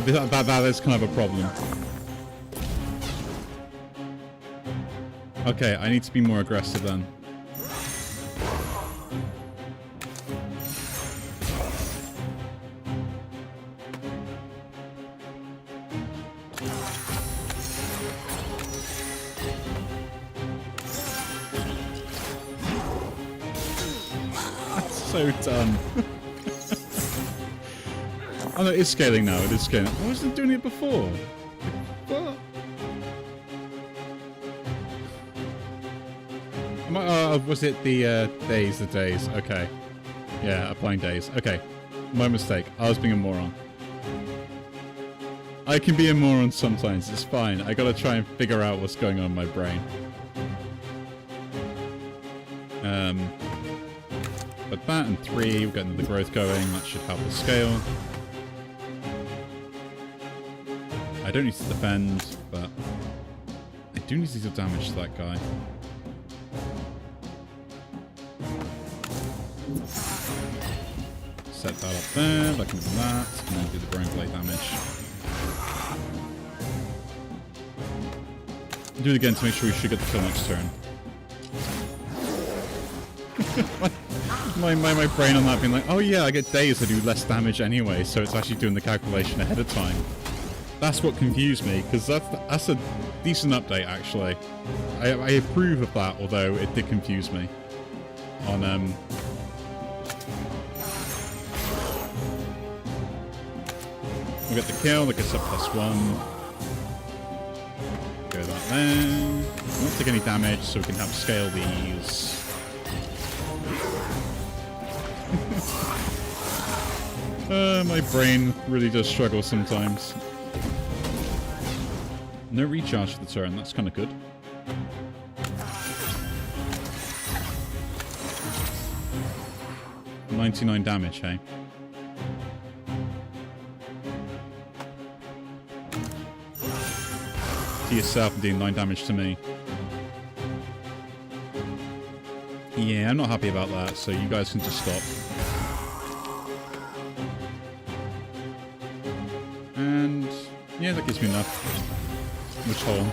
But that is kind of a problem. Okay, I need to be more aggressive then. So done. Oh no, it's scaling now. It is scaling. Why wasn't it doing it before? What? Was it the days? The days. Okay. Yeah, applying days. Okay. My mistake. I was being a moron. I can be a moron sometimes. It's fine. I gotta try and figure out what's going on in my brain. But that and 3, we're getting the growth going. That should help the scale. I don't need to defend, but I do need to deal damage to that guy. Set that up there, that can do that, and then do the growing blade damage. Do it again to make sure we should get the kill next turn. my brain on that being like, oh yeah, I get days that do less damage anyway, so it's actually doing the calculation ahead of time. That's what confused me, because that's a decent update actually. I approve of that, although it did confuse me. On we'll get the kill, that gets up +1. Go that there. We won't take any damage, so we can help scale these. My brain really does struggle sometimes. No recharge for the turn, that's kind of good. $99 damage, hey? To yourself and doing 9 damage to me. Yeah, I'm not happy about that, so you guys can just stop. And yeah, that gives me enough. Which hole?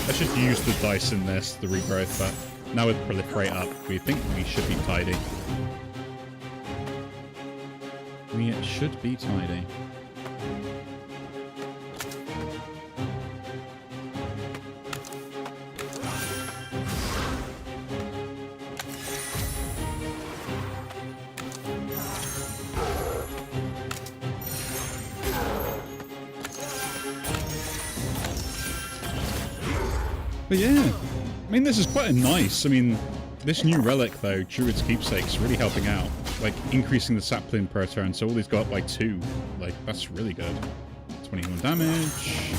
I should use the dice in this, the regrowth, but now with proliferate up, we think we should be tidy. We should be tidy. But yeah, I mean, this is quite a nice, I mean, this new relic though, Druid's Keepsake, is really helping out. Like, increasing the sapling per turn, so all these go up by 2. Like, that's really good. 21 damage.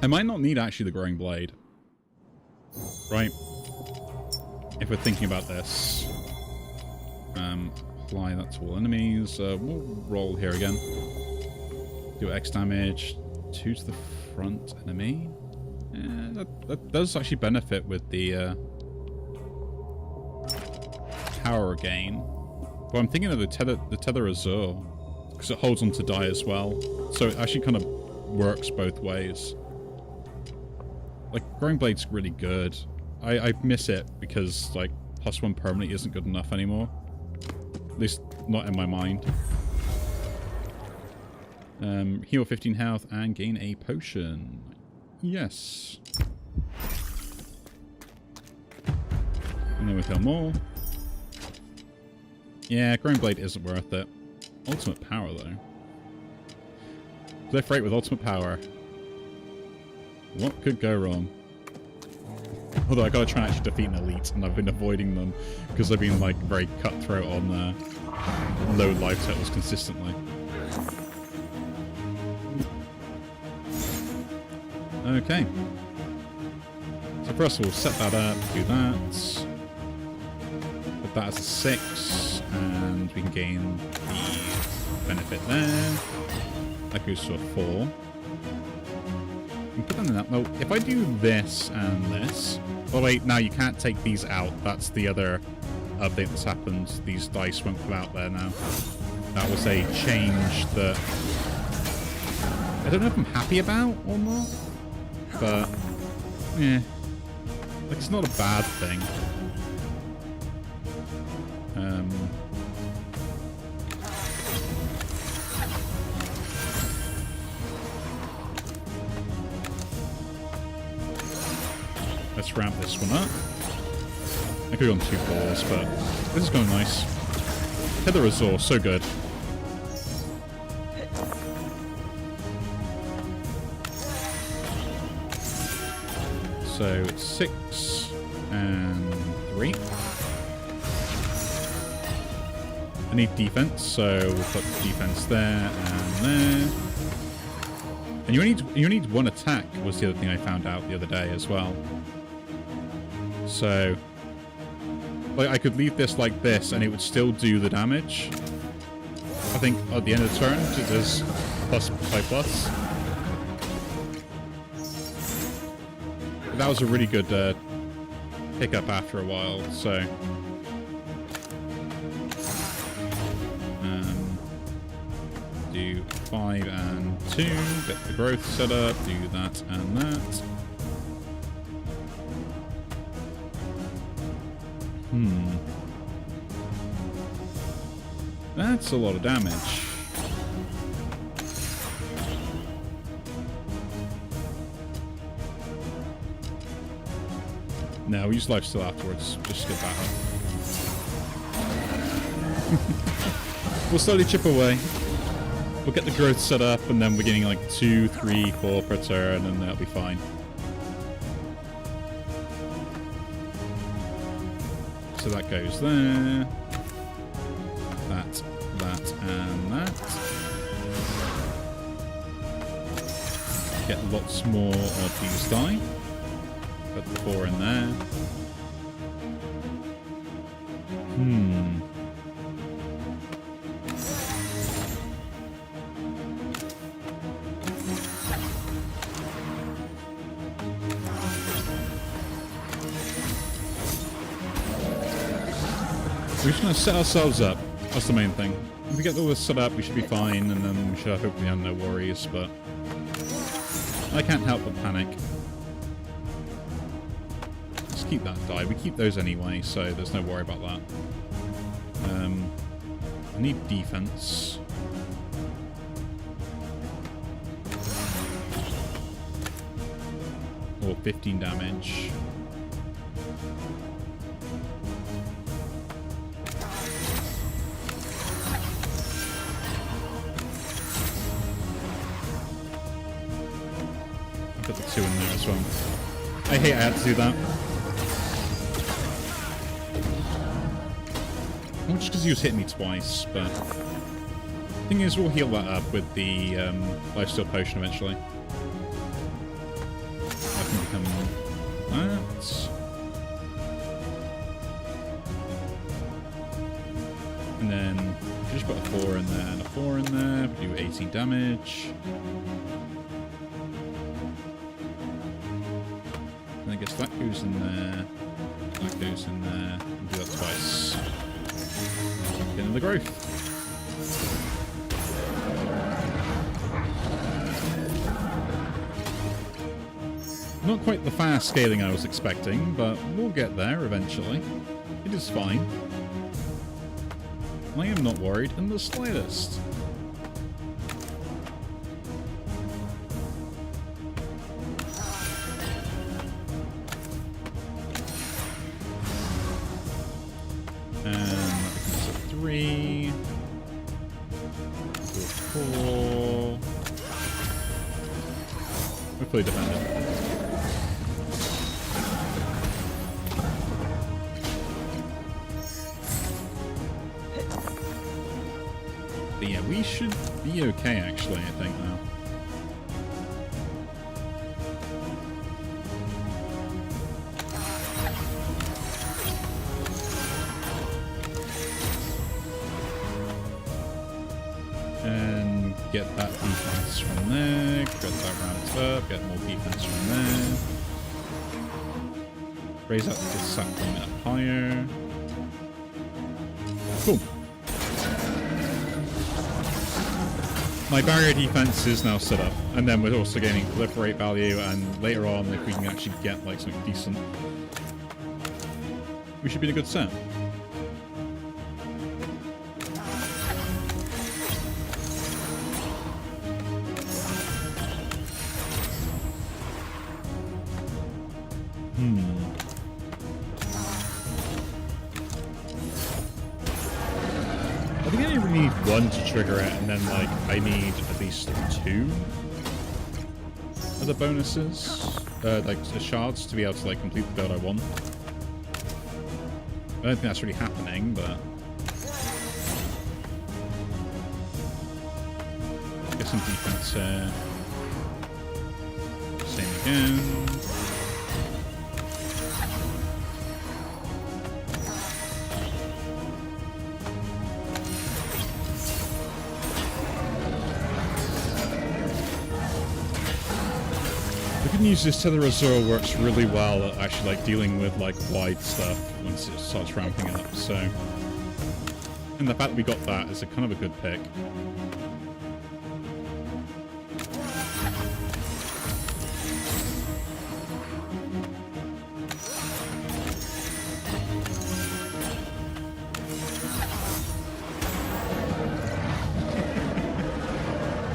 I might not need actually the Growing Blade. Right? If we're thinking about this. Apply that to all enemies. We'll roll here again. Do X damage. 2 to the front enemy. Yeah, that does actually benefit with the power gain. But I'm thinking of the Tether Azure, because it holds on to die as well. So it actually kind of works both ways. Like, Growing Blade's really good. I miss it because, like, +1 permanently isn't good enough anymore. At least not in my mind. Heal 15 health and gain a potion. Yes. And then we heal more. Yeah, Growing Blade isn't worth it. Ultimate power, though. Proliferate with ultimate power. What could go wrong? Although I gotta try and actually defeat an elite, and I've been avoiding them because I've been like very cutthroat on low life totals consistently. Okay. So first we'll set that up, do that. Put that as a 6, and we can gain the benefit there. That goes to a 4. And put that in that. Well, if I do this and this... Oh wait, now you can't take these out. That's the other update that's happened. These dice won't come out there now. That was a change that I don't know if I'm happy about or not, but yeah, like it's not a bad thing. Let's ramp this one up. I could have gone 2 4s, but this is going nice. Tether Azor, so good. So it's 6 and 3. I need defense, so we'll put defense there and there. And you need 1 attack was the other thing I found out the other day as well. So like I could leave this like this and it would still do the damage. I think at the end of the turn it does +5+. But that was a really good pickup after a while, so do 5 and 2, get the growth set up, do that and that. That's a lot of damage. No, we use lifesteal afterwards. Just get back up. We'll slowly chip away. We'll get the growth set up, and then we're getting like 2, 3, 4 per turn, and that'll be fine. So that goes there. That, and that. Get lots more of these die. Put the 4 in there. We're just going to set ourselves up. That's the main thing. If we get all this set up, we should be fine, and then we should hopefully have no worries, but I can't help but panic. Let's keep that die. We keep those anyway, so there's no worry about that. I need defense. Or 15 damage. Put the 2 in there as well. I hate I had to do that. Well, just because he was hitting me twice, but... The thing is, we'll heal that up with the lifesteal potion eventually. That can become that. And then just put a 4 in there and a 4 in there. We do 18 damage. And I guess that goes in there. That goes in there. And do that twice. Get in the growth. Not quite the fast scaling I was expecting, but we'll get there eventually. It is fine. I am not worried in the slightest. And that becomes a 3. Do a 4. We're fully defended. But yeah, we should be okay, actually, I think, now. get that defense from there. Get that ramped up. Get more defense from there. Raise up the sapling up higher. Cool. My barrier defense is now set up, and then we're also gaining proliferate value, and later on, if we can actually get like something decent, we should be in a good set. I think I only really need one to trigger it, and then like I need at least 2 other bonuses, like the shards, to be able to like complete the build I want. I don't think that's really happening, but get some defense here. Same again. The good news is Tether Azure works really well at actually like dealing with like wide stuff once it starts ramping up, so. And the fact that we got that is a kind of a good pick.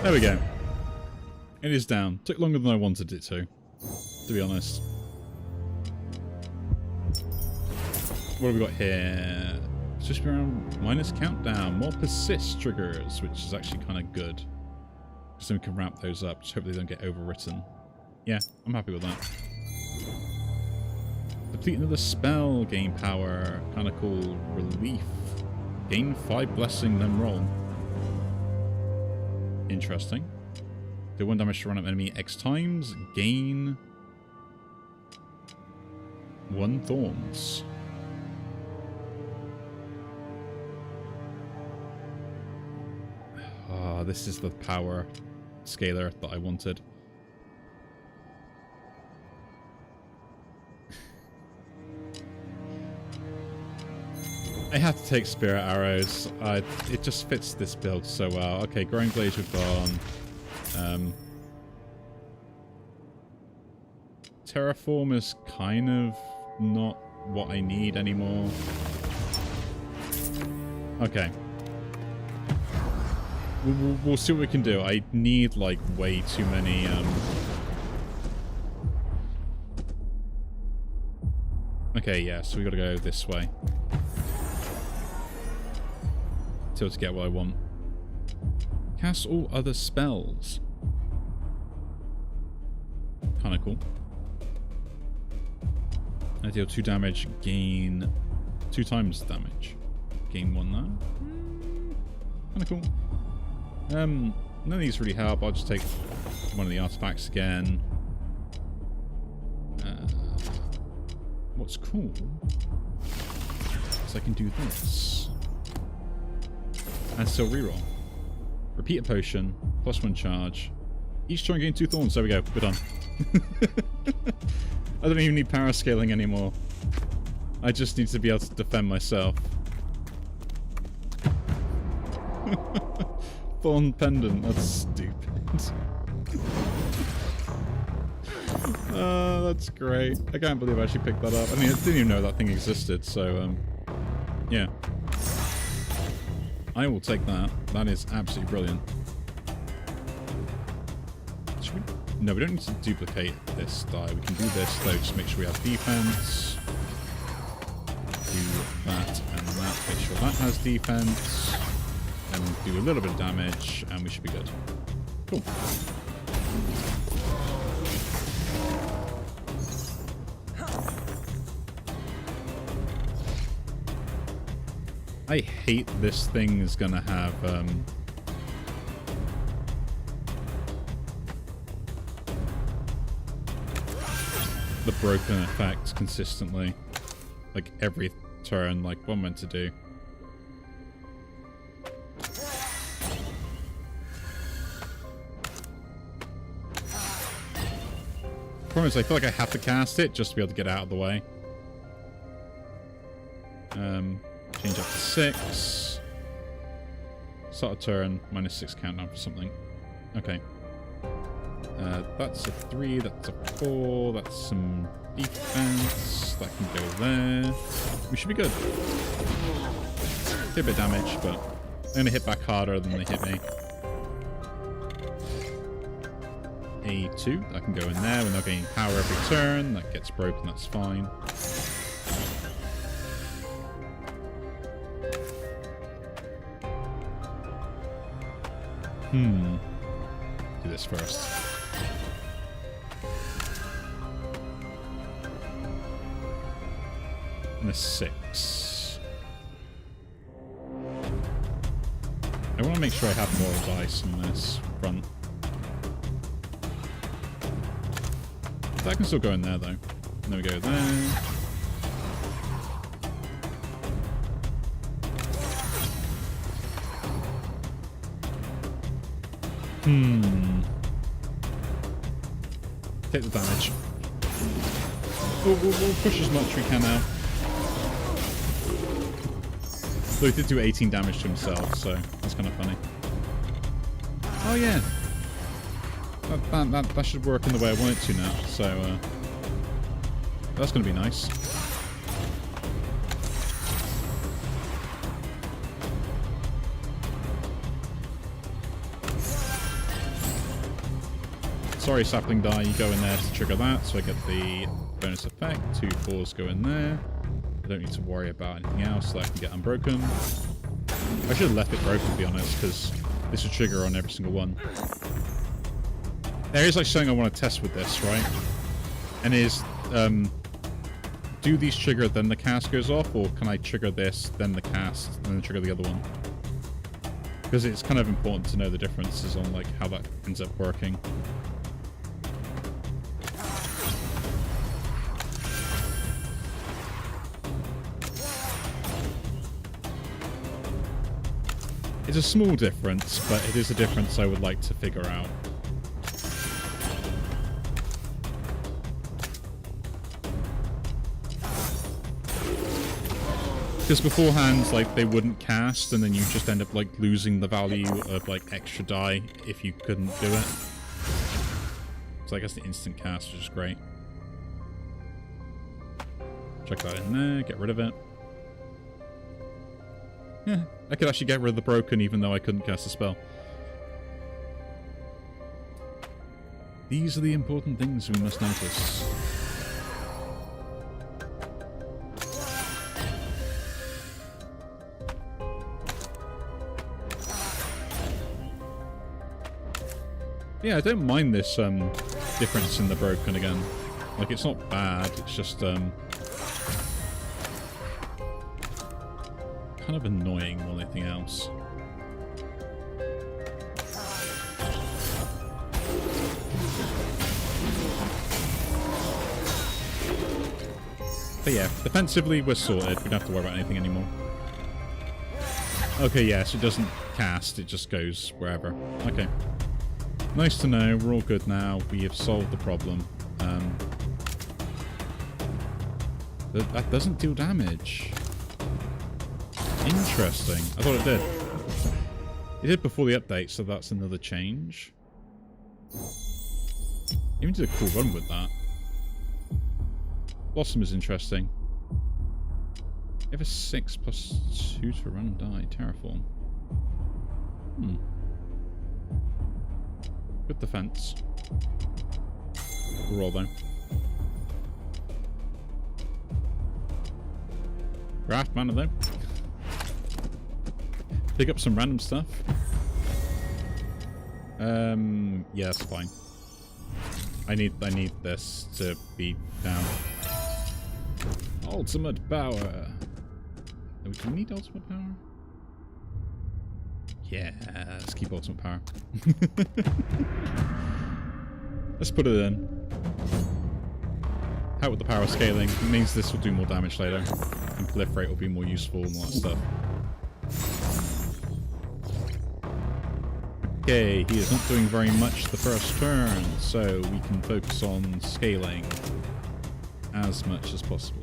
There we go. It is down. Took longer than I wanted it to be honest. What have we got here? It's just around minus countdown. More persist triggers, which is actually kind of good. Because then we can ramp those up. Just hope they don't get overwritten. Yeah, I'm happy with that. Complete another spell. Gain power. Kind of cool. Relief. Gain 5 blessing, then roll. Interesting. Do 1 damage to random enemy X times. Gain 1 thorns. Ah, this is the power scaler that I wanted. I have to take Spirit Arrows. It just fits this build so well. Okay, Growing Blades we've gone. Terraform is kind of not what I need anymore. Okay. We'll see what we can do. I need like way too many Okay, yeah, so we gotta go this way to get what I want. Cast all other spells. Kinda cool. I deal 2 damage, gain 2 times damage. Gain 1 now. Kinda cool. None of these really help. I'll just take one of the artifacts again. What's cool is I can do this. And still reroll. Repeat a potion, +1 charge. Each turn gain 2 thorns. There we go. We're done. I don't even need power scaling anymore. I just need to be able to defend myself. Thorn pendant. That's stupid. That's great. I can't believe I actually picked that up. I mean, I didn't even know that thing existed, so, yeah. I will take that. That is absolutely brilliant. Should we? No, we don't need to duplicate this die. We can do this, though. Just make sure we have defense. Do that and that. Make sure that has defense. And do a little bit of damage, and we should be good. Cool. I hate this thing is gonna have the broken effect consistently, like every turn. Like what I'm meant to do. Problem is, I feel like I have to cast it just to be able to get out of the way. Change up to 6. Start a turn, -6 countdown for something. Okay. That's a 3, that's a 4, that's some defense. That can go there. We should be good. Get a bit of damage, but I'm going to hit back harder than they hit me. A2, that can go in there. We're not getting power every turn. That gets broken, that's fine. Do this first. And a 6. I want to make sure I have more dice in this front. That can still go in there, though. And then we go there. Take the damage. We'll push as much as we can now. So he did do 18 damage to himself, so that's kind of funny. Oh yeah. That should work in the way I want it to now, so that's going to be nice. Sorry, sapling die, you go in there to trigger that, so I get the bonus effect. 2 4s go in there. I don't need to worry about anything else, so I can get unbroken. I should have left it broken, to be honest, because this would trigger on every single one. There is like something I want to test with this, right? And is, do these trigger, then the cast goes off, or can I trigger this, then the cast, and then trigger the other one? Because it's kind of important to know the differences on like how that ends up working. It's a small difference, but it is a difference I would like to figure out. Because beforehand, like, they wouldn't cast, and then you just end up, like, losing the value of, like, extra die if you couldn't do it. So I guess the instant cast, which is great. Check that in there, get rid of it. Yeah, I could actually get rid of the broken even though I couldn't cast a spell. These are the important things we must notice. Yeah, I don't mind this difference in the broken again. Like, it's not bad, it's just kind of annoying more than anything else. But yeah, defensively we're sorted. We don't have to worry about anything anymore. Okay, yeah, so it doesn't cast, it just goes wherever. Okay. Nice to know, we're all good now. We have solved the problem. That doesn't deal damage. Interesting. I thought it did. It did before the update, so that's another change. Even did a cool run with that. Blossom is interesting. You have a 6 + 2 to run and die. Terraform. Good defense. Good roll though. Graft mana though. Pick up some random stuff. Yeah, that's fine. I need this to be down. Ultimate power. Do we need ultimate power? Yeah, let's keep ultimate power. Let's put it in. How with the power scaling? It means this will do more damage later. And proliferate will be more useful and all that stuff. Okay, he is not doing very much the first turn, so we can focus on scaling as much as possible.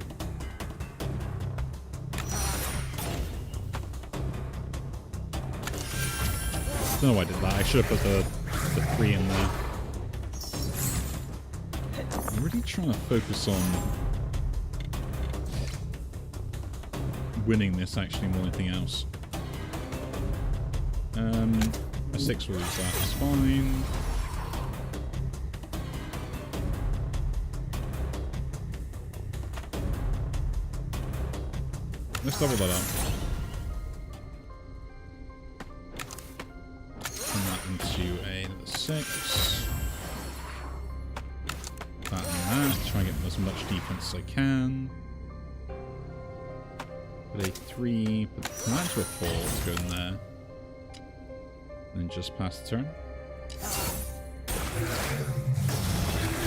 I don't know why I did that. I should have put the 3 in there. I'm really trying to focus on winning this actually more than anything else. A 6 will lose that, it's fine. Let's double that up. Turn that into another 6. That and that. Try and get as much defense as I can. Put a 3, put that to a 4, let's go in there. And then just pass the turn.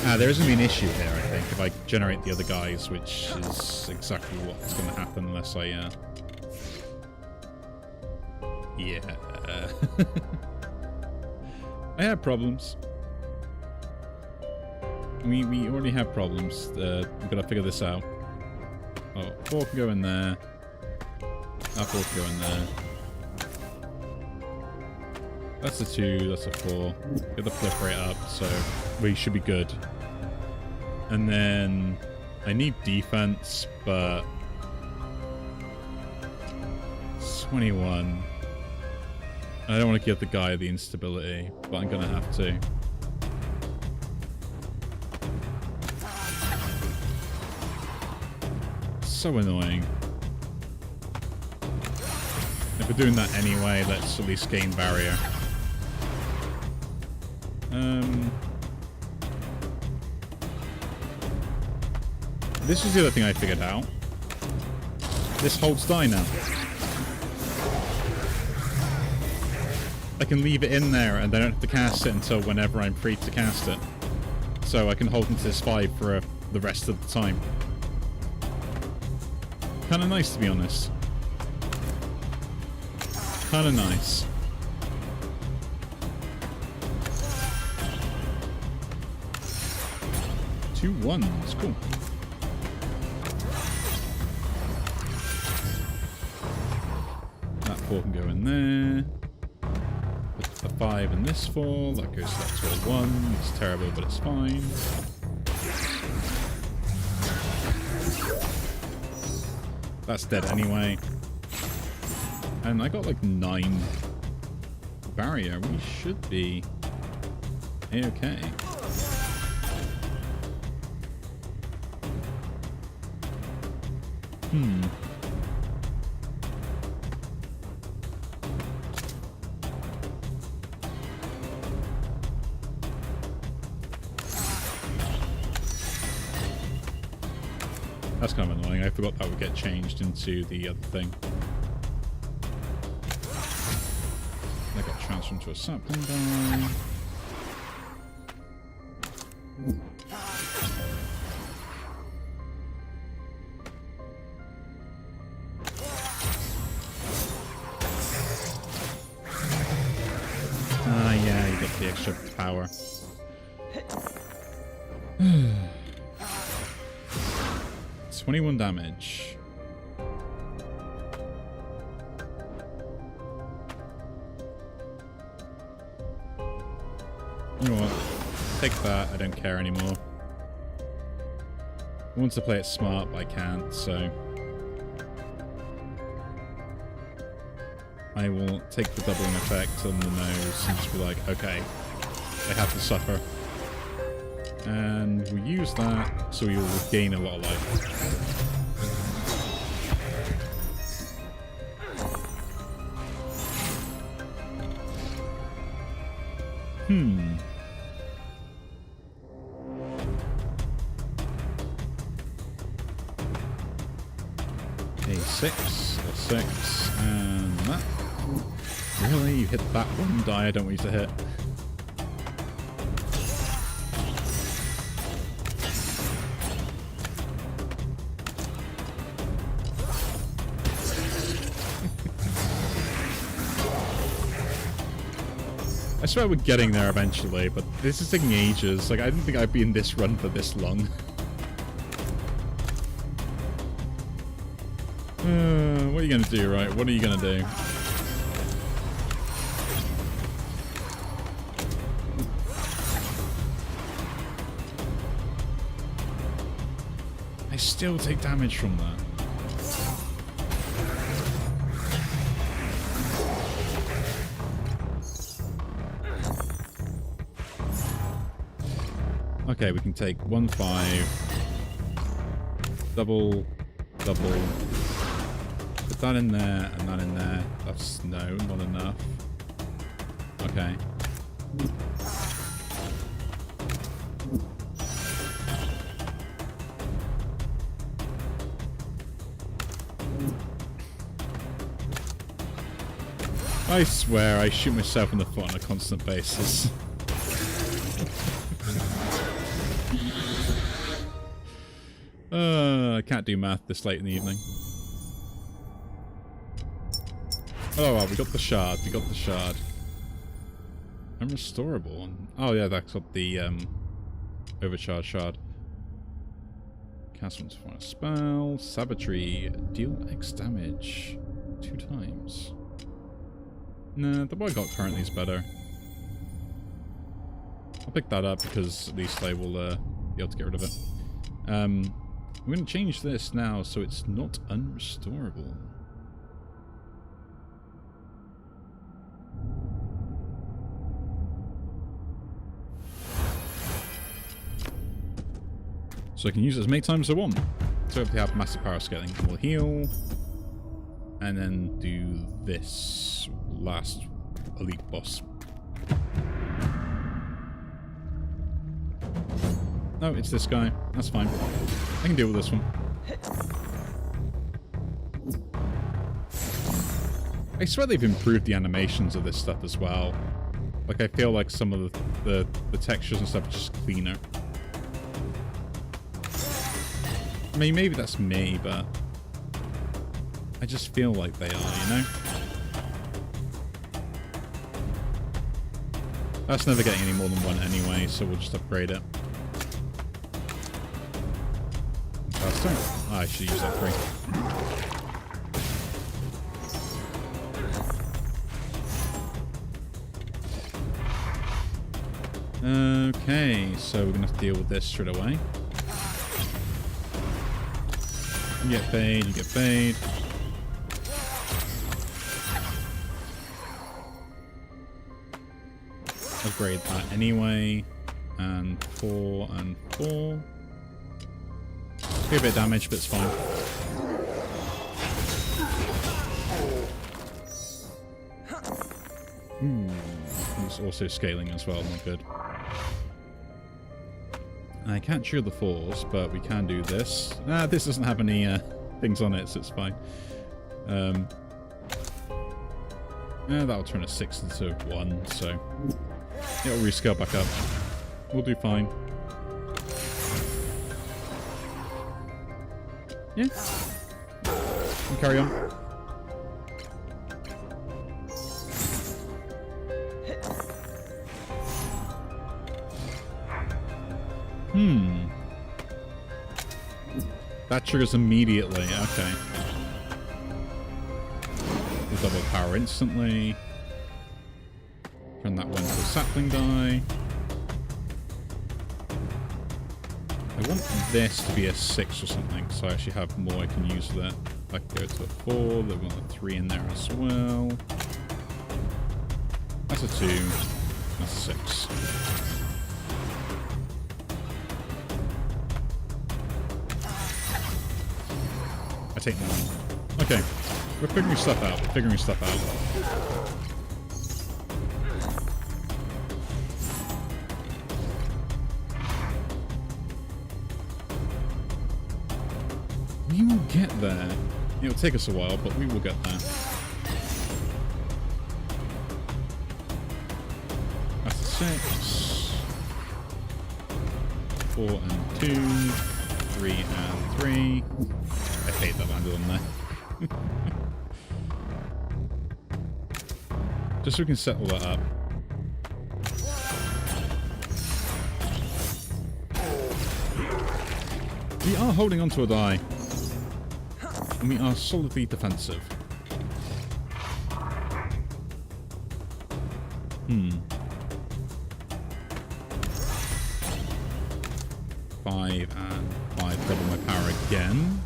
There is going to be an issue here, I think, if I generate the other guys, which is exactly what's going to happen unless I, yeah. I have problems. We already have problems. We've got to figure this out. Oh, 4 can go in there. That 4 can go in there. That's a 2, that's a 4. Get the flip rate up, so we should be good. And then I need defense, but 21. I don't want to give the guy the instability, but I'm gonna have to. So annoying. If we're doing that anyway, let's at least gain barrier. This is the other thing I figured out. This holds die now. I can leave it in there and I don't have to cast it until whenever I'm free to cast it. So I can hold into this 5 for the rest of the time. Kinda nice, to be honest. Kinda nice. Two 1s, cool. That 4 can go in there. Put a 5 in this 4. That goes back to a 1. It's terrible, but it's fine. That's dead anyway. And I got like 9 barrier. We should be A-okay. That's kind of annoying. I forgot that would get changed into the other thing. I got transformed to a sapling die. Yeah, you get the extra power. It's 21 damage. You know what? Take that. I don't care anymore. I want to play it smart, but I can't, so I will take the doubling effect on the nose and just be like, okay, I have to suffer. And we use that, so we will gain a lot of life. A 6, a 6, and that. Really? You hit that one die I don't want you to hit. I swear we're getting there eventually, but this is taking ages. Like, I didn't think I'd be in this run for this long. What are you gonna do, right? What are you gonna do? I still take damage from that. Okay, we can take 1, 5, double, put that in there and that in there. That's no, not enough. Okay. I swear I shoot myself in the foot on a constant basis. I can't do math this late in the evening. Oh well, we got the shard. We got the shard. Unrestorable. Oh yeah, that's got the overcharge shard. Cast once for a spell. Savagery. Deal X damage 2 times. Nah, the boy got currently is better. I'll pick that up because at least I will be able to get rid of it. I'm going to change this now so it's not unrestorable. So I can use it as many times as I want. So if we have massive power scaling, we'll heal. And then do this last elite boss. No, it's this guy. That's fine. I can deal with this one. I swear they've improved the animations of this stuff as well. Like, I feel like some of the textures and stuff are just cleaner. I mean, maybe that's me, but I just feel like they are, you know? That's never getting any more than one anyway, so we'll just upgrade it. Faster? Oh, I should use that 3. Okay, so we're going to have to deal with this straight away. You get paid, you get paid. Upgrade that anyway. And 4 and 4. Be a bit of damage, but it's fine. It's also scaling as well, not good. I can't chew the 4s, but we can do this. This doesn't have any things on it, so it's fine. That'll turn a 6 into 1, so it'll rescale back up. We'll do fine. Yeah. We'll carry on. That triggers immediately, okay. We'll double power instantly. Turn that one to a sapling die. I want this to be a 6 or something, so I actually have more I can use with it. I can go to a 4, then we want a 3 in there as well. That's a 2, that's a 6. I take 9. Okay, we're figuring stuff out, We will get there. It'll take us a while, but we will get there. That's a 6. 4 and 2. 3 and 3. I hate that landed on there. Just so we can settle that up. We are holding onto a die. And we are solidly defensive. 5 and 5, double my power again.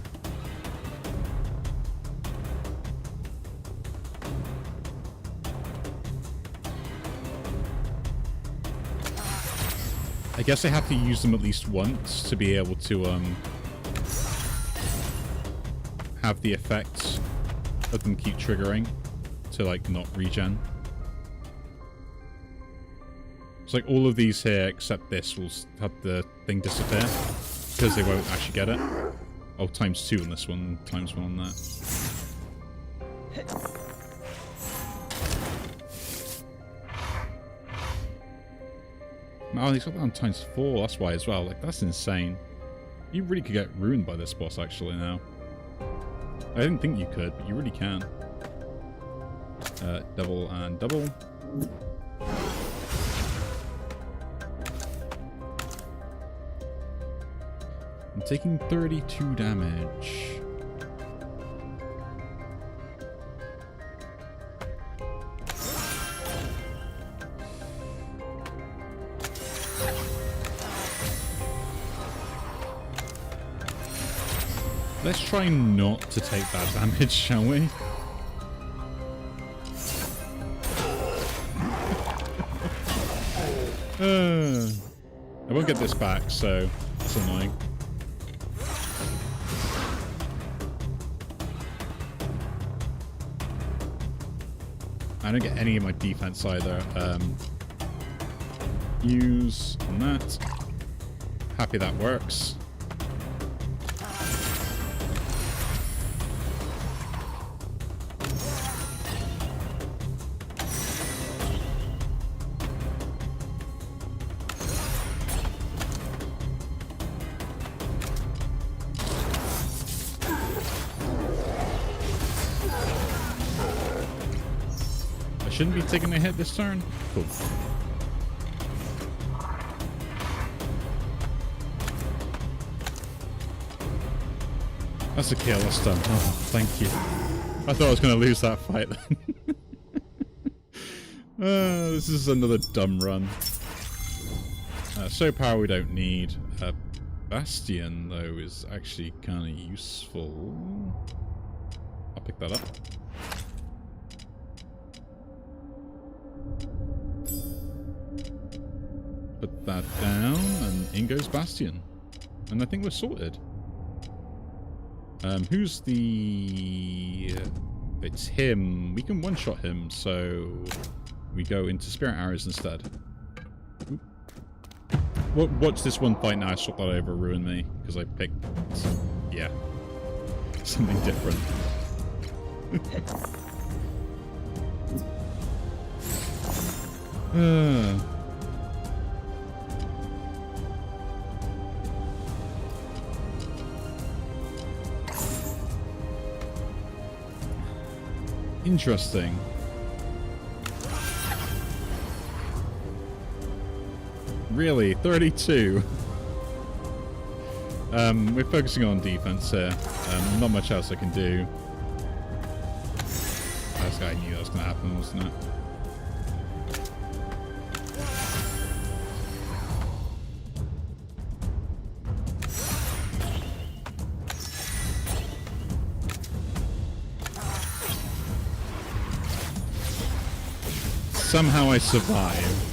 I guess I have to use them at least once to be able to have the effect of them keep triggering to like not regen. It's like all of these here except this will have the thing disappear because they won't actually get it. Oh, times 2 on this one, times 1 on that. Oh, he's got that on times 4, that's why as well. Like, that's insane. You really could get ruined by this boss actually now. I didn't think you could, but you really can. Double and double. I'm taking 32 damage. Let's try not to take that damage, shall we? I won't get this back, so that's annoying. I don't get any of my defense either. Use on that. Happy that works. Shouldn't be taking a hit this turn. Cool. That's a kill. That's done. Oh, thank you. I thought I was going to lose that fight then. This is another dumb run. So power we don't need. Bastion, though, is actually kind of useful. I'll pick that up. Put that down, and in goes Bastion. And I think we're sorted. Who's the... it's him. We can one-shot him, so we go into Spirit Arrows instead. Watch this one fight now. I swapped that over, ruined me, because I picked... yeah. Something different. Interesting. Really? 32? We're focusing on defense here. Not much else I can do. This guy knew that was going to happen, wasn't it? Somehow I survive.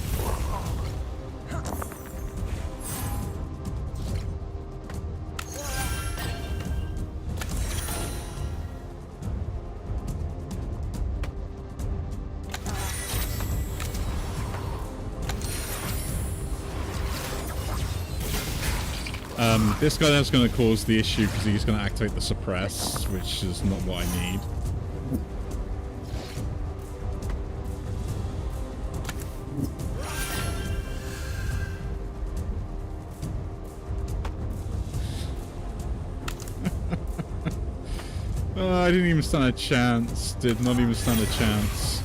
This guy that's going to cause the issue because he's going to activate the suppress, which is not what I need. I didn't even stand a chance. Did not even stand a chance.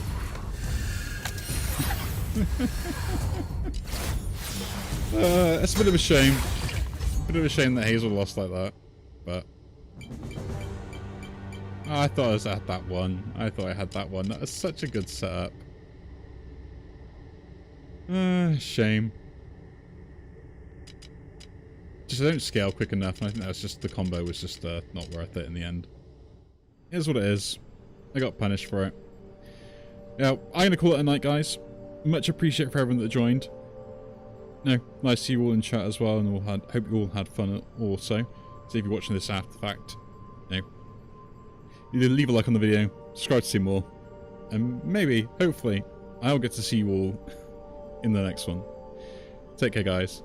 That's a bit of a shame. Bit of a shame that Hazel lost like that, but... Oh, I thought I had that one. I thought I had that one. That was such a good setup. Shame. Just I don't scale quick enough, and I think that's just the combo was just not worth it in the end. Here's what it is. I got punished for it. Yeah, I'm gonna call it a night, guys. Much appreciated for everyone that joined. No, nice to see you all in chat as well, and hope you all had fun also. So if you're watching this after the fact, either leave a like on the video, subscribe to see more, and maybe, hopefully, I'll get to see you all in the next one. Take care, guys.